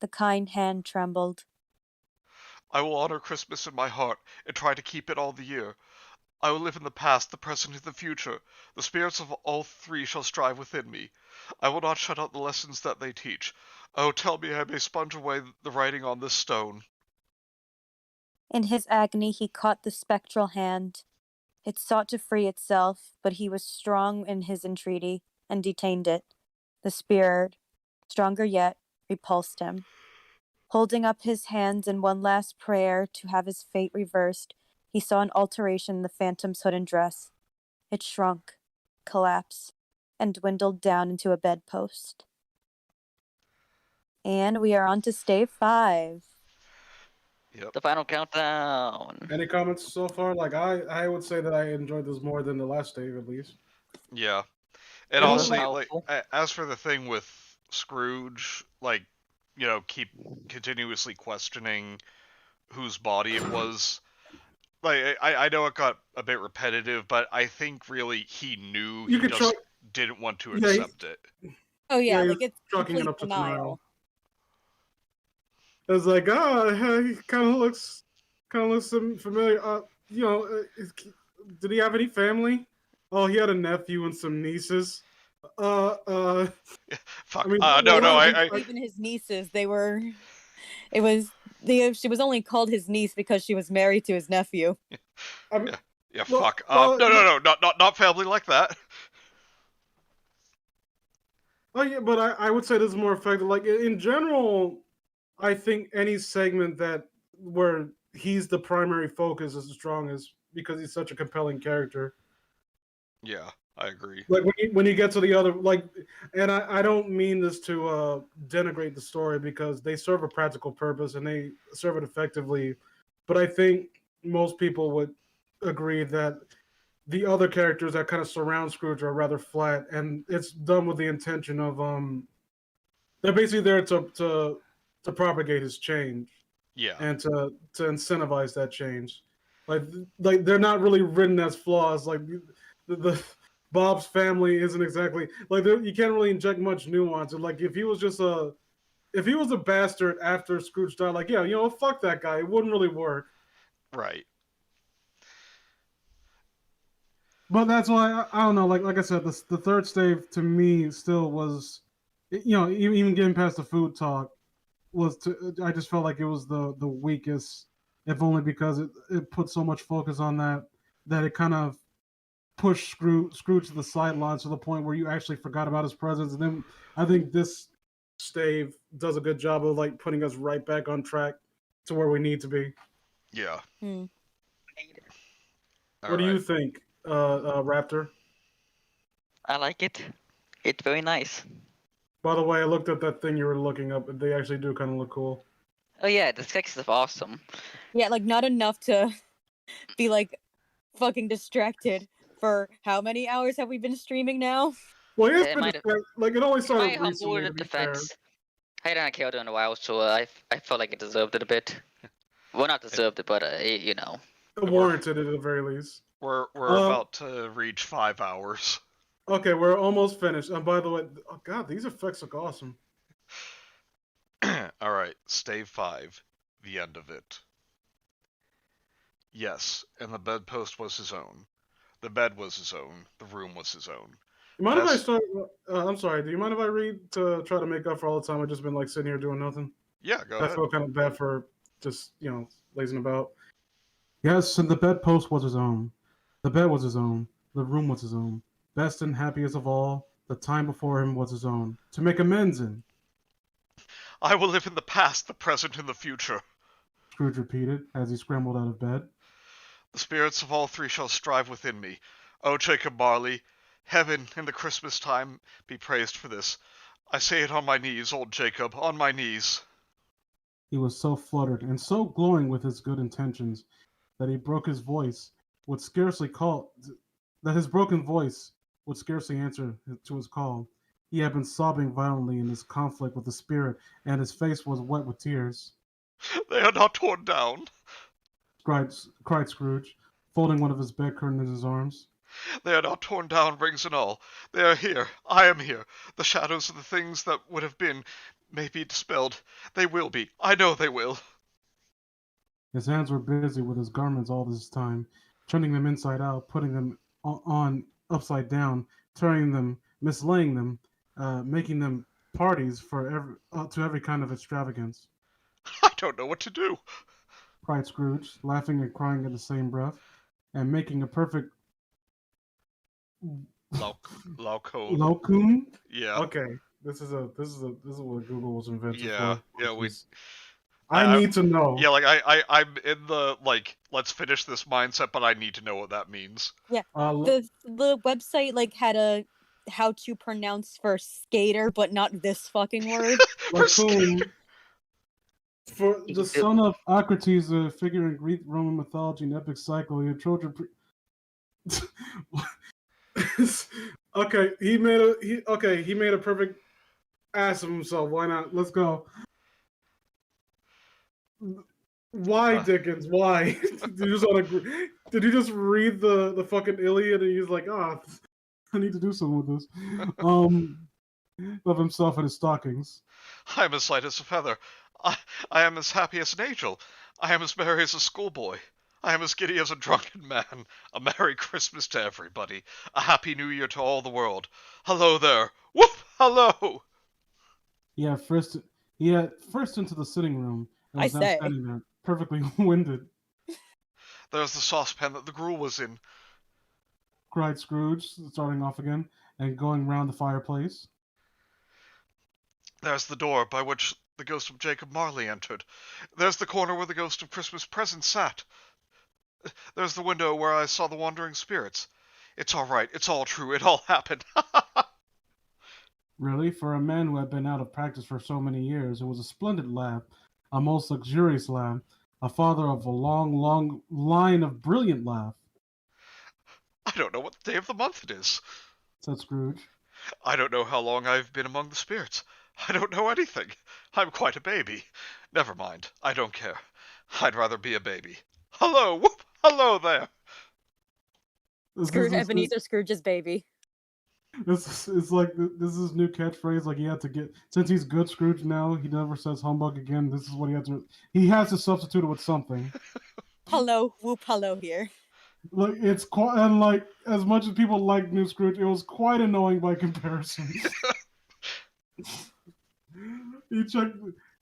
The kind hand trembled. I will honor Christmas in my heart and try to keep it all the year. I will live in the past, the present, and the future. The spirits of all three shall strive within me. I will not shut out the lessons that they teach. Oh, tell me I may sponge away the writing on this stone. In his agony he caught the spectral hand. It sought to free itself, but he was strong in his entreaty, and detained it. The spirit, stronger yet, repulsed him. Holding up his hands in one last prayer to have his fate reversed, he saw an alteration in the phantom's hood and dress. It shrunk, collapsed, and dwindled down into a bedpost. And we are on to stave 5. Yep. The final countdown. Any comments so far? Like I would say that I enjoyed this more than the last Dave, at least. Yeah. And It honestly, was like, helpful. as for the thing with Scrooge, like, keep continuously questioning whose body it was. Like, I know it got a bit repetitive, but I think really he knew, You he could just try. didn't want to Yeah, accept it. Oh yeah, Yeah, like he's it's chalking it complete up to denial. denial. It's like, he kind of looks familiar. Did he have any family? Oh, he had a nephew and some nieces. Fuck. I mean, No, They no, weren't I even his nieces. They were. She was only called his niece because she was married to his nephew. I mean, yeah, well, fuck. well, No, not family like that. oh yeah, but I would say this is more effective. Like in general, I think any segment that where he's the primary focus is the strongest because he's such a compelling character. Yeah, I agree. Like when you get to the other and I don't mean this to denigrate the story because they serve a practical purpose and they serve it effectively, but I think most people would agree that the other characters that kind of surround Scrooge are rather flat, and it's done with the intention of they're basically there to propagate his change Yeah. and to incentivize that change. Like they're not really written as flaws. Like the Bob's family isn't exactly like you can't really inject much nuance. And like if he was a bastard after Scrooge died, like fuck that guy. It wouldn't really work. Right. But that's why I don't know. Like I said, the third stave to me still was, even getting past the food talk I just felt like it was the weakest, if only because it put so much focus on that it kind of pushed Scrooge to the sidelines to the point where you actually forgot about his presence. And then I think this Stave does a good job of like putting us right back on track to where we need to be. Yeah. Hmm. What do you think, Raptor? I like it. It's very nice. By the way, I looked up that thing you were looking up. They actually do kind of look cool. Oh yeah, the sex is awesome. Yeah, like not enough to be like fucking distracted for how many hours have we been streaming now? Well, it's In been my, like it only in my started humble recently. To be fair, defense, I hadn't killed it in a while, so I felt like it deserved it a bit. Well, not deserved it, but you know. warranted it at the very least. We're Um, about to reach 5 hours. Okay, we're almost finished. And by the way, oh god, these effects look awesome. All right, stave 5, the end of it. Yes, and the bedpost was his own. The bed was his own. The room was his own. You mind if I Best- start? I'm sorry. Do you mind if I read to try to make up for all the time I've just been like sitting here doing nothing? Yeah, go I ahead. feel kind of bad for just lazing about. Yes, and the bedpost was his own. The bed was his own. The room was his own. Best and happiest of all, the time before him was his own. To make amends in, I will live in the past, the present, and the future. Scrooge repeated as he scrambled out of bed. The spirits of all three shall strive within me. O Jacob Marley, heaven in the Christmas time be praised for this. I say it on my knees, old Jacob, on my knees. He was so fluttered and so glowing with his good intentions that he broke his voice would scarcely call that his broken voice would scarcely answer to his call. He had been sobbing violently in his conflict with the spirit, and his face was wet with tears. They are not torn down. Cried Scrooge, folding one of his bed curtains in his arms. They are not torn down, rings and all. They are here. I am here. The shadows of the things that would have been may be dispelled. They will be. I know they will. His hands were busy with his garments all this time, turning them inside out, putting them on upside down, turning them, mislaying them, making them parties for to every kind of extravagance. I don't know what to do. Cried Scrooge, laughing and crying in the same breath, and making a perfect Lauco. locum. Yeah. Okay, this is what Google was invented Yeah. for. Yeah. I need to know. Yeah. Like I'm in the let's finish this mindset, but I need to know what that means. Yeah. Uh, The website like had a how to pronounce for skater, but not this fucking word. Lacune. For the son of Acrates, a figure in Greek Roman mythology and epic cycle, he had Trojan. Okay, he made a perfect ass of himself. Why not? Let's go. Why, Dickens? Why? Did you just read the fucking Iliad and he's like, I need to do something with this. Of himself and his stockings. I am as light as a feather. I am as happy as an angel. I am as merry as a schoolboy. I am as giddy as a drunken man. A Merry Christmas to everybody. A Happy New Year to all the world. Hello there. Whoop! Hello! He had first into the sitting room and I was now say. standing there, perfectly winded. There's the saucepan that the gruel was in. Cried Scrooge, starting off again and going round the fireplace. There's the door by which the ghost of Jacob Marley entered. There's the corner where the ghost of Christmas Present sat. There's the window where I saw the wandering spirits. It's all right. It's all true. It all happened. Really, for a man who had been out of practice for so many years, it was a splendid laugh, a most luxurious laugh, a father of a long, long line of brilliant laugh, I don't know what day of the month it is. said Scrooge. I don't know how long I've been among the spirits. I don't know anything. I'm quite a baby. Never mind. I don't care. I'd rather be a baby. Hello, whoop! Hello there. Ebenezer Scrooge's baby. This is like this is his new catchphrase. Like he had to get since he's good Scrooge now. He never says humbug again. This is what he had to. He has to substitute it with something. Hello, whoop, hello here. Like it's quite and like as much as people like New Scrooge, it was quite annoying by comparison.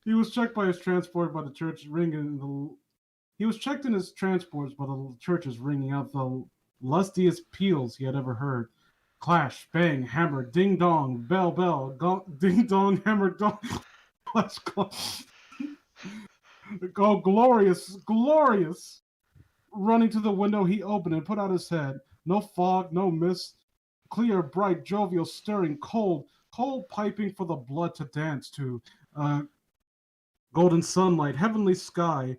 He was checked by his transport by the church ringing. He was checked in his transports by the churches ringing out the lustiest peals he had ever heard. Clash, bang, hammer, ding dong, bell, bell, ding dong, hammer, dong. Clash, clash. Oh, glorious, glorious! Running to the window, he opened and put out his head. No fog, no mist. Clear, bright, jovial, stirring, cold piping for the blood to dance to. Golden sunlight, heavenly sky,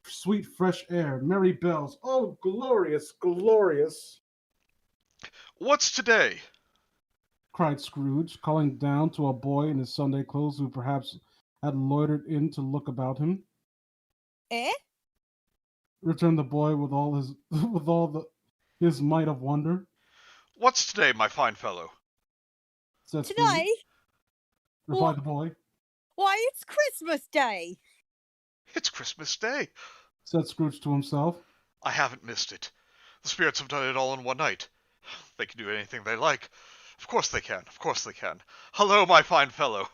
sweet fresh air, merry bells. Oh, glorious, glorious! What's today? Cried Scrooge, calling down to a boy in his Sunday clothes who perhaps had loitered in to look about him. Eh? Returned the boy with all his his might of wonder. What's today, my fine fellow? Said Scrooge. Today? Replied the boy. Why, it's Christmas Day! It's Christmas Day. Said Scrooge to himself. I haven't missed it. The spirits have done it all in one night. They can do anything they like. Of course they can. Of course they can. Hello, my fine fellow.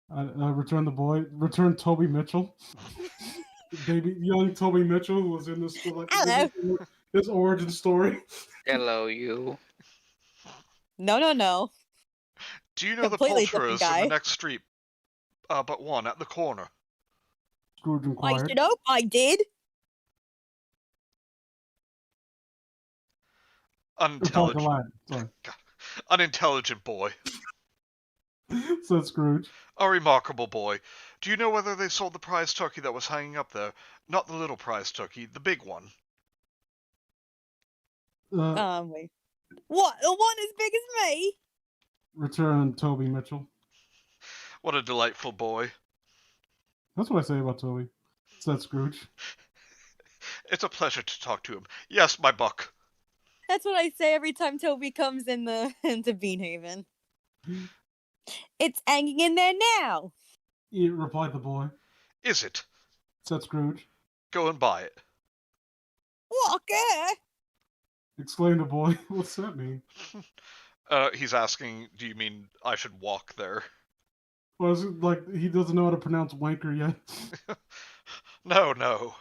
Hello. Returned the boy. Returned Toby Mitchell. Baby, young Toby Mitchell, who was in this school. Like, Hello. his origin story. Hello, you. No. Do you know Completely the different poulterers in guy. the next street? But one at the corner. Scrooge I inquired. should hope I did. Replied the Unintelligent. lad. Sorry. Unintelligent boy. Said Scrooge. A remarkable boy. Do you know whether they sold the prize turkey that was hanging up there? Not the little prize turkey, the big one. Wait. What? The one as big as me? Returned Toby Mitchell. What a delightful boy. That's what I say about Toby. Said Scrooge. It's a pleasure to talk to him. Yes, my buck. That's what I say every time Toby comes into Beanhaven. It's hanging in there now. Replied the boy. Is it? Said Scrooge. Go and buy it. Walker! Exclaimed the boy. What's that mean? He's asking, do you mean I should walk there? Well, is it like he doesn't know how to pronounce wanker yet? No.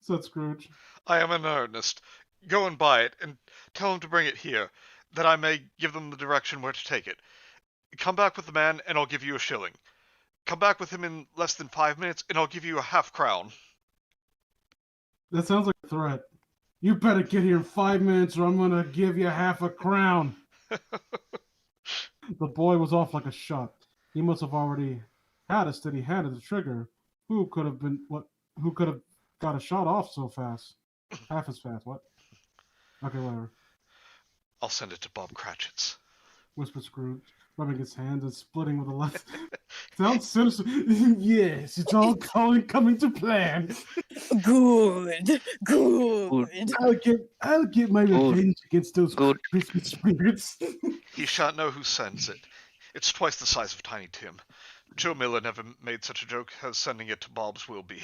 Said Scrooge. I am in earnest. Go and buy it, and tell him to bring it here, that I may give them the direction where to take it. Come back with the man, and I'll give you a shilling. Come back with him in less than 5 minutes, and I'll give you a half-crown. That sounds like a threat. You better get here in 5 minutes or I'm gonna give you half a crown. The boy was off like a shot. He must have already had a steady hand at the trigger. Who could have got a shot off so fast? Half as fast, what? Okay, whatever. I'll send it to Bob Cratchit's. Whispered Scrooge, rubbing his hands and splitting with the left. Sounds sinister. Yes, it's all coming to plan. Good. I'll get my revenge against those Good. Christmas spirits. He shan't know who sends it. It's twice the size of Tiny Tim. Joe Miller never made such a joke as sending it to Bob's will be.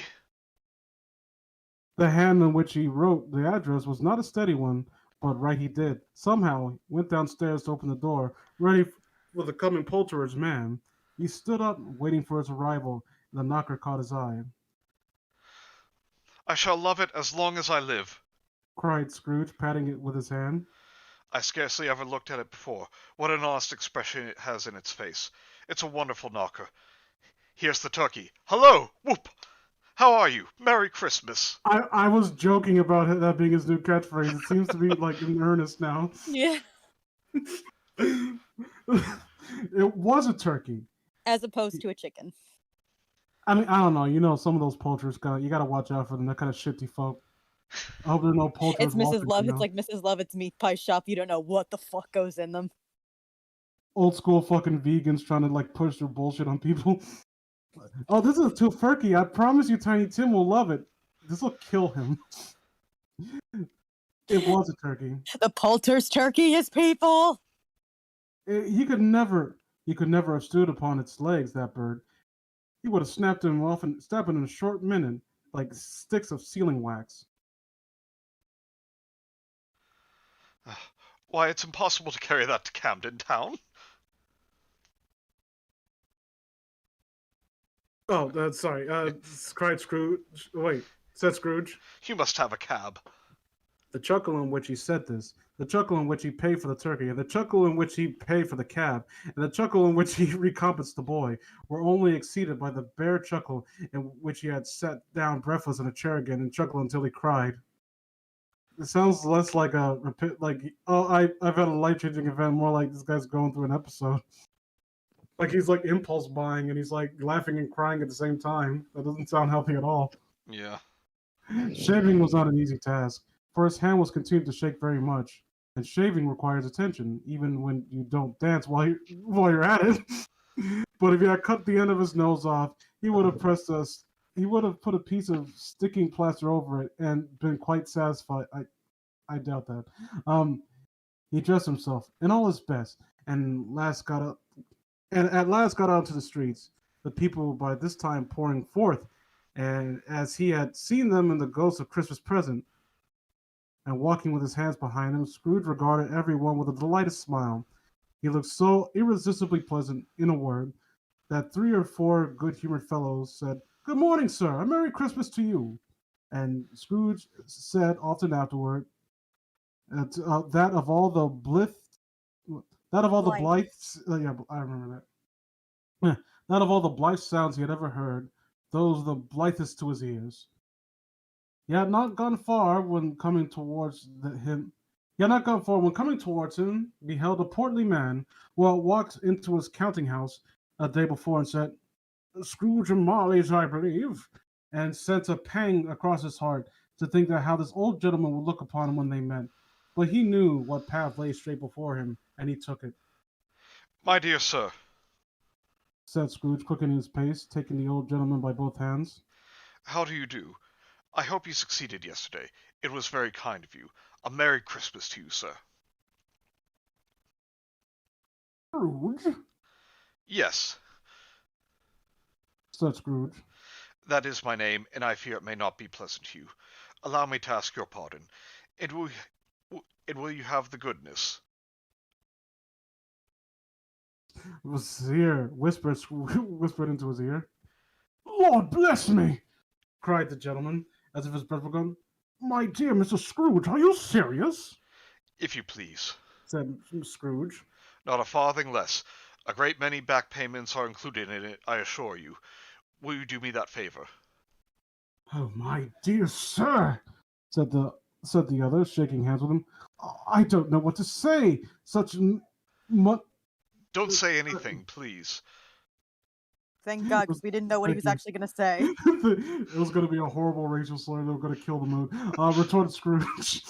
The hand on which he wrote the address was not a steady one, but right he did. Somehow, he went downstairs to open the door, ready for the coming poulterer's man. He stood up, waiting for his arrival, and the knocker caught his eye. I shall love it as long as I live. Cried Scrooge, patting it with his hand. I scarcely ever looked at it before. What an honest expression it has in its face. It's a wonderful knocker. Here's the turkey. Hello! Whoop! How are you? Merry Christmas. I was joking about that being his new catchphrase. It seems to be like in earnest now. Yeah. It was a turkey. As opposed to a chicken. I mean, I don't know. You know, some of those poulterers, you gotta watch out for them. They're kind of shitty folk. I hope there are no poulterers. It's Mrs. walking, Love. you It's know? like Mrs. Lovett's meat pie shop. You don't know what the fuck goes in them. Old school fucking vegans trying to like push their bullshit on people. Oh, this is a tofurkey. I promise you, Tiny Tim will love it. This will kill him. It was a turkey. The Poulter's turkey is people. He could never have stood upon its legs. That bird. He would have snapped him off and stabbed him in a short minute, like sticks of sealing wax. Why, it's impossible to carry that to Camden Town. Oh, sorry. Cried Scrooge. Wait, said Scrooge. You must have a cab. The chuckle in which he said this, the chuckle in which he paid for the turkey, and the chuckle in which he paid for the cab, and the chuckle in which he recompensed the boy, were only exceeded by the bare chuckle in which he had sat down breathless in a chair again and chuckled until he cried. It sounds less like I've had a life-changing event, more like this guy's going through an episode. Like he's like impulse buying and he's like laughing and crying at the same time. That doesn't sound healthy at all. Yeah. Shaving was not an easy task, for his hand was continuing to shake very much, and shaving requires attention, even when you don't dance while you're at it. But if he had cut the end of his nose off, he would have he would have put a piece of sticking plaster over it and been quite satisfied. I doubt that. He dressed himself in all his best, and at last got out to the streets. The people by this time pouring forth, and as he had seen them in the ghost of Christmas present, and walking with his hands behind him, Scrooge regarded everyone with a delighted smile. He looked so irresistibly pleasant, in a word, that 3 or 4 good-humored fellows said, "Good morning, sir. A Merry Christmas to you." And Scrooge said often afterward that of all the Blythe. blithes, yeah, I remember that. That of all the blithe sounds he had ever heard, those were the blithest to his ears. He had not gone far when coming towards him. He had not gone far when coming towards him, beheld a portly man who had walked into his counting house a day before and said, "Scrooge and Marley's, I believe," and sent a pang across his heart to think that how this old gentleman would look upon him when they met. But he knew what path lay straight before him, and he took it. My dear sir, Said Scrooge, quickening his pace, taking the old gentleman by both hands. how do you do? I hope you succeeded yesterday. It was very kind of you. A Merry Christmas to you, sir. Scrooge? Yes, Said Scrooge. that is my name, and I fear it may not be pleasant to you. Allow me to ask your pardon. And will you have the goodness? Was here, whispered into his ear. "Lord bless me!" cried the gentleman, as if his breath were gone. "My dear Mr. Scrooge, are you serious?" If you please. Said Scrooge. Not a farthing less. A great many back payments are included in it, I assure you. Will you do me that favor? "Oh, my dear sir," said the other, shaking hands with him. "I don't know what to say. Such Don't say anything, please. Thank God, because we didn't know what he was actually going to say. It was going to be a horrible racial slur. They were going to kill the mood. Retorted Scrooge.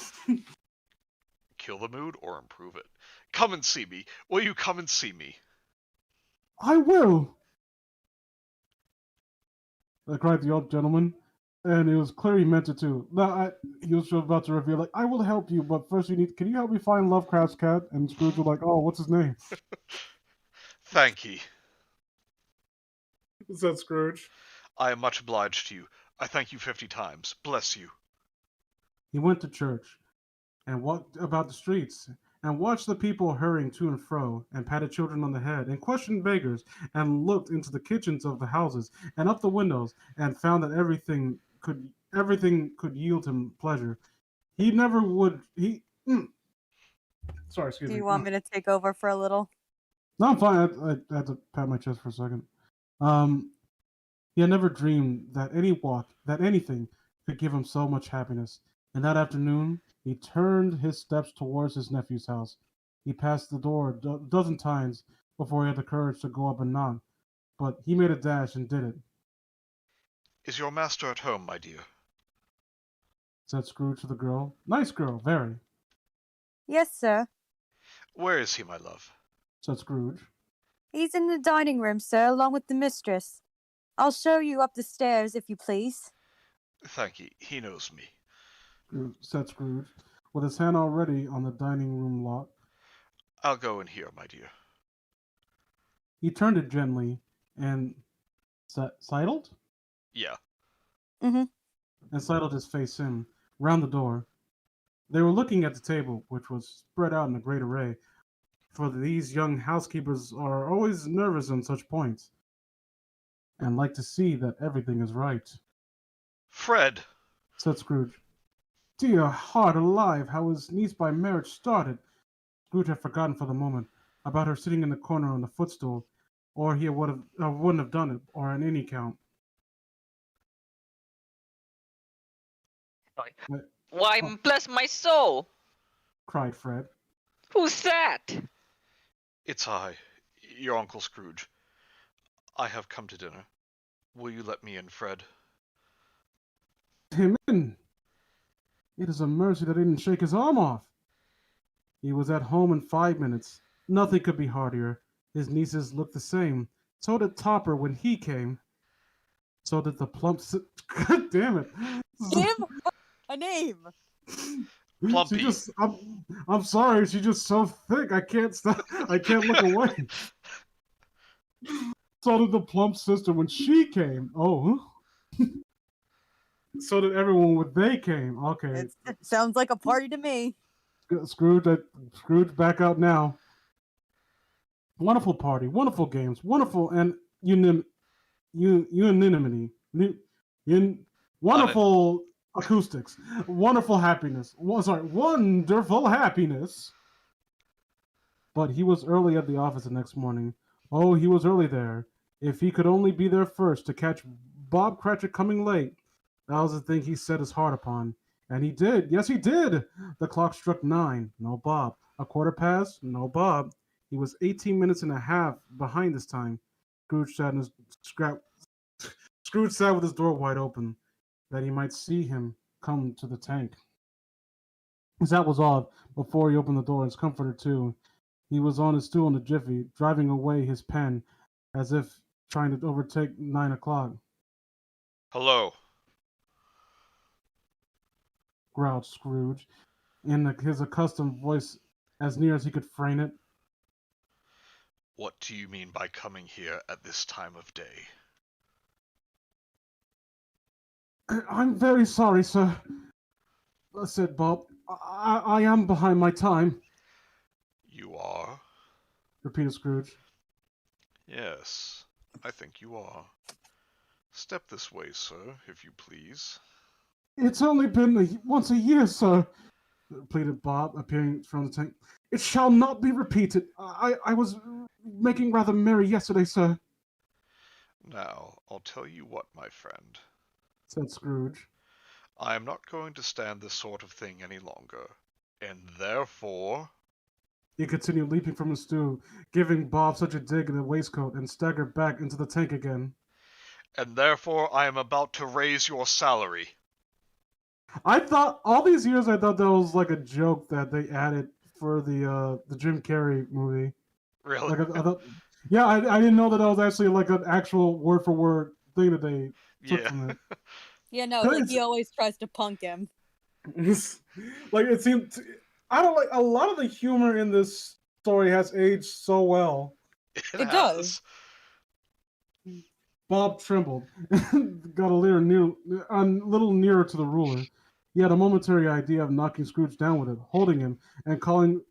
Kill the mood or improve it? Come and see me. Will you come and see me? "I will," cried the old gentleman, and it was clear he meant it too. He was about to reveal, like, "I will help you, but first can you help me find Lovecraft's cat?" And Scrooge was like, "Oh, what's his name?" Thank ye. Said Scrooge. I am much obliged to you. I thank you 50 times. Bless you. He went to church, and walked about the streets, and watched the people hurrying to and fro, and patted children on the head, and questioned beggars, and looked into the kitchens of the houses, and up the windows, and found that everything could yield him pleasure. He never would. Sorry, excuse Do me. you want me to take over for a little? No, I'm fine. I had to pat my chest for a second. He had never dreamed that anything could give him so much happiness. And that afternoon, he turned his steps towards his nephew's house. He passed the door a dozen times before he had the courage to go up and knock, but he made a dash and did it. Is your master at home, my dear? Said Scrooge to the girl. "Nice girl, very," Yes, sir. Where is he, my love? said Scrooge. He's in the dining room, sir, along with the mistress. I'll show you up the stairs, if you please. Thank ye. He knows me. Said Scrooge, with his hand already on the dining room lock. I'll go in here, my dear. He turned it gently and sidled? Yeah. Mm-hmm. And sidled his face in, round the door. They were looking at the table, which was spread out in a great array, for these young housekeepers are always nervous on such points, and like to see that everything is right. Fred! Said Scrooge. Dear heart alive, how his niece by marriage started! Scrooge had forgotten for the moment about her sitting in the corner on the footstool, or he wouldn't have done it, or on any count. Why, bless my soul! Cried Fred. Who's that? It's I, your Uncle Scrooge. I have come to dinner. Will you let me in, Fred? Him in. It is a mercy that I didn't shake his arm off. He was at home in 5 minutes. Nothing could be heartier. His nieces looked the same. So did Topper when he came. So did the plump. God damn it! Give her a name. She Plumpy. just. I'm sorry. She's just so thick. I can't stop. I can't look away. So did the plump sister when she came. Oh. So did everyone when they came. Okay. It sounds like a party to me. Scrooge back out now. Wonderful party, wonderful games, wonderful and unanimity, wonderful acoustics, wonderful happiness. Wonderful happiness. But he was early at the office the next morning. Oh, he was early there. If he could only be there first to catch Bob Cratchit coming late, that was the thing he set his heart upon. And he did. Yes, he did. The clock struck 9. No Bob. A quarter past. No Bob. He was 18 minutes and a half behind this time. Scrooge sat with his door wide open, that he might see him come to the tank. His hat was off before he opened the door, his comforter too. He was on his stool in a jiffy, driving away his pen, as if trying to overtake 9 o'clock. Hello. Growled Scrooge, in his accustomed voice as near as he could frame it. What do you mean by coming here at this time of day? I'm very sorry, sir, said Bob. I am behind my time, You are? repeated Scrooge. Yes, I think you are. Step this way, sir, if you please. It's only been once a year, sir, pleaded Bob, appearing from the tank. It shall not be repeated. I was making rather merry yesterday, sir, Now, I'll tell you what, my friend. said Scrooge. I am not going to stand this sort of thing any longer, and therefore... He continued, leaping from his stool, giving Bob such a dig in the waistcoat, and staggered back into the tank again. And therefore I am about to raise your salary. I thought, all these years, I thought that was like a joke that they added for the Jim Carrey movie. Really? Like, I thought, yeah, I didn't know that was actually like an actual word-for-word thing that they took Yeah. from it. Yeah, no, like he always tries to punk him. Like, it seemed... I don't like... A lot of the humor in this story has aged so well. It does. Bob trembled, got a little nearer to the ruler. He had a momentary idea of knocking Scrooge down with it, holding him, and calling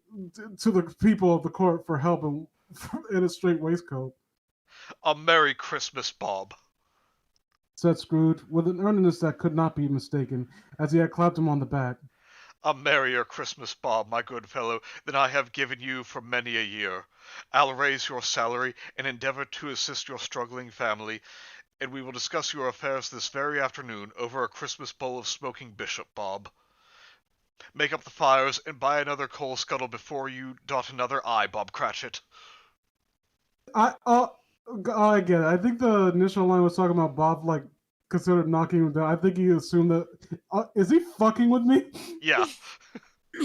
to the people of the court for help in a straight waistcoat. A Merry Christmas, Bob, said Scrooge, with an earnestness that could not be mistaken, as he had clapped him on the back. A merrier Christmas, Bob, my good fellow, than I have given you for many a year. I'll raise your salary and endeavor to assist your struggling family, and we will discuss your affairs this very afternoon over a Christmas bowl of smoking bishop, Bob. Make up the fires and buy another coal scuttle before you dot another I, Bob Cratchit. I get it. I think the initial line was talking about Bob, like, considered knocking him down. I think he assumed that... is he fucking with me? Yeah.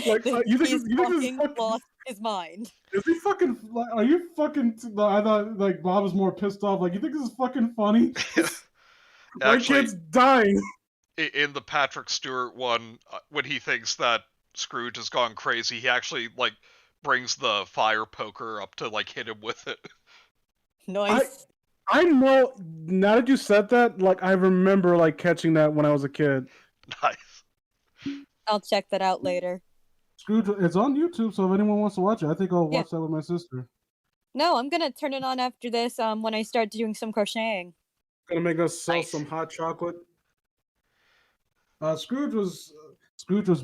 Like, He's fucking lost his mind. Is he fucking... Are you fucking... I thought, like, Bob was more pissed off. Like, you think this is fucking funny? My Actually, kid's dying. In the Patrick Stewart one, when he thinks that Scrooge has gone crazy, he actually, like, brings the fire poker up to, like, hit him with it. Nice. I know... Now that you said that, like, I remember, like, catching that when I was a kid. Nice. I'll check that out later. Scrooge, it's on YouTube, so if anyone wants to watch it, I think I'll watch that with my sister. No, I'm gonna turn it on after this. When I start doing some crocheting. Gonna make us sell Nice. some hot chocolate. Scrooge was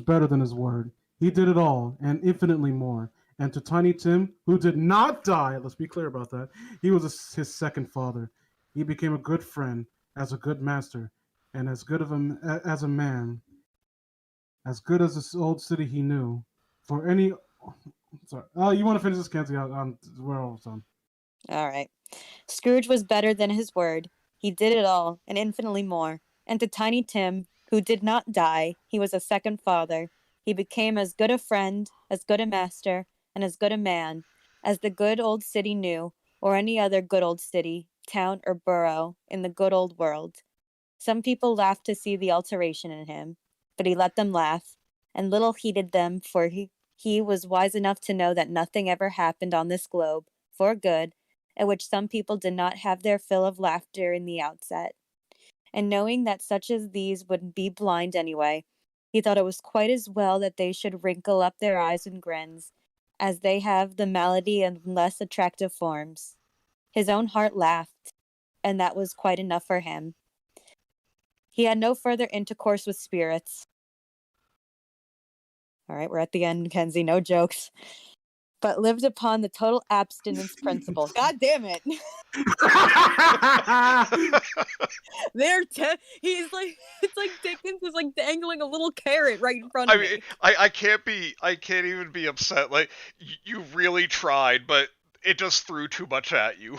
better than his word. He did it all and infinitely more. And to Tiny Tim, who did not die, let's be clear about that, he was his second father. He became a good friend, as a good master, and as good as a man, as good as this old city he knew. For any... Sorry. You want to finish this, Kenzie? We're almost done. All right. Scrooge was better than his word. He did it all, and infinitely more. And to Tiny Tim, who did not die, he was a second father. He became as good a friend, as good a master, and as good a man as the good old city knew, or any other good old city, town, or borough in the good old world. Some people laughed to see the alteration in him, but he let them laugh, and little heeded them, for he was wise enough to know that nothing ever happened on this globe, for good, at which some people did not have their fill of laughter in the outset. And knowing that such as these would be blind anyway, he thought it was quite as well that they should wrinkle up their eyes and grins, as they have the malady in less attractive forms. His own heart laughed, and that was quite enough for him. He had no further intercourse with spirits. All right, we're at the end, Mackenzie, no jokes. But lived upon the total abstinence principle. God damn it. He's like, it's like Dickens is like dangling a little carrot right in front of me. I can't even be upset. Like, you really tried, but it just threw too much at you.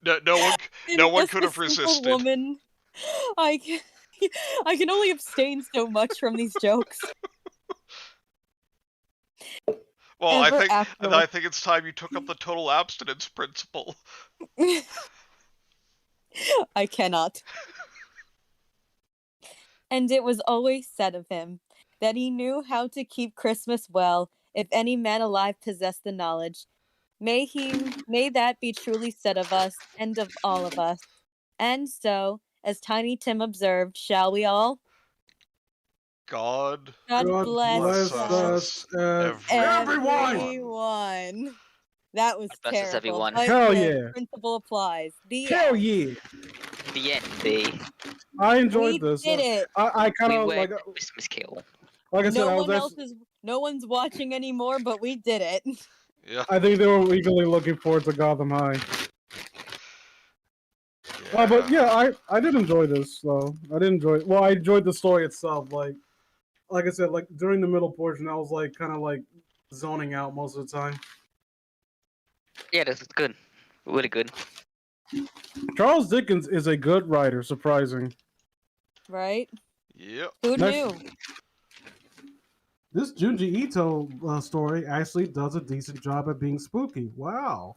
No one could have resisted. Woman, I can only abstain so much from these jokes. Well, I think it's time you took up the total abstinence principle. I cannot. And it was always said of him that he knew how to keep Christmas well, if any man alive possessed the knowledge. May that be truly said of us, and of all of us. And so, as Tiny Tim observed, shall we all? God bless us, everyone. That was God bless us, terrible. everyone. But Hell good. yeah. Principle applies. The Hell end. yeah. The end, B. I enjoyed We this. did it. I kind We of went like Christmas Carol. I said, No one's watching anymore, but we did it. Yeah. I think they were eagerly looking forward to Gotham High. Yeah. But yeah, I did enjoy this though. I enjoyed the story itself. Like I said, like during the middle portion, I was like kind of like zoning out most of the time. Yeah, this is good. Really good. Charles Dickens is a good writer, surprising. Right? Yep. Who knew? This Junji Ito story actually does a decent job at being spooky. Wow.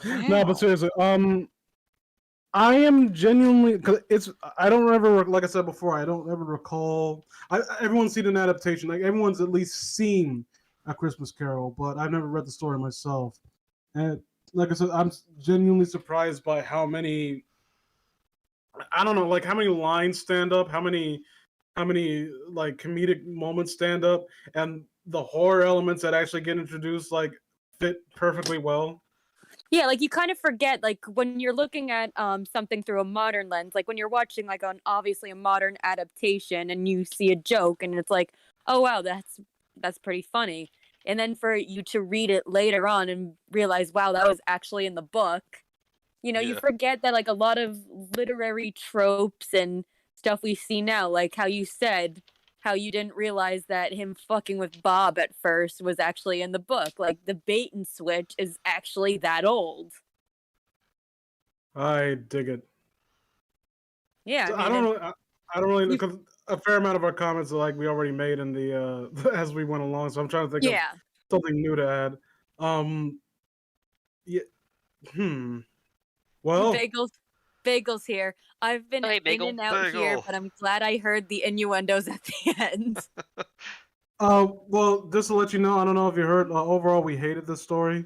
No, but seriously, I am genuinely because I don't ever, like I said before, I don't ever recall. Everyone's seen an adaptation, like everyone's at least seen A Christmas Carol, but I've never read the story myself. And like I said, I'm genuinely surprised by how many. I don't know, like how many lines stand up, how many like comedic moments stand up, and the horror elements that actually get introduced like fit perfectly well. Yeah, like you kind of forget, like when you're looking at something through a modern lens, like when you're watching like obviously a modern adaptation and you see a joke and it's like, oh wow, that's pretty funny. And then for you to read it later on and realize, wow, that was actually in the book. You know, you forget that like a lot of literary tropes and stuff we see now, like how you said how you didn't realize that him fucking with Bob at first was actually in the book. Like the bait and switch is actually that old. I dig it. Yeah, I don't really because a fair amount of our comments are like we already made in the as we went along. So I'm trying to think of something new to add. Yeah. Well, Bagels here. I've been in Bagel. and out here, but I'm glad I heard the innuendos at the end. Well, just to let you know, I don't know if you heard. Overall, we hated this story,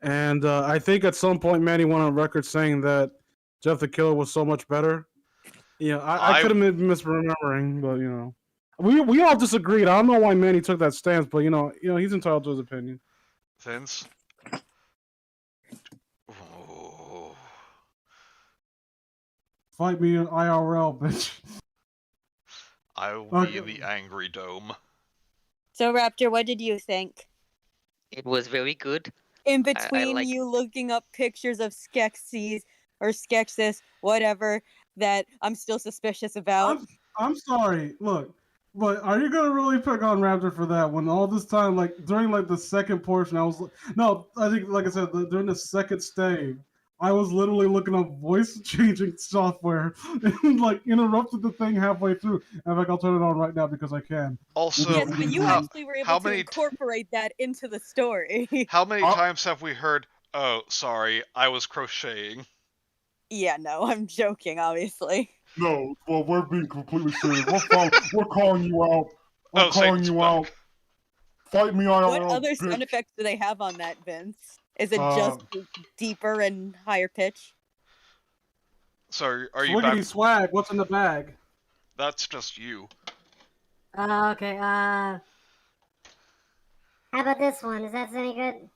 and I think at some point, Manny went on record saying that Jeff the Killer was so much better. Yeah, I could have been misremembering, but you know, we all disagreed. I don't know why Manny took that stance, but you know, he's entitled to his opinion. Vince. Fight me in IRL, bitch. I will be in the angry dome. So, Raptor, what did you think? It was very good. In between you looking up pictures of Skeksis or Skeksis, whatever, that I'm still suspicious about. I'm sorry. Look, But are you gonna really pick on Raptor for that? When all this time, like during like the second portion, I was no, I think like I said during the second stay, I was literally looking up voice changing software and like interrupted the thing halfway through. In fact, I'll turn it on right now because I can. Also, Yes, but you how, actually were able how to many incorporate that into the story. how many Oh. times have we heard? Oh, sorry, I was crocheting. Yeah, no, I'm joking, obviously. No, well, we're being completely serious. We're calling you out. We're Oh, calling Satan's you back. out. Fight me IRL, What other sound bitch. effects do they have on that, Vince? Is it just deeper and higher pitch? So, are you back? Swiggity swag. What's in the bag? That's just you. Okay. How about this one? Is that any good?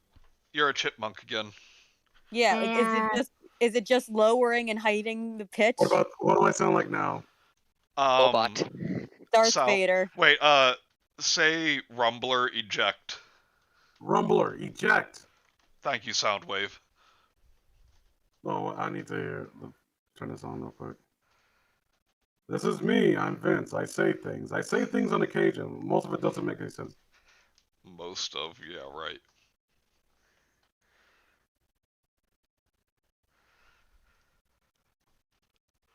You're a chipmunk again. Yeah, like is it just lowering and hiding the pitch? What do I sound like now? Robot. Darth so- Vader. Wait, say Rumbler eject. Rumbler, eject. Thank you, Soundwave. Oh, I need to turn this on real quick. This is me. I'm Vince. I say things. I say things on occasion. Most of it doesn't make any sense. Most of, yeah, right.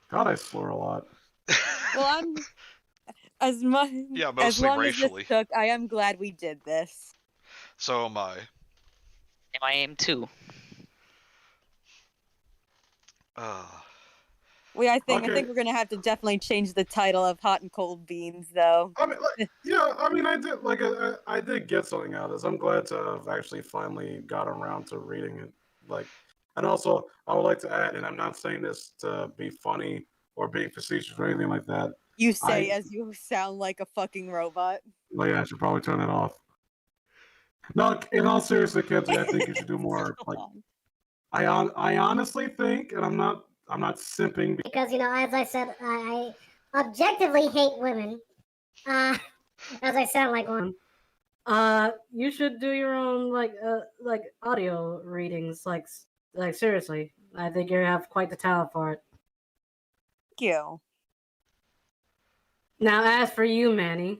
God, I slur a lot. Well, I'm as much Yeah, as mostly long racially. as this took, I am glad we did this. So am I. And I am too. I think Okay. we're gonna have to definitely change the title of Hot and Cold Beans, though. I mean, I did get something out of this. I'm glad to have actually finally got around to reading it. And also, I would like to add, and I'm not saying this to be funny or being facetious or anything like that. You say as you sound like a fucking robot. Well, yeah, I should probably turn that off. No, in all seriousness, Kenzie, I think you should do more. Like, I honestly think, and I'm not simping. Because as I said, I objectively hate women. As I sound like one. You should do your own like audio readings. Like seriously, I think you have quite the talent for it. Thank you. Now, as for you, Manny.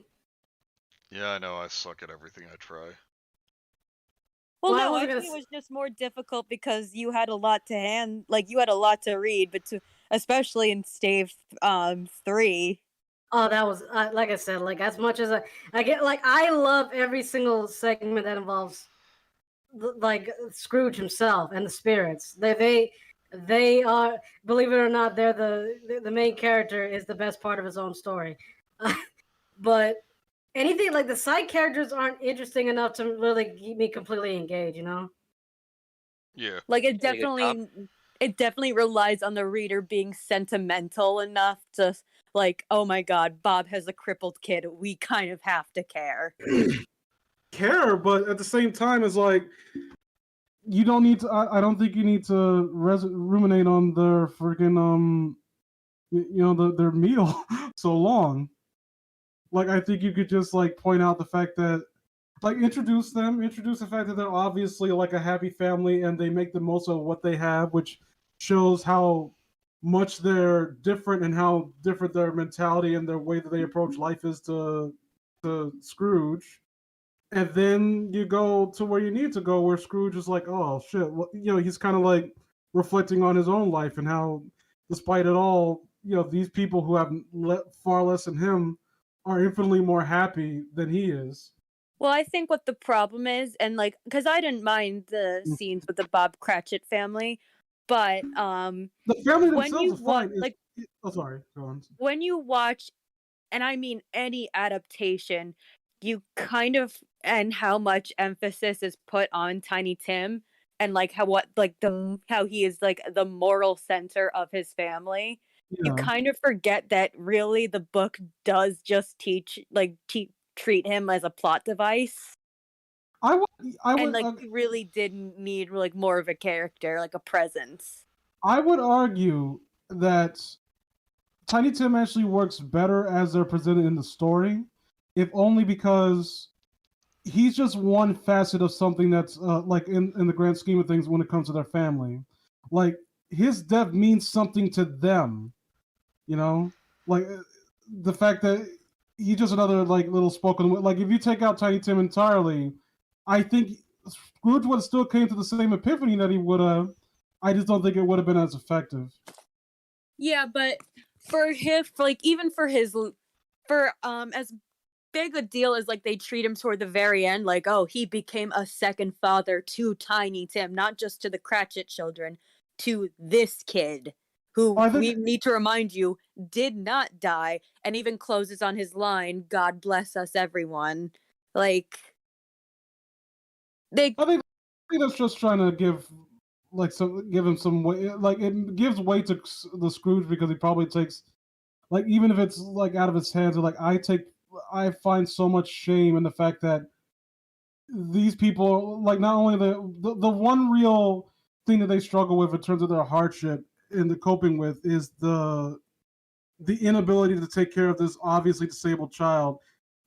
Yeah, I know, I suck at everything I try. Well, Well, I no, I wasn't think gonna it was just more difficult because you had a lot to you had a lot to read, but especially in stave 3. Oh, that was like I said, like as much as I get, like I love every single segment that involves like Scrooge himself and the spirits. They are, believe it or not, they're the main character is the best part of his own story. But anything like the side characters aren't interesting enough to really keep me completely engaged. Yeah. Like it Really good definitely relies on the reader being sentimental enough to like, oh my god, Bob has a crippled kid. We kind of have to care. Care, but at the same time, it's like you don't need to. I don't think you need to ruminate on their freaking their meal so long. Like I think you could just like point out the fact that introduce the fact that they're obviously like a happy family and they make the most of what they have, which shows how much they're different and how different their mentality and their way that they approach life is to Scrooge. And then you go to where you need to go, where Scrooge is like, oh shit, well, he's kind of like reflecting on his own life and how, despite it all, these people who have far less than him are infinitely more happy than he is. Well, I think what the problem is, and like, because I didn't mind the scenes with the Bob Cratchit family, but the family when themselves you are fine. oh, sorry, go on. When you watch, and I mean any adaptation, you kind of and how much emphasis is put on Tiny Tim and like how he is like the moral center of his family. You kind of forget that really the book does just treat him as a plot device. I would, and like he really didn't need like more of a character, like a presence. I would argue that Tiny Tim actually works better as they're presented in the story, if only because he's just one facet of something that's like in the grand scheme of things when it comes to their family. Like his death means something to them, like the fact that he's just another like little spoken. Like if you take out Tiny Tim entirely, I think Scrooge would have still came to the same epiphany that he would have. I just don't think it would have been as effective. Yeah, but for him, like even for his, for as big a deal as like they treat him toward the very end, like oh he became a second father to Tiny Tim, not just to the Cratchit children, to this kid who Well, I think we need to remind you did not die, and even closes on his line, "God bless us, everyone." Like they I think that's just trying to give give him some way. Like it gives weight to the Scrooge because he probably takes like even if it's like out of his hands. Like I find so much shame in the fact that these people like not only the one real thing that they struggle with in terms of their hardship and the coping with is the inability to take care of this obviously disabled child.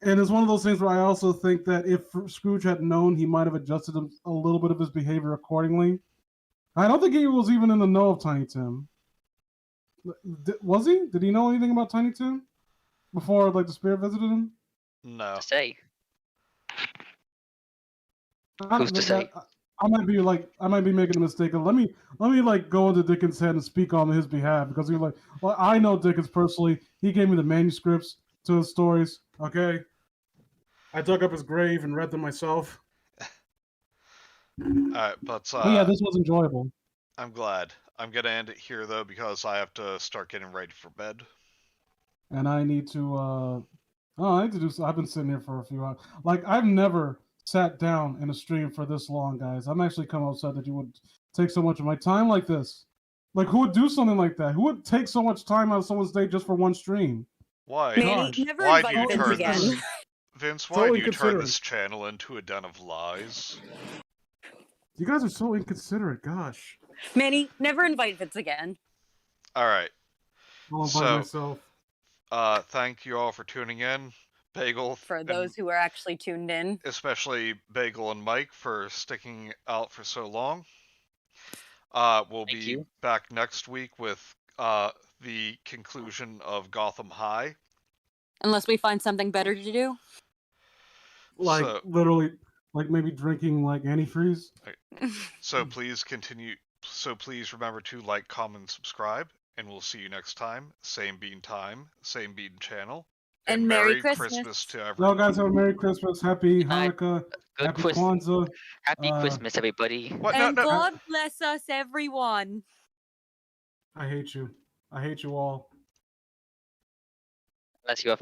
And it's one of those things where I also think that if Scrooge had known, he might have adjusted a little bit of his behavior accordingly. I don't think he was even in the know of Tiny Tim. Was he? Did he know anything about Tiny Tim before like the spirit visited him? No. To say. I Who's to say? I might be making a mistake. Let me like go into Dickens' head and speak on his behalf because he's like, well, I know Dickens personally. He gave me the manuscripts to his stories. Okay, I dug up his grave and read them myself. Alright, but yeah, this was enjoyable. I'm glad. I'm gonna end it here though because I have to start getting ready for bed. And I need to I need to do. I've been sitting here for a few hours. Like I've never sat down in a stream for this long, guys. I'm actually kind of upset that you would take so much of my time like this. Like who would do something like that? Who would take so much time out of someone's day just for one stream? Why? Manny, Gosh. never Why do invite you Vince turn again. this Vince, why So do you turn inconsiderate. this channel into a den of lies? You guys are so inconsiderate. Gosh. Manny, never invite Vince again. Alright. I'll invite So- myself. Thank you all for tuning in. Bagel For and those who are actually tuned in. especially Bagel and Mike for sticking out for so long. We'll Thank be you. back next week with the conclusion of Gotham High. Unless we find something better to do. Like So- literally, like maybe drinking like antifreeze. So please continue. So please remember to like, comment, and subscribe, and we'll see you next time. Same bean time, same bean channel. And Merry Christmas Christmas. to Well, everyone. guys, have a Merry Christmas, Happy night. Hanukkah, Good Happy quiz. Kwanzaa. Happy Christmas, everybody. What? And No, no. God bless us, everyone. I hate you. I hate you all. Unless you are